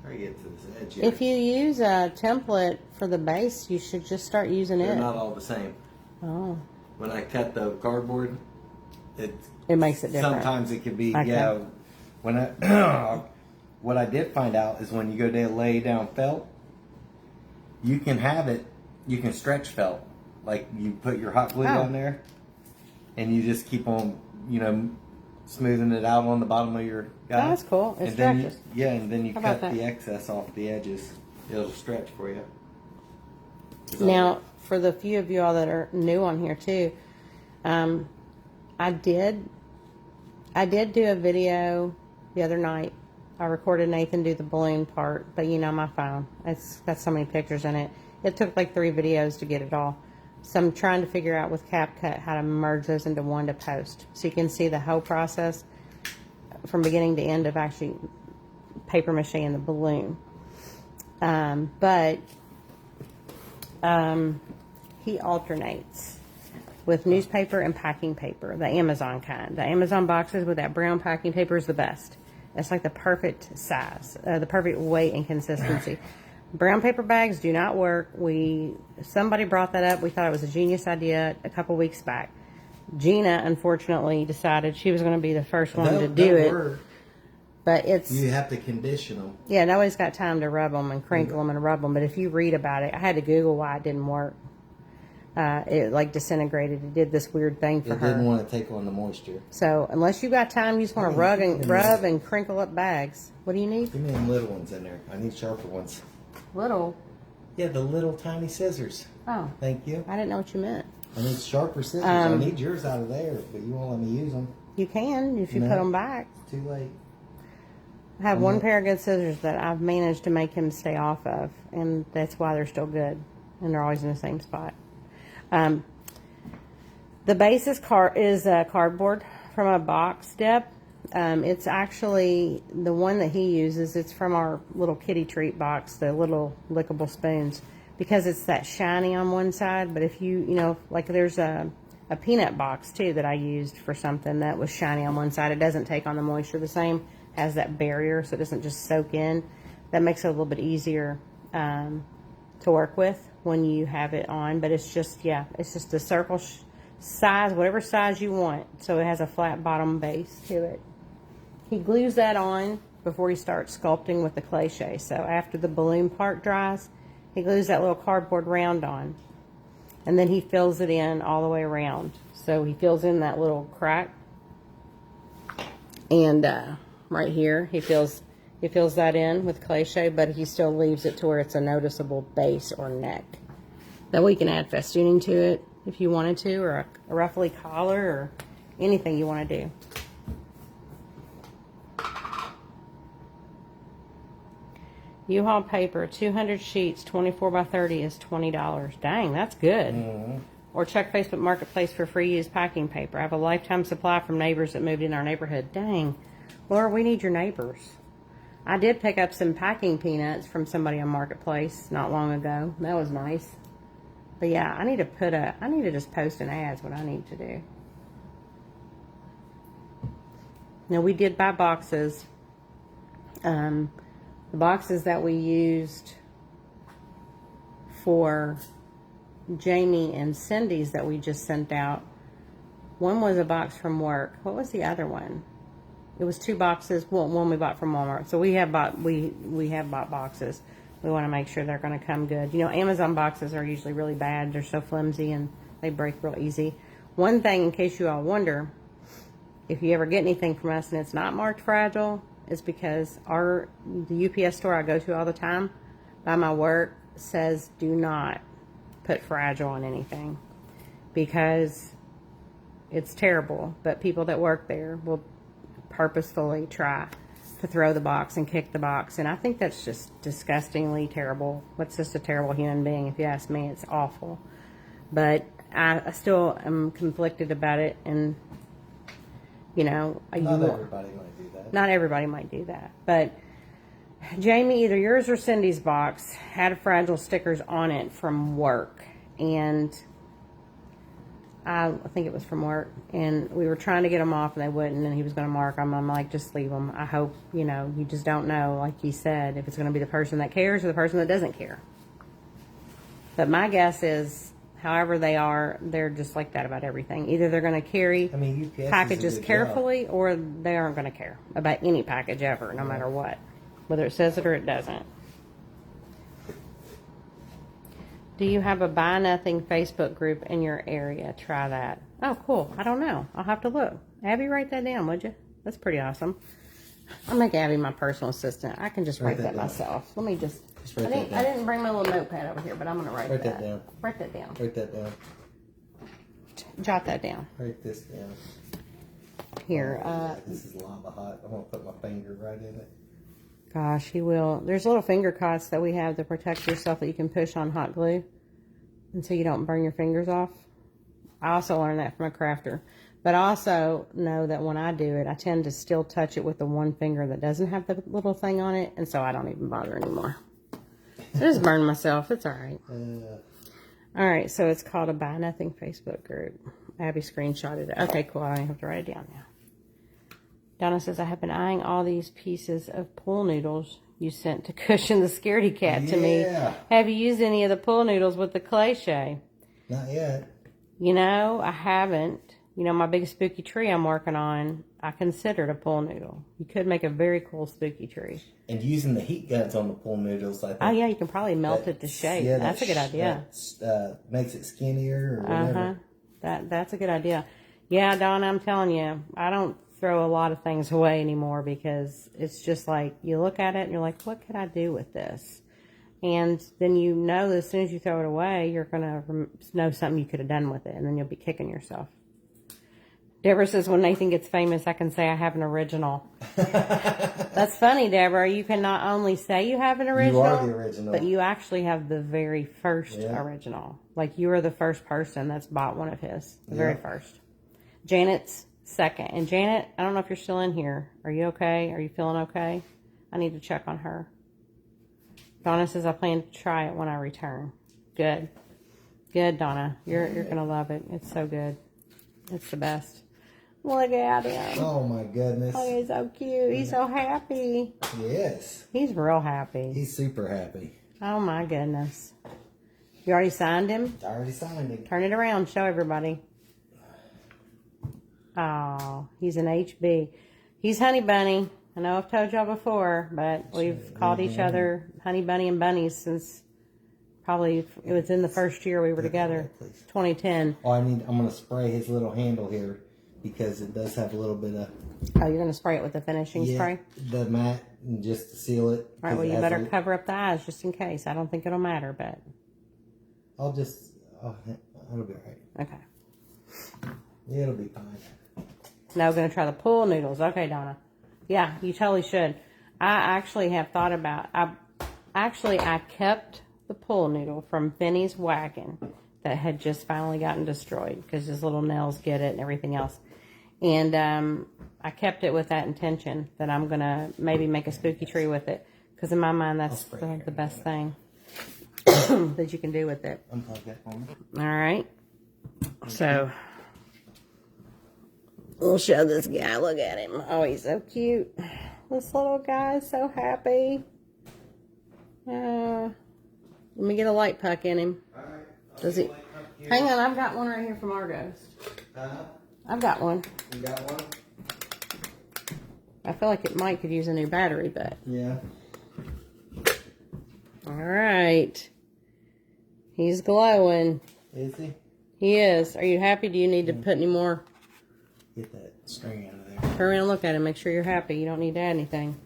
Speaker 2: Try to get to this edge here.
Speaker 1: If you use a template for the base, you should just start using
Speaker 2: They're
Speaker 1: it.
Speaker 2: not all the same.
Speaker 1: Oh.
Speaker 2: When I cut the cardboard,
Speaker 1: It makes it different.
Speaker 2: Sometimes it can be,
Speaker 1: Okay.
Speaker 2: yeah. When I, what I did find out is when you go to lay down felt, you can have it, you can stretch felt. Like you put your hot glue on there, and you just keep on, smoothing it out on the bottom of your guy.
Speaker 1: Oh, that's cool. It
Speaker 2: and then
Speaker 1: stretches.
Speaker 2: and then you
Speaker 1: How
Speaker 2: cut
Speaker 1: about that?
Speaker 2: the excess off the edges. It'll stretch for you.
Speaker 1: Now, for the few of you all that are new on here too, I did do a video the other night. I recorded Nathan do the balloon part, but my phone, it's got so many pictures in it. It took like 3 videos to get it all. So I'm trying to figure out with CapCut how to merge those into one to post. So you can see the whole process from beginning to end of actually paper mache and the balloon. But he alternates with newspaper and packing paper, the Amazon kind. The Amazon boxes with that brown packing paper is the best. It's like the perfect size, the perfect weight and consistency. Brown paper bags do not work. Somebody brought that up. We thought it was a genius idea a couple weeks back. Gina, unfortunately, decided she was going to be the first one to do it.
Speaker 2: Work.
Speaker 1: But it's...
Speaker 2: You have to condition them.
Speaker 1: Yeah, nobody's got time to rub them and crinkle them and rub them. But if you read about it, I had to Google why it didn't work. It like disintegrated. It did this weird thing for her.
Speaker 2: It didn't want to take on the moisture.
Speaker 1: So unless you got time, you just want to rub and crinkle up bags. What do you need?
Speaker 2: Give me them little ones in there. I need sharper ones.
Speaker 1: Little.
Speaker 2: Yeah, the little tiny scissors.
Speaker 1: Oh.
Speaker 2: Thank you.
Speaker 1: I didn't know what you meant.
Speaker 2: I need sharper scissors. I need yours out of there, but you won't let me use them.
Speaker 1: You can if you put them back.
Speaker 2: It's too late.
Speaker 1: I have one pair of good scissors that I've managed to make him stay off of, and that's why they're still good, and they're always in the same spot. The base is cardboard from a box, Deb. It's actually the one that he uses. It's from our little kitty treat box, the little lickable spoons, because it's that shiny on one side. But if like there's a peanut box too that I used for something that was shiny on one side. It doesn't take on the moisture the same, has that barrier, so it doesn't just soak in. That makes it a little bit easier to work with when you have it on. But it's just a circle size, whatever size you want. So it has a flat bottom base to it. He glues that on before he starts sculpting with the ClayShay. So after the balloon part dries, he glues that little cardboard round on. And then he fills it in all the way around. So he fills in that little crack. And right here, he fills that in with ClayShay, but he still leaves it to where it's a noticeable base or neck. That way you can add festooning to it if you wanted to, or a ruffly collar, or anything you want to do. U-Haul paper, 200 sheets, 24 by 30 is $20. Dang, that's good. Mm-hmm. or check Facebook Marketplace for free used packing paper. I have a lifetime supply from neighbors that moved in our neighborhood. Dang. Laura, we need your neighbors. I did pick up some packing peanuts from somebody on Marketplace not long ago. That was nice. But yeah, I need to just post an ad is what I need to do. Now, we did buy boxes. The boxes that we used for Jamie and Cindy's that we just sent out, one was a box from work. What was the other one? It was 2 boxes. Well, one we bought from Walmart. So we have bought boxes. We want to make sure they're going to come good. You know, Amazon boxes are usually really bad. They're so flimsy and they break real easy. One thing, in case you all wonder, if you ever get anything from us and it's not marked fragile, it's because the UPS store I go to all the time by my work says do not put fragile on anything, because it's terrible. But people that work there will purposefully try to throw the box and kick the box, and I think that's just disgustingly terrible. That's just a terrible human being, if you ask me. It's awful. But I still am conflicted about it, and you know,
Speaker 2: not everybody might do that.
Speaker 1: Not everybody might do that. But Jamie, either yours or Cindy's box had fragile stickers on it from work, and I think it was from work, and we were trying to get them off and they wouldn't, and he was going to mark them. I'm like, just leave them. I hope, you know, you just don't know, like he said, if it's going to be the person that cares or the person that doesn't care. But my guess is, however they are, they're just like that about everything. Either they're going to carry
Speaker 2: UPS
Speaker 1: packages carefully, or they aren't going to care about any package ever, no matter what, whether it says it or it doesn't. Do you have a Buy Nothing Facebook group in your area? Try that. Oh, cool. I don't know. I'll have to look. Abby, write that down, would you? That's pretty awesome. I'll make Abby my personal assistant. I can just write that myself. Let me just
Speaker 2: write that down.
Speaker 1: I didn't bring my little notepad over here, but I'm going to write that
Speaker 2: down.
Speaker 1: Write that down.
Speaker 2: Write that down.
Speaker 1: Jot that down.
Speaker 2: Write this down.
Speaker 1: Here.
Speaker 2: This is lava hot. I'm going to put my finger right in it.
Speaker 1: Gosh, he will. There's little finger cots that we have to protect yourself that you can push on hot glue, and so you don't burn your fingers off. I also learned that from a crafter. But I also know that when I do it, I tend to still touch it with the one finger that doesn't have the little thing on it, and so I don't even bother anymore. I just burned myself. It's all right. All right, so it's called a Buy Nothing Facebook group. Abby screenshotted it. Okay, cool. I don't have to write it down now. Donna says, I have been eyeing all these pieces of pool noodles you sent to cushion the scaredy cat to me. Have you used any of the pool noodles with the ClayShay?
Speaker 2: Not yet.
Speaker 1: You know, I haven't. You know, my big spooky tree I'm working on, I considered a pool noodle. You could make a very cool spooky tree.
Speaker 2: And using the heat guns on the pool noodles, I think.
Speaker 1: Oh, yeah, you can probably melt it to shape. Yeah, that's a good idea.
Speaker 2: Makes it skinnier or whatever.
Speaker 1: That's a good idea. Yeah, Donna, I'm telling you, I don't throw a lot of things away anymore, because it's just like you look at it and you're like, what could I do with this? And then you know that as soon as you throw it away, you're going to know something you could have done with it, and then you'll be kicking yourself. Deborah says, when Nathan gets famous, I can say I have an original. That's funny, Deborah. You can not only say you have an original,
Speaker 2: you are the original, but
Speaker 1: you actually have the very first original. Like, you are the first person that's bought one of his. The very first. Janet's second. And Janet, I don't know if you're still in here. Are you okay? Are you feeling okay? I need to check on her. Donna says, I plan to try it when I return. Good. Good, Donna. You're going to love it. It's so good. It's the best. Look at him.
Speaker 2: Oh, my goodness.
Speaker 1: Oh, he's so cute. He's so happy.
Speaker 2: Yes.
Speaker 1: He's real happy.
Speaker 2: He's super happy.
Speaker 1: Oh, my goodness. You already signed him?
Speaker 2: I already signed him.
Speaker 1: Turn it around. Show everybody. Oh, he's an HB. He's Honey Bunny. I know I've told y'all before, but we've called each other Honey Bunny and Bunnies since probably it was in the first year we were together, 2010.
Speaker 2: Oh, I'm going to spray his little handle here because it does have a little bit of...
Speaker 1: Oh, you're going to spray it with the finishing spray?
Speaker 2: The matte, just to seal it.
Speaker 1: All right, well, you better cover up the eyes just in case. I don't think it'll matter, but...
Speaker 2: I'll just... it'll be all right.
Speaker 1: Okay.
Speaker 2: Yeah, it'll be fine.
Speaker 1: Now we're going to try the pool noodles. Okay, Donna. Yeah, you totally should. I actually have thought about... I kept the pool noodle from Benny's Wagon that had just finally gotten destroyed because his little nails get it and everything else. And I kept it with that intention that I'm going to maybe make a spooky tree with it. Because in my mind, that's the best thing that you can do with it.
Speaker 2: Unplug that for me.
Speaker 1: All right. So, we'll show this guy. Look at him. Oh, he's so cute. This little guy is so happy. Let me get a light puck in him.
Speaker 2: All right.
Speaker 1: Does he? Hang on, I've got one right here from our ghost. I've got one.
Speaker 2: You got one?
Speaker 1: I feel like it might could use a new battery, but.
Speaker 2: Yeah.
Speaker 1: All right. He's glowing.
Speaker 2: Is he?
Speaker 1: He is. Are you happy? Do you need to put any more?
Speaker 2: Get that string out of there.
Speaker 1: Turn around and look at him. Make sure you're happy. You don't need to add anything.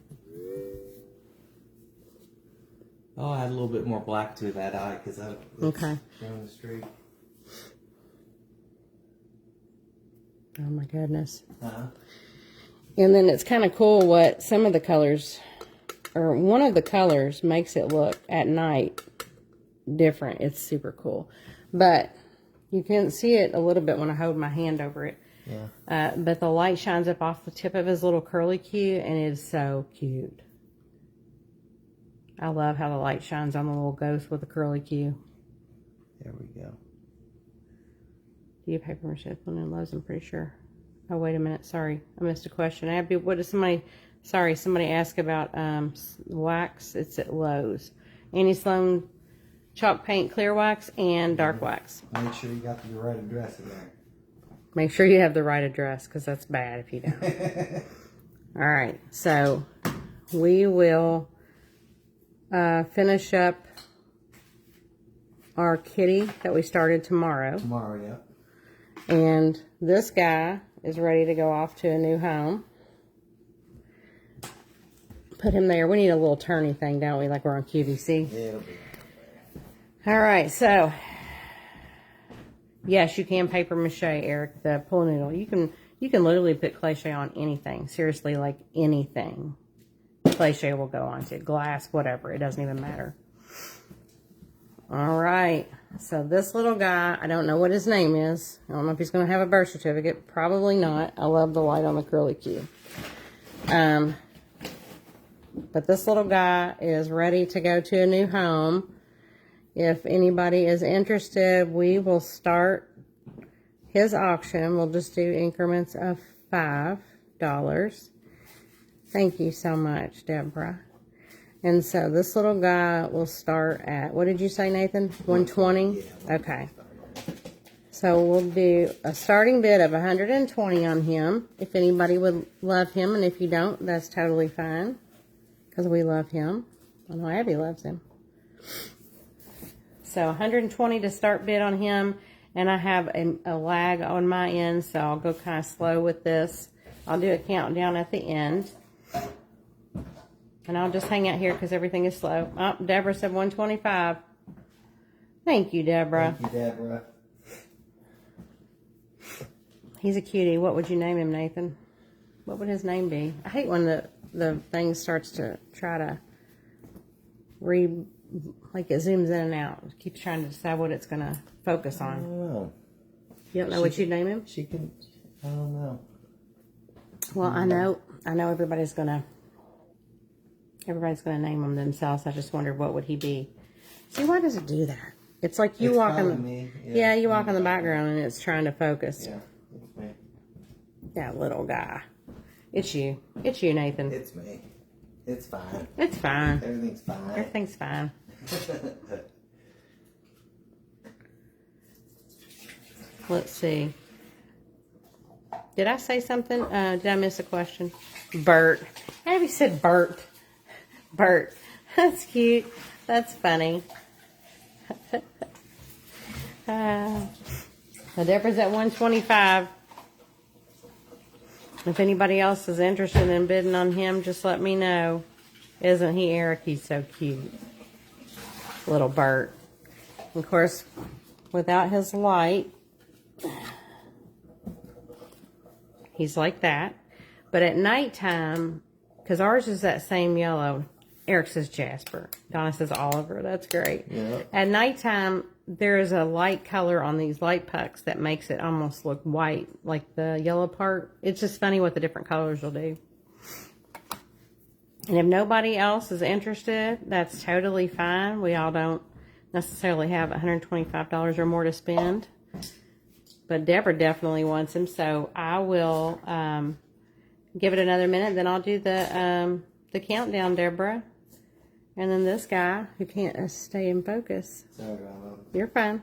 Speaker 2: Oh, I had a little bit more black to that eye because I was showing the streak.
Speaker 1: Oh my goodness.
Speaker 2: Uh-huh.
Speaker 1: And then it's kind of cool what some of the colors, or one of the colors makes it look at night different. It's super cool. But you can see it a little bit when I hold my hand over it.
Speaker 2: Yeah.
Speaker 1: But the light shines up off the tip of his little curly Q, and it is so cute. I love how the light shines on the little ghost with the curly Q.
Speaker 2: There we go.
Speaker 1: Do you have paper mache one in Lowe's? I'm pretty sure. Oh, wait a minute. Sorry. I missed a question. Abby, what did somebody asked about wax. It's at Lowe's. Annie Sloan chalk paint clear wax and dark wax.
Speaker 2: Make sure you got the right address in there.
Speaker 1: Make sure you have the right address because that's bad if you don't. All right. So we will finish up our kitty that we started tomorrow.
Speaker 2: Tomorrow, yeah.
Speaker 1: And this guy is ready to go off to a new home. Put him there. We need a little turny thing, don't we? Like we're on QVC.
Speaker 2: Yeah, it'll be.
Speaker 1: All right, so yes, you can paper mache, Eric, the pull noodle. You can literally put ClayShay on anything. Seriously, like anything. ClayShay will go onto glass, whatever. It doesn't even matter. All right. So this little guy, I don't know what his name is. I don't know if he's going to have a birth certificate. Probably not. I love the light on the curly Q. But this little guy is ready to go to a new home. If anybody is interested, we will start his auction. We'll just do increments of $5. Thank you so much, Deborah. And so this little guy will start at, what did you say, Nathan? 120? Okay. So we'll do a starting bid of 120 on him. If anybody would love him, and if you don't, that's totally fine. Because we love him. I know Abby loves him. So 120 to start bid on him. And I have a lag on my end, so I'll go kind of slow with this. I'll do a countdown at the end. And I'll just hang out here because everything is slow. Oh, Deborah said 125. Thank you, Deborah.
Speaker 2: Thank you, Deborah.
Speaker 1: He's a cutie. What would you name him, Nathan? What would his name be? I hate when the thing starts to try to like it zooms in and out. It keeps trying to decide what it's going to focus on.
Speaker 2: I don't know.
Speaker 1: You don't know what you'd name him?
Speaker 2: She can, I don't know.
Speaker 1: Well, I know everybody's going to name him themselves. I just wondered what would he be. See, why does it do that? It's like you walk in
Speaker 2: me.
Speaker 1: Yeah, you walk in the background and it's trying to focus.
Speaker 2: Yeah, it's me.
Speaker 1: That little guy. It's you. It's you, Nathan.
Speaker 2: It's me. It's fine.
Speaker 1: It's fine.
Speaker 2: Everything's fine.
Speaker 1: Everything's fine. Let's see. Did I say something? Did I miss a question? Bert. Abby said Bert. Bert. That's cute. That's funny. The Deborah's at 125. If anybody else is interested in bidding on him, just let me know. Isn't he, Eric? He's so cute. Little Bert. Of course, without his light, he's like that. But at nighttime, because ours is that same yellow, Eric says Jasper. Donna says Oliver. That's great.
Speaker 2: Yeah.
Speaker 1: At nighttime, there is a light color on these light pucks that makes it almost look white, like the yellow part. It's just funny what the different colors will do. And if nobody else is interested, that's totally fine. We all don't necessarily have $125 or more to spend. But Deborah definitely wants him, so I will give it another minute. Then I'll do the countdown, Deborah. And then this guy who can't stay in focus.
Speaker 2: Sorry about that.
Speaker 1: You're fine.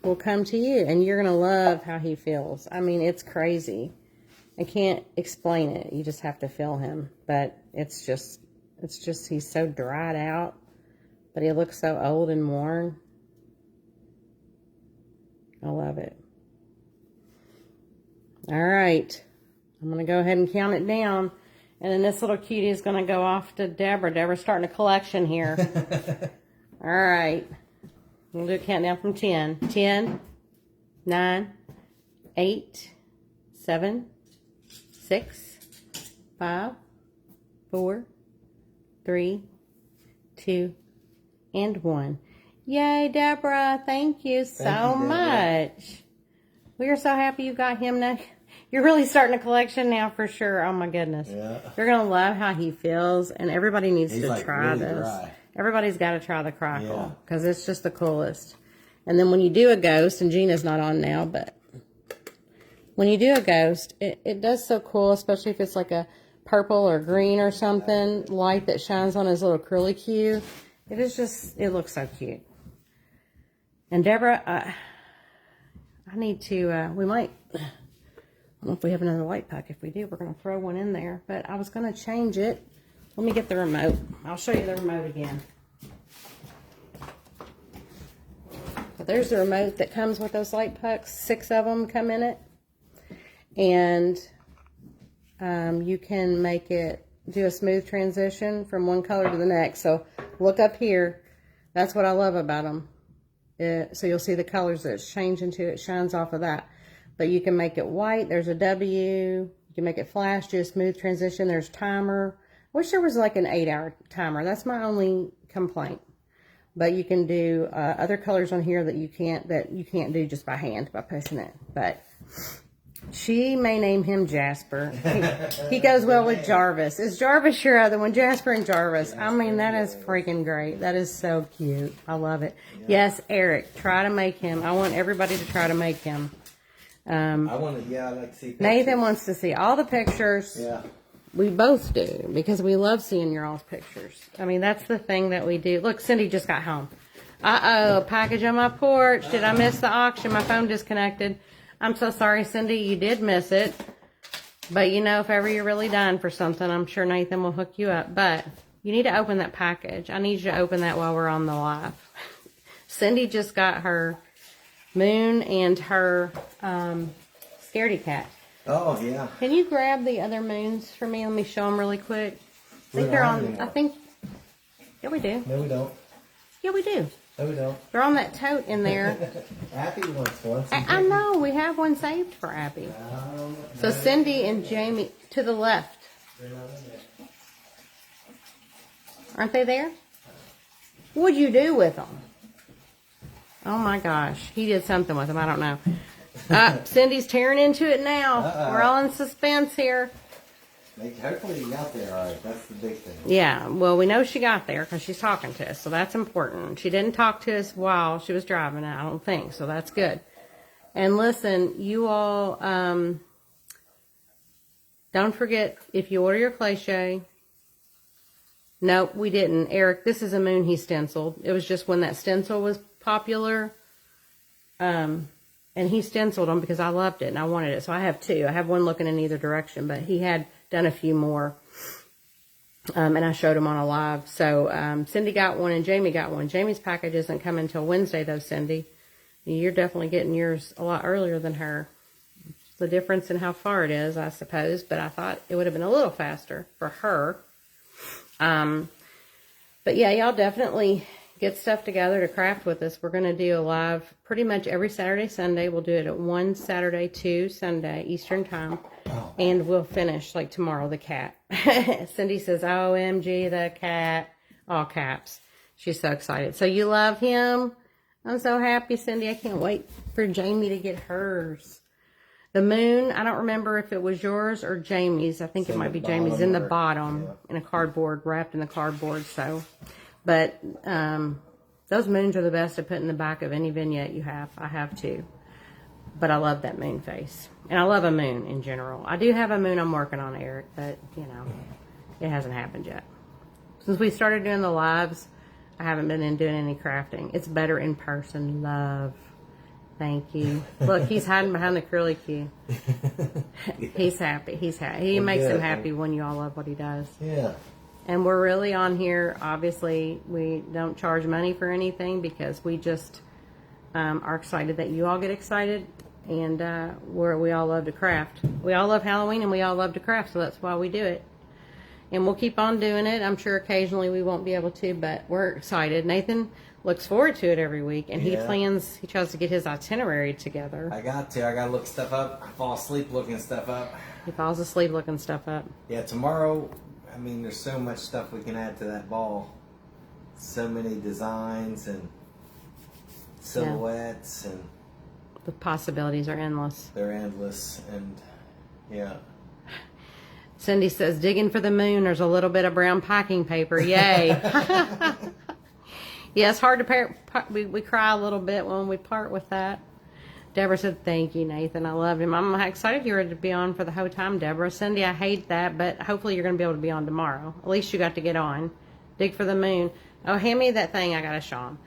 Speaker 1: Will come to you, and you're gonna love how he feels. I mean, it's crazy. I can't explain it. You just have to feel him. But it's just he's so dried out, but he looks so old and worn. I love it. All right. I'm going to go ahead and count it down. And then this little cutie is going to go off to Deborah. Deborah's starting a collection here. All right. We'll do a countdown from 10. 10, 9, 8, 7, 6, 5, 4, 3, 2, and 1. Yay, Deborah. Thank you so much. We are so happy you got him now. You're really starting a collection now for sure. Oh, my goodness.
Speaker 2: Yeah.
Speaker 1: You're going to love how he feels, and everybody needs to
Speaker 2: like
Speaker 1: try
Speaker 2: really
Speaker 1: this.
Speaker 2: dry.
Speaker 1: Everybody's got to try the crackle because it's just the coolest. And then when you do a ghost, and Gina's not on now, but when you do a ghost, it does so cool, especially if it's like a purple or green or something, light that shines on his little curly Q. It is just, it looks so cute. And Deborah, I need to, we might, I don't know if we have another light puck. If we do, we're going to throw one in there. But I was going to change it. Let me get the remote. I'll show you the remote again. So there's the remote that comes with those light pucks. 6 of them come in it. And you can make it do a smooth transition from one color to the next. So look up here. That's what I love about them. So you'll see the colors that it's changed into. It shines off of that. But you can make it white. There's a W. You can make it flash, do a smooth transition. There's timer. I wish there was like an 8-hour timer. That's my only complaint. But you can do other colors on here that you can't do just by hand by pushing it. But she may name him Jasper. He goes well with Jarvis. Is Jarvis your other one? Jasper and Jarvis. I mean, that is freaking great. That is so cute. I love it. Yes, Eric, try to make him. I want everybody to try to make him.
Speaker 2: I want to, I'd like to see pictures.
Speaker 1: Nathan wants to see all the pictures.
Speaker 2: Yeah.
Speaker 1: We both do, because we love seeing your all's pictures. I mean, that's the thing that we do. Look, Cindy just got home. Uh-oh, package on my porch. Did I miss the auction? My phone disconnected. I'm so sorry, Cindy. You did miss it. But, you know, if ever you're really dying for something, I'm sure Nathan will hook you up. But you need to open that package. I need you to open that while we're on the live. Cindy just got her Moon and her scaredy cat.
Speaker 2: Oh, yeah.
Speaker 1: Can you grab the other moons for me? Let me show them really quick. I think
Speaker 2: We
Speaker 1: they're
Speaker 2: don't have
Speaker 1: on,
Speaker 2: any
Speaker 1: I think, yeah, we do.
Speaker 2: No, we don't.
Speaker 1: Yeah, we do.
Speaker 2: No, we don't.
Speaker 1: They're on that tote in there.
Speaker 2: Happy wants one.
Speaker 1: I know, we have one saved for Abby. So Cindy and Jamie, to the left. Aren't they there? What'd you do with them? Oh my gosh, he did something with them, I don't know. Cindy's tearing into it now. We're all in suspense here.
Speaker 2: Hopefully you got there all right. That's the big thing.
Speaker 1: Yeah, well, we know she got there because she's talking to us, so that's important. She didn't talk to us while she was driving, I don't think, so that's good. And listen, you all, don't forget, if you order your ClayShay, nope, we didn't. Eric, this is a moon he stenciled. It was just when that stencil was popular, and he stenciled them because I loved it and I wanted it. So I have 2. I have one looking in either direction, but he had done a few more. And I showed him on a live. So Cindy got one and Jamie got one. Jamie's package isn't coming until Wednesday though, Cindy. You're definitely getting yours a lot earlier than her. It's the difference in how far it is, I suppose. But I thought it would have been a little faster for her. But yeah, y'all definitely get stuff together to craft with us. We're going to do a live pretty much every Saturday, Sunday. We'll do it at 1 Saturday, 2 Sunday, Eastern time.
Speaker 2: Oh.
Speaker 1: And we'll finish like tomorrow, the cat. Cindy says, OMG, the cat. All caps. She's so excited. So you love him? I'm so happy, Cindy. I can't wait for Jamie to get hers. The moon, I don't remember if it was yours or Jamie's. I think it might be Jamie's in the bottom, in a cardboard, wrapped in the cardboard. So, but those moons are the best to put in the back of any vignette you have. I have too. But I love that moon face. And I love a moon in general. I do have a moon I'm working on, Eric, but, you know, it hasn't happened yet. Since we started doing the lives, I haven't been in doing any crafting. It's better in person. Love. Thank you. Look, he's hiding behind the curly cue. He's happy. He's happy. He makes him happy when you all love what he does.
Speaker 2: Yeah.
Speaker 1: And we're really on here. Obviously, we don't charge money for anything because we just are excited that you all get excited. And we all love to craft. We all love Halloween and we all love to craft, so that's why we do it. And we'll keep on doing it. I'm sure occasionally we won't be able to, but we're excited. Nathan looks forward to it every week, and he tries to get his itinerary together.
Speaker 2: I got to look stuff up. I fall asleep looking stuff up.
Speaker 1: He falls asleep looking stuff up.
Speaker 2: Yeah, tomorrow, I mean, there's so much stuff we can add to that ball. So many designs and silhouettes, and
Speaker 1: the possibilities are endless.
Speaker 2: They're endless, and yeah.
Speaker 1: Cindy says, digging for the moon, there's a little bit of brown packing paper. Yay. Yeah, it's hard to pair. We cry a little bit when we part with that. Deborah said, thank you, Nathan. I love him. I'm excited you were to be on for the whole time, Deborah. Cindy, I hate that, but hopefully you're going to be able to be on tomorrow. At least you got to get on. Dig for the moon. Oh, hand me that thing. I got to show him.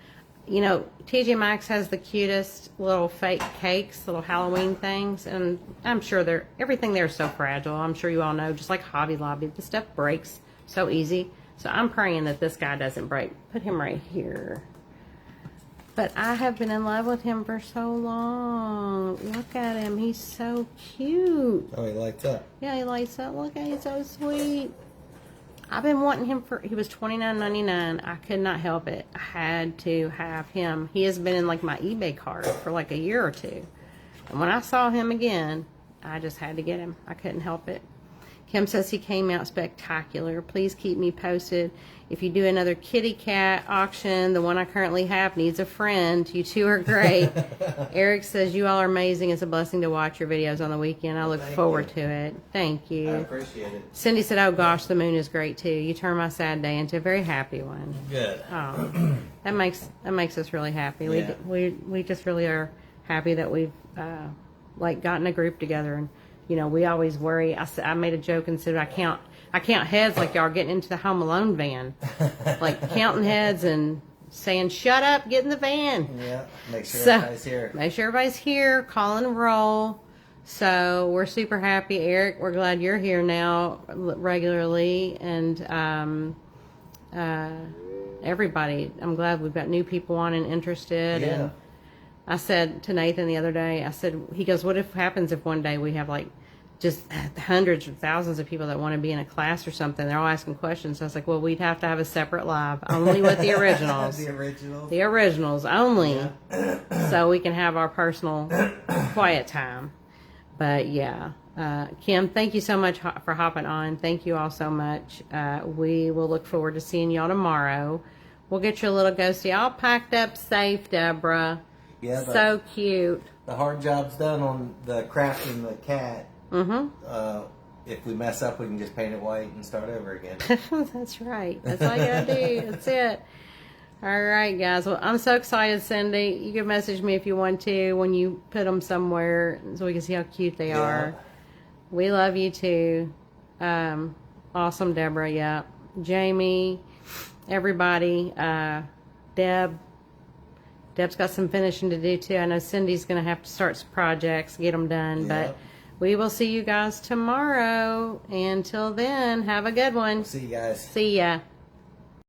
Speaker 1: You know, TJ Maxx has the cutest little fake cakes, little Halloween things, and I'm sure everything there is so fragile. I'm sure you all know, just like Hobby Lobby, the stuff breaks so easy. So I'm praying that this guy doesn't break. Put him right here. But I have been in love with him for so long. Look at him. He's so cute.
Speaker 2: Oh, he lights up.
Speaker 1: Yeah, he lights up. Look at him. He's so sweet. I've been wanting him he was $29.99. I could not help it. I had to have him. He has been in like my eBay cart for like a year or two. And when I saw him again, I just had to get him. I couldn't help it. Kim says he came out spectacular. Please keep me posted. If you do another kitty cat auction, the one I currently have needs a friend. You two are great. Eric says you all are amazing. It's a blessing to watch your videos on the weekend. I look forward to it. Thank you.
Speaker 2: I appreciate it.
Speaker 1: Cindy said, oh gosh, the moon is great too. You turn my sad day into a very happy one.
Speaker 2: Good.
Speaker 1: Oh, that makes us really happy.
Speaker 2: Yeah.
Speaker 1: We just really are happy that we've like gotten a group together. And you know, we always worry. I made a joke and said I count heads like y'all are getting into the Home Alone van, like counting heads and saying shut up, get in the van.
Speaker 2: Yeah, make sure everybody's here.
Speaker 1: Make sure everybody's here, call and roll. So we're super happy, Eric. We're glad you're here now regularly, and everybody. I'm glad we've got new people on and interested.
Speaker 2: Yeah.
Speaker 1: And I said to Nathan the other day, he goes, what happens if one day we have like just hundreds or thousands of people that want to be in a class or something? They're all asking questions. So I was like, well, we'd have to have a separate live only with the originals. The originals only. Yeah. So we can have our personal quiet time. But yeah. Kim, thank you so much for hopping on. Thank you all so much. We will look forward to seeing y'all tomorrow. We'll get you a little ghosty all packed up safe, Deborah.
Speaker 2: Yeah,
Speaker 1: so cute.
Speaker 2: The hard job's done on the crafting the cat.
Speaker 1: Mm-hmm.
Speaker 2: If we mess up, we can just paint it white and start over again.
Speaker 1: That's right. That's all you gotta do. That's it. All right, guys. Well, I'm so excited, Cindy. You can message me if you want to when you put them somewhere so we can see how cute they are. We love you too. Awesome, Deborah. Yeah. Jamie, everybody. Deb's got some finishing to do too. I know Cindy's going to have to start some projects, get them done. But we will see you guys tomorrow. Until then, have a good one.
Speaker 2: See you guys.
Speaker 1: See ya.